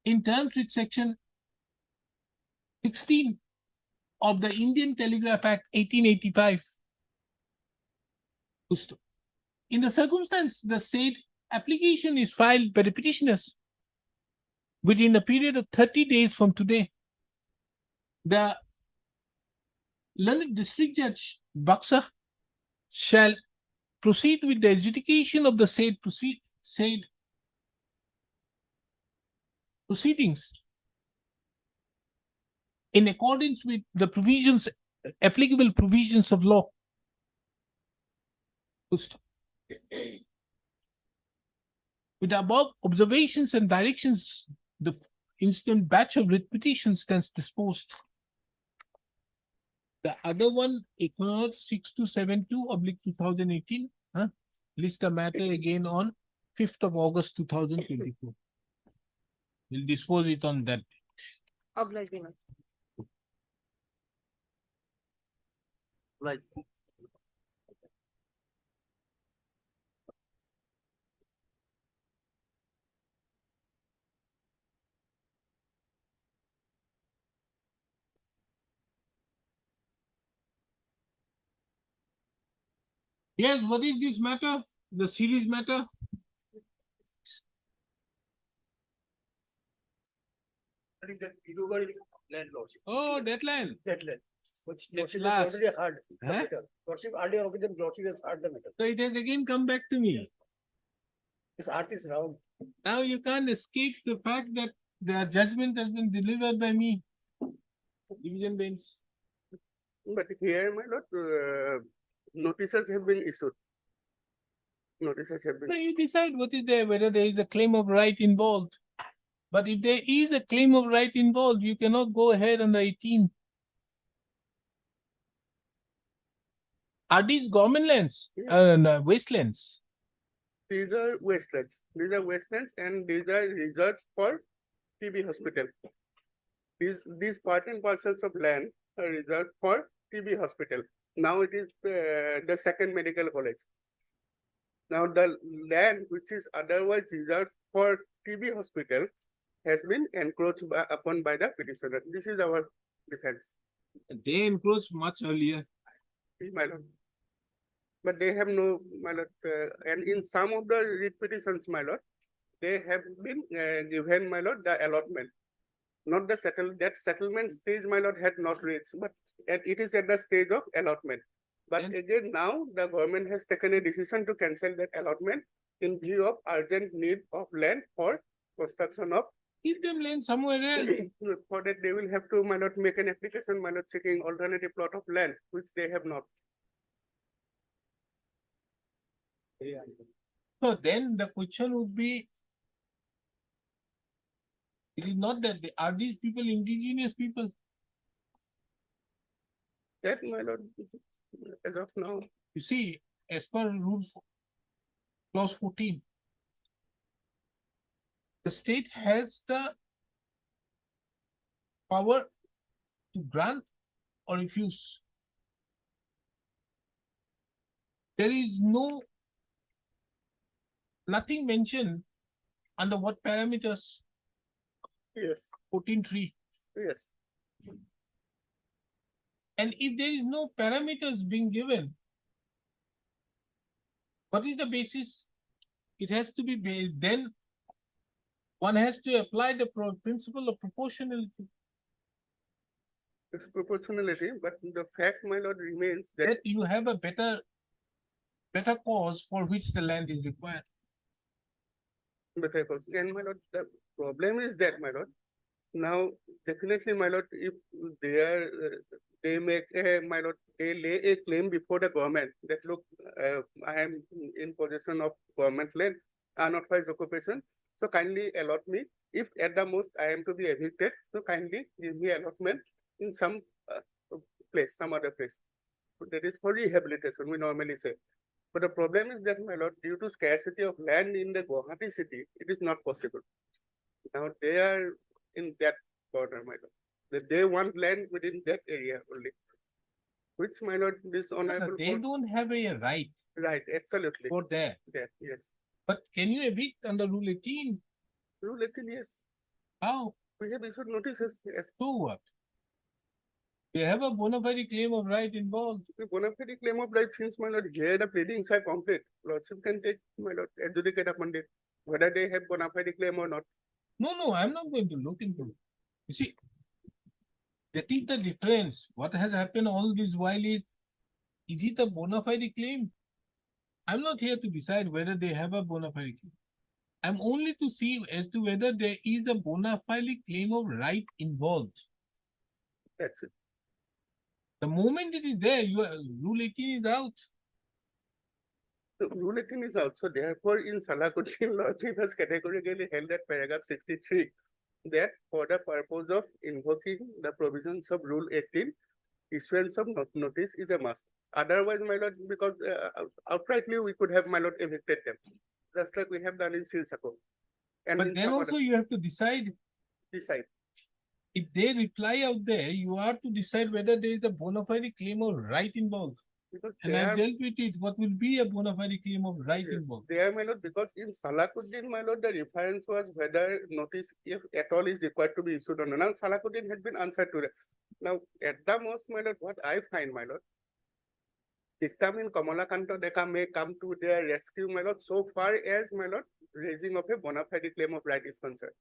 in terms with section 16 of the Indian Telegraph Act 1885. In the circumstance, the said application is filed by the petitioners within a period of 30 days from today. The learned district judge Baksa shall proceed with the adjudication of the said proceedings in accordance with the provisions, applicable provisions of law. With the above observations and directions, the instant batch of writ petition stands disposed. The other one, Equinox 6272/2018, lists the matter again on 5th of August 2024. We'll dispose it on that. Obliged, Vinod. Right. Yes, what is this matter? The series matter? Oh, that land. That land. Which It's Lordship has last. already heard the Huh? matter. Lordship earlier occasion, Lordship has heard the matter. So it has again come back to me. His earth is round. Now you can't escape the fact that the judgment has been delivered by me. Division bench. But here, my lord, notices have been issued. Notices have So been. you decide what is there, whether there is a claim of right involved. But if there is a claim of right involved, you cannot go ahead on the 18th. Are these government lands? No, wastelands? These are wastelands. These are wastelands and these are reserved for TB hospital. These part and parcels of land are reserved for TB hospital. Now it is the second medical college. Now the land which is otherwise reserved for TB hospital has been encroached upon by the petitioner. This is our defense. They encroached much earlier. My lord. But they have no, my lord, and in some of the writ petitions, my lord, they have been given, my lord, the allotment. Not the that settlement stage, my lord, had not reached, but it is at the stage of allotment. But again, now the government has taken a decision to cancel that allotment in view of urgent need of land for construction of. Give them land somewhere else. For that, they will have to, my lord, make an application, my lord, seeking alternative plot of land, which they have not. So then the question would be, it is not that are these people indigenous people? That, my lord, as of now. You see, as per rules, clause 14, the state has the power to grant or refuse. There is nothing mentioned under what parameters. Yes, 14.3. yes. And if there is no parameters being given, what is the basis? It has to be based, then one has to apply the principle of proportionality. It's proportionality, but the fact, my lord, remains that That you have a better cause for which the land is required. because, and my lord, the problem is that, my lord, now definitely, my lord, if they are, they make a, my lord, they lay a claim before the government that look, I am in possession of government land, unauthorized occupation, so kindly allot me. If at the most I am to be evicted, so kindly give me allotment in some place, some other place. That is for rehabilitation, we normally say. But the problem is that, my lord, due to scarcity of land in the Guwahati city, it is not possible. Now they are in that corner, my lord. That they want land within that area only. Which, my lord, this honorable They court- don't have a right Right, absolutely. for there. That, yes. But can you evict under Rule 18? Rule 18, yes. How? We have issued notices, yes. So what? They have a bona fide claim of right involved. The bona fide claim of right, since, my lord, here the pleadings are complete. Lordship can take, my lord, adjudicate upon it, whether they have bona fide claim or not. No, I'm not going to look into it. You see, that is the difference. What has happened all this while is it a bona fide claim? I'm not here to decide whether they have a bona fide claim. I'm only to see as to whether there is a bona fide claim of right involved. That's it. The moment it is there, Rule 18 is out. So Rule 18 is out. So therefore, in Salakuddin, Lordship has categorically held that paragraph 63, that for the purpose of invoking the provisions of Rule 18, issuance of notice is a must. Otherwise, my lord, because outrightly we could have, my lord, evicted them, just like we have done in Silsako. And But in then some also other- you have to decide, decide. if they reply out there, you are to decide whether there is a bona fide claim of right involved. Because And they I've are, dealt with it. What will be a bona fide claim of right yes, involved? they are, my lord, because in Salakuddin, my lord, the reference was whether notice, if at all, is required to be issued or not. Now, Salakuddin has been answered to that. Now, at the most, my lord, what I find, my lord, dictum in Kamalakanta Deka may come to their rescue, my lord, so far as, my lord, raising of a bona fide claim of right is concerned.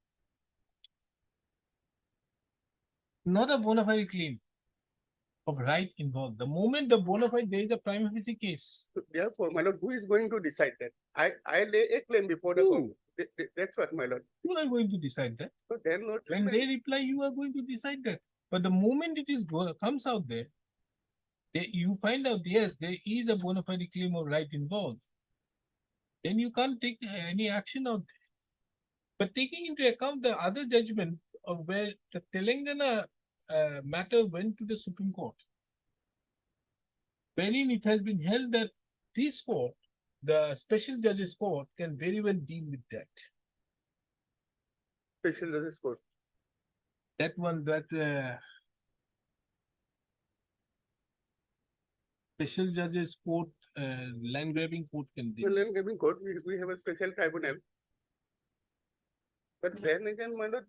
Not a bona fide claim of right involved. The moment the bona fide, there is a prima facie case. So therefore, my lord, who is going to decide that? I lay a claim before the Who? court. That's what, my lord. You are going to decide that. So then, Lord, When they reply, you are going to decide that. But the moment it is comes out there, you find out, yes, there is a bona fide claim of right involved. Then you can't take any action out there. But taking into account the other judgment of where the Telangana matter went to the Supreme Court, wherein it has been held that this court, the special judges court, can very well deal with that. special justice court. That one, special judges court, land grabbing court can deal. Well, in Supreme Court, we have a special tribunal. But then again, my lord,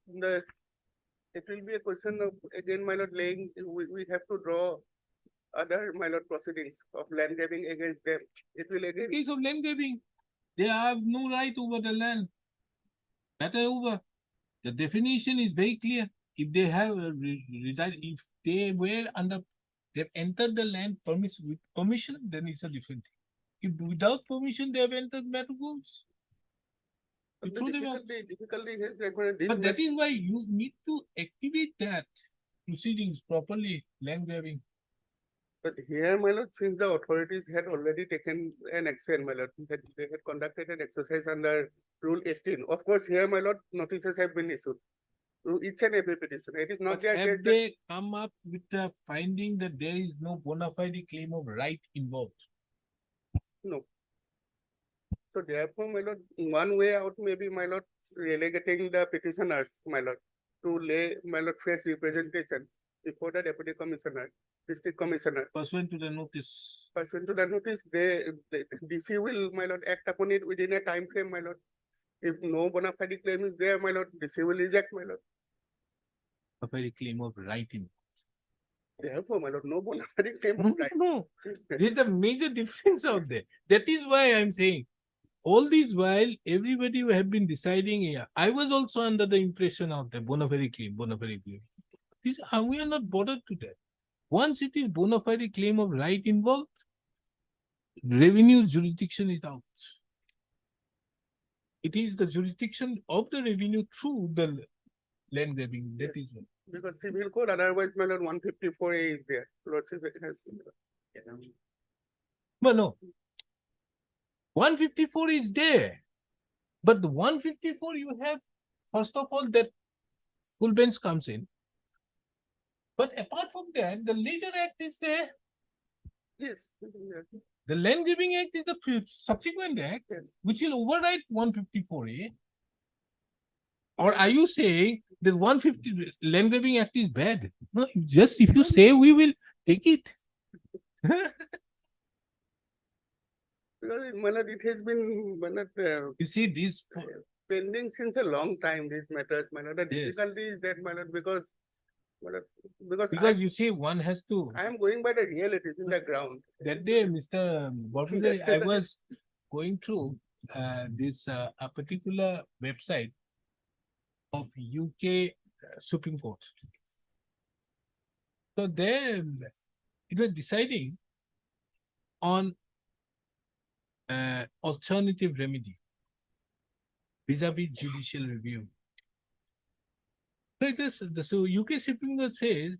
it will be a question of, again, my lord, laying, we have to draw other, my lord, proceedings of land grabbing against them. It will In again, case of land grabbing, they have no right over the land. Matter over. The definition is very clear. If they have reside, if they were under, they've entered the land with permission, then it's a different thing. If without permission, they have entered matter goes. the You throw them out. difficulty is that But that is why you need to activate that proceedings properly, land grabbing. But here, my lord, since the authorities had already taken an action, my lord, that they had conducted an exercise under Rule 18. Of course, here, my lord, notices have been issued to each and every petition. It is not But that have they come up with the finding that there is no bona fide claim of right involved? no. So therefore, my lord, one way out may be, my lord, relegating the petitioners, my lord, to lay, my lord, fresh representation. before the deputy commissioner, district commissioner. Pursuant to the notice. Pursuant to the notice, the DC will, my lord, act upon it within a time frame, my lord. If no bona fide claim is there, my lord, DC will reject, my lord. A very claim of right in. Therefore, my lord, no bona fide claim No, of right. no, there's a major difference out there. That is why I'm saying, all this while, everybody have been deciding here. I was also under the impression of the bona fide claim, bona fide claim. We are not bothered to that. Once it is bona fide claim of right involved, revenue jurisdiction is out. It is the jurisdiction of the revenue through the land grabbing. That is one. Because civil code, otherwise, my lord, 154A is there. Lordship has. But no. 154 is there. But the 154 you have, first of all, that full bench comes in. But apart from that, the Legal Act is there. Yes. Yes. The Land Grabbing Act is the subsequent act, Yes. which will override 154A. Or are you saying that 150 Land Grabbing Act is bad? No, just if you say we will take it. Because, my lord, it has been, my lord, You see, these pending since a long time, these matters, my lord. The Yes. difficulty is that, my lord, because, my lord, because I, you see, one has to. I am going by the realities in the ground. That day, Mr. Borpudari, I was going through this a particular website of UK Supreme Court. So there, it was deciding on alternative remedy vis-a-vis judicial review. So it is so UK Supreme Court says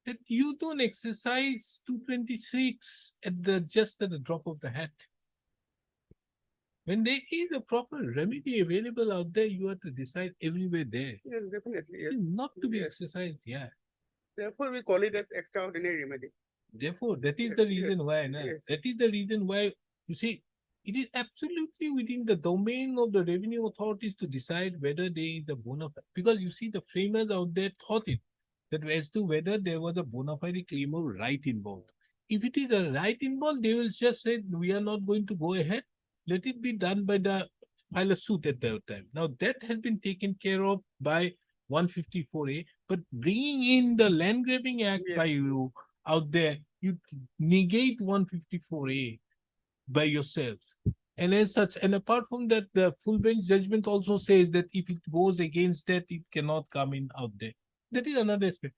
that you don't exercise 226 at the drop of the hat. When there is a proper remedy available out there, you have to decide everywhere there. Yes, definitely. Yes. It is not to be Yes. exercised here. Therefore, we call it as extraordinary remedy. Therefore, that is Yes, the yes, reason why. Na? yes. That is the reason why, you see, it is absolutely within the domain of the revenue authorities to decide whether there is a bona fide. Because you see, the framers out there thought it, that as to whether there was a bona fide claim of right involved. If it is a right involved, they will just say, we are not going to go ahead. Let it be done by the file a suit at that time. Now, that has been taken care of by 154A, but bringing in the Land Grabbing Act Yes. by you out there, you negate 154A by yourself. And as such, and apart from that, the full bench judgment also says that if it goes against that, it cannot come in out there. That is another aspect.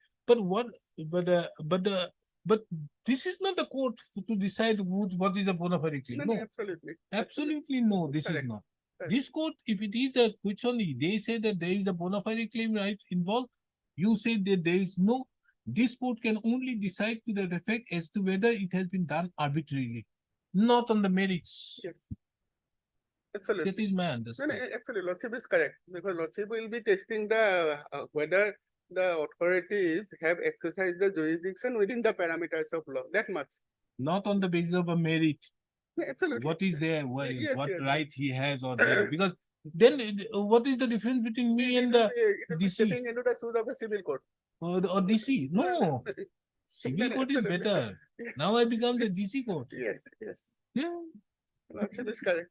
But this is not the court to decide what is a bona fide claim. No, No, absolutely. absolutely no, this is Correct. not. Correct. This court, if it is a which only they say that there is a bona fide claim right involved, you say that there is no. This court can only decide to that effect as to whether it has been done arbitrarily, not on the merits. Yes. Absolutely. That is my No, no, understanding. actually, Lordship is correct, because Lordship will be testing the whether the authorities have exercised the jurisdiction within the parameters of law. That much. Not on the basis of a merit. Yeah, absolutely. What is there, what Yes, yes. right he has or there. Because then what is the difference between me and the It will be DC stepping into the shoes of a civil court. or DC? No, civil court is Absolutely. better. Now I become the DC court. Yes, yes. Yeah. Lordship is correct.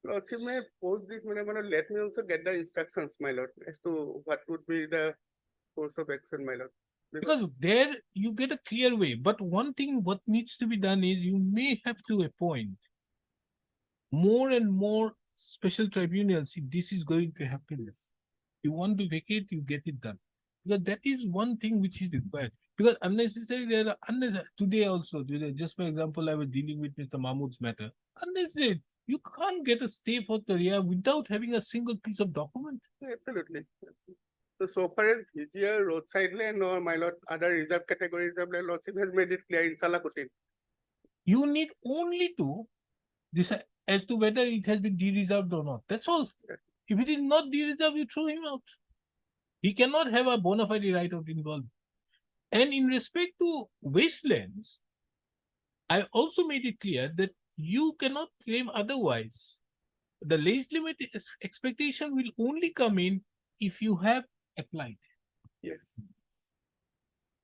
Lordship may post this, let me also get the instructions, my lord, as to what would be the course of action, my lord. Because there you get a clear way. But one thing what needs to be done is you may have to appoint more and more special tribunals if this is going to happen. You want to vacate, you get it done. Because that is one thing which is required. Because unnecessarily, there are today also, just for example, I was dealing with Mr. Mahmood's matter. Unnecessary. You can't get a stay for Korea without having a single piece of document. Absolutely. So far as VGR, roadside land, or my lord, other reserve categories of land, Lordship has made it clear in Salakutin. You need only to decide as to whether it has been de-reserved or not. That's all. If it is not de-reserved, you throw him out. He cannot have a bona fide right of involvement. And in respect to wastelands, I also made it clear that you cannot claim otherwise. The legitimate expectation will only come in if you have applied. Yes.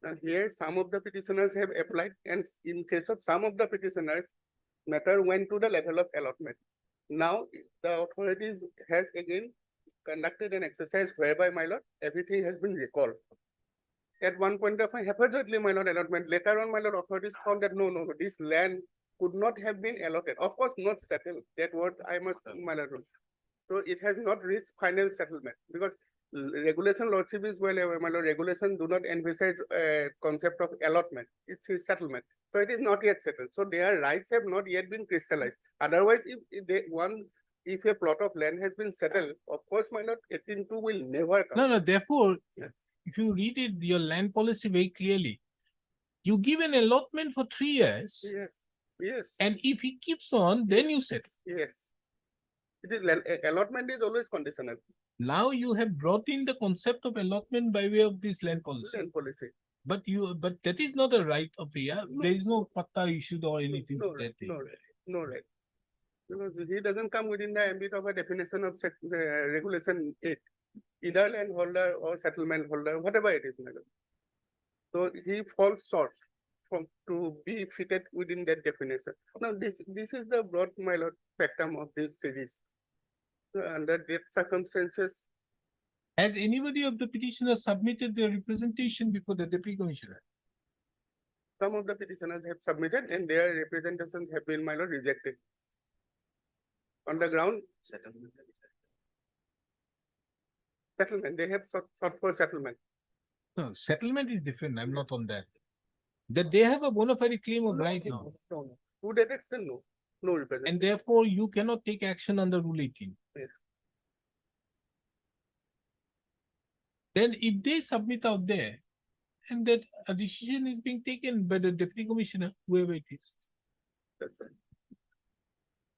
And here, some of the petitioners have applied, and in case of some of the petitioners, matter went to the level of allotment. Now, the authorities has again conducted an exercise whereby, my lord, everything has been recalled. At one point of time, haphazardly, my lord, allotment. Later on, my lord, authorities found that no, this land could not have been allotted. Of course, not settled. That word I must, my lord. So it has not reached final settlement because regulation lordship is well aware, my lord, regulation do not envisage a concept of allotment. It's a settlement. So it is not yet settled. So their rights have not yet been crystallized. Otherwise, if a plot of land has been settled, of course, my lord, 18.2 will never come. No, therefore, Yeah. if you read it, your land policy very clearly, you give an allotment for 3 years, Yes, yes, and if he keeps on, then you settle. yes. It is allotment is always conditional. Now you have brought in the concept of allotment by way of this land policy. Land policy. But that is not a right of the, No. there is no patta issued or anything No to that. right, no right. Because he doesn't come within the ambit of a definition of regulation 8, either landholder or settlement holder, whatever it is. So he falls short to be fitted within that definition. Now this is the broad, my lord, spectrum of this series. So under that circumstances, Has anybody of the petitioners submitted their representation before the deputy commissioner? some of the petitioners have submitted and their representations have been, my lord, rejected. On the ground, settlement, they have sought for settlement. No, settlement is different. I'm not on that. That they have a bona fide claim of right now. No. To that extent, no And representation. therefore you cannot take action under Rule 18. Yes. Then if they submit out there, and that a decision is being taken by the deputy commissioner, whoever it is. That's right.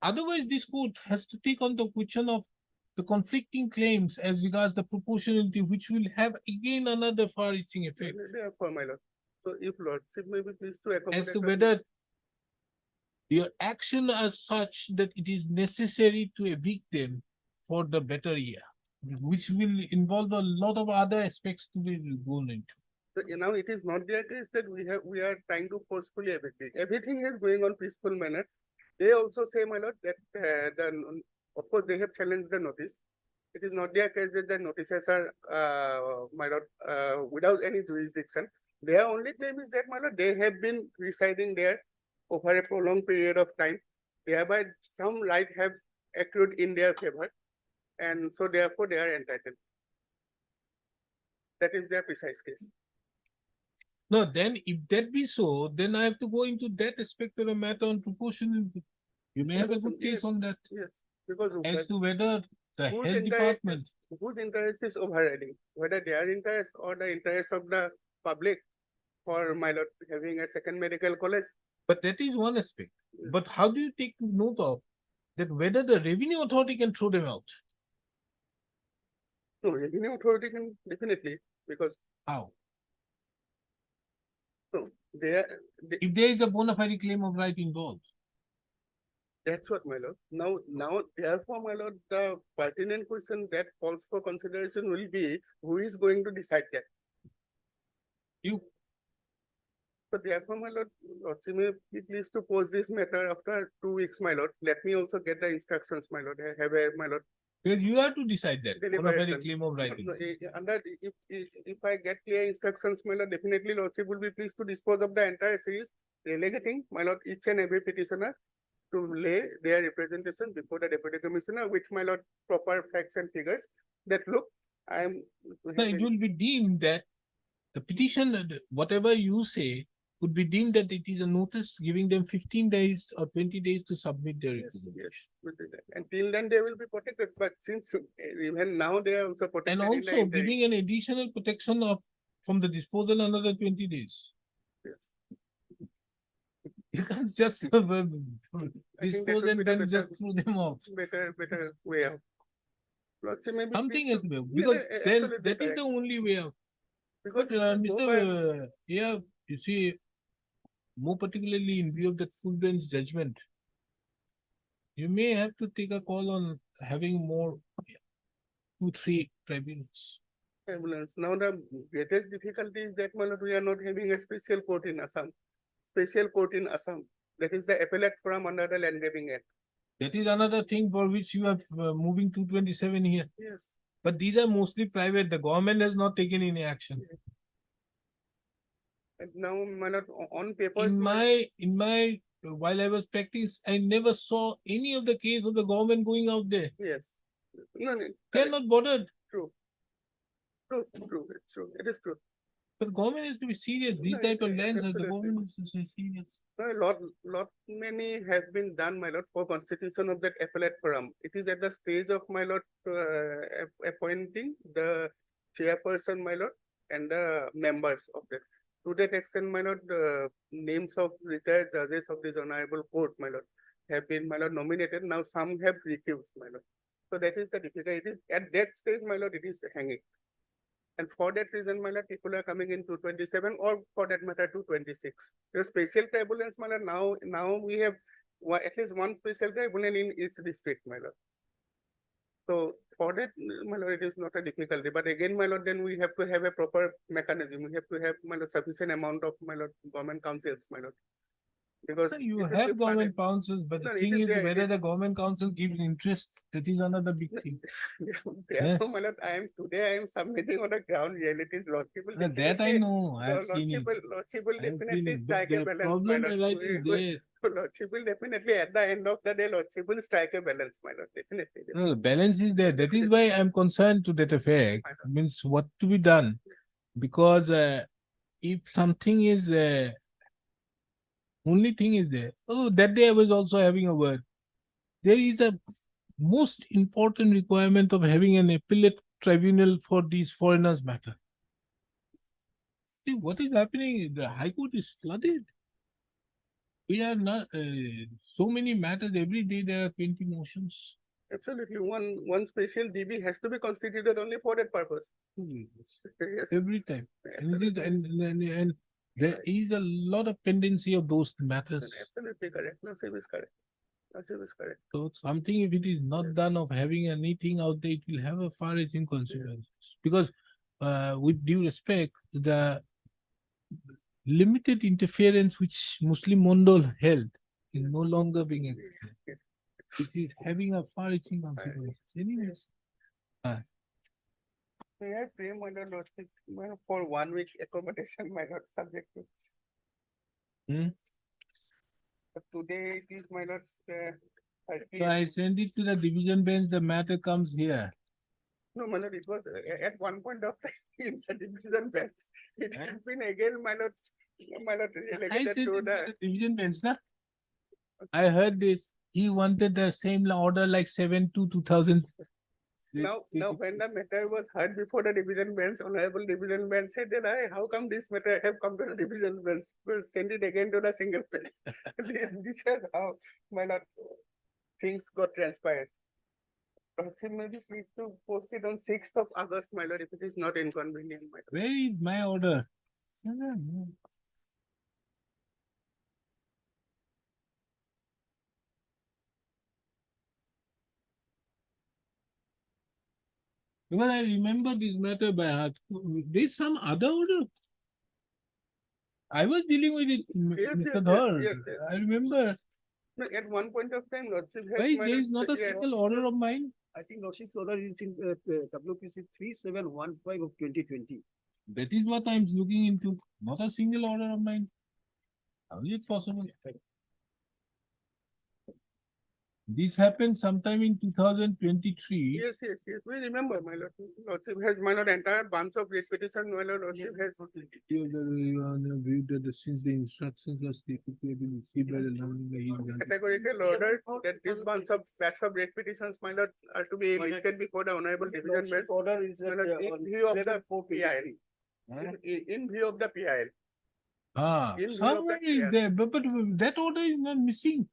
Otherwise, this court has to take on the question of the conflicting claims as regards the proportionality, which will have again another far-reaching effect Therefore, my lord. So if lordship may be pleased to accommodate. as to us- whether your action as such that it is necessary to evict them for the better year, which will involve a lot of other aspects to be gone into. So now it is not their case that we are trying to forcefully evict it. Everything is going on peaceful manner. They also say, my lord, that of course they have challenged the notice. It is not their case that the notices are, my lord, without any jurisdiction. Their only claim is that, my lord, they have been residing there over a prolonged period of time. Thereby, some right have accrued in their favor, and so therefore they are entitled. That is their precise case. No, then if that be so, then I have to go into that aspect of the matter on proportionality. You may have a good case on that Yes, because as to whether the whose health interest department. whose interest is overriding, whether their interest or the interest of the public for, my lord, having a second medical college. But that is one aspect. But how do you take note of that whether the revenue authority can throw them out? No, revenue authority can definitely, because How? no, If there is a bona fide claim of right involved. that's what, my lord. Now, therefore, my lord, the pertinent question that calls for consideration will be who is going to decide that. You. So therefore, my lord, lordship may be pleased to pose this matter after 2 weeks, my lord. Let me also get the instructions, my lord. I have a, my lord. Well, you have to decide that. Bona fide Deliberation. claim of right No, involved. if I get clear instructions, my lord, definitely lordship will be pleased to dispose of the entire series, relegating, my lord, each and every petitioner to lay their representation before the deputy commissioner with, my lord, proper facts and figures that look, I am. No, it will be deemed that the petition, whatever you say, would be deemed that it is a notice giving them 15 days or 20 days to submit their representation. Yes. Until then, they will be protected. But since even now they are also protected. And in the also interim. giving an additional protection of from the disposal another 20 days. Yes. You can't just I think that dispose would and be the then just throw them out. better way out. Lordship may be Something pleased else, to- because Yeah, then absolutely that is correct. the only way out. Because But Mr. Yeah, you see, more particularly in view of that full bench judgment, you may have to take a call on having more 2-3 tribunals. Ambulance. Now the greatest difficulty is that, my lord, we are not having a special court in Assam. Special court in Assam. That is the appellate forum under the Land Grabbing Act. That is another thing for which you are moving 227 here. Yes. But these are mostly private. The government has not taken any action. And now, my lord, on papers. In my while I was practice, I never saw any of the case of the government going out there. Yes. No, They are not bothered. true. True, true, it's true. It is true. But government has to be serious. These No, type of it- lands, the absolutely. government is serious. A lot many have been done, my lord, for constitution of that appellate forum. It is at the stage of, my lord, appointing the chairperson, my lord, and the members of that. To that extent, my lord, the names of retired judges of this honorable court, my lord, have been, my lord, nominated. Now some have refused, my lord. So that is the difficulty. It is at that stage, my lord, it is hanging. And for that reason, my lord, people are coming in 227 or for that matter 226. The special tribunals, my lord, now we have at least one special tribunal in each district, my lord. So for that, my lord, it is not a difficulty. But again, my lord, then we have to have a proper mechanism. We have to have, my lord, sufficient amount of, my lord, government councils, my lord. Because You it is have flooded. government councils, but No, the it thing is is there, whether it- the government council gives interest, that is another big thing. Therefore, my lord, I am submitting on the ground realities, lordship will That I definitely- know, I have seen it. Lordship will I have seen definitely it, but strike a the balance, my problem lord. arises there. Lordship will definitely, at the end of the day, lordship will strike a balance, my lord, definitely. No, the balance is there. That is why I'm concerned to that effect. Means what to be done. Because if something is, only thing is there. Oh, that day I was also having a word. There is a most important requirement of having an appellate tribunal for these foreigners matter. See, what is happening? The High Court is flooded. We are not, so many matters. Every day there are 20 motions. Absolutely, one special DB has to be constituted only for that purpose. Yes. Every time. And, it is, and there is a lot of pendency of those matters. Absolutely correct. No, sir is correct. No, sir is correct. So something, if it is not done of having anything out there, it will have a far-reaching consequences. Because with due respect, the limited interference which Muslim Mondal held is no longer being exercised. It is having a far-reaching consequences. Anyways, May I pray, my lord, lordship, for 1 week accommodation, my lord, subject to. Hmm? But today it is, my lord, so I send it to the division bench, the matter comes here. No, my lord, it was at one point of time in the division bench. It has been again, my lord, I relegated said to it the. to the division bench, na? I heard this. He wanted the same order like 7/2/2000. Now, when the matter was heard before the division bench, honorable division bench said that, how come this matter have come to the division bench? We'll send it again to the single bench. This is how, my lord, things got transpired. Lordship may be pleased to post it on 6th of August, my lord, if it is not inconvenient, my lord. Where is my order? Because I remember this matter by heart. There's some other order. I was dealing with it, Yes, Mr. yes, Dhar. yes, yes. I remember. No, at one point of time, lordship has. Why my there is lord, not a yeah, single order of mine? I think lordship's order is in WPC 3715 of 2020. That is what I'm looking into. Not a single order of mine. How is it possible? This happened sometime in 2023. Yes, we remember, my lord. Lordship has, my lord, entire bunch of repetition, my lord, lordship has. Viewed that since the instructions are stated to have been received by the government, Categorical order that this bunch of batch of repetitions, my lord, are to be listed before the honorable division bench. Order is My lord, in view of the PIL. In view of the PIL. In view of somewhere the is PIL. there, but that order is not missing.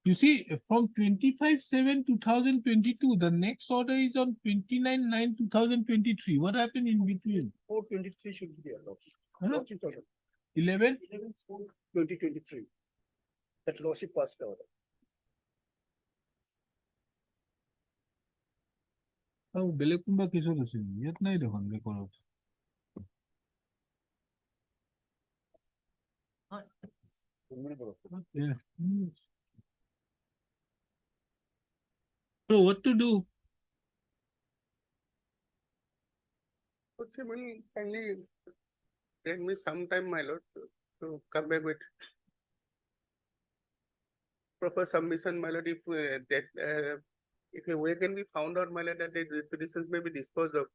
You see, from 25/7/2022, the next order is on 29/9/2023. What happened in between? 423 should be there, lordship. Huh? Lordship's order, 11? 2023. That lordship passed the order. আৰু বেলেগ কোনোবা কেছত আছিল ইয়াত নাই দেখোন ৰেকৰ্ডত Yeah. So what to do? Could you will kindly take me some time, my lord, to come back with proper submission, my lord, if a way can be found out, my lord, that the petitions may be disposed of.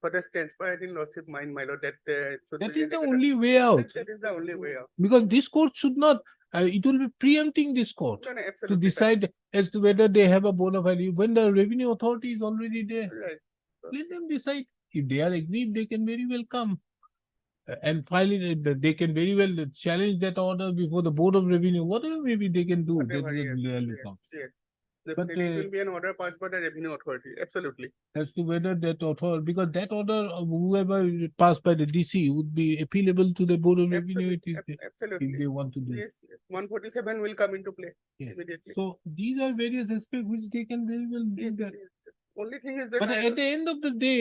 What has transpired in lordship mind, my lord, that should That be is the dedicated. only way out. That is the only way out. Because this court should not, it will be preempting this court No, no, to absolutely. decide as to whether they have a bona fide. When the revenue authority is already there, Right. let them decide. If they are agreed, they can very well come. And finally, they can very well challenge that order before the Board of Revenue, whatever maybe they can do. Whatever, That yes, will yes, come. yes. But, Definitely, it will be an order passed by the revenue authority, absolutely. As to whether that author, because that order, whoever it passed by the DC would be appealable to the Board of Revenue Absolutely. if they want to do. Yes, yes. 147 will come into play Yes. immediately. So these are various aspects which they can very well do Yes, that. yes. Only thing is that But at the end of the day,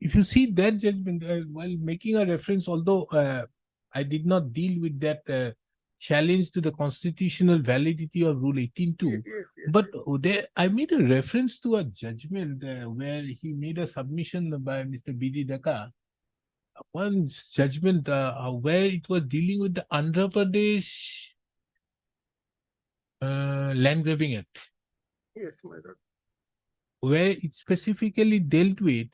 if you see that judgment, while making a reference, although I did not deal with that challenge to the constitutional validity of Rule 18.2, yes, yes, but there I made a reference to a judgment where he made a submission by Mr. B.D. Daka. One judgment where it was dealing with the Andhra Pradesh Land Grabbing Act, yes, my lord. where it specifically dealt with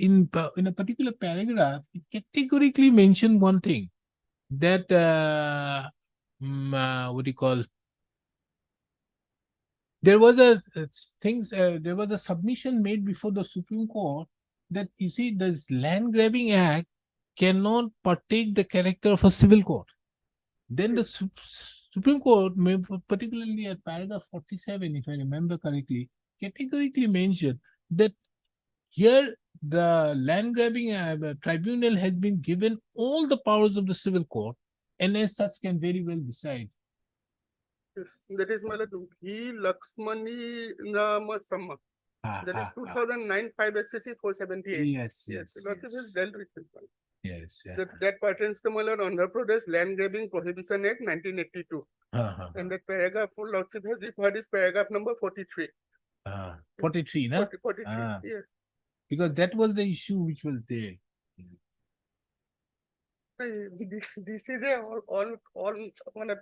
in a particular paragraph, it categorically mentioned one thing that what do you call? There was a there was a submission made before the Supreme Court that you see this Land Grabbing Act cannot partake the character of a civil court. Then the Supreme Court, particularly at paragraph 47, if I remember correctly, categorically mentioned that here the land grabbing tribunal has been given all the powers of the civil court and as such can very well decide. Yes, that is my lord. He Lakshmani Ramasamma. That is 2009 5 SCC 478. Yes, yes. The lordship has dealt with this one. Yes, yeah. That pertains to my lord Andhra Pradesh Land Grabbing Prohibition Act 1982. And that paragraph for lordship has referred is paragraph number 43. 43, no? 43, yes. Because that was the issue which was there. This is a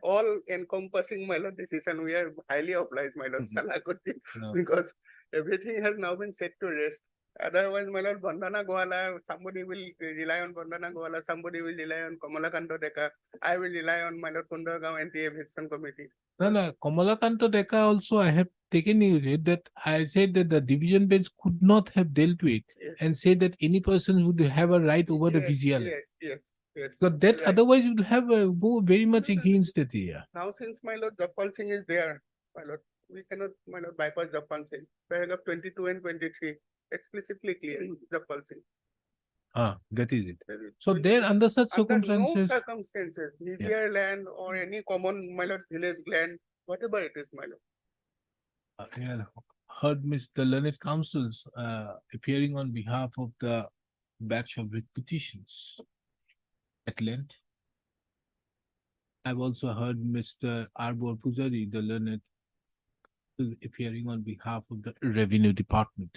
all encompassing my lord decision. We are highly obliged, my lord Salakoti, because everything has now been set to rest. Otherwise, my lord Bandana Goala, somebody will rely on Bandana Goala, somebody will rely on Kamalakanto Deka. I will rely on my lord Kundagaon Anti-Eviction Committee. No, Kamalakanto Deka also I have taken it that I said that the division bench could not have dealt with and said that any person would have a right over the VGL. Yes. So that otherwise you will have go very much against that area. Now since my lord Japal Singh is there, my lord, we cannot, my lord, bypass Japal Singh. Paragraph 22 and 23 explicitly clear Japal Singh. That is it. So there under such circumstances. No circumstances, easier land or any common, my lord, village land, whatever it is, my lord. Yeah, heard the learned counsels appearing on behalf of the batch of writ petitions at length. I've also heard Mr. Arbor Pujari, the learned, appearing on behalf of the Revenue Department.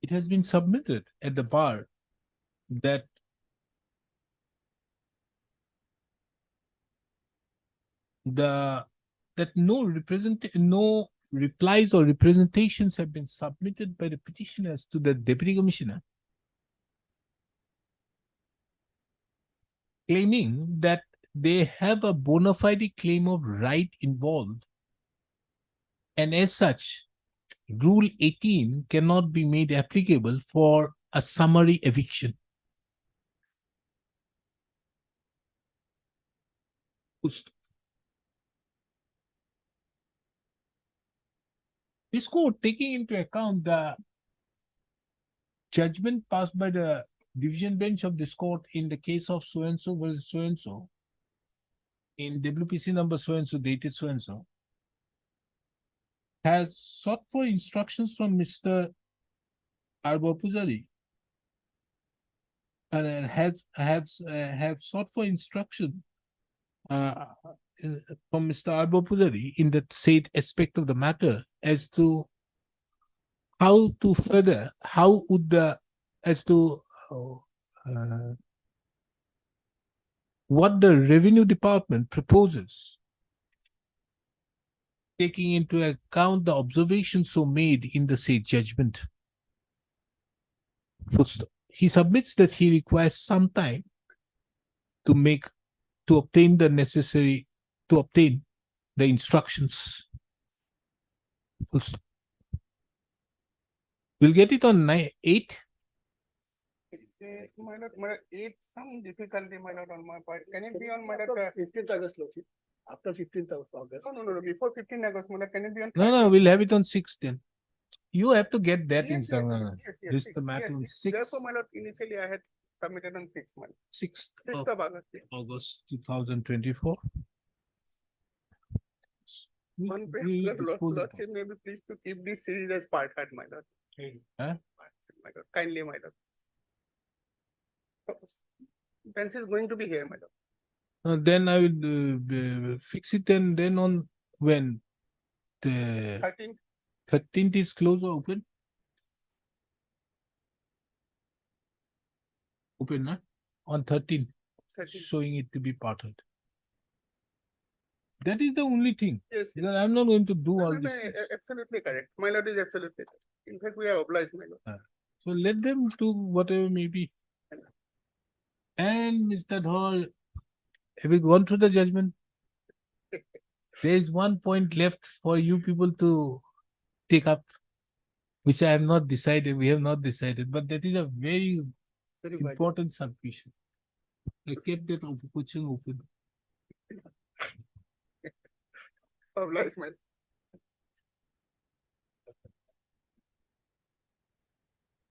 It has been submitted at the bar that no replies or representations have been submitted by the petitioners to the Deputy Commissioner, claiming that they have a bona fide claim of right involved, and as such, Rule 18 cannot be made applicable for a summary eviction. This court, taking into account the judgment passed by the division bench of this court in the case of so-and-so versus so-and-so, in WPC number so-and-so, dated so-and-so, has sought for instructions from Mr. Arbopuzari. And have sought for instruction from Mr. Arbopuzari in that said aspect of the matter as to how to further, how would as to what the revenue department proposes, taking into account the observations so made in the said judgment. He submits that he requires some time to obtain the necessary, to obtain the instructions. Full stop. We'll get it on 8. My lord, it's some difficulty, my lord, on my part. Can it be on my lord? 15th August, Lordship. After 15th of August. No, before 15 August, my lord, can it be on? No, we'll have it on 6 then. You have to get that Yes, instruction. This is six, the matter on yes. 6th. Therefore, my lord, initially I had submitted on 6 months. 6th 6th of of August. Yes. August 2024. One We page, dispose of lordship may be pleased to keep this series as part head, my lord. Huh? My lord, kindly, my lord. Pence is going to be here, my lord. Then I will fix it, and then on when the 13th. 13th is closed or open? Open, huh? On 13th, 13th. showing it to be parted. That is the only thing. Yes. Because I'm not going to do all No, these things. absolutely correct. My lord is absolutely correct. In fact, we are obliged, my lord. So let them do whatever may be. And Mr. Dhol, have you gone through the judgment? There is one point left for you people to take up, which I have not decided, we have not decided, but that is a very important submission. I kept that question open. Obliged, my lord.